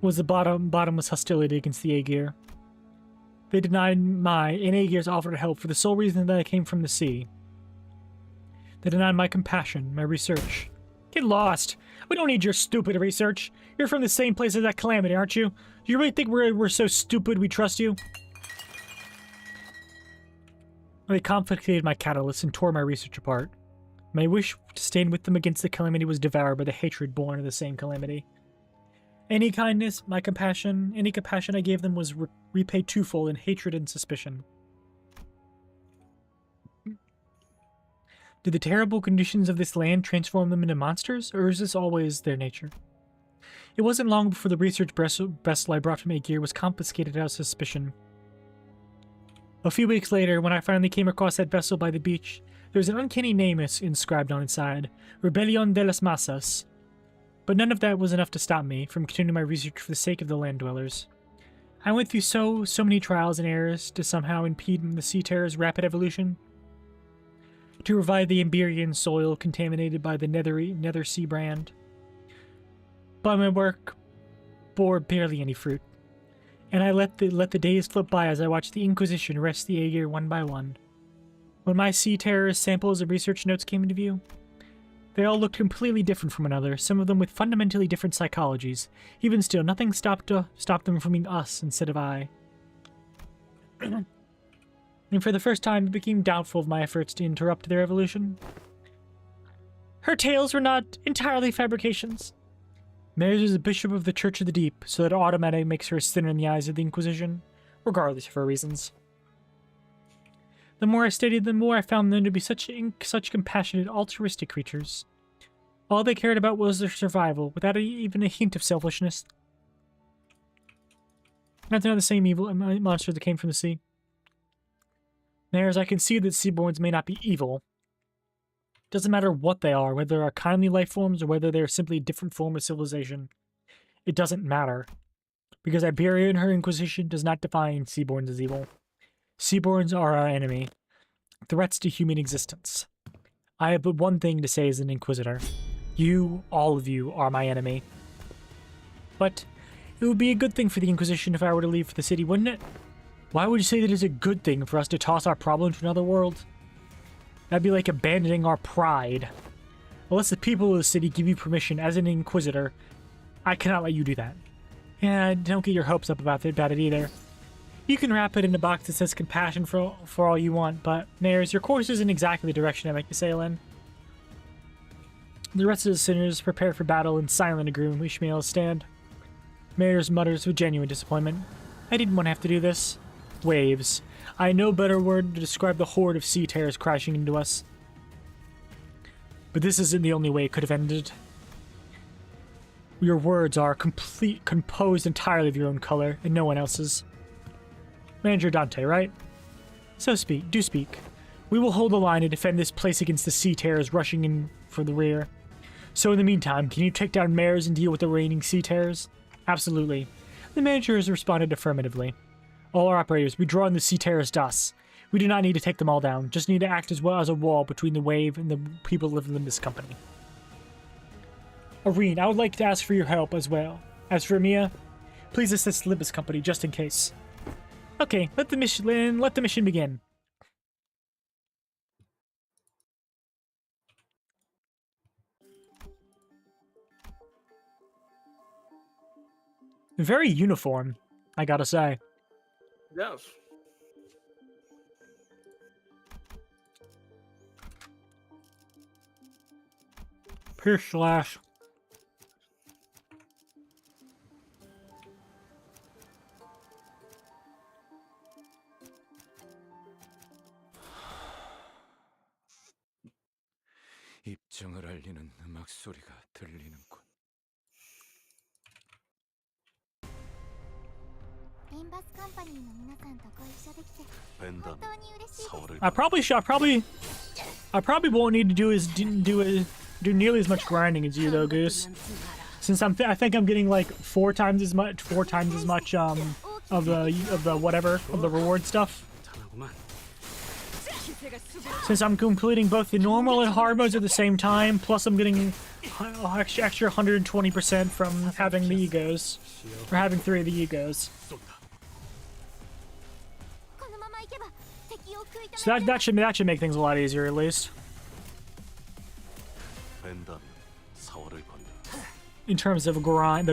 Speaker 1: was the bottomless hostility against the Aegir. They denied my and Aegir's offer to help for the sole reason that I came from the sea. They denied my compassion, my research. Get lost! We don't need your stupid research. You're from the same place as that calamity, aren't you? Do you really think we're so stupid we trust you? They confiscated my catalyst and tore my research apart. My wish to stand with them against the calamity was devoured by the hatred born of the same calamity. Any kindness, my compassion, any compassion I gave them was repaid twofold in hatred and suspicion. Did the terrible conditions of this land transform them into monsters, or is this always their nature? It wasn't long before the research vessel I brought from Aegir was confiscated out of suspicion. A few weeks later, when I finally came across that vessel by the beach, there was an uncanny name inscribed on its side, Rebellion de las Masas. But none of that was enough to stop me from continuing my research for the sake of the land dwellers. I went through so many trials and errors to somehow impede the sea terror's rapid evolution. To revive the Iberian soil contaminated by the nether sea brand. But my work bore barely any fruit, and I let the days slip by as I watched the Inquisition arrest the Aegir one by one. When my sea terrorist samples of research notes came into view, they all looked completely different from one another, some of them with fundamentally different psychologies. Even still, nothing stopped them from being us instead of I. And for the first time, it became doubtful of my efforts to interrupt their evolution. Her tales were not entirely fabrications. Mares is a bishop of the Church of the Deep, so that automatically makes her a sinner in the eyes of the Inquisition, regardless of her reasons. The more I studied, the more I found them to be such compassionate, altruistic creatures. All they cared about was their survival, without even a hint of selfishness. Not the same evil monster that came from the sea. Mares, I can see that seaborns may not be evil. Doesn't matter what they are, whether they are kindly life forms or whether they are simply a different form of civilization. It doesn't matter. Because Iberia and her Inquisition does not define seaborns as evil. Seaborns are our enemy. Threats to human existence. I have but one thing to say as an Inquisitor. You, all of you, are my enemy. But it would be a good thing for the Inquisition if I were to leave for the city, wouldn't it? Why would you say that it's a good thing for us to toss our problem to another world? That'd be like abandoning our pride. Unless the people of the city give you permission as an Inquisitor, I cannot let you do that. And don't get your hopes up about it either. You can wrap it in a box that says compassion for all you want, but, Mares, your course isn't exactly the direction I make you sail in. The rest of the sinners prepare for battle in silent agreement. We shall stand. Mayor's mutters with genuine disappointment. I didn't want to have to do this. Waves. I had no better word to describe the horde of sea terrors crashing into us. But this isn't the only way it could have ended. Your words are composed entirely of your own color, and no one else's. Manager Dante, right? So do speak. We will hold the line and defend this place against the sea terrors rushing in from the rear. So in the meantime, can you take down mares and deal with the reigning sea terrors? Absolutely. The manager has responded affirmatively. All our operators, we draw in the sea terrors dust. We do not need to take them all down, just need to act as well as a wall between the wave and the people who live in this company. Irene, I would like to ask for your help as well. As for Mia, please assist Limbus company just in case. Okay, let the mission begin. Very uniform, I gotta say.
Speaker 3: Yes.
Speaker 1: Pierce slash.
Speaker 8: 입정을 알리는 음악 소리가 들리는군.
Speaker 2: 림버스 컴퍼니の皆さんとご一緒できて
Speaker 8: 벤담
Speaker 2: 本当に嬉しいです。
Speaker 8: 서울을
Speaker 1: I probably won't need to do nearly as much grinding as you though, Goose. Since I think I'm getting like four times as much of the reward stuff. Since I'm completing both the normal and hard modes at the same time, plus I'm getting extra 120% from having the egos, or having 3 of the egos. So that should make things a lot easier at least.
Speaker 8: 벤담 서울을 건너.
Speaker 1: In terms of the grind.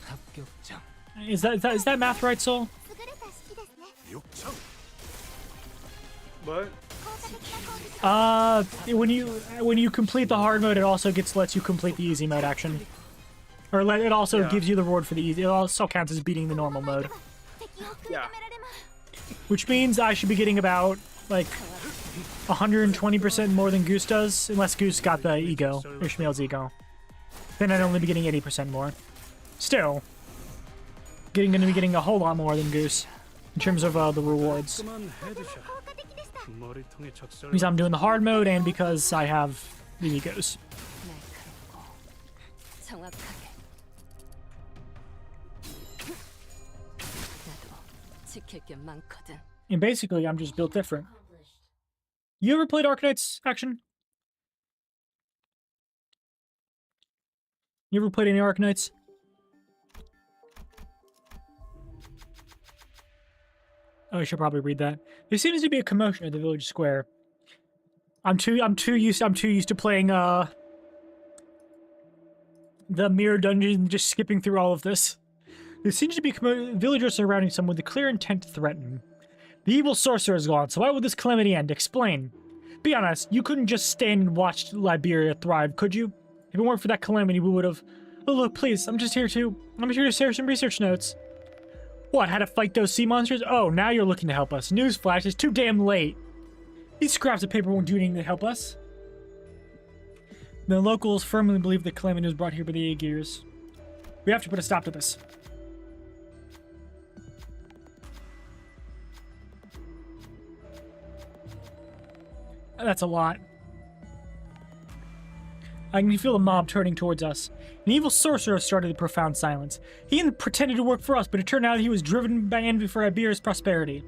Speaker 8: 합격장.
Speaker 1: Is that math right, Soul?
Speaker 2: 優れた式ですね。
Speaker 8: 육장.
Speaker 3: What?
Speaker 1: When you complete the hard mode, it also lets you complete the easy mode action. Or it also gives you the reward for the easy. It also counts as beating the normal mode.
Speaker 3: Yeah.
Speaker 1: Which means I should be getting about, like, 120% more than Goose does, unless Goose got the ego, Ishmael's ego. Then I'd only be getting 80% more. Still, gonna be getting a whole lot more than Goose, in terms of the rewards. Because I'm doing the hard mode, and because I have the egos. And basically, I'm just built different. You ever played Arknights Action? You ever played any Arknights? Oh, I should probably read that. There seems to be a commotion at the village square. I'm too used to playing the mirror dungeon, just skipping through all of this. There seems to be villagers surrounding someone with a clear intent to threaten. The evil sorcerer is gone, so why would this calamity end? Explain. Be honest, you couldn't just stand and watch Liberia thrive, could you? If it weren't for that calamity, we would have... Oh, look, please, I'm here to share some research notes. What, how to fight those sea monsters? Oh, now you're looking to help us. Newsflash, it's too damn late. These scraps of paper won't do anything to help us. The locals firmly believe the calamity was brought here by the Aegirs. We have to put a stop to this. That's a lot. I can feel the mob turning towards us. An evil sorcerer started a profound silence. He even pretended to work for us, but it turned out he was driven by envy for Iberia's prosperity.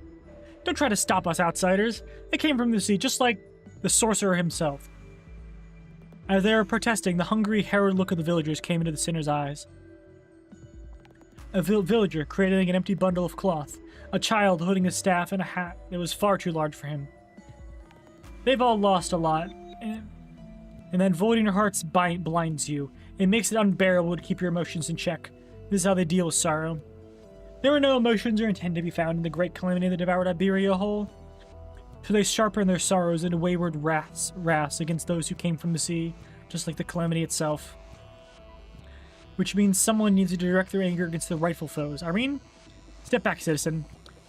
Speaker 1: Don't try to stop us, outsiders. They came from the sea, just like the sorcerer himself. As they were protesting, the hungry, harrowed look of the villagers came into the sinner's eyes. A villager cradling an empty bundle of cloth, a child holding a staff and a hat that was far too large for him. They've all lost a lot, and that void in your hearts blinds you. It makes it unbearable to keep your emotions in check. This is how they deal with sorrow. There were no emotions or intent to be found in the great calamity that devoured Iberia whole. So they sharpened their sorrows into wayward wraths against those who came from the sea, just like the calamity itself. Which means someone needs to direct their anger against the rightful foes. Irene? Step back, citizen.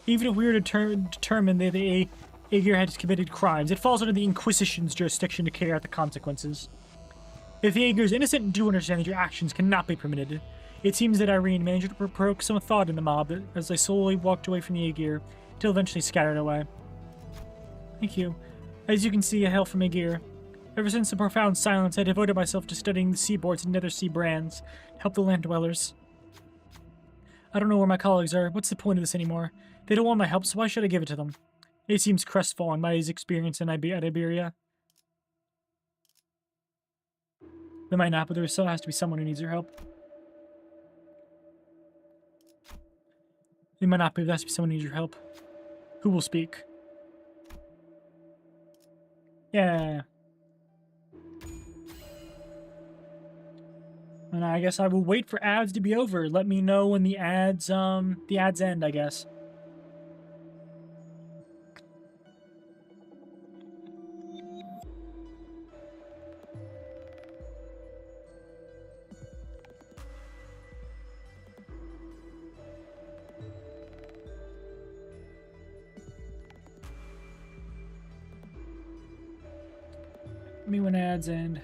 Speaker 1: Even if we were determined that the Aegir had committed crimes, it falls under the Inquisition's jurisdiction to carry out the consequences. If the Aegir is innocent, do understand that your actions cannot be permitted. It seems that Irene managed to provoke some thought in the mob as they slowly walked away from the Aegir, till eventually scattered away. Thank you. As you can see, I hail from Aegir. Ever since the profound silence, I devoted myself to studying the seaboards and nether sea brands to help the land dwellers. I don't know where my colleagues are. What's the point of this anymore? They don't want my help, so why should I give it to them? He seems crestfallen by his experience at Iberia. They might not, but there still has to be someone who needs your help. They might not, but there has to be someone who needs your help. Who will speak? Yeah. And I guess I will wait for ads to be over. Let me know when the ads end, I guess. Let me when ads end.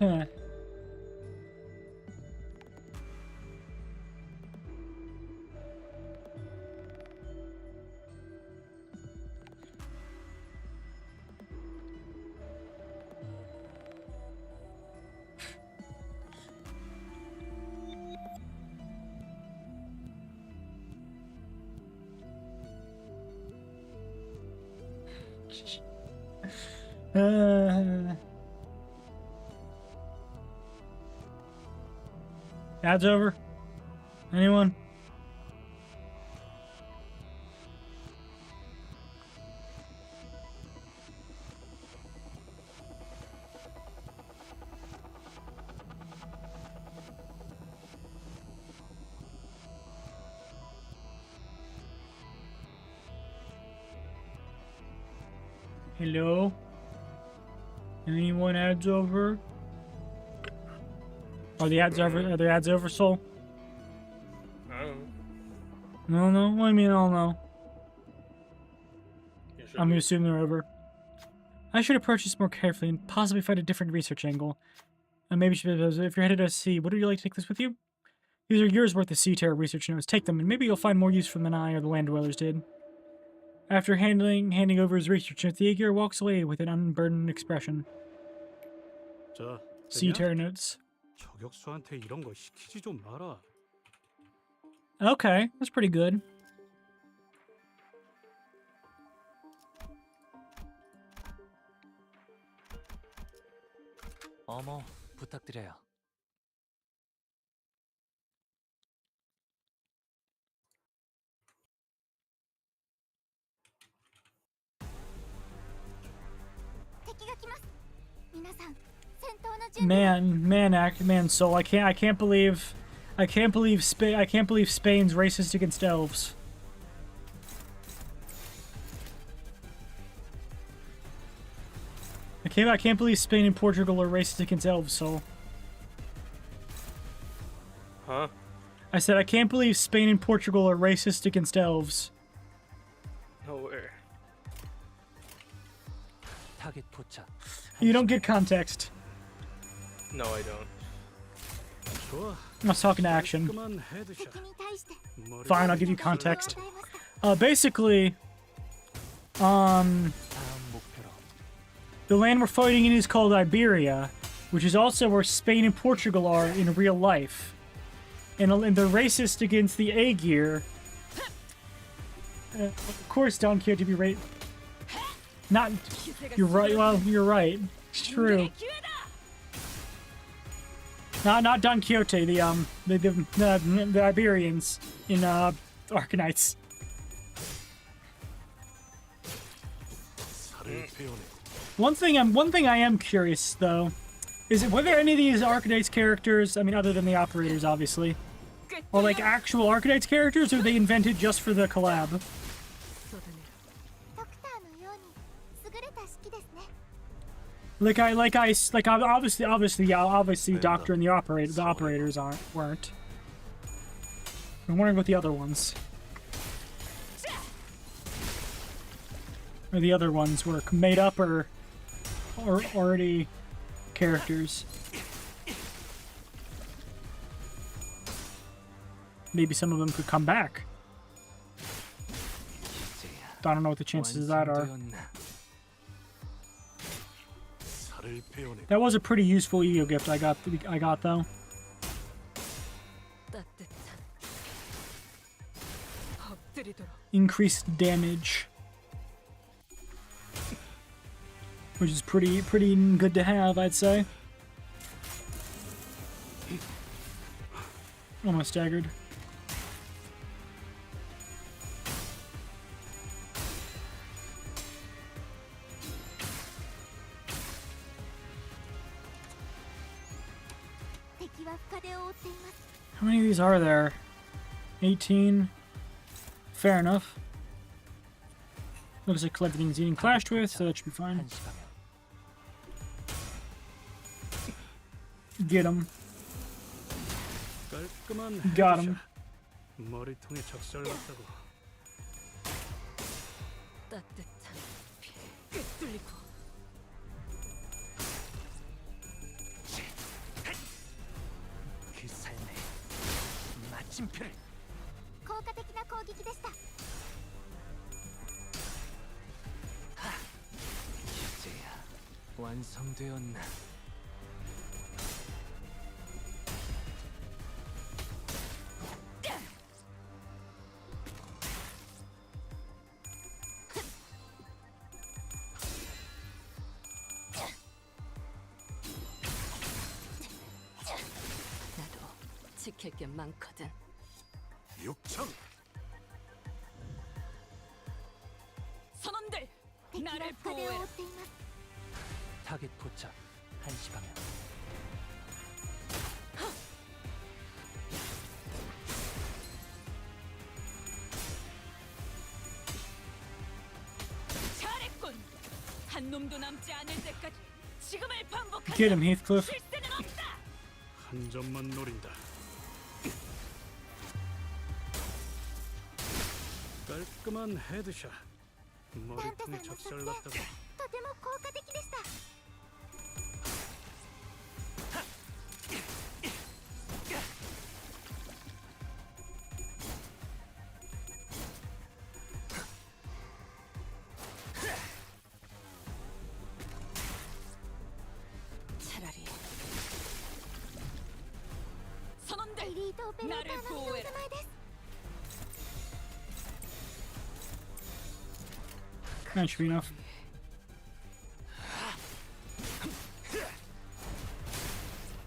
Speaker 1: Huh. Ads over? Anyone? Hello? Anyone ads over? Are the ads over? Are the ads over, Soul?
Speaker 3: I don't know.
Speaker 1: No, no. What do you mean? I don't know.
Speaker 3: You should
Speaker 1: I'm
Speaker 3: be.
Speaker 1: gonna assume they're over. I should approach this more carefully and possibly find a different research angle. And maybe if you're headed to sea, would you like to take this with you? These are years worth of sea terror research notes. Take them, and maybe you'll find more use from than I or the land dwellers did. After handing over his research notes, the Aegir walks away with an unburdened expression.
Speaker 6: 자,
Speaker 1: Sea
Speaker 6: 됐냐?
Speaker 1: terror notes.
Speaker 6: 저격수한테 이런 거 시키지 좀 마라.
Speaker 1: Okay, that's pretty good.
Speaker 8: 어머, 부탁드려요.
Speaker 1: Man, Soul, I can't believe Spain's racist against elves. I can't believe Spain and Portugal are racist against elves, Soul.
Speaker 3: Huh?
Speaker 1: I said I can't believe Spain and Portugal are racist against elves.
Speaker 3: No way.
Speaker 8: 타겟 포착.
Speaker 1: You don't get context.
Speaker 3: No, I don't.
Speaker 6: 좋아.
Speaker 1: I was talking to action.
Speaker 6: 그만 헤드샷.
Speaker 1: Fine, I'll give you context. Basically,
Speaker 8: 다음 목표로.
Speaker 1: the land we're fighting in is called Iberia, which is also where Spain and Portugal are in real life. And they're racist against the Aegir. Of course, Don Quixote be right. Not. You're right. Well, you're right. It's true. Not Don Quixote. The Iberians in Arcanites. One thing I am curious though, is whether any of these Archidaites characters, I mean other than the operators obviously, are like actual Archidaites characters, or are they invented just for the collab?
Speaker 2: ドクターのように優れた式ですね。
Speaker 1: Obviously Doctor and the operators weren't. I'm wondering what the other ones. Or the other ones were made up or already characters. Maybe some of them could come back. I don't know what the chances of that are. That was a pretty useful ego gift I got though. Increased damage, which is pretty good to have, I'd say. Almost staggered. How many of these are there? 18. Fair enough. Looks like everything's getting clashed with, so that should be fine. Get him. Got him.
Speaker 8: 마침표를.
Speaker 2: 効果的な攻撃でした。
Speaker 8: 이제야 완성되었나?
Speaker 5: 나도 지킬 게 많거든.
Speaker 6: 6천.
Speaker 5: 선원들,
Speaker 2: 敵は
Speaker 5: 나를
Speaker 2: 深手を負
Speaker 5: 보호해라.
Speaker 2: っています。
Speaker 8: 타겟 포착. 1시 방향.
Speaker 5: 잘했군. 한 놈도 남지 않을 때까지 지금을 반복한다.
Speaker 1: Get him, Heathcliff.
Speaker 5: 실세는 없다.
Speaker 6: 한 점만 노린다. 깔끔한 헤드샷.
Speaker 2: ダンテ
Speaker 6: 머리통에
Speaker 2: さんの作戦
Speaker 6: 적절났다고.
Speaker 2: とても効果的でした。
Speaker 5: 차라리 선원들,
Speaker 2: エリートオペレーターの皆様です。
Speaker 1: That should be enough.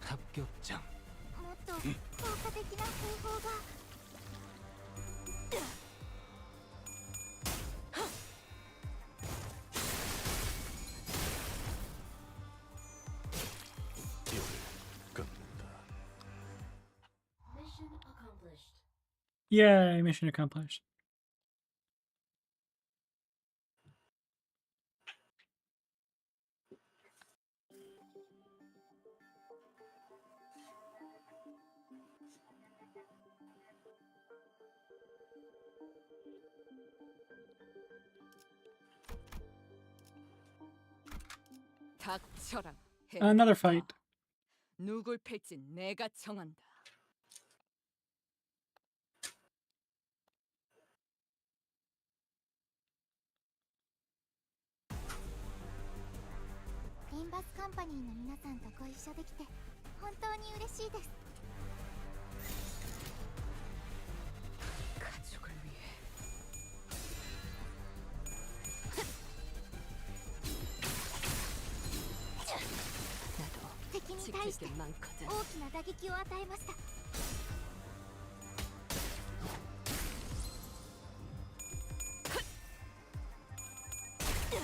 Speaker 8: 합격점.
Speaker 2: もっと効果的な方法が。
Speaker 1: Yay, mission accomplished.
Speaker 5: 닥쳐라.
Speaker 1: Another fight.
Speaker 5: 누굴 팰지 내가 정한다.
Speaker 2: 림버스 컴퍼니の皆さんとご一緒できて本当に嬉しいです。
Speaker 5: 가족을 위해. 나도
Speaker 2: 敵に
Speaker 5: 지킬
Speaker 2: 対して
Speaker 5: 게 많거든.
Speaker 2: 大きな打撃を与えました。
Speaker 5: 자,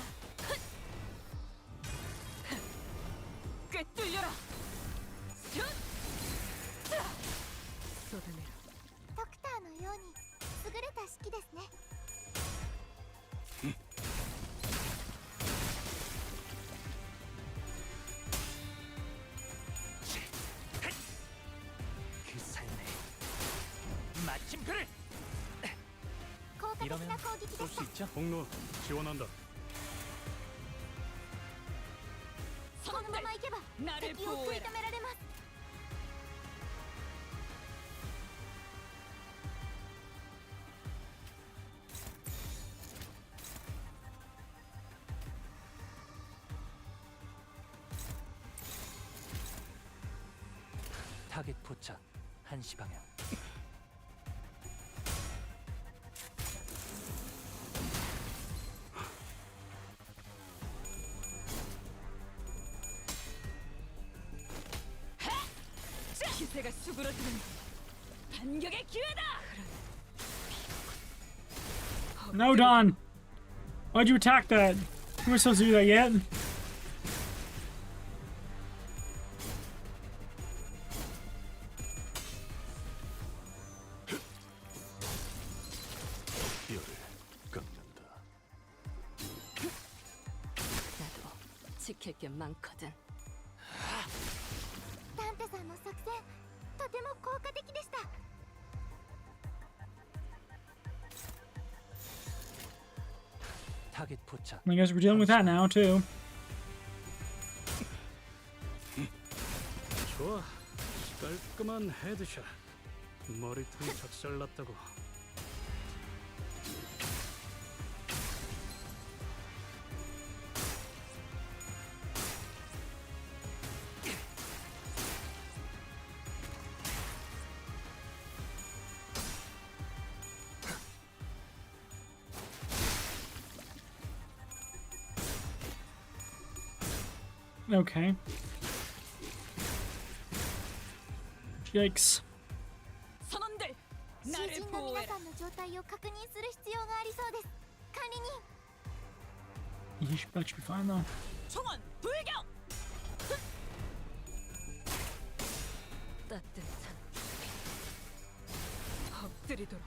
Speaker 6: 쏠 수 있죠? 공로 지원한다.
Speaker 2: このまま行けば敵を食い止められます。
Speaker 8: 타겟 포착 1시 방향.
Speaker 5: 기세가 수그러지는 반격의 기회다.
Speaker 1: No, Don. Why'd you attack that? You weren't supposed to do that yet.
Speaker 6: 열을 깎는다.
Speaker 5: 나도 지킬 게 많거든.
Speaker 2: ダンテさんの作戦とても効果的でした。
Speaker 8: 타겟 포착.
Speaker 1: I guess we're dealing with that now too.
Speaker 6: 좋아. 깔끔한 헤드샷. 머리통 작살났다고.
Speaker 1: Okay. Yikes.
Speaker 5: 선원들,
Speaker 2: 囚
Speaker 5: 나를
Speaker 2: 人の皆
Speaker 5: 보호해라.
Speaker 2: さんの状態を確認する必要がありそうです。管理人
Speaker 1: That should be fine though.
Speaker 5: 총원 불격. 따뜻한 엎드리도록.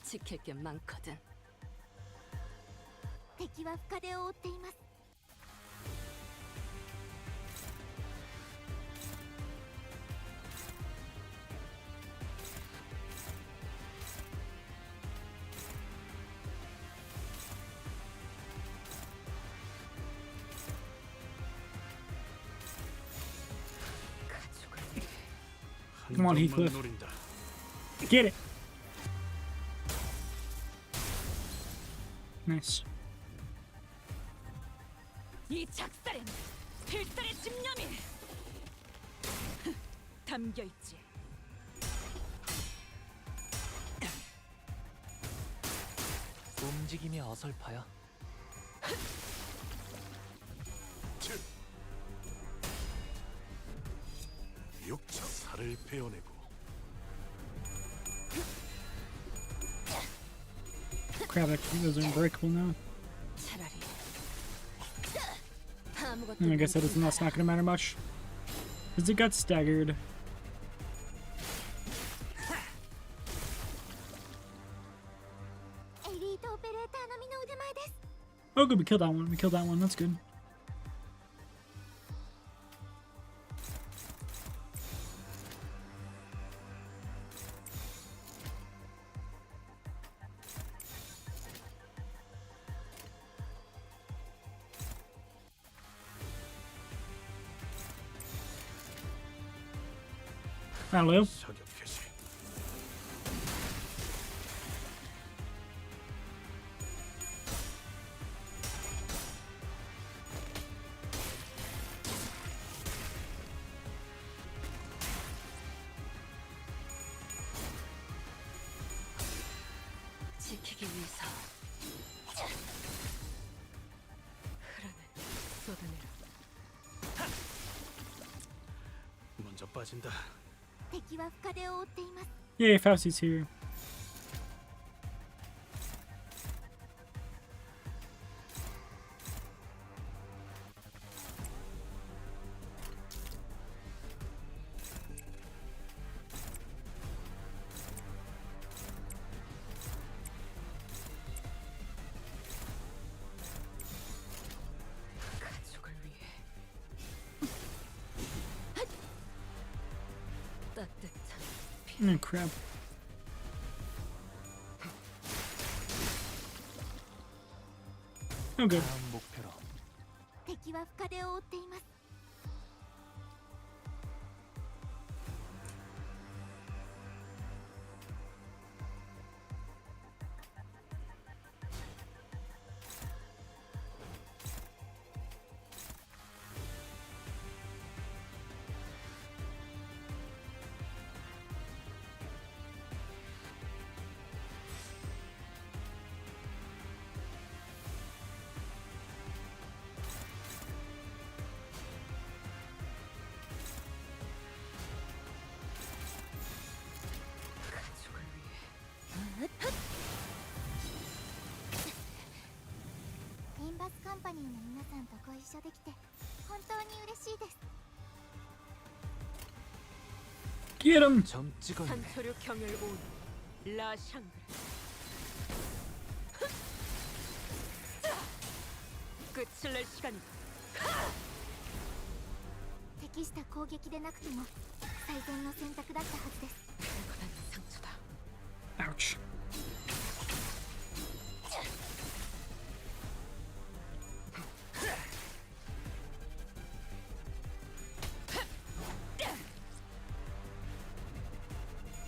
Speaker 5: 지킬 게 많거든.
Speaker 2: 敵は深手を負っています。
Speaker 1: Come on,
Speaker 6: 한
Speaker 1: Heathcliff.
Speaker 6: 점만 노린다.
Speaker 1: Get it. Nice.
Speaker 5: 이 작살엔 필살의 집념이 담겨 있지.
Speaker 8: 움직임이 어설퍼요.
Speaker 6: 육차 살을 베어내고
Speaker 1: Crap, that those are unbreakable now.
Speaker 5: 차라리 아무것도
Speaker 1: I guess that's not gonna matter much. Because it got staggered. Oh, good, we killed that one. We killed that one. That's good. Hello.
Speaker 6: 사격 개시.
Speaker 5: 지키기 위해서 흐름을 쏟아내라.
Speaker 6: 먼저 빠진다.
Speaker 2: 敵は深手を負っています。
Speaker 1: Yay, Fausti's here. Oh, crap. Oh, good.
Speaker 8: 다음 목표로
Speaker 2: 敵は深手を負っています。 リンバスカンパニーの皆さんとご一緒できて本当に嬉しいです。
Speaker 1: Get him!
Speaker 8: 점 찍었네.
Speaker 5: 산소류 경혈 온 라샹그르. 끝을 낼 시간이다.
Speaker 2: 適した攻撃でなくても最善の選択だったはずです。
Speaker 5: 별거단 상처다.
Speaker 1: Ouch.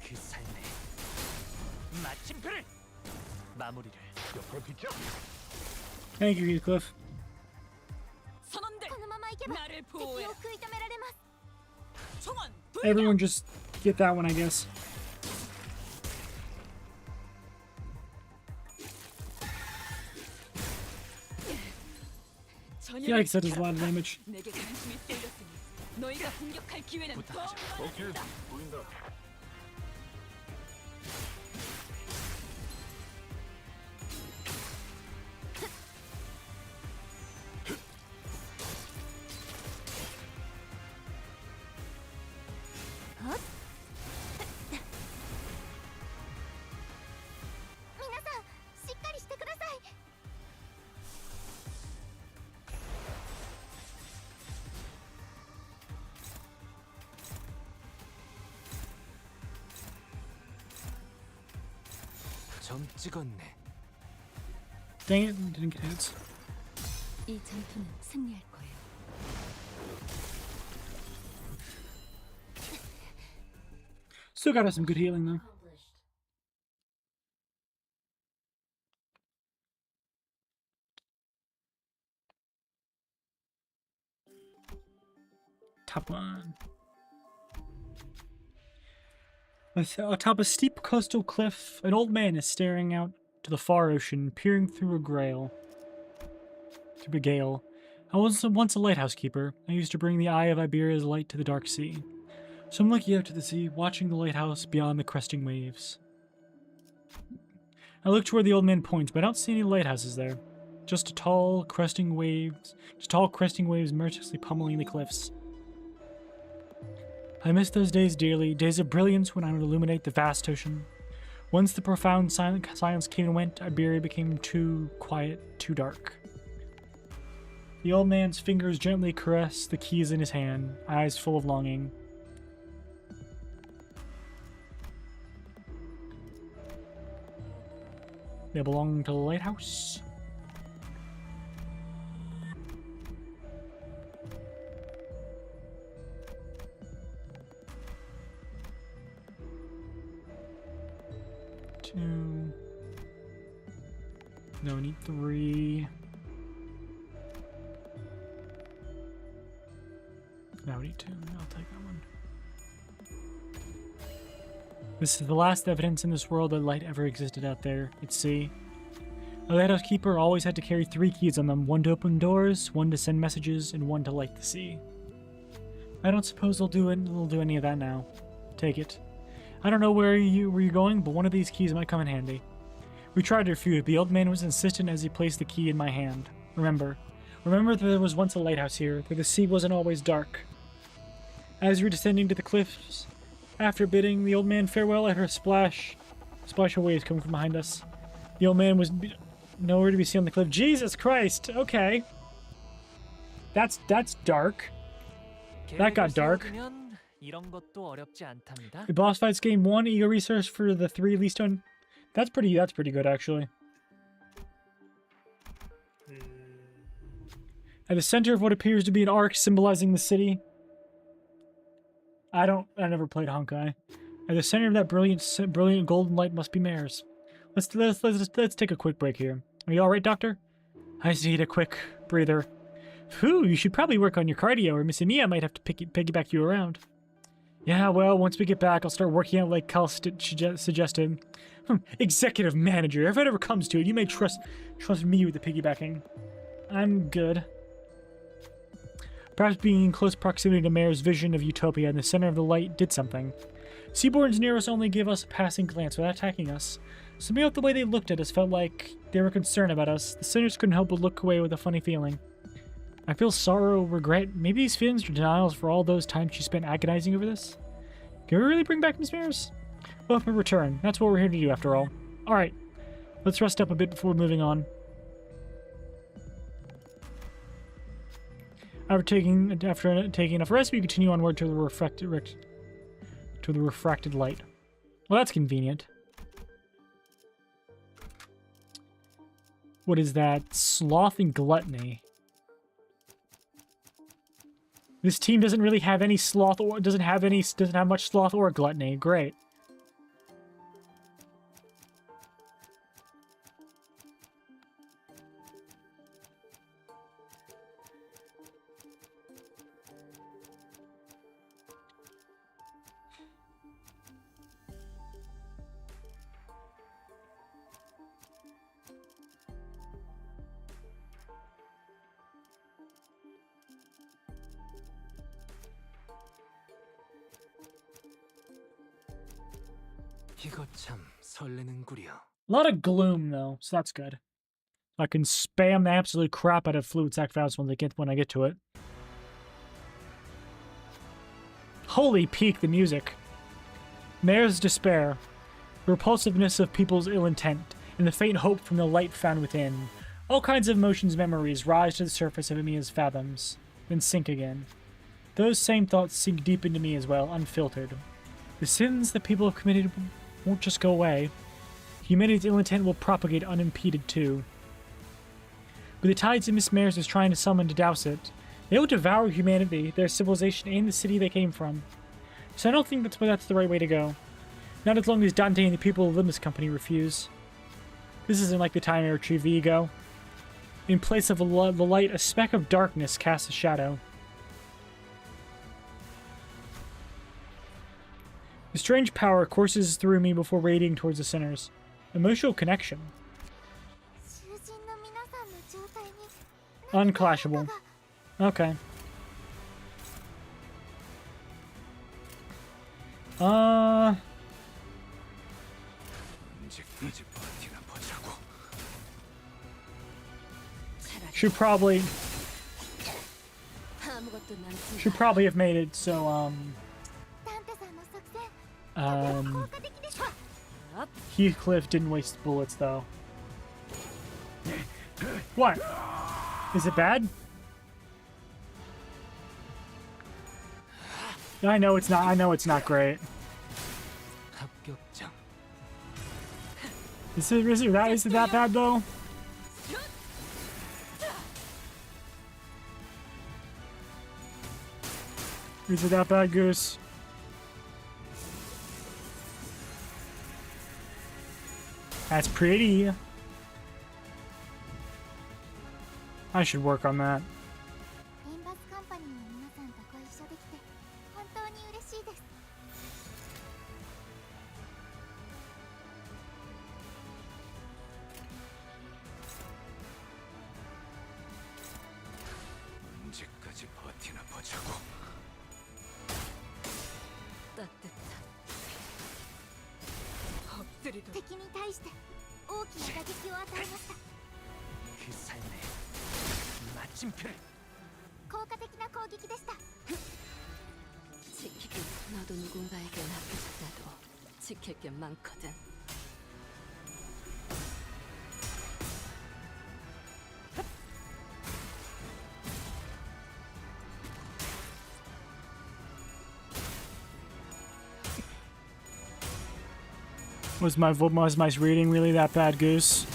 Speaker 8: 그 삶의 마침표를 마무리를. 옆으로 비켜.
Speaker 1: Thank you, Heathcliff.
Speaker 5: 선원들
Speaker 2: このままいけば
Speaker 5: 나를
Speaker 2: 敵を
Speaker 5: 보호해.
Speaker 2: 食い止められます。
Speaker 5: 총원
Speaker 1: Everyone just get that one, I guess. Yikes, that does a lot of damage.
Speaker 5: 내게 관심이 쏠렸으니 너희가 공격할 기회는 더 많아진다.
Speaker 8: 점 찍었네.
Speaker 1: Dang it, didn't get hits.
Speaker 5: 이 전투는 승리할 거예요.
Speaker 1: Still got us some good healing, though. Top one. Atop a steep coastal cliff, an old man is staring out to the far ocean, peering through a gale. I was once a lighthouse keeper. I used to bring the eye of Iberia's light to the dark sea. So I'm looking out to the sea, watching the lighthouse beyond the cresting waves. I look to where the old man points, but I don't see any lighthouses there. Just tall cresting waves mercilessly pummeling the cliffs. I miss those days dearly, days of brilliance when I would illuminate the vast ocean. Once the profound silence came and went, Iberia became too quiet, too dark. The old man's fingers gently caress the keys in his hand, eyes full of longing. They belong to the lighthouse. Two. No, I need 3. Now we need 2. I'll take that one. This is the last evidence in this world that light ever existed out there at sea. A lighthouse keeper always had to carry 3 keys on them, 1 to open doors, 1 to send messages, and 1 to light the sea. I don't suppose they'll do any of that now. Take it. I don't know where you're going, but one of these keys might come in handy. We tried to refuse, but the old man was insistent as he placed the key in my hand. Remember that there was once a lighthouse here, where the sea wasn't always dark. As we were descending to the cliffs, after bidding the old man farewell, I heard a splash of waves coming from behind us. The old man was nowhere to be seen on the cliff. Jesus Christ! Okay. That's dark. That got dark.
Speaker 8: 이런 것도 어렵지 않답니다.
Speaker 1: The boss fights gain 1 ego resource for the 3 least on. That's pretty good actually. At the center of what appears to be an arc symbolizing the city. I never played Honkai. At the center of that brilliant golden light must be Mare's. Let's take a quick break here. Are you all right, Doctor? I just need a quick breather. Phew, you should probably work on your cardio, or Miss Mia might have to piggyback you around. Yeah, well, once we get back, I'll start working out like Cal suggested. Executive manager, if it ever comes to it, you may trust me with the piggybacking. I'm good. Perhaps being in close proximity to Mare's vision of utopia in the center of the light did something. Seaborns near us only gave us a passing glance without attacking us. Something about the way they looked at us felt like they were concerned about us. The sinners couldn't help but look away with a funny feeling. I feel sorrow, regret, maybe these feelings are denials for all those times she spent agonizing over this. Can we really bring back Miss Mares? Welcome return. That's what we're here to do after all. Alright, let's rest up a bit before moving on. After taking enough rest, we continue onward to the refracted light. Well, that's convenient. What is that? Sloth and gluttony. This team doesn't really have any sloth, or doesn't have much sloth or gluttony. Great.
Speaker 8: 이거 참 설레는구려.
Speaker 1: A lot of gloom though, so that's good. I can spam the absolute crap out of Fluid Sacrifice when I get to it. Holy peak, the music. Mare's despair, the repulsiveness of people's ill intent, and the faint hope from the light found within. All kinds of emotions, memories rise to the surface of Emiya's fathoms, then sink again. Those same thoughts sink deep into me as well, unfiltered. The sins that people have committed won't just go away. Humanity's ill intent will propagate unimpeded too. But the tides that Miss Mares is trying to summon to douse it, they will devour humanity, their civilization, and the city they came from. So I don't think that's the right way to go. Not as long as Dante and the people of Limbus Company refuse. This isn't like the time I retrieved the ego. In place of the light, a speck of darkness casts a shadow. The strange power courses through me before radiating towards the sinners. Emotional connection. Unclashable. Okay. Should probably have made it so Heathcliff didn't waste bullets though. What? Is it bad? I know it's not. I know it's not great. Is it that bad though? Is it that bad, Goose? That's pretty. I should work on that.
Speaker 2: Limbus Company の皆さんとご一緒できて本当に嬉しいです。
Speaker 8: 언제까지 버티나 보자고.
Speaker 5: 따뜻한 엎드리도
Speaker 2: 敵に対して大きな打撃を与えました。
Speaker 8: 그 삶의 마침표를.
Speaker 2: 効果的な攻撃でした。
Speaker 5: 지키긴 너도 누군가에게 맡겼다도 지킬 게 많거든.
Speaker 1: Was my reading really that bad, Goose?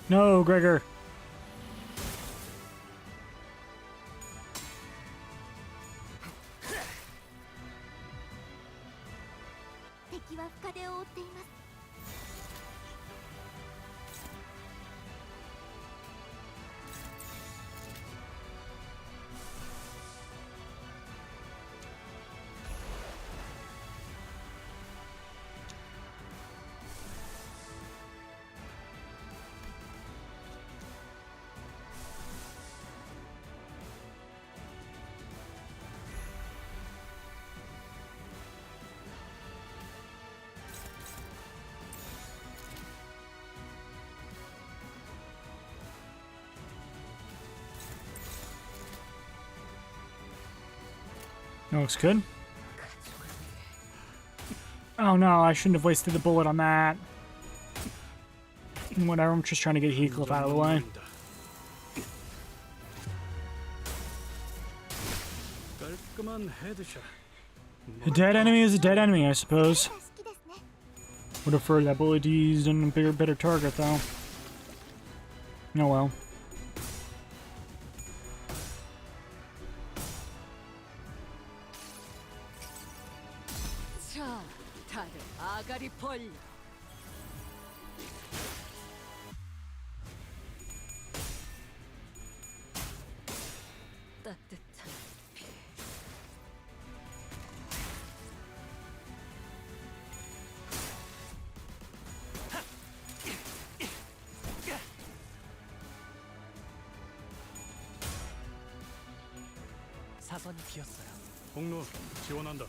Speaker 1: No, Gregor.
Speaker 2: 敵は深手を負っています。
Speaker 1: That looks good. Oh no, I shouldn't have wasted the bullet on that. Whatever, I'm just trying to get Heathcliff out of the way.
Speaker 6: 깔끔한 헤드샷.
Speaker 1: A dead enemy is a dead enemy, I suppose.
Speaker 2: 好きですね。
Speaker 1: Would have preferred that bullet to used on a bigger, better target, though. Oh well.
Speaker 5: 자, 다들 아가리 벌려. 따뜻한 피.
Speaker 8: 사선이 비었어요.
Speaker 6: 공로 지원한다.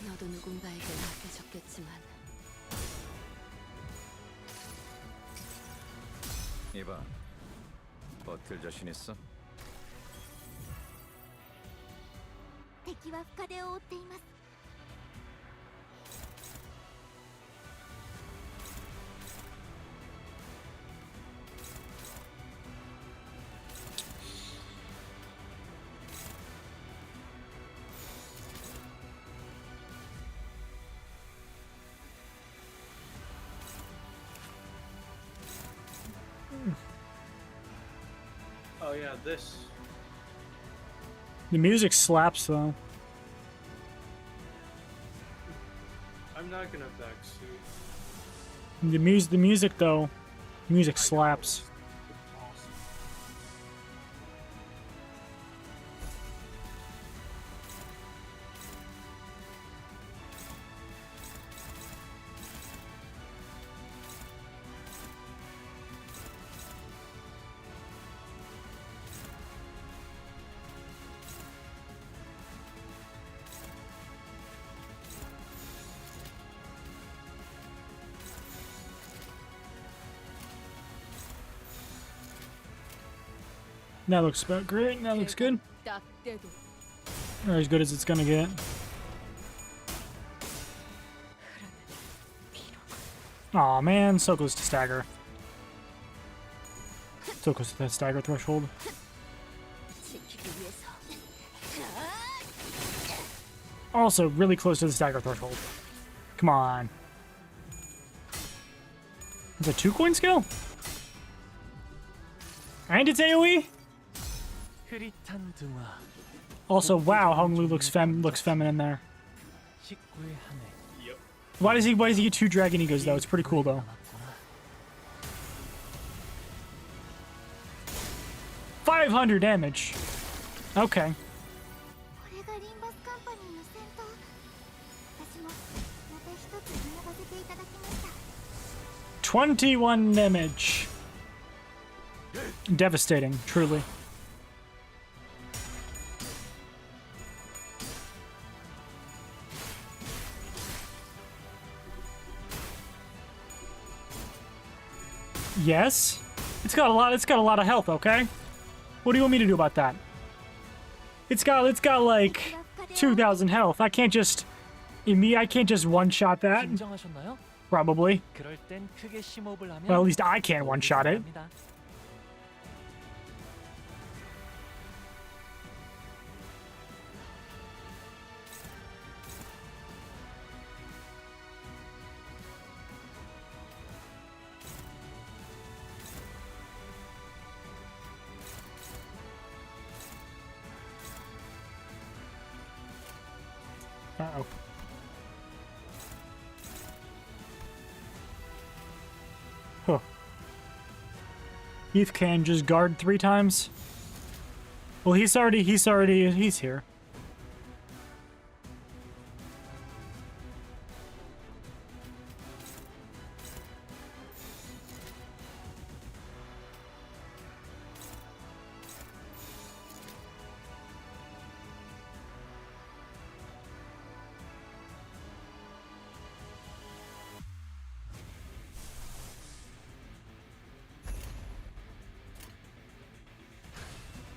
Speaker 5: 너도 누군가에게 맡겨졌겠지만
Speaker 8: 이봐, 버틸 자신 있어?
Speaker 2: 敵は深手を負っています。
Speaker 3: Oh yeah, this.
Speaker 1: The music slaps, though.
Speaker 3: I'm not gonna backseat.
Speaker 1: The music, though. Music slaps.
Speaker 3: Awesome.
Speaker 1: That looks about great. That looks good.
Speaker 5: 딱 때도
Speaker 1: Or as good as it's gonna get. Aw, man, so close to stagger. So close to that stagger threshold.
Speaker 5: 지키기 위해서.
Speaker 1: Also, really close to the stagger threshold. Come on. Is it 2-coin skill? And it's AoE?
Speaker 8: 흐릿한 등화.
Speaker 1: Also, wow, Honglu looks feminine there.
Speaker 8: 19의 한 해.
Speaker 3: Yep.
Speaker 1: Why does he get 2 dragon egos though? It's pretty cool though. 500 damage. Okay.
Speaker 2: これがリンバスカンパニーの戦闘。私もまた一つ学ばせていただきました。
Speaker 1: 21 damage. Devastating, truly. Yes. It's got a lot of health, okay? What do you want me to do about that? It's got like 2,000 health. I can't just one-shot that.
Speaker 8: 진정하셨나요?
Speaker 1: Probably.
Speaker 8: 그럴 땐 크게 심호흡을 하면
Speaker 1: Well, at least I can't one-shot it.
Speaker 8: 합니다.
Speaker 1: Uh-oh. Huh. Heath can just guard 3 times? Well, he's here.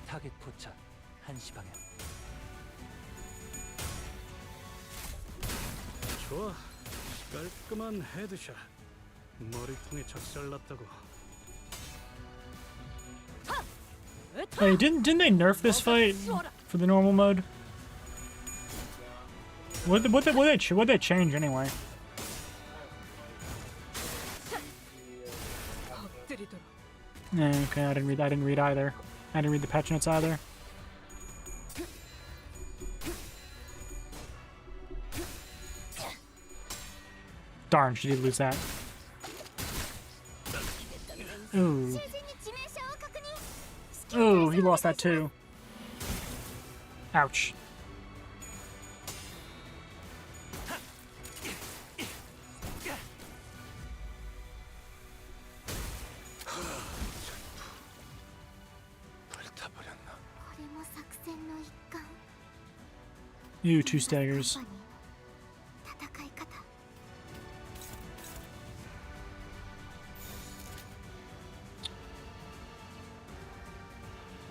Speaker 8: 타겟 포착 1시 방향.
Speaker 6: 좋아. 깔끔한 헤드샷. 머리통에 작살났다고.
Speaker 1: Hey, didn't they nerf this fight for the normal mode? What they change anyway? Okay, I didn't read either. I didn't read the patch notes either. Darn, she did lose that. Ooh. Ooh, he lost that too. Ouch. Ew, 2 staggers.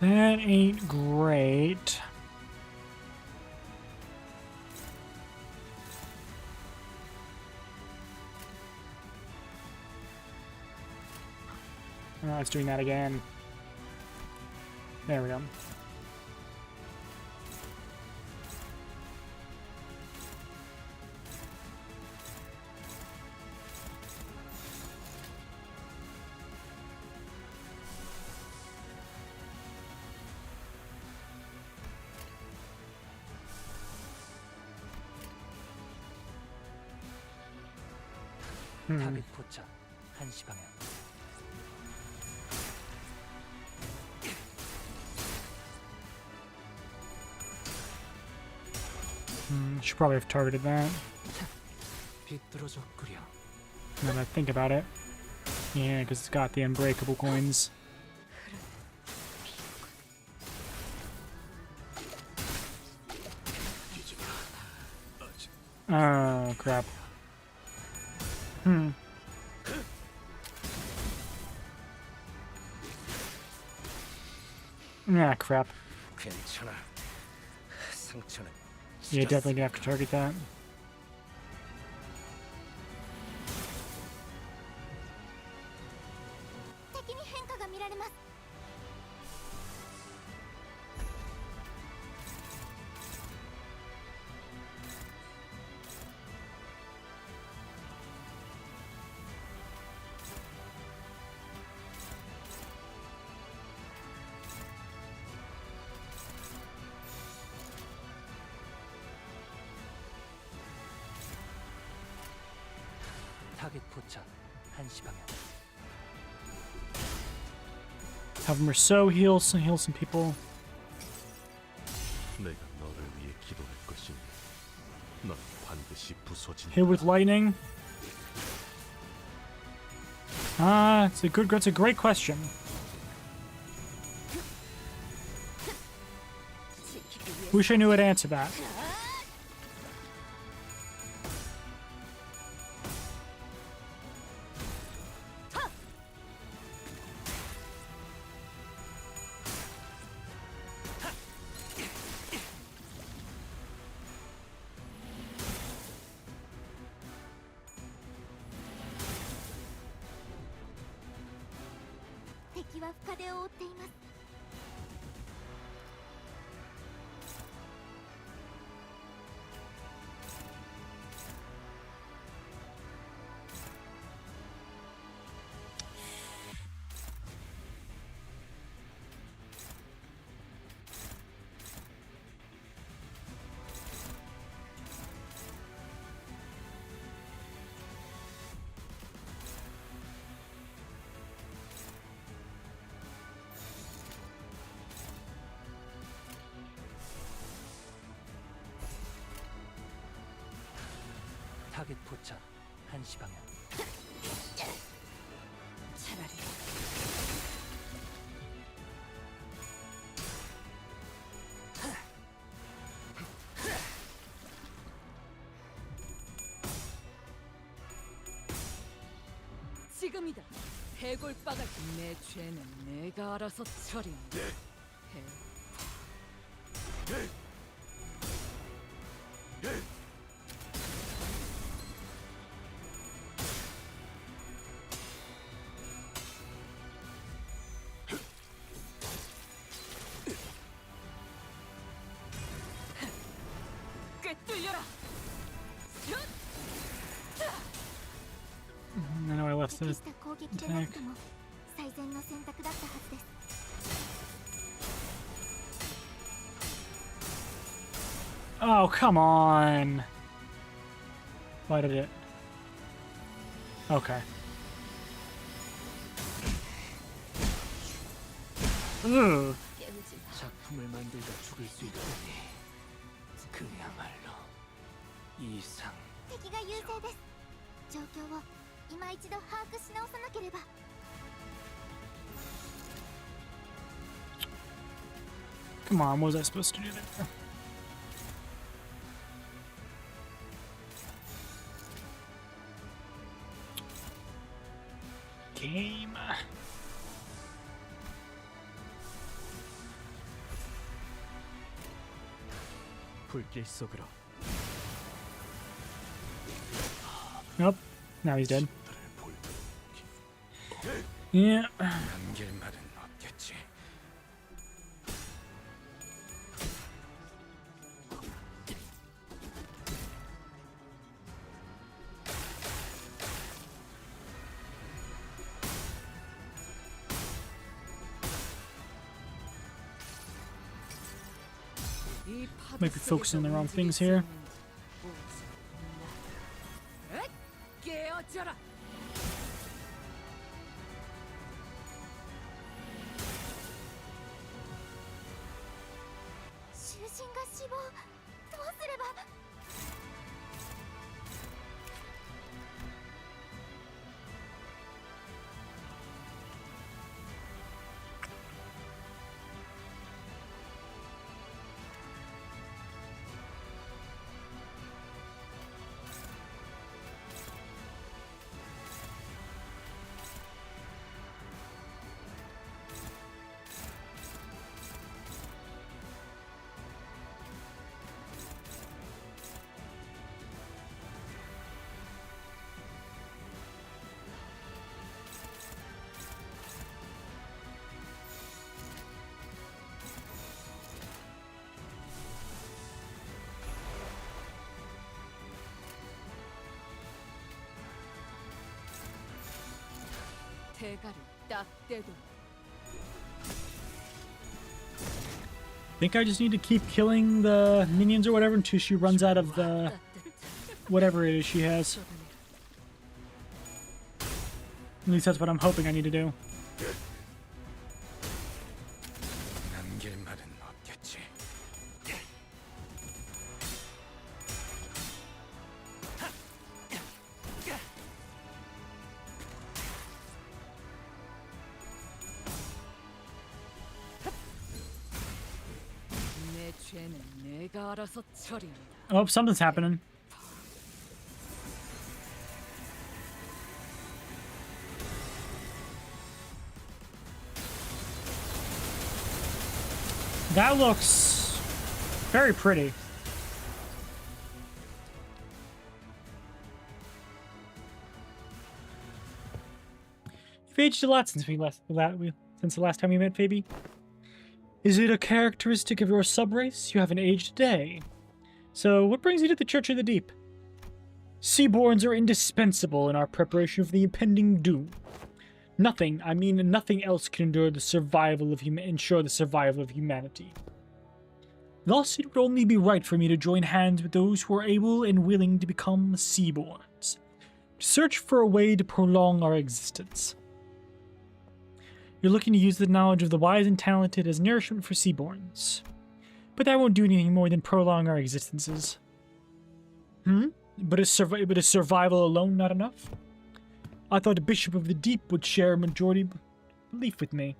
Speaker 1: That ain't great. Oh, it's doing that again. There we go.
Speaker 8: 타겟 포착 1시 방향.
Speaker 1: Should probably have targeted that.
Speaker 8: 비뚤어졌구려.
Speaker 1: Now that I think about it. Yeah, because it's got the unbreakable coins. Oh, crap. Ah, crap.
Speaker 8: 괜찮아. 상처는
Speaker 1: Yeah, definitely gonna have to target that.
Speaker 8: 타겟 포착 1시 방향.
Speaker 1: Have Merceau heal some people.
Speaker 6: 내가 너를 위해 기도할 것이니 넌 반드시 부서진다.
Speaker 1: Hit with lightning. It's a great question. Wish I knew how to answer that.
Speaker 8: 타겟 포착 1시 방향.
Speaker 5: 차라리 지금이다. 해골바가 내 죄는 내가 알아서 처리한다. 꿰뚫려라.
Speaker 1: I know I left
Speaker 2: 適
Speaker 1: the
Speaker 2: した攻撃でなくても最善の選択だったはずです。
Speaker 1: Oh, come on. Why did it? Okay. Ugh.
Speaker 5: 깨우지 마.
Speaker 8: 작품을 만들다 죽을 수 있다니. 그야말로 이상.
Speaker 2: 敵が優勢です。状況を今一度把握し直さなければ。
Speaker 1: Come on, what was I supposed to do there? Game.
Speaker 8: 불길 속으로.
Speaker 1: Nope. Now he's dead. Yeah.
Speaker 8: 남길 말은 없겠지.
Speaker 1: Might be focusing on the wrong things here.
Speaker 5: 깨어져라.
Speaker 2: 슈신가 死亡。どうすれば。
Speaker 5: 대가를 딱 떼도.
Speaker 1: I think I just need to keep killing the minions or whatever until she runs out of the whatever it is she has. At least that's what I'm hoping I need to do.
Speaker 8: 남길 말은 없겠지.
Speaker 5: 내 죄는 내가 알아서 처리한다.
Speaker 1: Oh, something's happening. That looks very pretty. You've aged a lot since since the last time we met, Phoebe. Is it a characteristic of your subrace? You haven't aged a day. So, what brings you to the Church of the Deep? Seaborns are indispensable in our preparation for the impending doom. Nothing, I mean nothing else can ensure the survival of humanity. Thus, it would only be right for me to join hands with those who are able and willing to become Seaborns, to search for a way to prolong our existence. You're looking to use the knowledge of the wise and talented as nourishment for Seaborns. But that won't do anything more than prolong our existences. But is survival alone not enough? I thought the Bishop of the Deep would share a majority belief with me.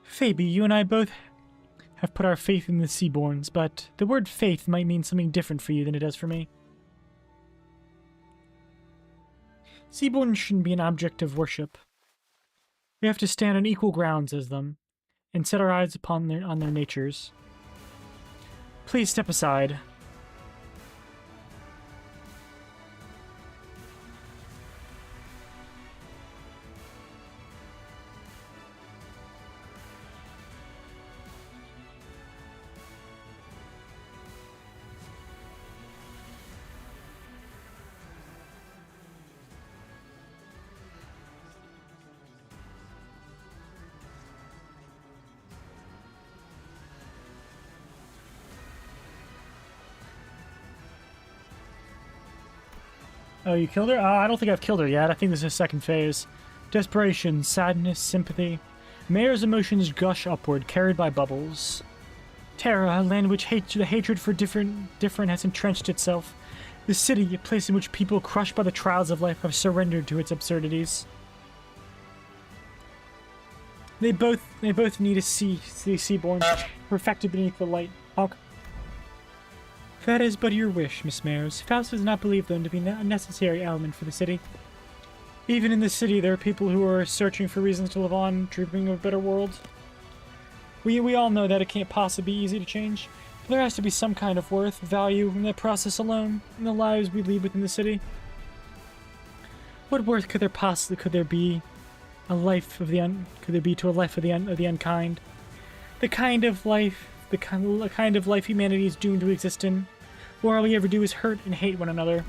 Speaker 1: Phoebe, you and I both have put our faith in the Seaborns, but the word faith might mean something different for you than it does for me. Seaborns shouldn't be an object of worship. We have to stand on equal grounds as them, and set our eyes upon their natures. Please step aside. Oh, you killed her? I don't think I've killed her yet. I think this is second phase. Desperation, sadness, sympathy. Mayor's emotions gush upward, carried by bubbles. Terra, a land which the hatred for different has entrenched itself. The city, a place in which people crushed by the trials of life have surrendered to its absurdities. They both need to see the Seaborn perfected beneath the light. That is but your wish, Miss Mayers. Faust does not believe them to be a necessary element for the city. Even in the city, there are people who are searching for reasons to live on, dreaming of a better world. We all know that it can't possibly be easy to change. There has to be some kind of worth, value in that process alone, in the lives we lead within the city. What worth could there be to a life of the unkind? The kind of life humanity is doomed to exist in, where all we ever do is hurt and hate one another.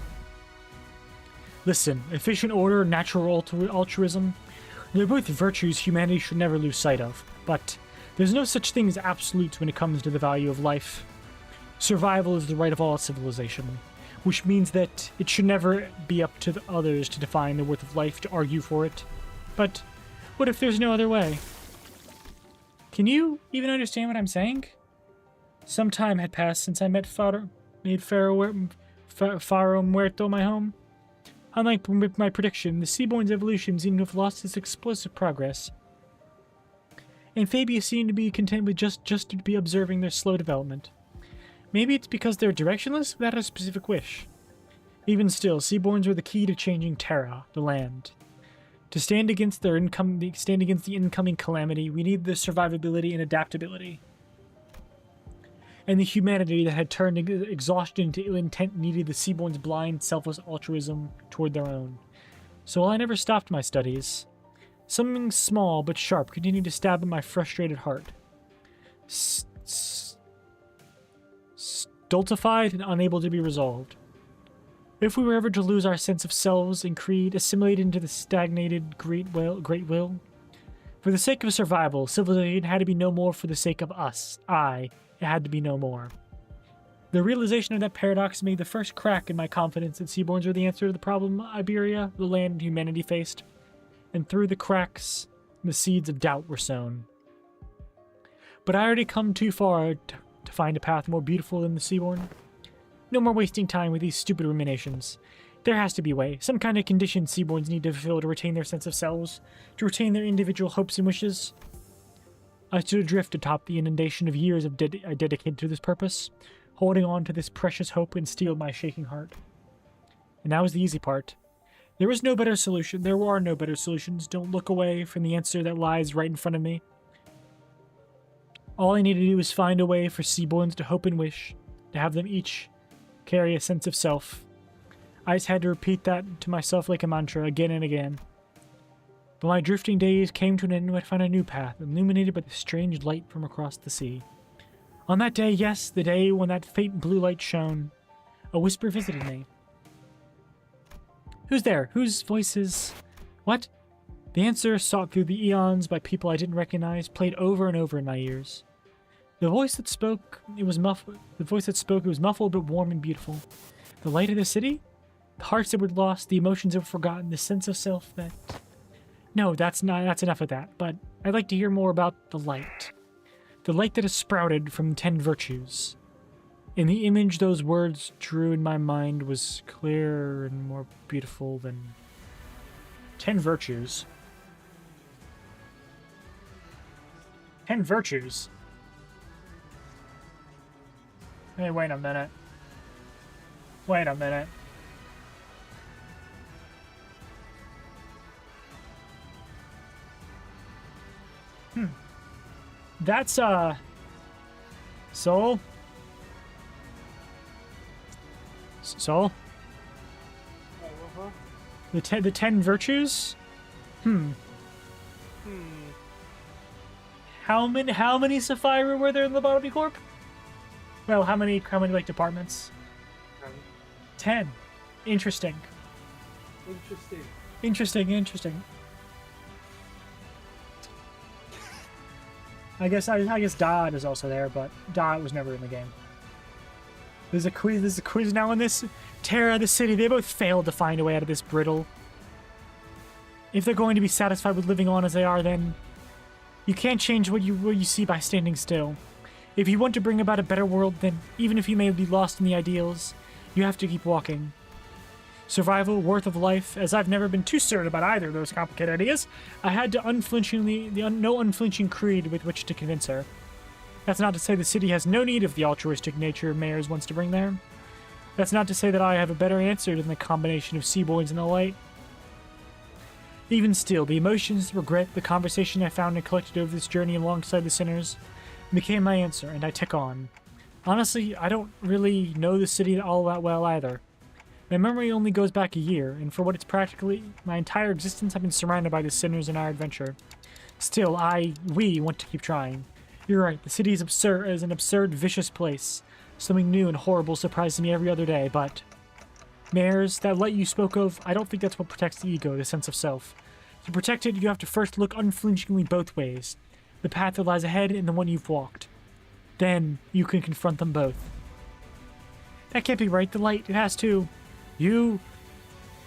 Speaker 1: Listen, efficient order, natural altruism, they're both virtues humanity should never lose sight of, but there's no such thing as absolutes when it comes to the value of life. Survival is the right of all civilization, which means that it should never be up to the others to define the worth of life, to argue for it. But what if there's no other way? Can you even understand what I'm saying? Some time had passed since I made Faro Muerto my home. Unlike my prediction, the Seaborn's evolution seemed to have lost its explosive progress. And Fabia seemed to be content with just to be observing their slow development. Maybe it's because they're directionless without a specific wish. Even still, Seaborns were the key to changing Terra, the land. To stand against the incoming calamity, we need the survivability and adaptability. And the humanity that had turned exhaustion into ill intent needed the Seaborn's blind, selfless altruism toward their own. So while I never stopped my studies, something small but sharp continued to stab at my frustrated heart. Stultified and unable to be resolved. If we were ever to lose our sense of selves and creed, assimilate into the stagnated great will, for the sake of survival, civilization had to be no more for the sake of us. It had to be no more. The realization of that paradox made the first crack in my confidence that Seaborns were the answer to the problem Iberia, the land, and humanity faced. And through the cracks, the seeds of doubt were sown. But I already come too far to find a path more beautiful than the Seaborn. No more wasting time with these stupid ruminations. There has to be a way, some kind of condition Seaborns need to fulfill to retain their sense of selves, to retain their individual hopes and wishes. I stood adrift atop the inundation of years I dedicated to this purpose, holding on to this precious hope and steeled my shaking heart. And that was the easy part. There was no better solution. There are no better solutions. Don't look away from the answer that lies right in front of me. All I need to do is find a way for Seaborns to hope and wish, to have them each carry a sense of self. I just had to repeat that to myself like a mantra again and again. But my drifting days came to an end when I found a new path, illuminated by the strange light from across the sea. On that day, yes, the day when that faint blue light shone, a whisper visited me. Who's there? Whose voice is... What? The answer, sought through the eons by people I didn't recognize, played over and over in my ears. The voice that spoke, it was muffled. The voice that spoke, it was muffled but warm and beautiful. The light of the city, the hearts that were lost, the emotions that were forgotten, the sense of self that. No, that's enough of that. But I'd like to hear more about the light that has sprouted from 10 virtues. And the image those words drew in my mind was clearer and more beautiful than 10 virtues. 10 virtues. Hey, wait a minute. Wait a minute. That's, Soul? Soul? The 10 virtues? How many Sapphira were there in the Botany Corp? Well, how many like departments? 10. Interesting. Interesting. I guess Dodd is also there, but Dodd was never in the game. There's a quiz now in this. Terra, the city, they both failed to find a way out of this brittle. If they're going to be satisfied with living on as they are, then you can't change what you see by standing still. If you want to bring about a better world, then even if you may be lost in the ideals, you have to keep walking. Survival, worth of life, as I've never been too certain about either of those complicated ideas, I had to no unflinching creed with which to convince her. That's not to say the city has no need of the altruistic nature Mayors wants to bring there. That's not to say that I have a better answer than the combination of Seaboys and the light. Even still, the emotions, regret, the conversation I found and collected over this journey alongside the sinners became my answer, and I tick on. Honestly, I don't really know the city all that well either. My memory only goes back a year, and for what it's practically my entire existence, I've been surrounded by the sinners in our adventure. Still, we want to keep trying. You're right, the city is an absurd, vicious place. Something new and horrible surprises me every other day, but... Mayors, that light you spoke of, I don't think that's what protects the ego, the sense of self. To protect it, you have to first look unflinchingly both ways. The path that lies ahead and the one you've walked. Then, you can confront them both. That can't be right, the light, it has to... You're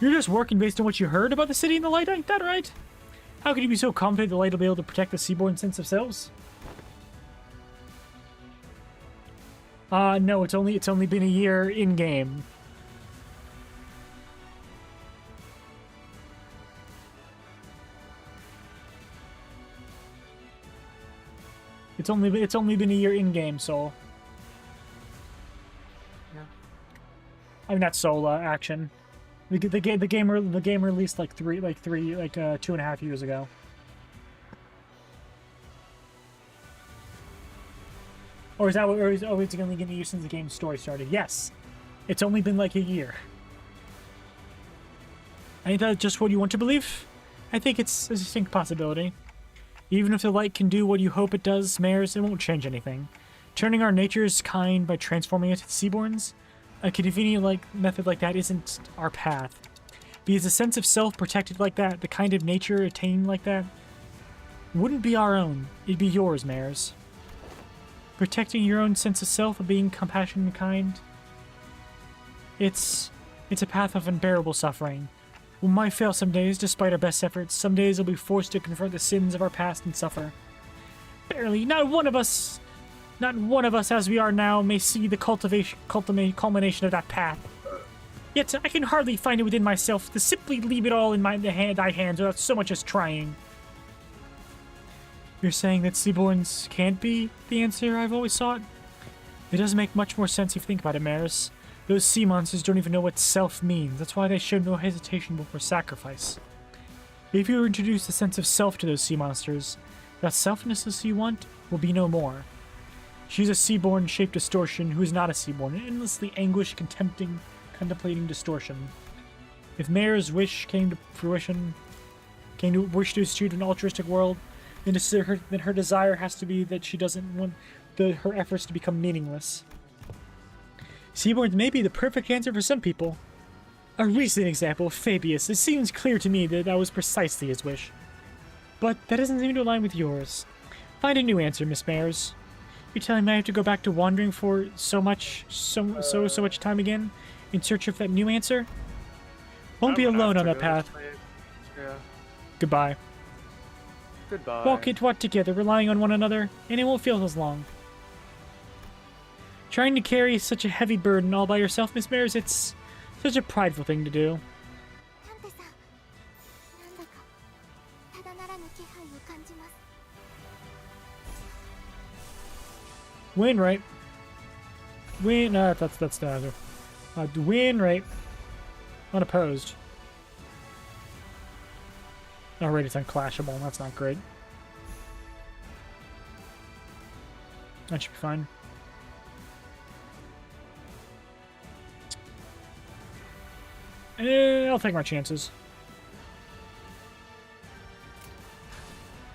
Speaker 1: just working based on what you heard about the city and the light, ain't that right? How could you be so confident the light will be able to protect the Seaborn sense of selves? No, it's only been a year in-game. It's only been a year in-game, Soul. I mean, not Soul, Action. The game released like 2.5 years ago. Or is that what? Or is it only getting used since the game's story started? Yes, it's only been like a year. Ain't that just what you want to believe? I think it's a distinct possibility. Even if the light can do what you hope it does, Mayors, it won't change anything. Turning our nature's kind by transforming it to Seaborns, a convenient method like that isn't our path. Because a sense of self protected like that, the kind of nature attained like that, wouldn't be our own. It'd be yours, Mayors. Protecting your own sense of self of being compassionate and kind, it's a path of unbearable suffering. We might fail some days, despite our best efforts. Some days we'll be forced to confront the sins of our past and suffer. Barely, not one of us as we are now may see the culmination of that path. Yet I can hardly find it within myself to simply leave it all in thy hands without so much as trying. You're saying that Seaborns can't be the answer I've always sought? It doesn't make much more sense if you think about it, Maris. Those sea monsters don't even know what self means. That's why they showed no hesitation before sacrifice. If you introduce a sense of self to those sea monsters, that selflessness you want will be no more. She's a Seaborn-shaped distortion who is not a Seaborn, an endlessly anguished, contemplating distortion. If Mayor's wish came to fruition, wish to achieve an altruistic world, then her desire has to be that she doesn't want her efforts to become meaningless. Seaborns may be the perfect answer for some people. A recent example, Fabius. It seems clear to me that was precisely his wish. but that doesn't seem to align with yours. Find a new answer, Miss Mares. You're telling me I have to go back to wandering for so much time again in search of that new answer? Won't be alone on that path.
Speaker 3: Yeah.
Speaker 1: Goodbye.
Speaker 3: Goodbye.
Speaker 1: Walk together, relying on one another, and it won't feel as long. Trying to carry such a heavy burden all by yourself, Miss Mares, it's such a prideful thing to do.
Speaker 2: タンテさん、なんだかただならぬ気配を感じます。
Speaker 1: Wainwright. That's the other. Wainwright. Unopposed. Alright, it's unclashable. That's not great. That should be fine. I'll take my chances.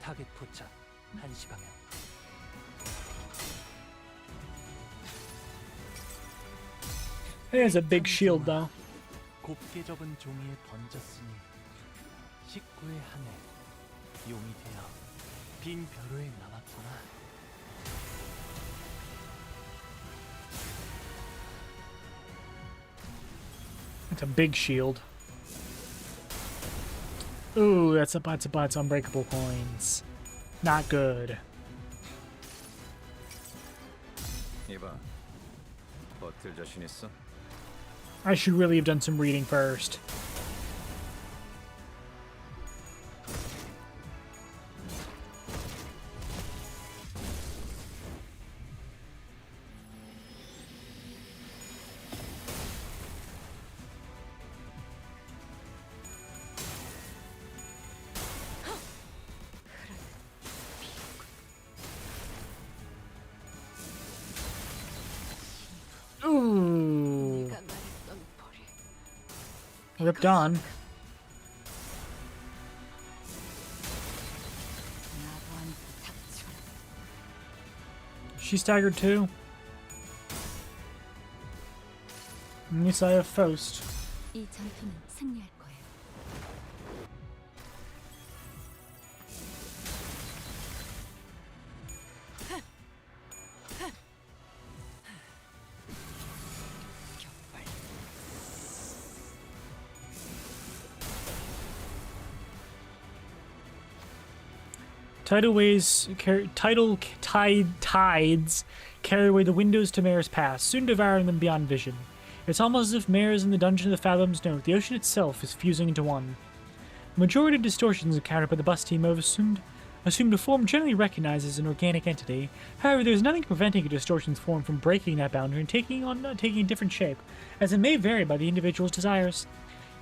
Speaker 8: 타겟 포착 1시 방향.
Speaker 1: There's a big shield, though.
Speaker 8: 곱게 접은 종이에 던졌으니 식구의 한해 용이 되어 빈 벼루에 남았구나.
Speaker 1: It's a big shield. Ooh, that's a bunch of unbreakable coins. Not good.
Speaker 8: 이봐, 버틸 자신 있어?
Speaker 1: I should really have done some reading first. Ooh. Ripped on. She staggered too. At least I have Faust.
Speaker 2: 이 전투는 승리할 거예요.
Speaker 1: Tides carry away the windows to Mare's Pass, soon devouring them beyond vision. It's almost as if Mare is in the dungeon of the Fathoms know the ocean itself is fusing into one. The majority of distortions encountered by the bus team have assumed a form generally recognized as an organic entity. However, there's nothing preventing a distortion's form from breaking that boundary and taking a different shape, as it may vary by the individual's desires.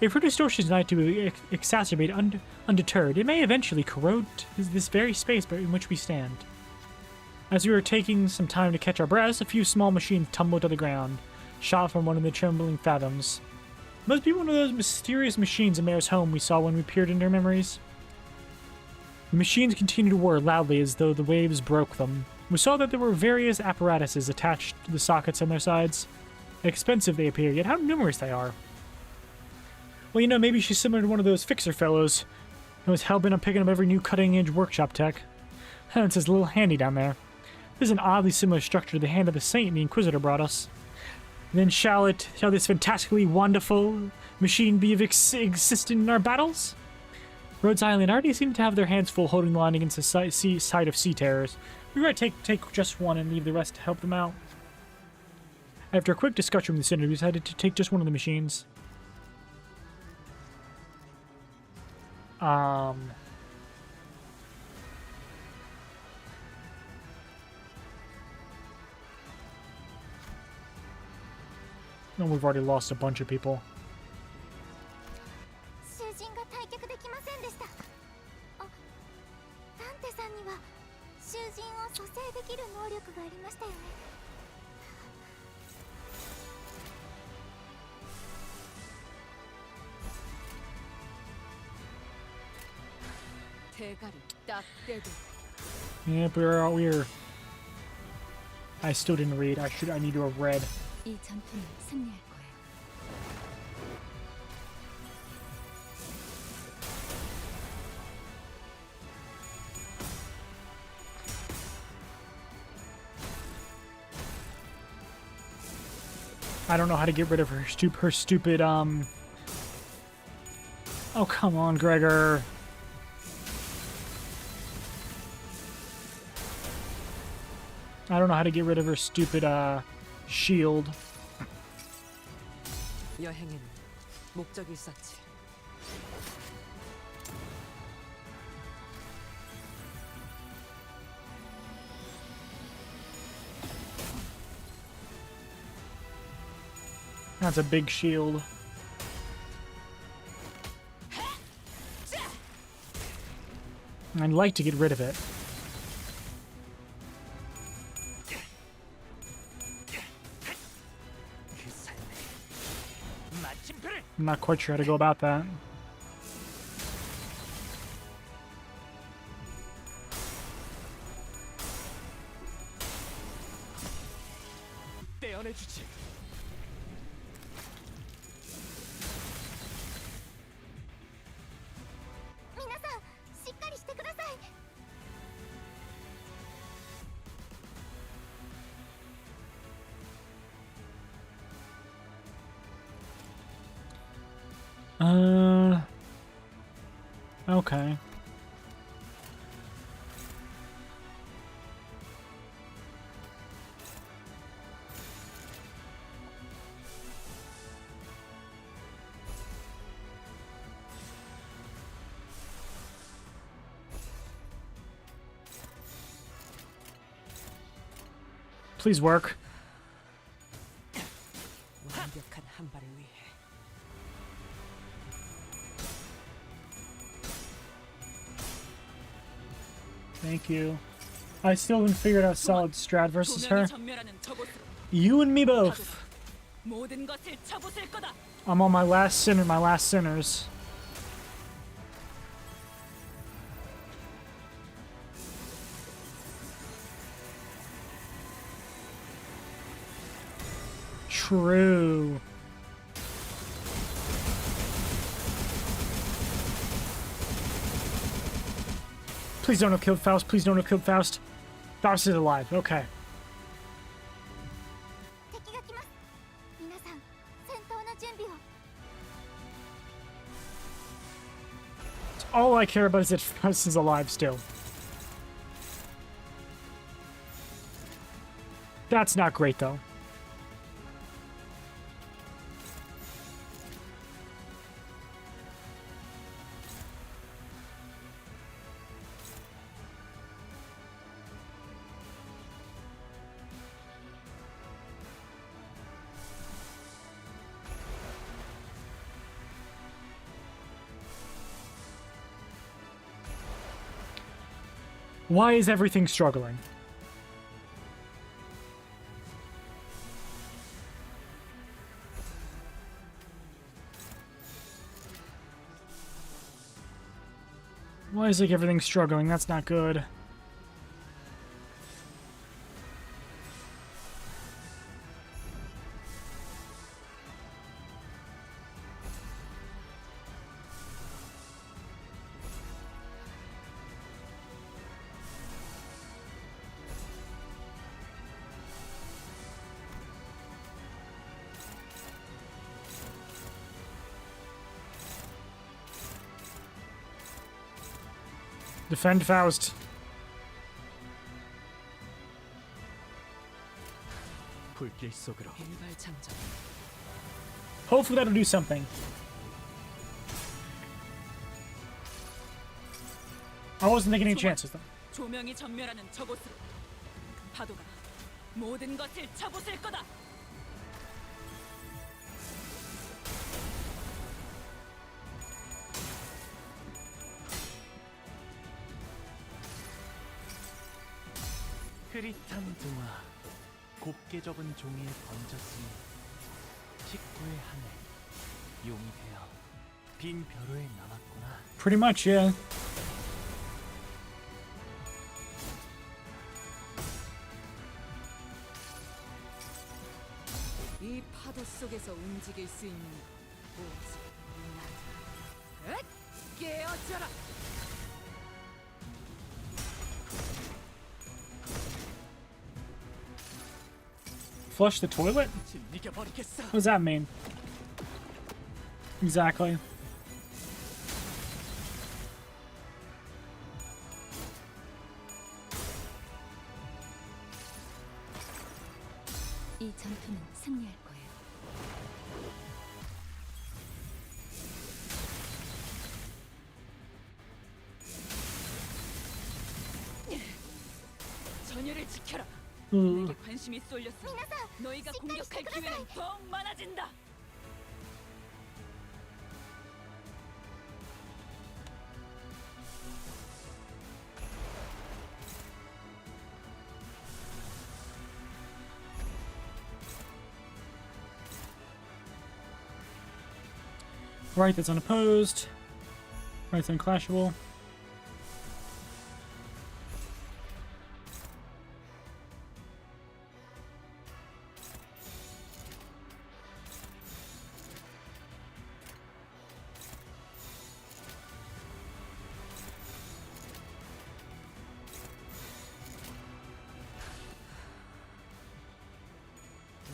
Speaker 1: If her distortion is not to exacerbate undeterred, it may eventually corrode this very space in which we stand. As we were taking some time to catch our breaths, a few small machines tumbled to the ground, shot from one of the trembling fathoms. Must be one of those mysterious machines in Mare's home we saw when we peered into her memories. The machines continued to whir loudly as though the waves broke them. We saw that there were various apparatuses attached to the sockets on their sides. Expensive they appear, yet how numerous they are. Well, you know, maybe she's similar to one of those fixer fellows who was hell-bent on picking up every new cutting-edge workshop tech. It says a little handy down there. This is an oddly similar structure to the Hand of the Saint the Inquisitor brought us. And then shall this fantastically wonderful machine be of existent in our battles? Rhodes Island already seem to have their hands full holding the line against the side of sea terrors. We might take just one and leave the rest to help them out. After a quick discussion with the Senator, we decided to take just one of the machines. No, we've already lost a bunch of people.
Speaker 2: 囚人が退却できませんでした。あ、ダンテさんには囚人を蘇生できる能力がありましたよね。
Speaker 1: Yep, we're. I still didn't read. I need to have read.
Speaker 2: 이 전투는 승리할 거예요.
Speaker 1: I don't know how to get rid of her stupid Oh, come on, Gregor. I don't know how to get rid of her stupid shield.
Speaker 5: 여행에는 목적이 있었지.
Speaker 1: That's a big shield. I'd like to get rid of it. I'm not quite sure how to go about that. Okay. Please work.
Speaker 5: 완벽한 한 발을 위해.
Speaker 1: Thank you. I still haven't figured out solid strat versus her. You and me both. I'm on my last sinners. True. Please don't have killed Faust. Please don't have killed Faust. Faust is alive. Okay.
Speaker 2: 敵が来ます。皆さん、戦闘の準備を。
Speaker 1: All I care about is that Faust is alive still. That's not great, though. Why is everything struggling? Why is like everything struggling? That's not good. Defend Faust. Hopefully that'll do something. I wasn't taking any chances though.
Speaker 5: 조명이 전멸하는 저곳으로. 파도가 모든 것을 쳐부술 거다.
Speaker 8: 흐릿한 동화, 곱게 접은 종이에 번졌으니 식구의 한해 용이 되어 빈 벼루에 남았구나.
Speaker 1: Pretty much, yeah.
Speaker 5: 이 파도 속에서 움직일 수 있는 오직 나. 깨어져라.
Speaker 1: Flush the toilet?
Speaker 8: 즐겨버리겠어.
Speaker 1: What does that mean? Exactly.
Speaker 2: 이 전투는 승리할 거예요.
Speaker 5: 전열을 지켜라.
Speaker 1: 음.
Speaker 5: 내게 관심이 쏠렸어. 너희가 공격할 기회는 더욱 많아진다.
Speaker 1: Right, that's unopposed. Right's unclashable.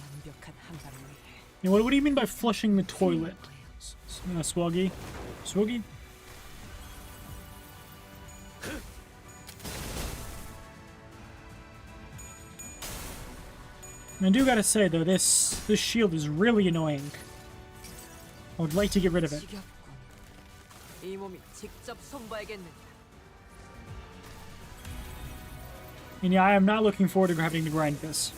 Speaker 5: 완벽한 한발을 위해.
Speaker 1: Yeah, what do you mean by flushing the toilet? Swoggy? Swoggy? I do gotta say though, this shield is really annoying. I would like to get rid of it.
Speaker 5: 지겹군. 이 몸이 직접 손봐야겠는데.
Speaker 1: And yeah, I am not looking forward to having to grind this.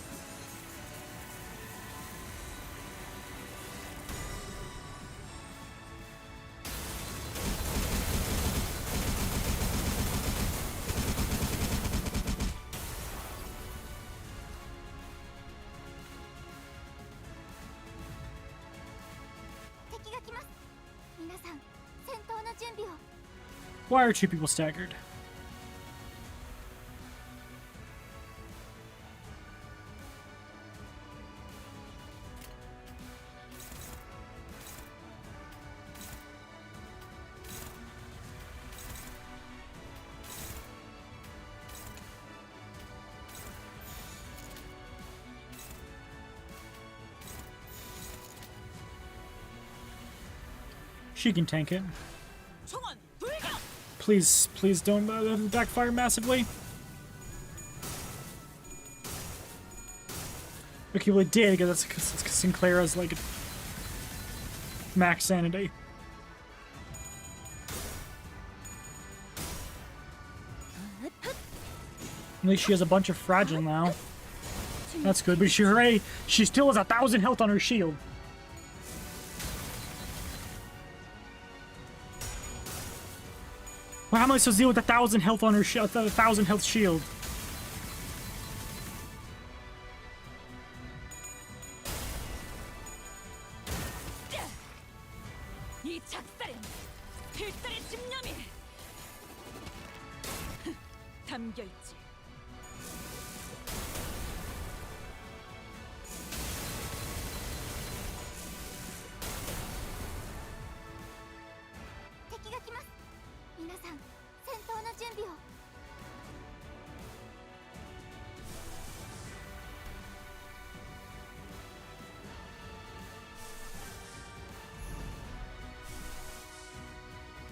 Speaker 1: Why are two people staggered? She can tank it. Please, please don't backfire massively. Okay, well it did, because that's Sinclair has like max sanity. At least she has a bunch of fragile now. That's good, but she still has 1,000 health on her shield. Well, how am I supposed to deal with 1,000 health on her shield? 1,000 health shield.
Speaker 5: 이 작살엔 필살의 집념이 담겨 있지.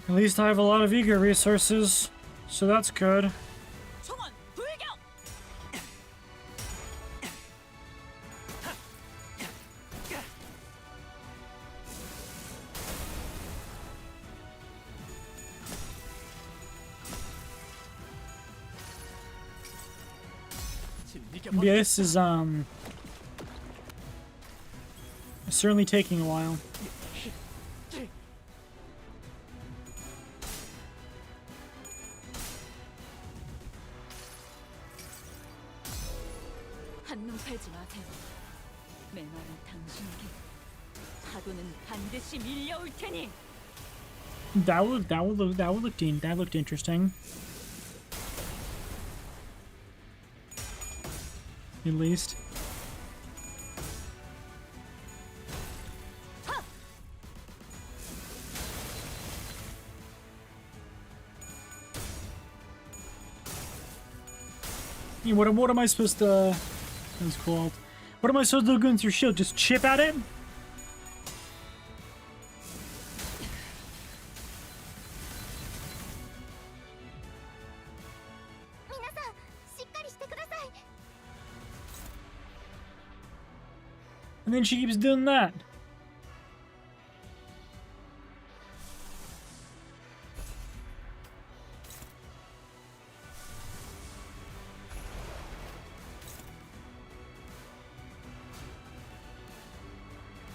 Speaker 1: At least I have a lot of ego resources, so that's good.
Speaker 5: 총원 불격!
Speaker 1: Yeah, this is certainly taking a while.
Speaker 5: 한눈 팔지 마세요. 메마른 당신에게 파도는 반드시 밀려올 테니.
Speaker 1: That looked interesting. At least. Yeah, what am I supposed to? That's called. What am I supposed to do against your shield? Just chip at it? And then she keeps doing that.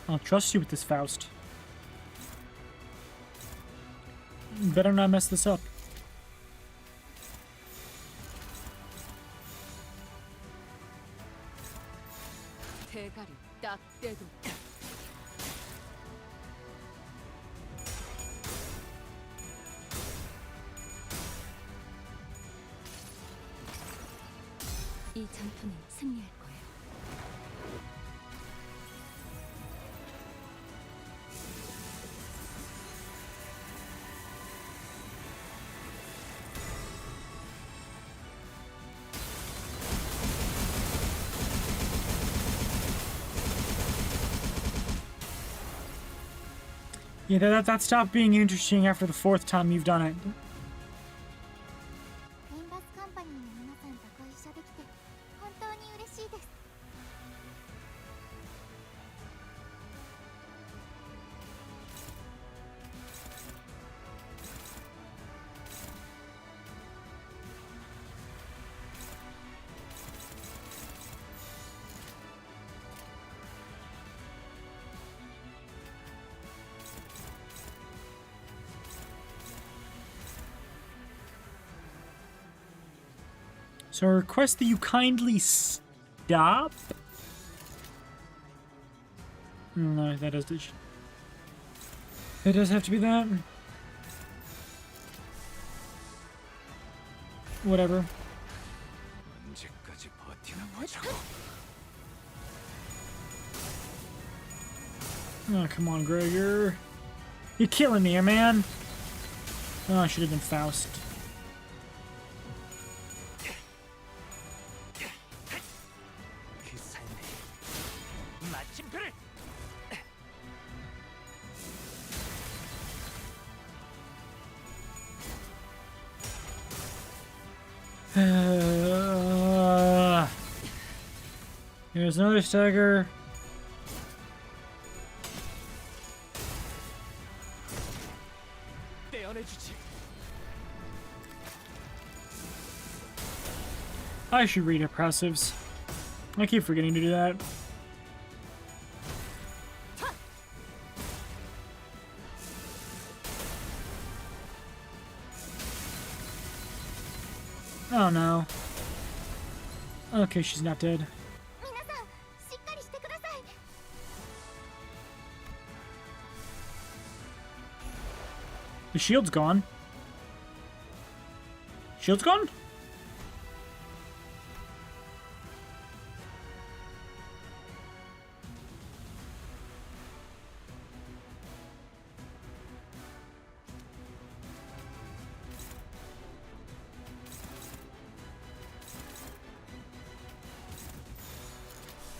Speaker 1: I'll trust you with this, Faust. Better not mess this up.
Speaker 5: 대가리 딱 떼도
Speaker 2: 이 전투는 승리할 거예요.
Speaker 1: Yeah, that stopped being interesting after the 4th time you've done it.
Speaker 2: リンバスカンパニーの皆さんとご一緒できて本当に嬉しいです。
Speaker 1: So I request that you kindly stop. No, that does have to be that. Whatever. Oh, come on, Gregor. You're killing me here, man. Oh, I should have been Faust. Here's another stagger. I should read oppressives. I keep forgetting to do that. Oh no. Okay, she's not dead.
Speaker 2: 皆さん、しっかりしてください。
Speaker 1: The shield's gone. Shield's gone?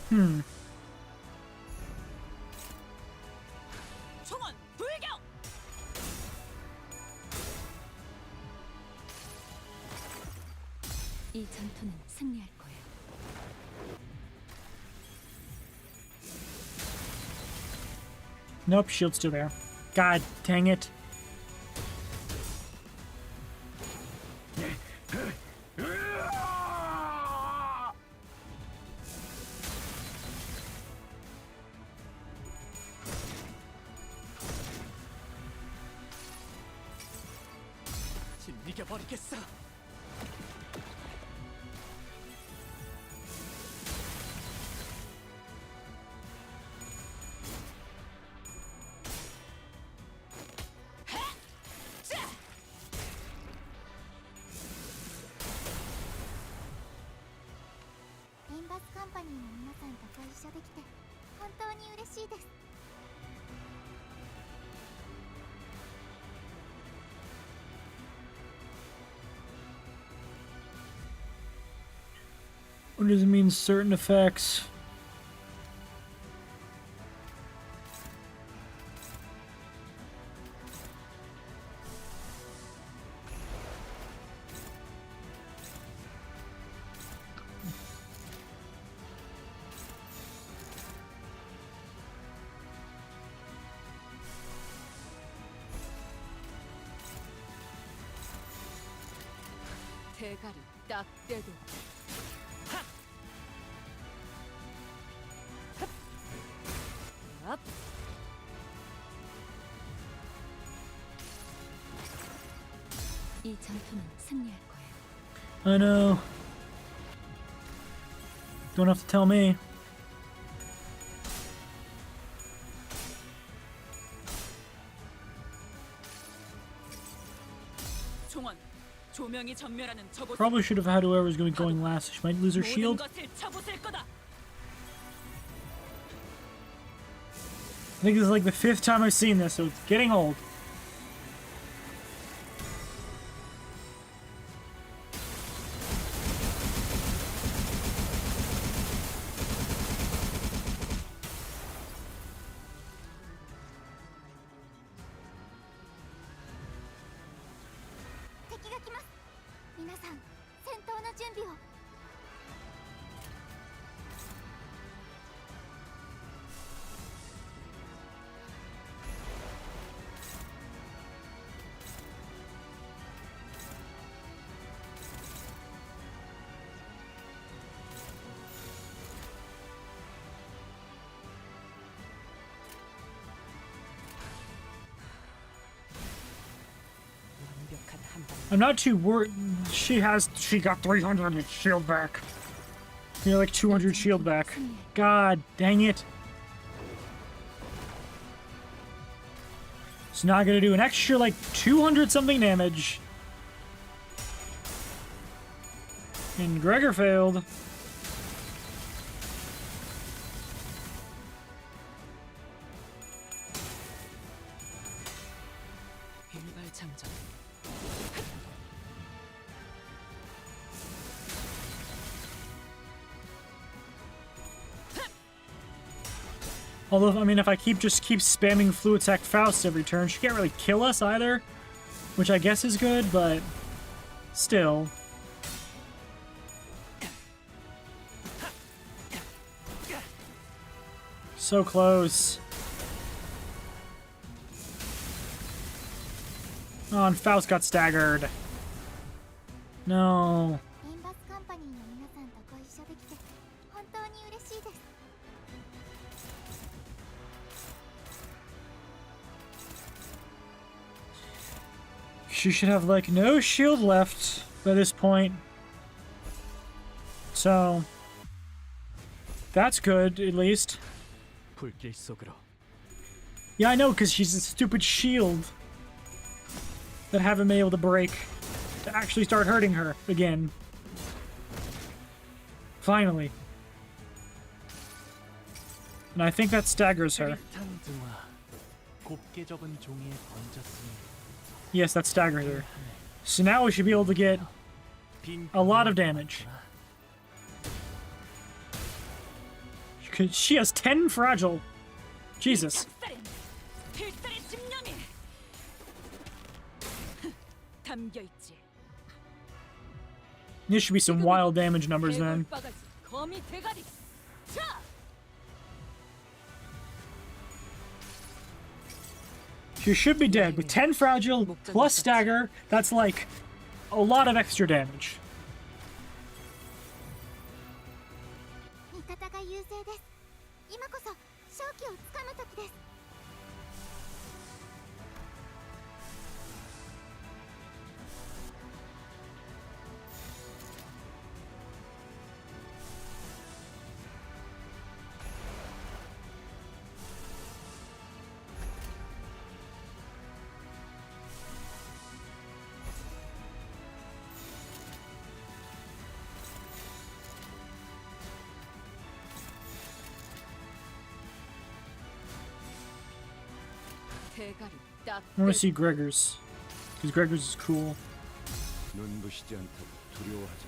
Speaker 1: Hmm.
Speaker 2: 이 전투는 승리할 거예요.
Speaker 1: Nope, shield's still there. God dang it.
Speaker 8: 이겨버리겠어.
Speaker 2: 림버스 컴퍼니の皆さんとご一緒できて本当に嬉しいです。
Speaker 1: What does it mean, certain effects?
Speaker 5: 대가리 딱 떼도 압.
Speaker 2: 이 전투는 승리할 거야.
Speaker 1: I know. Don't have to tell me.
Speaker 5: 총원 조명이 전멸하는 저곳
Speaker 1: Probably should have had whoever's going to be going last. She might lose her
Speaker 5: 모든
Speaker 1: shield.
Speaker 5: 것을 쳐부술 거다.
Speaker 1: I think this is like the 5th time I've seen this, so it's getting old. I'm not too worried. She got 300 shield back. You're like 200 shield back. God dang it. It's not gonna do an extra like 200 something damage. And Gregor failed.
Speaker 5: 일발장전.
Speaker 1: Although, I mean, if I keep spamming Fluid Sac Faust every turn, she can't really kill us either. Which I guess is good, but still. So close. Oh, and Faust got staggered. No.
Speaker 2: Limbus Company の皆さんとご一緒できて本当に嬉しいです。
Speaker 1: She should have, like, no shield left by this point. So, that's good, at least.
Speaker 8: 불길 속으로.
Speaker 1: Yeah, I know, because she's a stupid shield that haven't been able to break to actually start hurting her again. Finally. And I think that staggers her.
Speaker 8: 흐릿한 등화, 곱게 접은 종이에 번졌으니
Speaker 1: Yes, that staggers her. So now we should be able to get
Speaker 8: 빈
Speaker 1: a lot of damage. She has 10 fragile. Jesus.
Speaker 5: 필살의 집념이 담겨 있지.
Speaker 1: There should be some wild damage numbers then.
Speaker 5: 개굴바가지, 거미 대가리. 자!
Speaker 1: She should be dead. With 10 fragile plus stagger, that's like a lot of extra damage.
Speaker 2: 味方が優勢です。今こそ勝機をつかむ時です。
Speaker 5: 대가리 딱
Speaker 1: I want to see Gregor's. Because Gregor's is cool.
Speaker 6: 눈부시지 않다고 두려워하지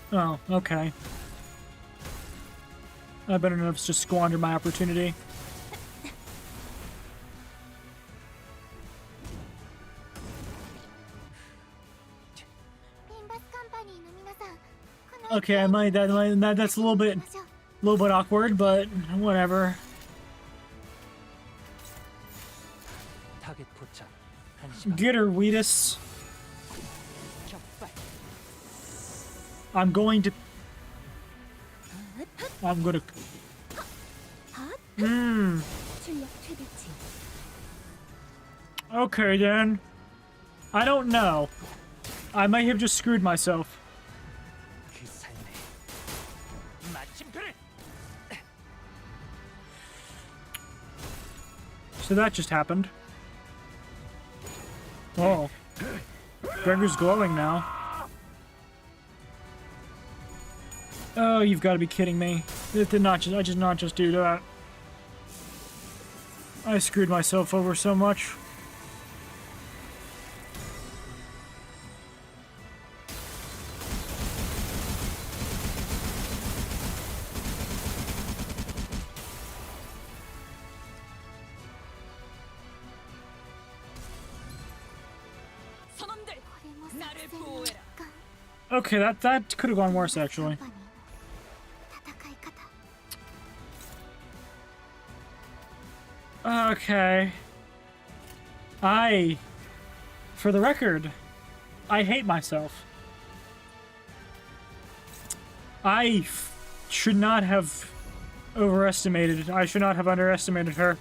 Speaker 6: 마라.
Speaker 1: Oh, okay. I better not just squander my opportunity.
Speaker 2: Limbus Company の皆さん、この
Speaker 1: Okay, that's a little bit awkward, but whatever.
Speaker 8: 타겟 포착 1시간.
Speaker 1: Get her, Wheatus. I'm gonna.
Speaker 2: 출력 최대치.
Speaker 1: Okay then. I don't know. I might have just screwed myself.
Speaker 8: 그 삶에 마침표를.
Speaker 1: So that just happened. Oh. Gregor's glowing now. Oh, you've got to be kidding me. It did not just, I did not just do that. I screwed myself over so much.
Speaker 5: 선원들, 나를 보호해라.
Speaker 1: Okay, that could have gone worse actually.
Speaker 2: 戦い方
Speaker 1: Okay. For the record, I hate myself. Should not have overestimated. I should not have underestimated her.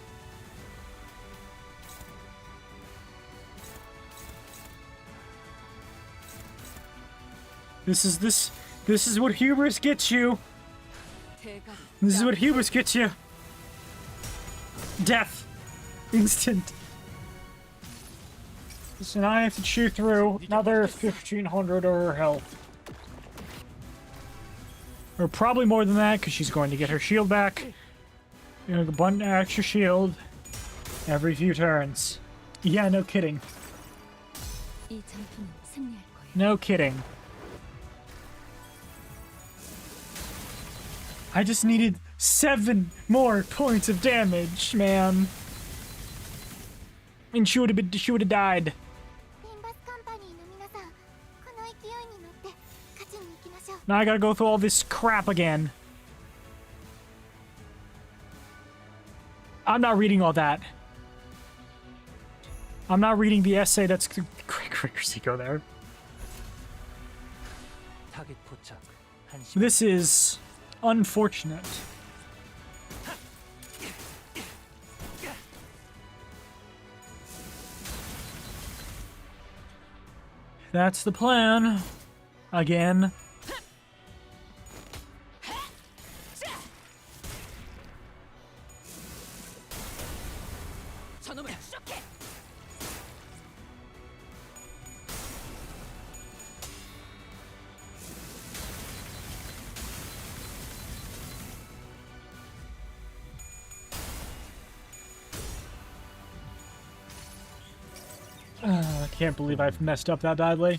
Speaker 1: This is what hubris gets you. This is what hubris gets you. Death. Instant. So now I have to chew through another 1,500 of her health. Or probably more than that, because she's going to get her shield back. You know, a bunch of extra shield every few turns. Yeah, no kidding.
Speaker 2: 이 전투는 승리할 거야.
Speaker 1: No kidding. I just needed 7 more points of damage, man. And she would have died.
Speaker 2: リンバスカンパニーの皆さん、この勢いに乗って勝ちに行きましょう。
Speaker 1: Now I gotta go through all this crap again. I'm not reading all that. I'm not reading the essay that's crazy go there.
Speaker 8: 타겟 포착.
Speaker 1: This is unfortunate. That's the plan. Again.
Speaker 5: 저놈을 쇼케.
Speaker 1: I can't believe I've messed up that badly.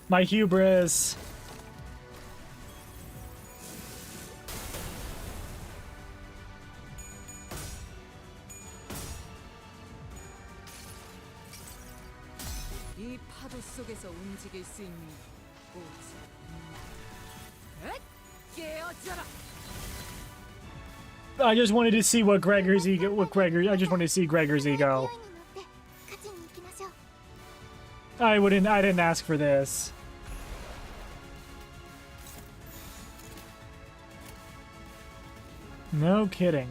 Speaker 1: My hubris.
Speaker 5: 이 파도 속에서 움직일 수 있는 오직 나. 깨어져라.
Speaker 1: I just wanted to see what Gregor's ego. I just wanted to see Gregor's ego.
Speaker 2: 勢いに乗って勝ちに行きましょう。
Speaker 1: I didn't ask for this. No kidding.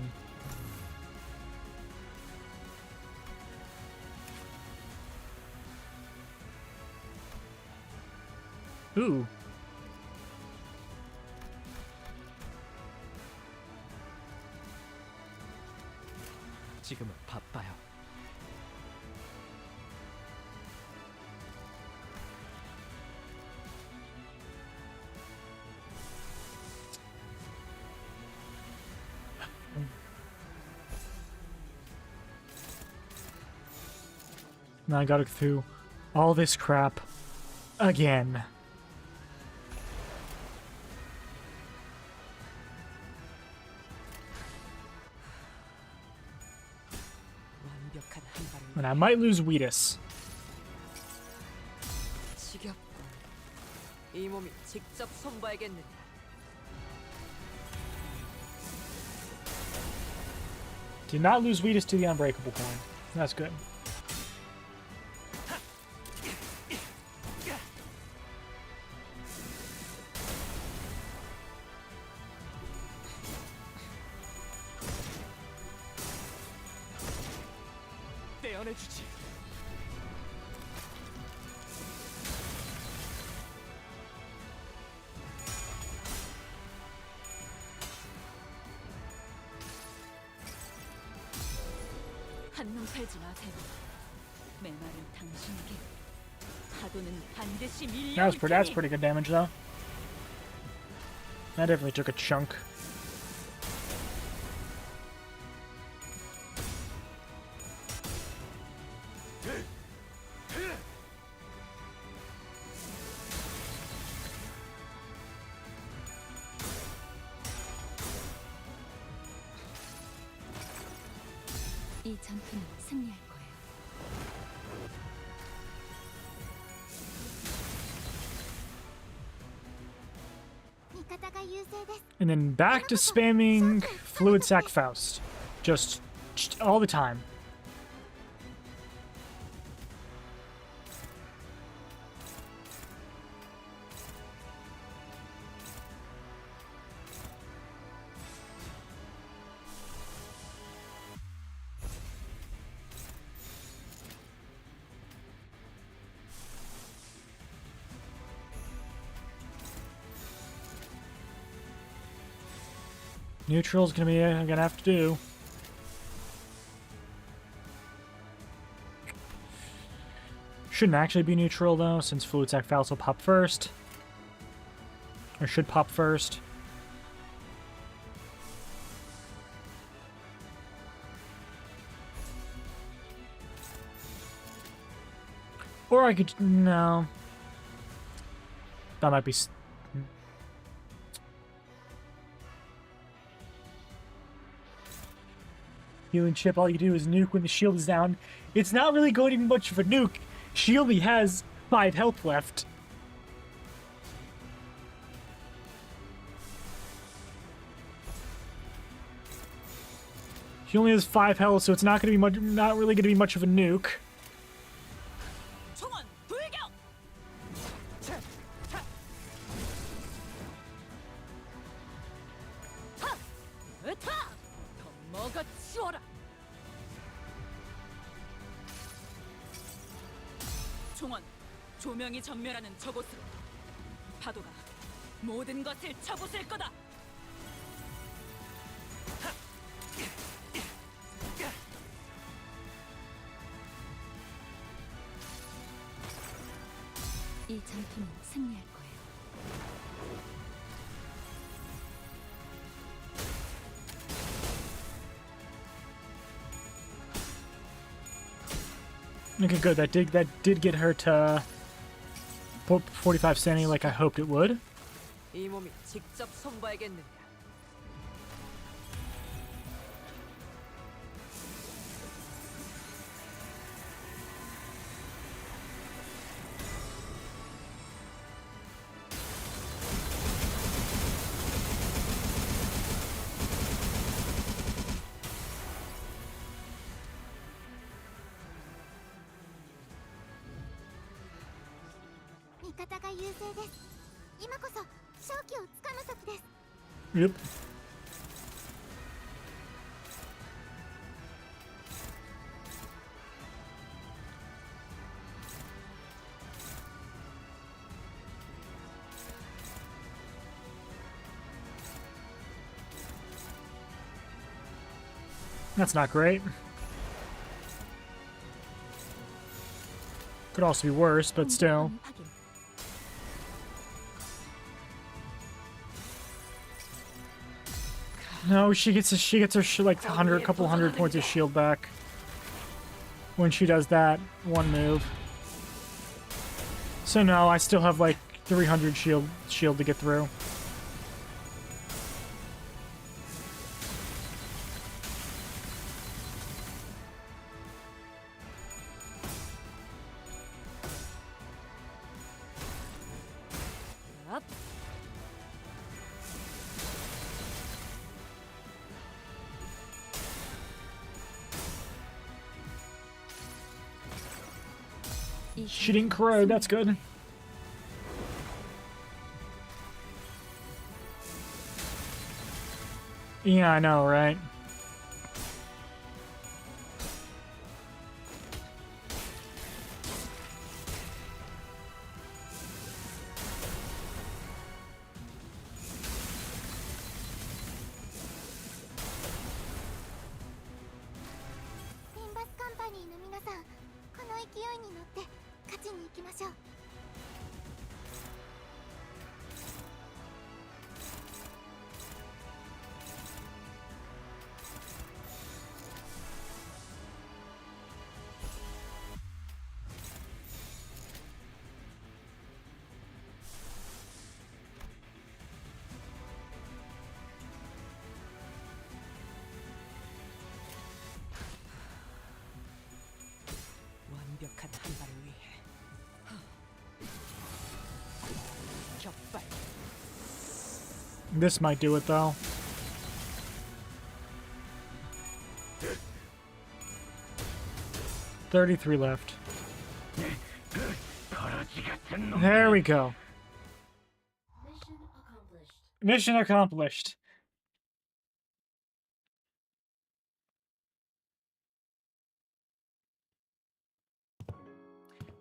Speaker 1: Ooh.
Speaker 8: 지금은 바빠요.
Speaker 1: Now I gotta go through all this crap again.
Speaker 5: 완벽한 한 발을
Speaker 1: And I might lose Wheatus.
Speaker 5: 지겹군. 이 몸이 직접 손봐야겠는데.
Speaker 1: Did not lose Wheatus to the Unbreakable coin. That's good.
Speaker 5: 면해주지. 한눈 팔지 마세요. 메마른 당신에게 파도는 반드시 밀려올
Speaker 1: That's
Speaker 5: 테니.
Speaker 1: pretty good damage though. That definitely took a chunk.
Speaker 2: 이 전투는 승리할 거예요.
Speaker 1: And then back to spamming Fluid Sac Faust. Just all the time. Neutral's gonna have to do. Shouldn't actually be neutral though, since Fluid Sac Faust will pop first. Or should pop first. Or I could... no. That might be... Healing chip, all you do is nuke when the shield is down. It's not really going to be much of a nuke. She only has 5 health left. She only has 5 health, so it's not going to be much. Not really going to be much of a nuke.
Speaker 5: 총원, 조명이 전멸하는 저곳으로 파도가 모든 것을 쳐부술 거다.
Speaker 2: 이 전투는 승리할 거예요.
Speaker 1: Okay, good. That did get her to 45 sanity like I hoped it would.
Speaker 5: 이 몸이 직접 손봐야겠느냐.
Speaker 1: Yep. That's not great. Could also be worse, but still. No, she gets her like couple hundred points of shield back when she does that one move. So no, I still have like 300 shield to get through. She didn't crow, that's good. Yeah, I know, right?
Speaker 2: 勢いに乗って勝ちに行きましょう。
Speaker 8: 완벽한 한 발을 위해 격발.
Speaker 1: This might do it though. $33 left. There we go. Mission accomplished.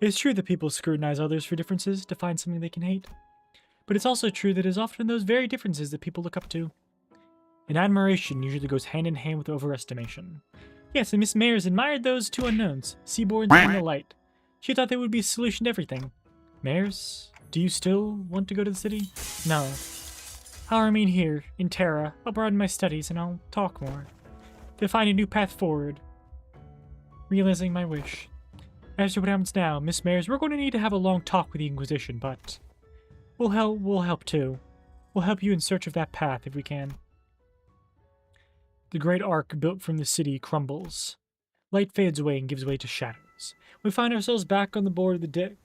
Speaker 1: It's true that people scrutinize others for differences to find something they can hate. But it's also true that it is often those very differences that people look up to. And admiration usually goes hand in hand with overestimation. Yes, and Miss Mayers admired those two unknowns, Seaborns and the Light. She thought they would be a solution to everything. Mayers, do you still want to go to the city? No. I'll remain here, in Terra. I'll broaden my studies and I'll talk more. To find a new path forward. Realizing my wish. As to what happens now, Miss Mayers, we're going to need to have a long talk with the Inquisition, but we'll help too. We'll help you in search of that path if we can. The great arc built from the city crumbles. Light fades away and gives way to shadows. We find ourselves back on the board of the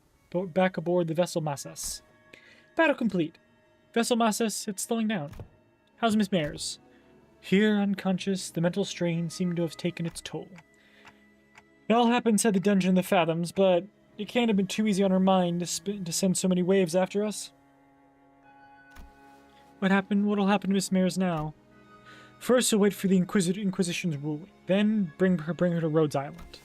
Speaker 1: back aboard the vessel Massas. Battle complete. Vessel Massas, it's slowing down. How's Miss Mayers? Here, unconscious, the mental strain seemed to have taken its toll. It all happened inside the dungeon of the Fathoms, but it can't have been too easy on her mind to send so many waves after us. What'll happen to Miss Mayers now? First, we'll wait for the Inquisition's ruling, then bring her to Rhodes Island.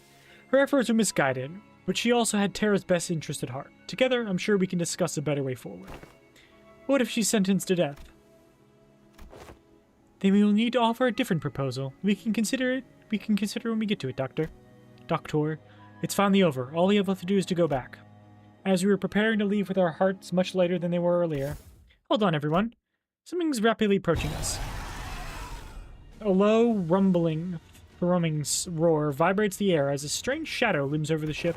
Speaker 1: Her efforts were misguided, but she also had Terra's best interest at heart. Together, I'm sure we can discuss a better way forward. What if she's sentenced to death? Then we will need to offer a different proposal. We can consider it. We can consider when we get to it, Doctor. It's finally over. All we have left to do is to go back. As we were preparing to leave with our hearts much lighter than they were earlier. Hold on, everyone. Something's rapidly approaching us. A low, rumbling, thrumming roar vibrates the air as a strange shadow looms over the ship.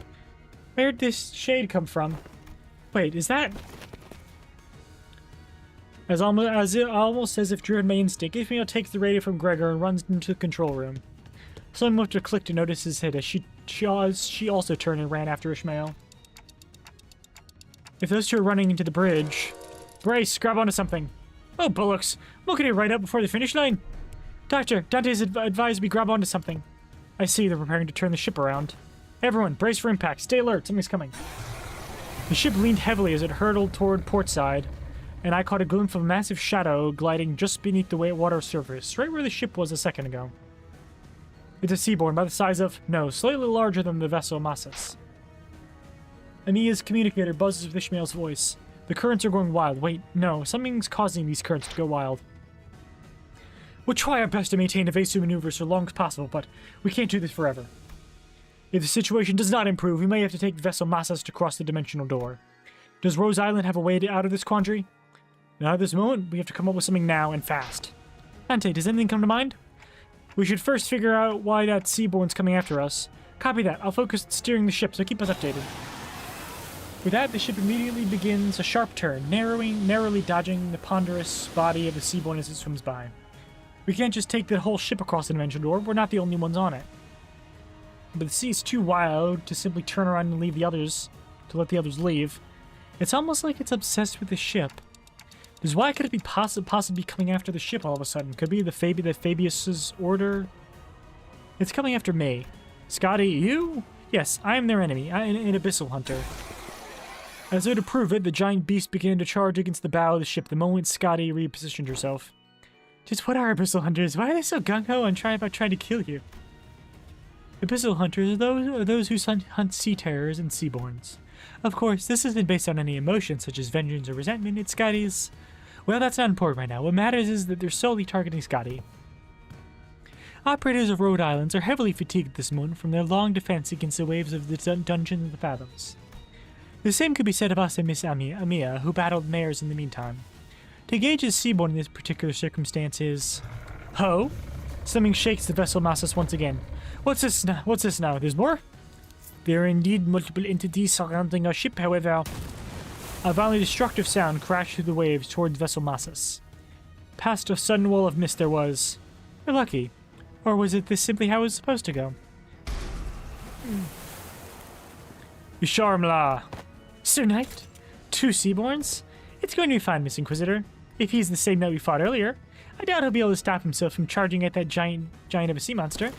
Speaker 1: Where'd this shade come from? Wait, is that... Almost as if driven by instinct, Ishmael takes the radio from Gregor and runs into the control room. Someone must have clicked to notice his hit as she also turned and ran after Ishmael. If those two are running into the bridge... Brace, grab onto something. Oh, bullocks. I'm looking it right up before the finish line. Doctor, Dante's advised we grab onto something. I see they're preparing to turn the ship around. Everyone, brace for impact. Stay alert. Something's coming. The ship leaned heavily as it hurtled toward port side, and I caught a glimpse of a massive shadow gliding just beneath the water surface, right where the ship was a second ago. It's a seaborn by the size of... No, slightly larger than the vessel Massas. Amia's communicator buzzes with Ishmael's voice. The currents are going wild. Wait, no, something's causing these currents to go wild. We'll try our best to maintain evasive maneuvers for as long as possible, but we can't do this forever. If the situation does not improve, we may have to take vessel Massas to cross the dimensional door. Does Rose Island have a way out of this quandary? Not at this moment. We have to come up with something now and fast. Dante, does anything come to mind? We should first figure out why that Seaborn's coming after us. Copy that. I'll focus on steering the ship, so keep us updated. With that, the ship immediately begins a sharp turn, narrowly dodging the ponderous body of the Seaborn as it swims by. We can't just take the whole ship across the dimensional door. We're not the only ones on it. But the sea is too wild to simply turn around and let the others leave. It's almost like it's obsessed with the ship. Because why could it be possibly coming after the ship all of a sudden? Could it be the Fabius's order? It's coming after me. Scotty, you? Yes, I am their enemy, an abyssal hunter. As though to prove it, the giant beast began to charge against the bow of the ship the moment Scotty repositioned herself. Just what are abyssal hunters? Why are they so gung-ho and trying to kill you? Abyssal hunters are those who hunt sea terrors and seaborns. Of course, this isn't based on any emotion such as vengeance or resentment. It's Scotty's... Well, that's not important right now. What matters is that they're solely targeting Scotty. Operators of Rhode Islands are heavily fatigued this moment from their long defense against the waves of the dungeons of the fathoms. The same could be said of us and Miss Amia, who battled mares in the meantime. To gauge his seaborne in this particular circumstance is... Ho! Something shakes the vessel masses once again. What's this now? There's more? There are indeed multiple entities surrounding our ship, however. A violently destructive sound crashed through the waves towards vessel masses. Past a sudden wall of mist there was. We're lucky. Or was it this simply how it was supposed to go? Isharmla! Sir Knight? 2 Seaborns? It's going to be fine, Miss Inquisitor. If he's the same knight we fought earlier, I doubt he'll be able to stop himself from charging at that giant of a sea monster.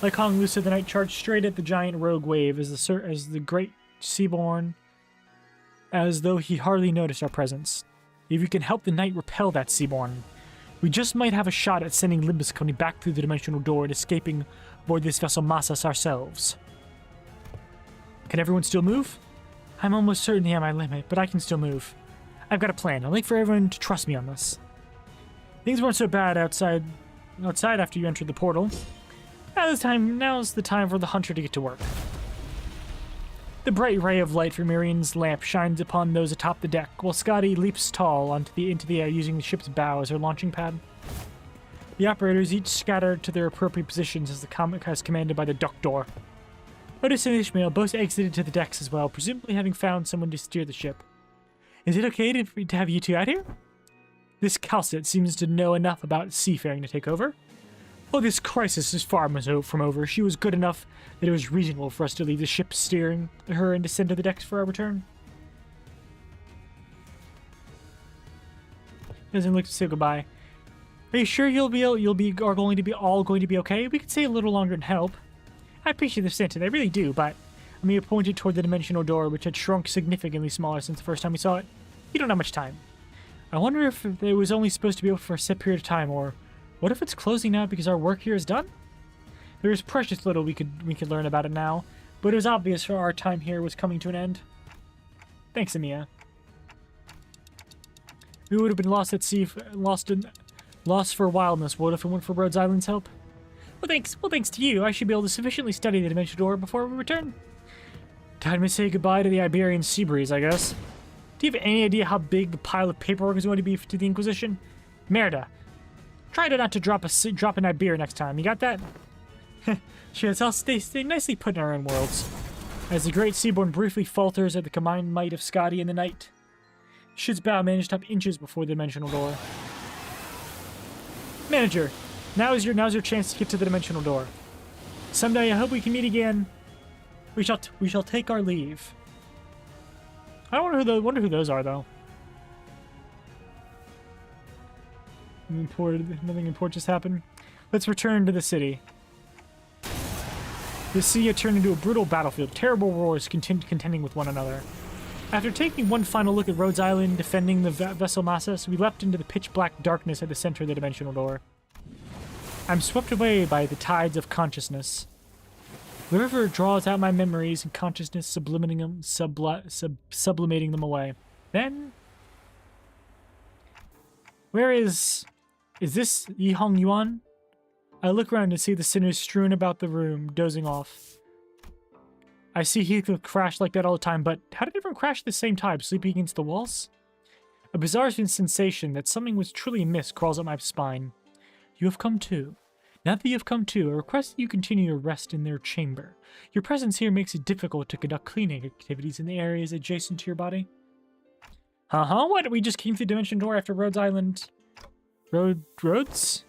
Speaker 1: Like Hong Lusa, the knight charged straight at the giant rogue wave as the great Seaborn, as though he hardly noticed our presence. If you can help the knight repel that Seaborn, we just might have a shot at sending Limbus coming back through the dimensional door and escaping aboard this vessel Massas ourselves. Can everyone still move? I'm almost certainly at my limit, but I can still move. I've got a plan. I'd like for everyone to trust me on this. Things weren't so bad outside after you entered the portal. Now's the time for the hunter to get to work. The bright ray of light from Miriam's lamp shines upon those atop the deck, while Scotty leaps tall into the air using the ship's bow as her launching pad. The operators each scattered to their appropriate positions as commanded by the doctor. Otis and Ishmael both exited to the decks as well, presumably having found someone to steer the ship. Is it okay to have you two out here? This Calcet seems to know enough about seafaring to take over. Well, this crisis is far from over. She was good enough that it was reasonable for us to leave the ship steering her and descend to the decks for our return. Doesn't look to say goodbye. Are you sure are going to be okay? We could stay a little longer and help. I appreciate the sentiment, I really do, but Amia pointed toward the dimensional door, which had shrunk significantly smaller since the first time we saw it. You don't have much time. I wonder if it was only supposed to be open for a set period of time, or what if it's closing now because our work here is done? There is precious little we could learn about it now, but it was obvious our time here was coming to an end. Thanks, Amia. We would have been lost at sea, lost for a while in this world if it weren't for Rhodes Island's help. Well, thanks to you, I should be able to sufficiently study the dimensional door before we return. Time to say goodbye to the Iberian sea breeze, I guess. Do you have any idea how big the pile of paperwork is going to be to the Inquisition? Merida, try to not to drop an Iberia next time. You got that? Sure, I'll stay nicely put in our own worlds. As the great Seaborn briefly falters at the combined might of Scotty and the Knight, ship's bow managed up inches before the dimensional door. Manager, now's your chance to get to the dimensional door. Someday I hope we can meet again. We shall take our leave. I wonder who those are though. Nothing important just happened. Let's return to the city. The sea had turned into a brutal battlefield, terrible roars contending with one another. After taking one final look at Rhodes Island defending the vessel Massas, we leapt into the pitch-black darkness at the center of the dimensional door. I'm swept away by the tides of consciousness. The river draws out my memories and consciousness, sublimating them away. Then... Where is this Yi Hong Yuan? I look around and see the sinners strewn about the room, dozing off. I see Heathcliff crash like that all the time, but how did everyone crash at the same time, sleeping against the walls? A bizarre sensation that something was truly amiss crawls up my spine. You have come too. Now that you have come to, I request that you continue your rest in their chamber. Your presence here makes it difficult to conduct cleaning activities in the areas adjacent to your body. What? We just came through Dimension Door after Rhodes Island... Rhodes?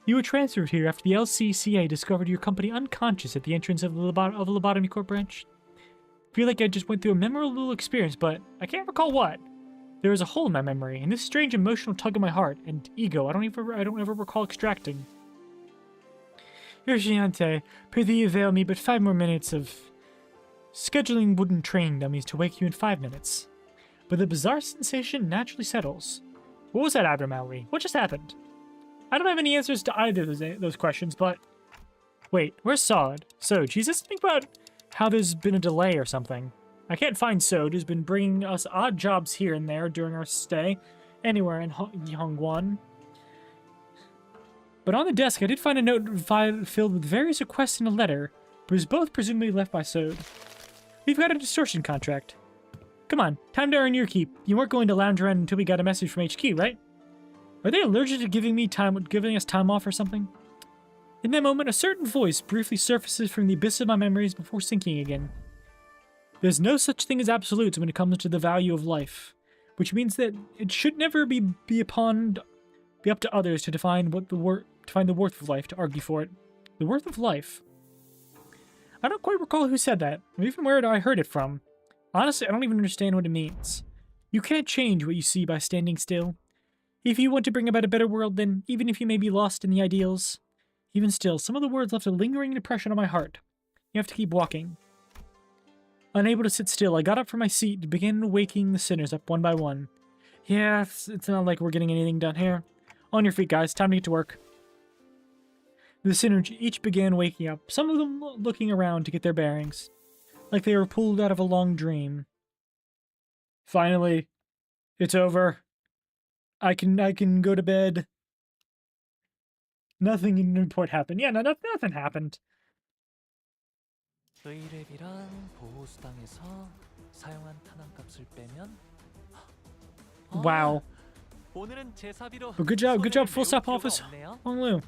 Speaker 1: You were transferred here after the LCCA discovered your company unconscious at the entrance of the Lobotomy Court branch. I feel like I just went through a memorable experience, but I can't recall what. There is a hole in my memory, and this strange emotional tug in my heart and ego I don't ever recall extracting. Urgente, prithee avail me but 5 more minutes of scheduling wooden train dummies to wake you in 5 minutes. But the bizarre sensation naturally settles. What was that abnormality? What just happened? I don't have any answers to either of those questions, but... Wait, where's Sod? Soj, he's just thinking about how there's been a delay or something. I can't find Sod, who's been bringing us odd jobs here and there during our stay, anywhere in Yongguan. But on the desk, I did find a note filled with various requests and a letter, but it was both presumably left by Sode. We've got a distortion contract. Come on, time to earn your keep. You weren't going to lounge around until we got a message from HQ, right? Are they allergic to giving us time off or something? In that moment, a certain voice briefly surfaces from the abyss of my memories before sinking again. There's no such thing as absolutes when it comes to the value of life, which means that it should never be up to others to define the worth of life, to argue for it. The worth of life. I don't quite recall who said that, or even where I heard it from. Honestly, I don't even understand what it means. You can't change what you see by standing still. If you want to bring about a better world, then even if you may be lost in the ideals, even still, some of the words left a lingering impression on my heart. You have to keep walking. Unable to sit still, I got up from my seat and began waking the sinners up one by one. Yeah, it's not like we're getting anything done here. On your feet, guys. Time to get to work. The sinners each began waking up, some of them looking around to get their bearings, like they were pulled out of a long dream. Finally, it's over. I can go to bed. Nothing in the report happened. Yeah, nothing happened.
Speaker 8: 의뢰비랑 보호수당에서 사용한 탄환값을 빼면
Speaker 1: Wow.
Speaker 8: 오늘은 제사비로
Speaker 1: Well, good job, full stop office. Hong Lu.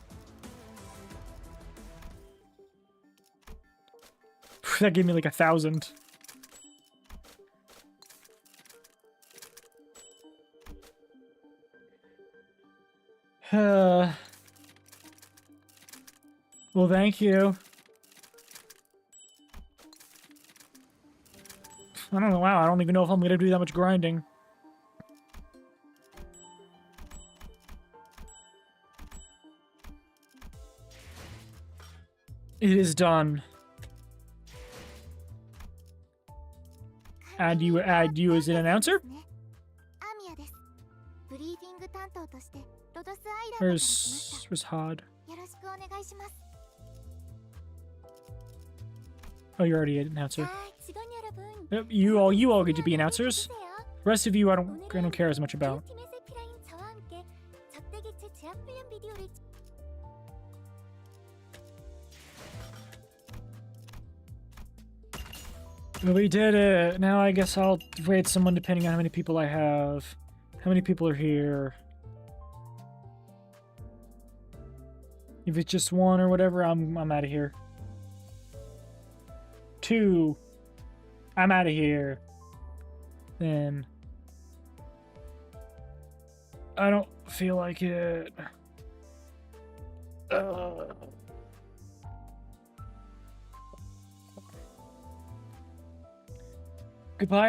Speaker 1: That gave me like 1,000. Well, thank you. I don't know. Wow, I don't even know if I'm gonna do that much grinding. It is done. Add you as an announcer? Where's Hod? Oh, you're already an announcer. Yep, you all get to be announcers. The rest of you I don't care as much about. We did it. Now I guess I'll rate someone depending on how many people I have. How many people are here? If it's just one or whatever, I'm out of here. 2. I'm out of here. Then I don't feel like it. Goodbye.